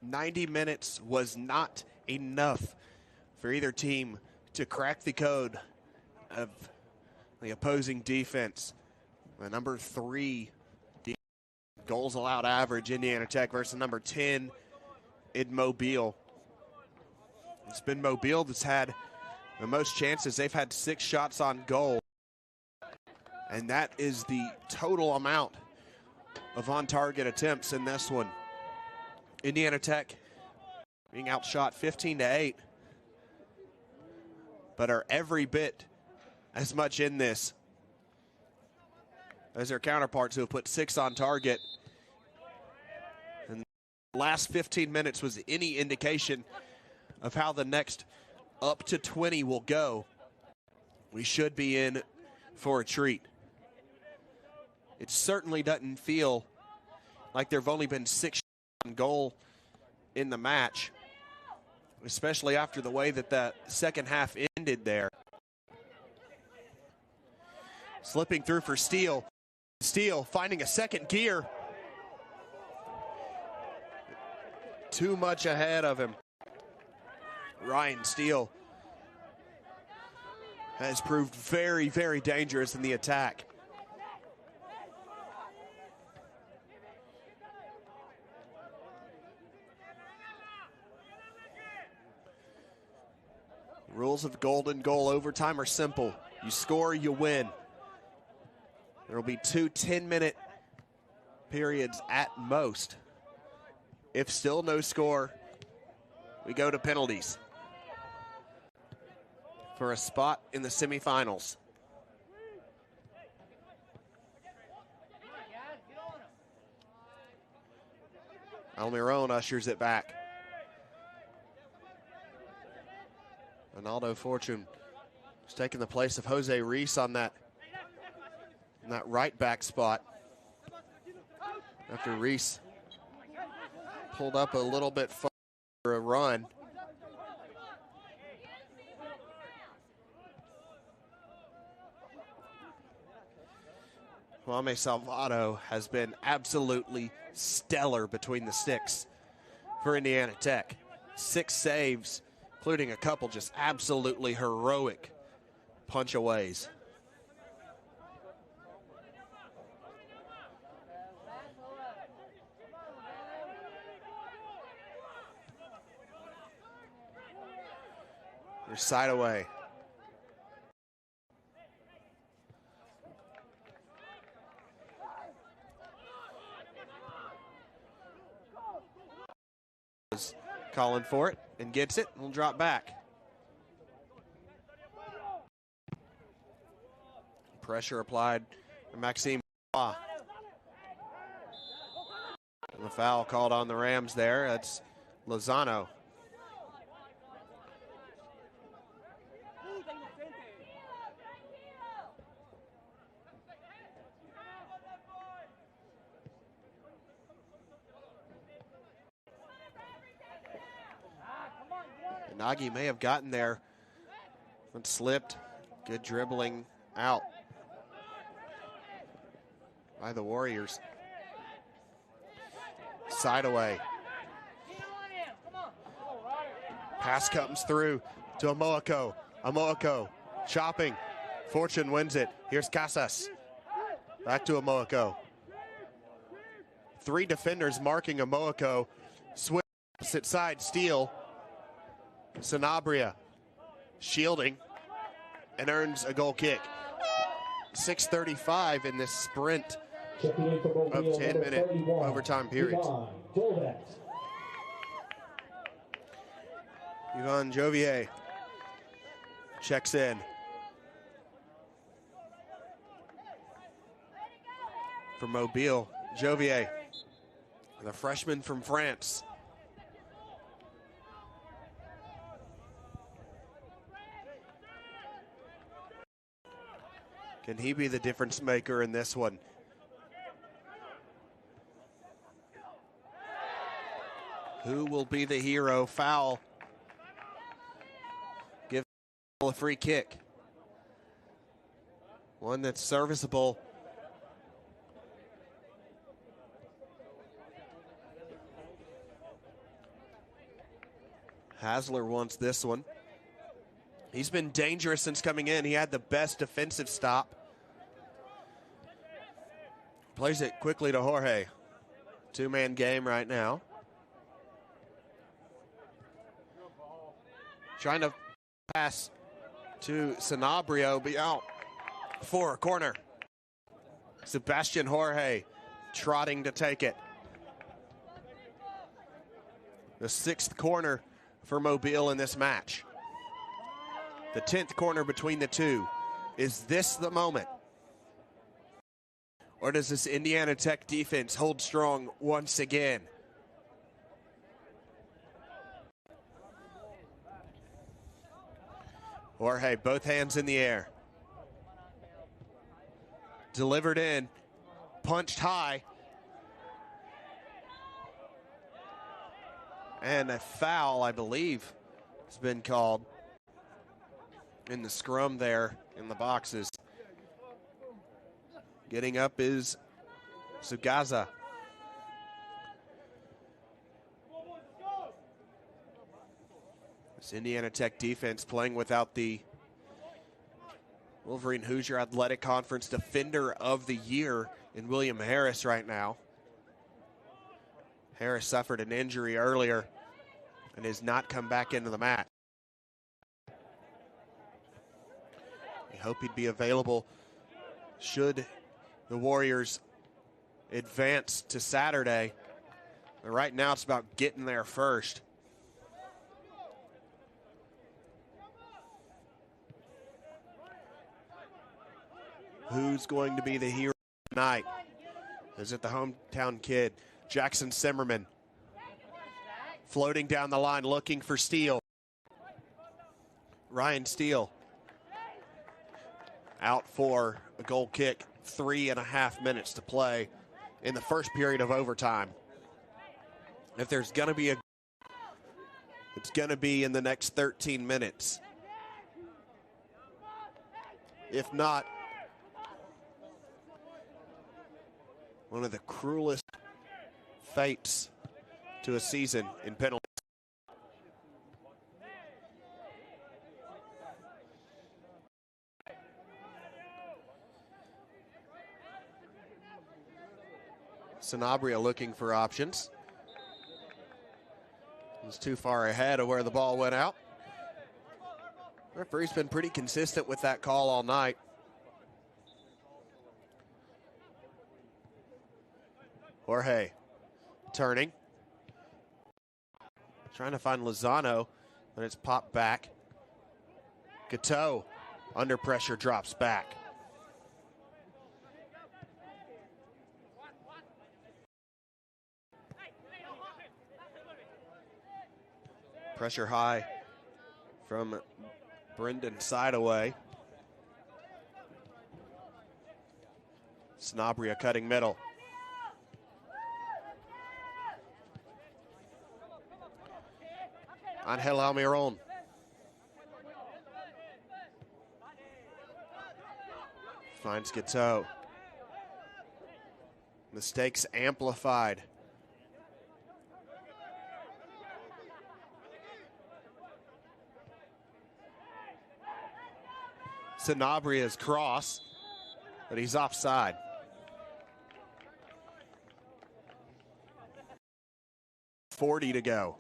90 minutes was not enough for either team to crack the code of the opposing defense. The number 3 goals allowed average, Indiana Tech, versus number 10 in Mobile. It's been Mobile that's had the most chances. They've had 6 shots on goal, and that is the total amount of on-target attempts in this one. Indiana Tech being outshot 15-8, but are every bit as much in this as their counterparts who have put 6 on target. And the last 15 minutes was any indication of how the next up to 20 will go. We should be in for a treat. It certainly doesn't feel like there have only been 6 shots on goal in the match, especially after the way that the second half ended there. Slipping through for Steele. Steele finding a second gear. Too much ahead of him. Ryan Steele has proved very, very dangerous in the attack. Rules of golden goal overtime are simple. You score, you win. There will be 2 10-minute periods at most. If still no score, we go to penalties for a spot in the semifinals. Almiron ushers it back. Ronaldo Fortune is taking the place of Jose Reese on that right back spot after Reese pulled up a little bit far for a run. Kwame Salvato has been absolutely stellar between the sticks for Indiana Tech. 6 saves, including a couple just absolutely heroic punch-aways. There's side away. Calling for it and gets it. We'll drop back. Pressure applied by Maxime. And the foul called on the Rams there. That's Lozano. Nagy may have gotten there, but slipped. Good dribbling out by the Warriors. Side away. Pass comes through to Amoako. Amoako chopping. Fortune wins it. Here's Casas. Back to Amoako. 3 defenders marking Amoako. Switch opposite side. Steele. Sanabria shielding and earns a goal kick. 6:35 in this sprint of 10-minute overtime periods. Yvonne Jovier checks in. For Mobile, Jovier, the freshman from France. Can he be the difference maker in this one? Who will be the hero? Foul. Give a free kick. One that's serviceable. Hasler wants this one. He's been dangerous since coming in. He had the best defensive stop. Plays it quickly to Jorge. Two-man game right now. Trying to pass to Sanabria, be out for a corner. Sebastian Jorge trotting to take it. The 6th corner for Mobile in this match. The 10th corner between the two. Is this the moment? Or does this Indiana Tech defense hold strong once again? Jorge, both hands in the air. Delivered in, punched high. And a foul, I believe, has been called in the scrum there in the boxes. Getting up is Sugaza. This Indiana Tech defense playing without the Wolverine Hoosier Athletic Conference Defender of the Year in William Harris right now. Harris suffered an injury earlier and has not come back into the match. We hope he'd be available should the Warriors advance to Saturday. But right now it's about getting there first. Who's going to be the hero tonight? Is it the hometown kid, Jackson Simmerman? Floating down the line, looking for Steele. Ryan Steele out for a goal kick. 3.5 minutes to play in the first period of overtime. If there's going to be it's going to be in the next 13 minutes. If not, one of the cruelest fates to a season in penalties. Sanabria looking for options. He's too far ahead of where the ball went out. Referee's been pretty consistent with that call all night. Jorge turning. Trying to find Lozano, but it's popped back. Gateau under pressure drops back. Pressure high from Brendan Sideaway. Sanabria cutting middle. Angel Almiron. Finds Gateau. Mistakes amplified. Sanabria's cross, but he's offside. .40 to go.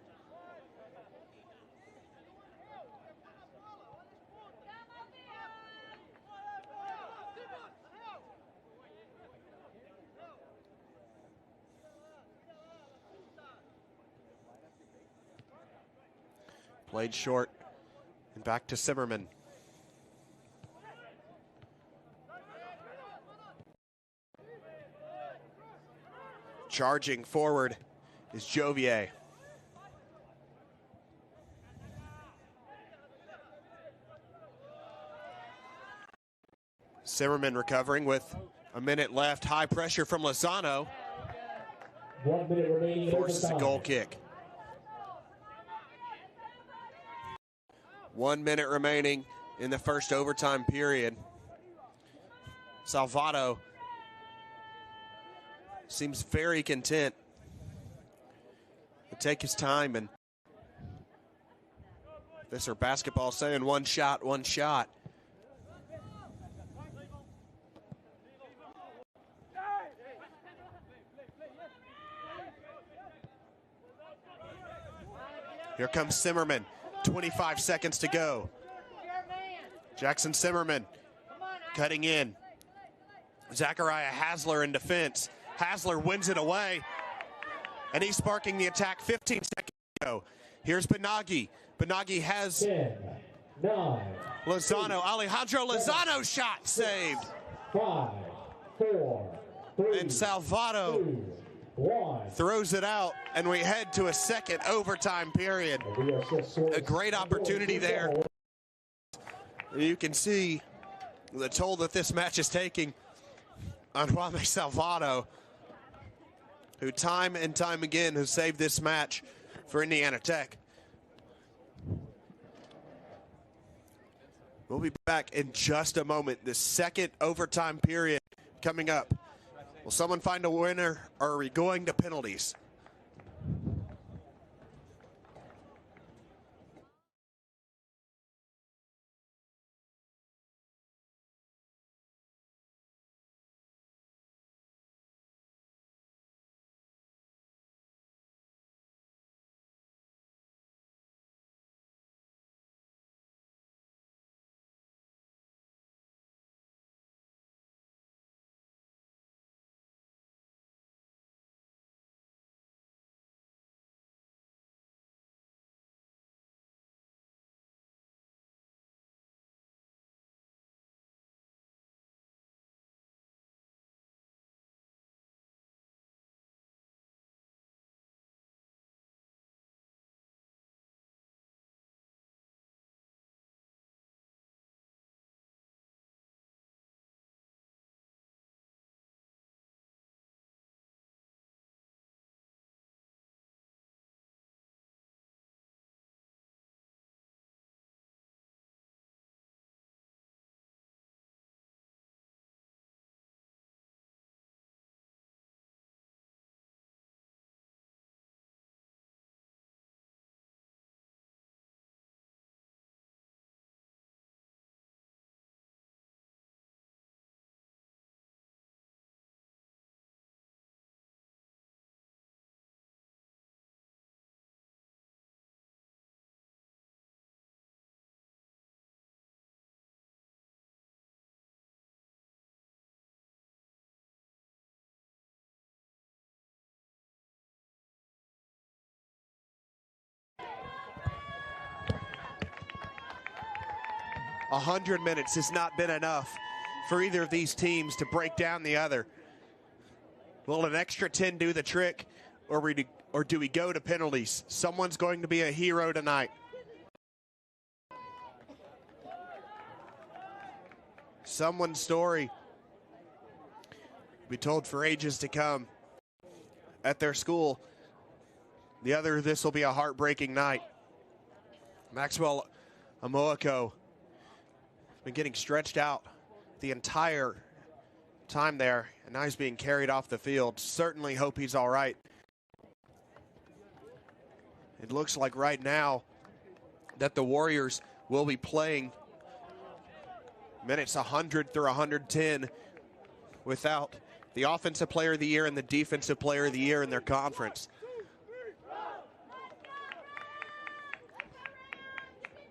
Played short and back to Simmerman. Charging forward is Jovier. Simmerman recovering with a minute left. High pressure from Lozano. 1 minute remaining. Forces a goal kick. 1 minute remaining in the first overtime period. Salvato seems very content to take his time and This or basketball saying one shot, one shot. Here comes Zimmerman. 25 seconds to go. Jackson Zimmerman cutting in. Zachariah Hasler in defense. Hasler wins it away, and he's sparking the attack 15 seconds ago. Here's Benagi. Benagi has 10, 9, Lozano. Alejandro Lozano shot saved. 5, 4, 3, And Salvato 2, 1. throws it out, and we head to a second overtime period. A great opportunity there. You can see the toll that this match is taking on Juan Salvato, who time and time again has saved this match for Indiana Tech. We'll be back in just a moment. The second overtime period coming up. Will someone find a winner, or are we going to penalties? A 100 minutes has not been enough for either of these teams to break down the other. Will an extra 10 do the trick, or do we go to penalties? Someone's going to be a hero tonight. Someone's story be told for ages to come at their school. The other, this will be a heartbreaking night. Maxwell Amoako been getting stretched out the entire time there, and now he's being carried off the field. Certainly hope he's all right. It looks like right now that the Warriors will be playing minutes 100 through 110 without the Offensive Player of the Year and the Defensive Player of the Year in their conference.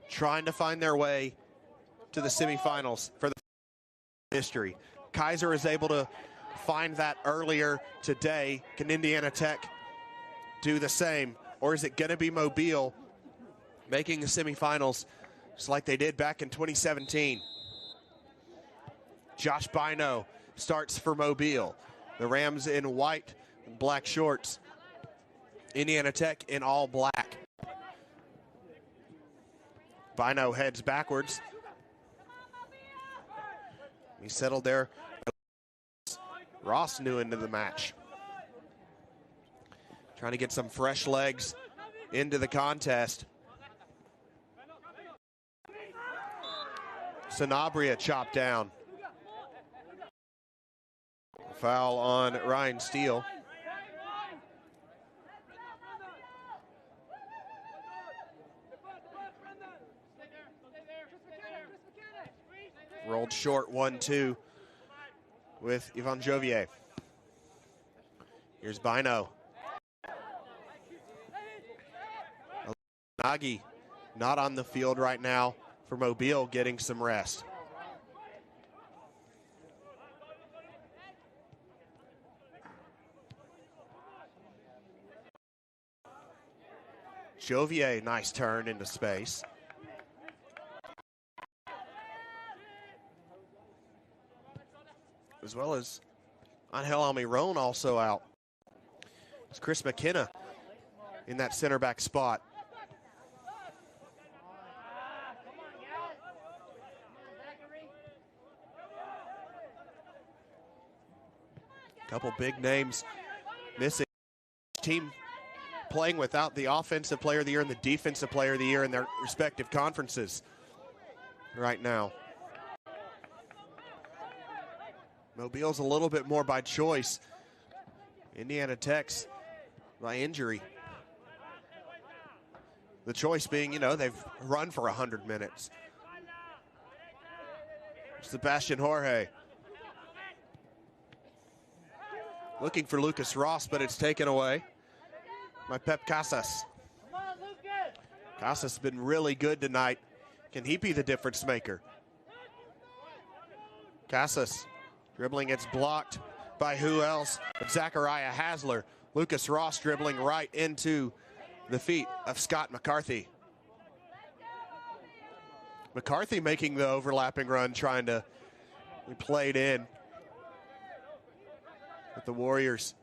Trying to find their way to the semifinals for the history. Kaiser is able to find that earlier today. Can Indiana Tech do the same? Or is it going to be Mobile making the semifinals just like they did back in 2017? Josh Bino starts for Mobile. The Rams in white and black shorts. Indiana Tech in all black. Bino heads backwards. He settled there. Ross new into the match. Trying to get some fresh legs into the contest. Sanabria chopped down. Foul on Ryan Steele. Rolled short 1-2 with Ivan Jovier. Here's Bino. Nagy not on the field right now for Mobile, getting some rest. Jovier, nice turn into space. As well as Angel Almiron also out. It's Chris McKenna in that center back spot. Couple big names missing. Team playing without the offensive player of the year and the defensive player of the year in their respective conferences right now. Mobile's a little bit more by choice. Indiana Tech's by injury. The choice being, you know, they've run for 100 minutes. Sebastian Jorge. Looking for Lucas Ross, but it's taken away by Pep Casas. Casas has been really good tonight. Can he be the difference maker? Casas dribbling, it's blocked by who else but Zachariah Hasler. Lucas Ross dribbling right into the feet of Scott McCarthy. McCarthy making the overlapping run, trying to be played in. But the Warriors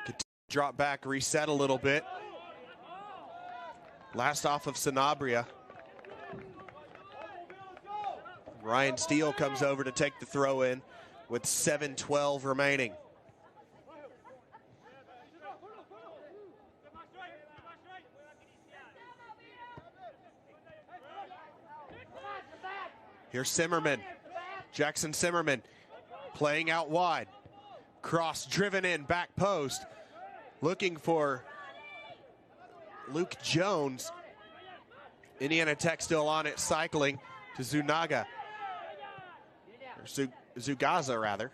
could drop back, reset a little bit. Last off of Sanabria. Ryan Steele comes over to take the throw in with 7:12 remaining. Here's Simmerman. Jackson Simmerman playing out wide. Cross driven in, back post. Looking for Luke Jones. Indiana Tech still on it, cycling to Zunaga. Or Zugaza, rather.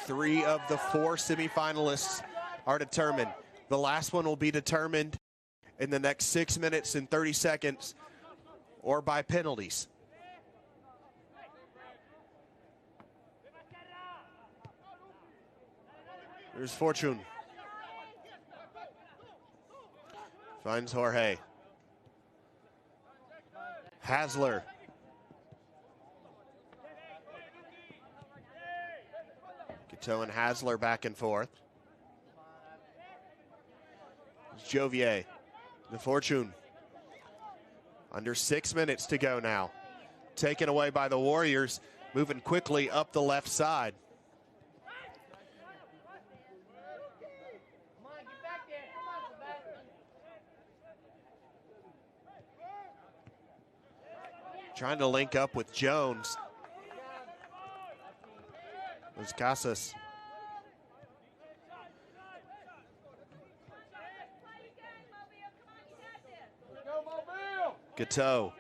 Three of the four semifinalists are determined. The last one will be determined in the next 6 minutes and 30 seconds or by penalties. There's Fortune. Finds Jorge. Hasler. Gateau and Hasler back and forth. It's Jovier. The Fortune. Under 6 minutes to go now. Taken away by the Warriors. Moving quickly up the left side. Trying to link up with Jones. There's Casas. Gateau.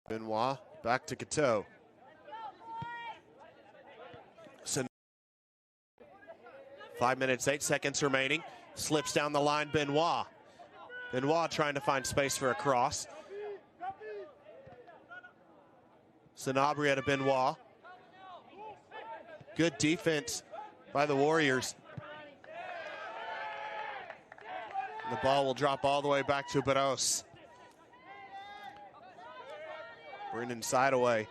Benoit back to Gateau. 5 minutes, 8 seconds remaining. Slips down the line, Benoit. Benoit trying to find space for a cross. Sanabria to Benoit. Good defense by the Warriors. The ball will drop all the way back to Barros. Brendan Sideaway.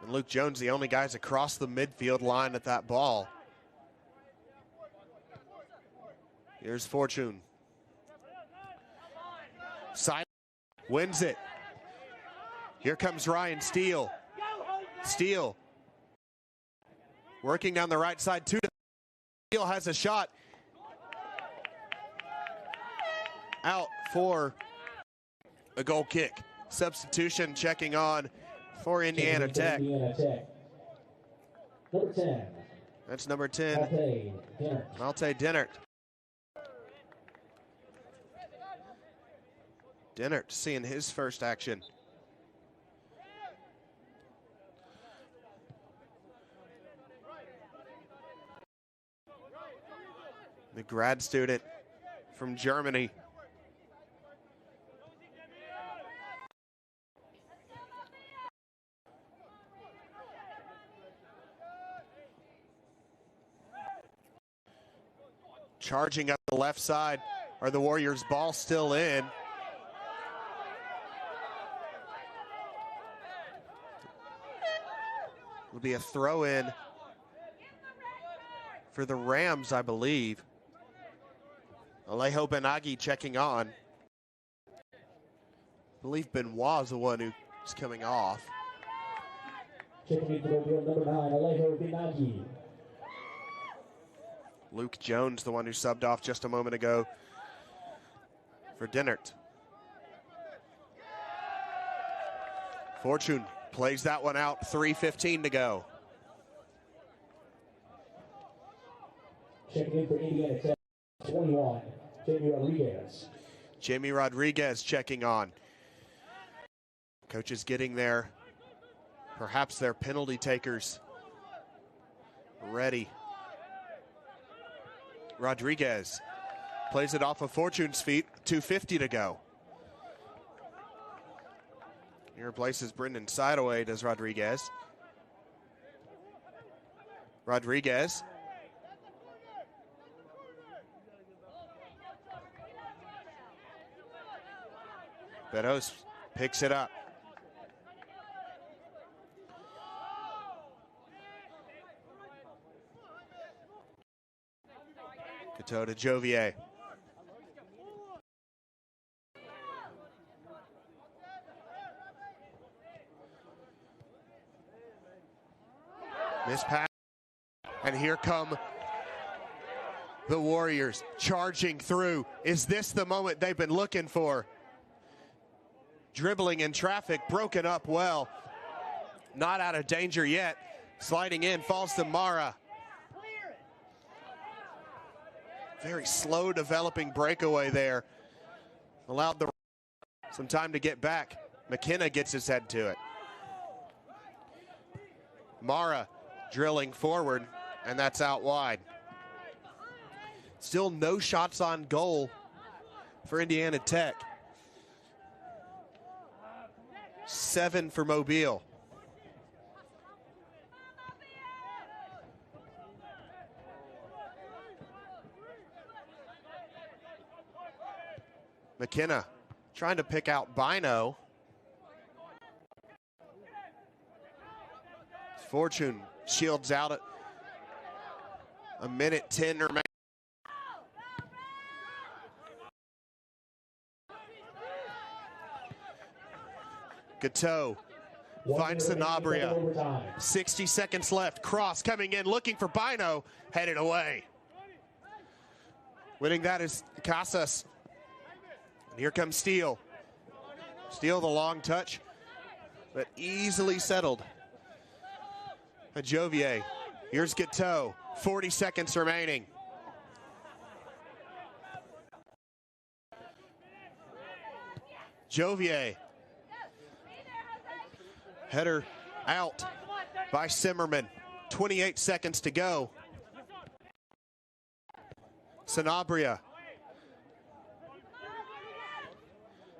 And Luke Jones, the only guys across the midfield line at that ball. Here's Fortune. Side wins it. Here comes Ryan Steele. Steele working down the right side. Steele has a shot. Out for a goal kick. Substitution checking on for Indiana Tech. Number 10. That's number 10, Malte Dennert. Dennert seeing his first action. The grad student from Germany. Charging up the left side. Are the Warriors' ball still in? Will be a throw in for the Rams, I believe. Alejo Benaghi checking on. I believe Benoit is the one who's coming off. Checking into number 9, Alejo Benaghi. Luke Jones, the one who subbed off just a moment ago for Dennert. Fortune plays that one out, 3:15 to go. Checking in for Indiana Tech, 21, Jamie Rodriguez. Jamie Rodriguez checking on. Coaches getting there. Perhaps their penalty takers ready. Rodriguez plays it off of Fortune's feet, 2:50 to go. He replaces Brendan Sideaway, does Rodriguez. Rodriguez. Beddoes picks it up. Cateau to Jovier. Miss pass. And here come the Warriors charging through. Is this the moment they've been looking for? Dribbling in traffic, broken up well. Not out of danger yet. Sliding in, falls to Mara. Very slow developing breakaway there. Allowed the some time to get back. McKenna gets his head to it. Mara drilling forward, and that's out wide. Still no shots on goal for Indiana Tech. 7 for Mobile. McKenna trying to pick out Bino. Fortune shields out at a minute 10 remaining. Cateau finds Sanabria. 60 seconds left. Cross coming in, looking for Bino. Headed away. Winning that is Casas. And here comes Steele. Steele, the long touch, but easily settled. Jovier. Here's Cateau. 40 seconds remaining. Jovier. Header out by Simmerman. 28 seconds to go. Sanabria.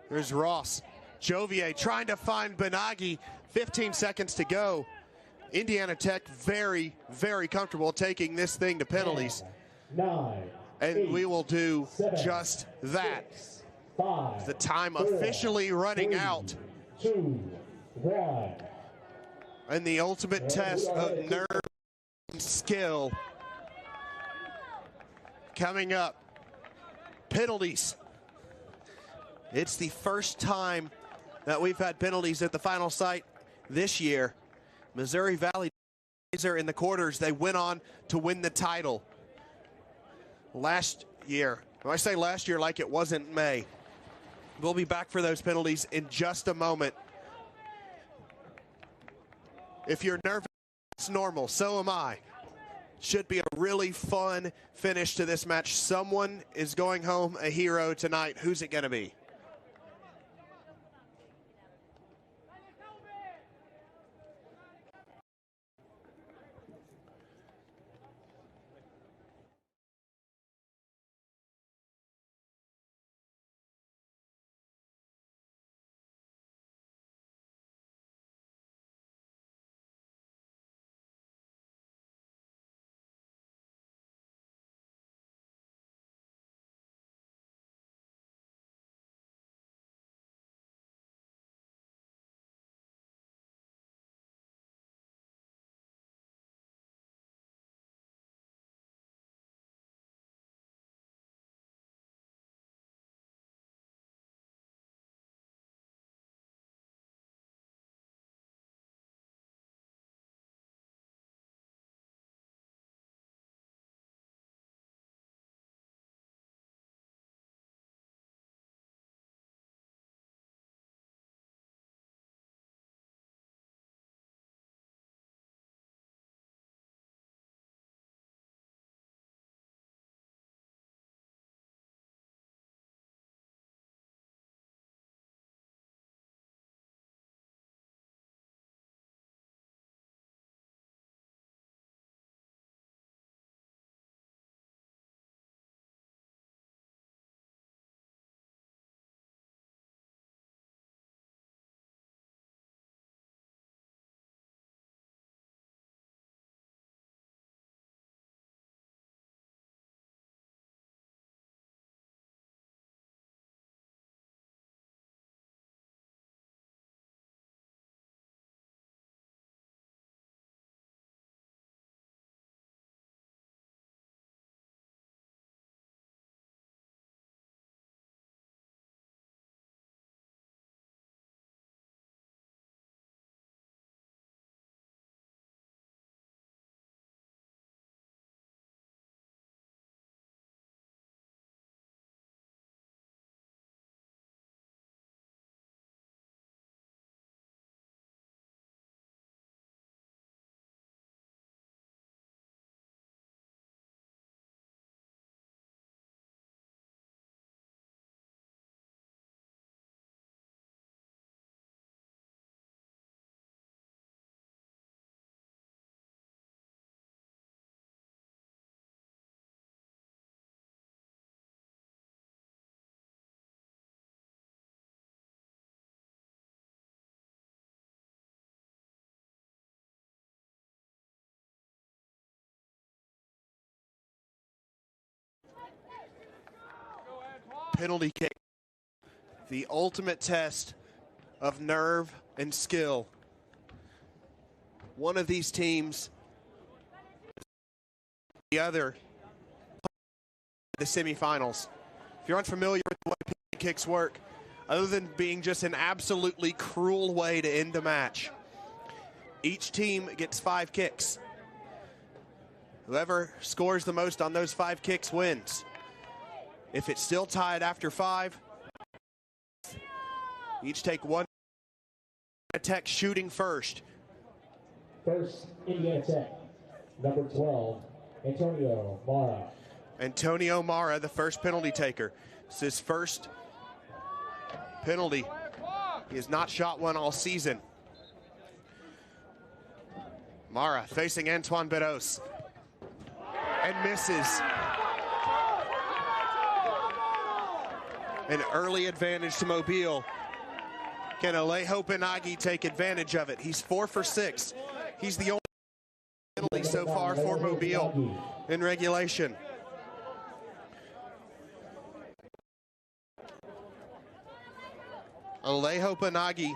Here's Ross. Jovier trying to find Benaghi. 15 seconds to go. Indiana Tech very, very comfortable taking this thing to penalties. 9, and 8, we will do 7, just that. 6, 5, The time 4, officially running 3, out. 2, 1. And the ultimate test of nerve and skill coming up. Penalties. It's the first time that we've had penalties at the final site this year. Missouri Valley in the quarters, they went on to win the title. Last year, when I say last year like it wasn't May, We'll be back for those penalties in just a moment. If you're nervous, it's normal. So am I. Should be a really fun finish to this match. Someone is going home a hero tonight. Who's it going to be? Penalty kick. The ultimate test of nerve and skill. One of these teams, the other, the semifinals. If you're unfamiliar with the way penalty kicks work, other than being just an absolutely cruel way to end a match, each team gets 5 kicks. Whoever scores the most on those 5 kicks wins. If it's still tied after 5, each take 1 attack shooting first. First, Indiana Tech, number 12, Antonio Mara. Antonio Mara, the first penalty taker. It's his first penalty. He has not shot one all season. Mara facing Antoine Bedos and misses. An early advantage to Mobile. Can Alejo Benaghi take advantage of it? He's 4 for 6. He's the only penalty so far for Mobile in regulation. Alejo Benaghi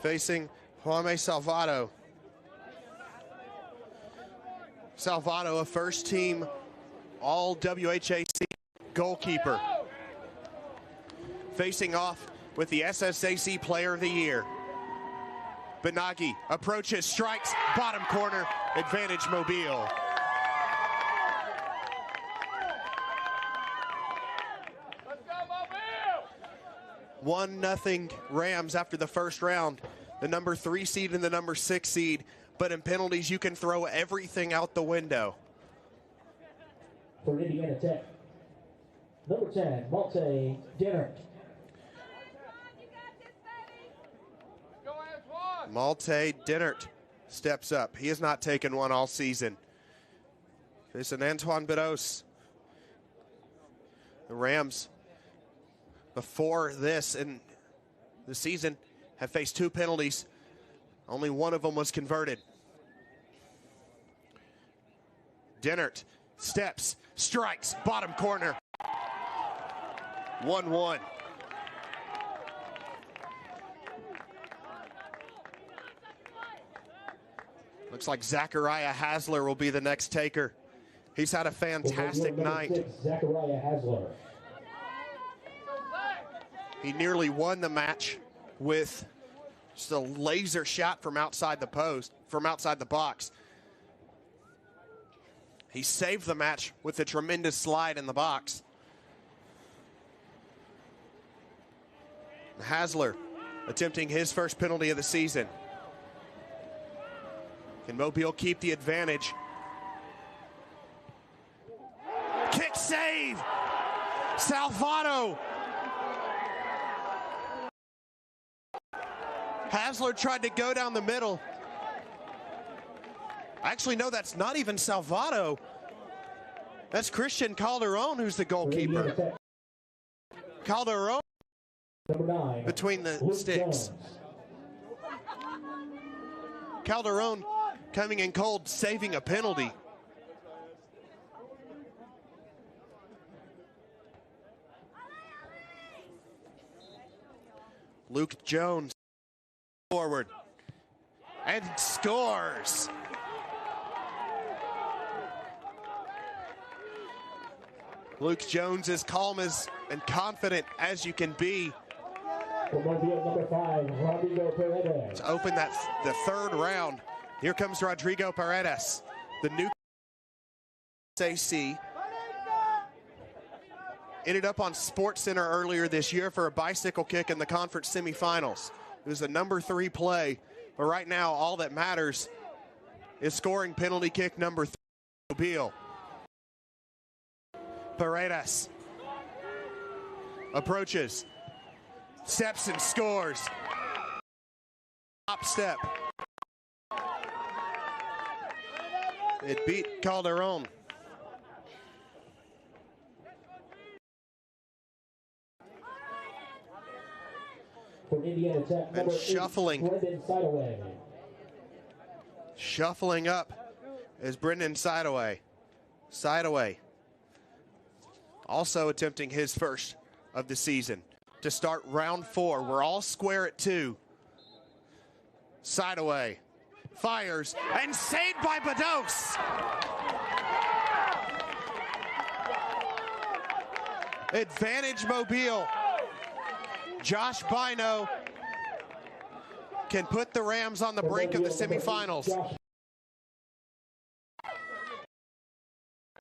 facing Jaime Salvado. Salvado, a first-team all-WHAC goalkeeper, facing off with the SSAC Player of the Year. Benaghi approaches, strikes, bottom corner, advantage Mobile. 1-0 Rams after the first round. The number 3 seed and the number 6 seed. But in penalties, you can throw everything out the window. For Indiana Tech, number 10, Malte Dinner. Malte Dinert steps up. He has not taken one all season. There's an Antoine Bedos. The Rams, before this in the season, have faced 2 penalties. Only one of them was converted. Dinert steps, strikes, bottom corner. 1-1. Looks like Zachariah Hasler will be the next taker. He's had a fantastic night. Zachariah Hasler. He nearly won the match with just a laser shot from outside the post, from outside the box. He saved the match with a tremendous slide in the box. Hasler attempting his first penalty of the season. Can Mobile keep the advantage? Kick save! Salvato! Hasler tried to go down the middle. Actually, no, that's not even Salvato. That's Christian Calderon who's the goalkeeper. Calderon between the sticks. Calderon coming in cold, saving a penalty. Luke Jones forward and scores. Luke Jones is calm as and confident as you can be. Number 5, Rodrigo Paredes. To open the third round, here comes Rodrigo Paredes, the new AC. Ended up on SportsCenter earlier this year for a bicycle kick in the conference semifinals. It was a number 3 play, but right now all that matters is scoring penalty kick number 3. Mobile. Paredes approaches, steps and scores. Top step. It beat Calderon. For Indiana Tech, and shuffling. Shuffling up is Brendan Sideaway. Sideaway also attempting his first of the season to start round 4. We're all square at 2. Sideaway fires and saved by Bedos. Advantage Mobile. Josh Bino can put the Rams on the brink of the semifinals.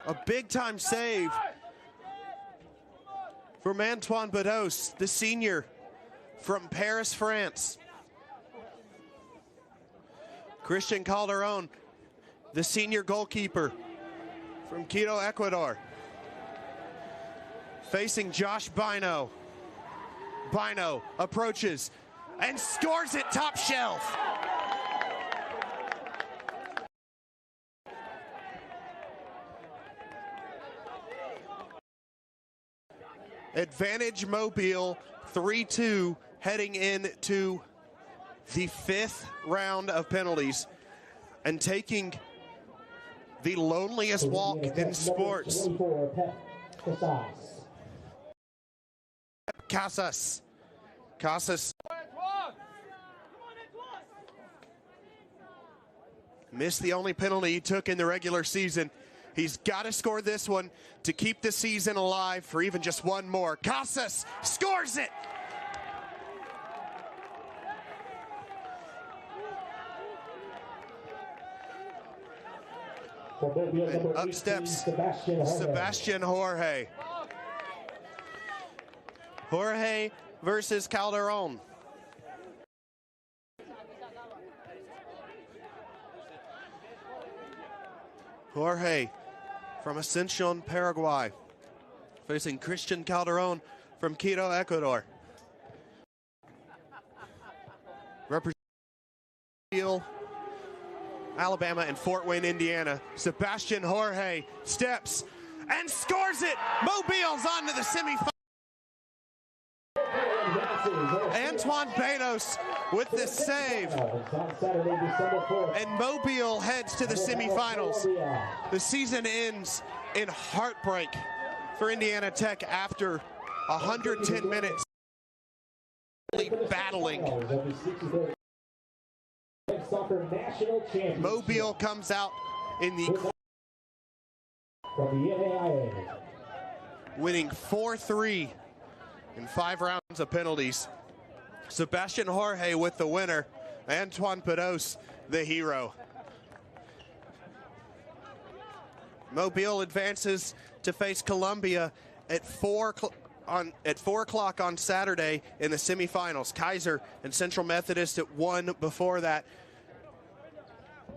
A big-time save from Antoine Bedos, the senior from Paris, France. Christian Calderon, the senior goalkeeper from Quito, Ecuador, facing Josh Bino. Bino approaches and scores it top shelf. Advantage Mobile, 3-2, heading into the 5th round of penalties and taking the loneliest walk in sports. Casas missed the only penalty he took in the regular season. He's got to score this one to keep the season alive for even just one more. Casas scores it! And up steps Sebastian Jorge. Jorge versus Calderon. Jorge from Ascension, Paraguay, facing Christian Calderon from Quito, Ecuador. Representing Alabama and Fort Wayne, Indiana, Sebastian Jorge steps and scores it. Mobile's on to the semifinals. Antoine Benos with the save. And Mobile heads to the semifinals. The season ends in heartbreak for Indiana Tech after 110 minutes battling. Mobile comes out in the NAIA, winning 4-3 in 5 rounds of penalties. Sebastian Jorge with the winner. Antoine Benos, the hero. Mobile advances to face Columbia at 4 o'clock on Saturday in the semifinals. Kaiser and Central Methodist at 1 before that.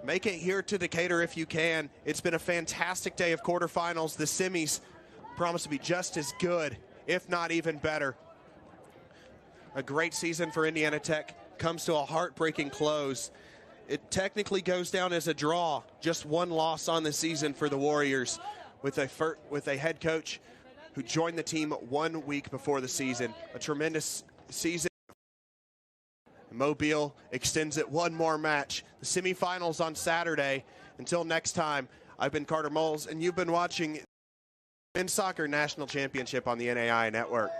Make it here to Decatur if you can. It's been a fantastic day of quarterfinals. The semis promise to be just as good, if not even better. A great season for Indiana Tech comes to a heartbreaking close. It technically goes down as a draw, just 1 loss on the season for the Warriors, with a head coach who joined the team 1 week before the season. A tremendous season. Mobile extends it 1 more match. The semifinals on Saturday. Until next time, I've been Carter Moles, and you've been watching Men's Soccer National Championship on the NAIA Network.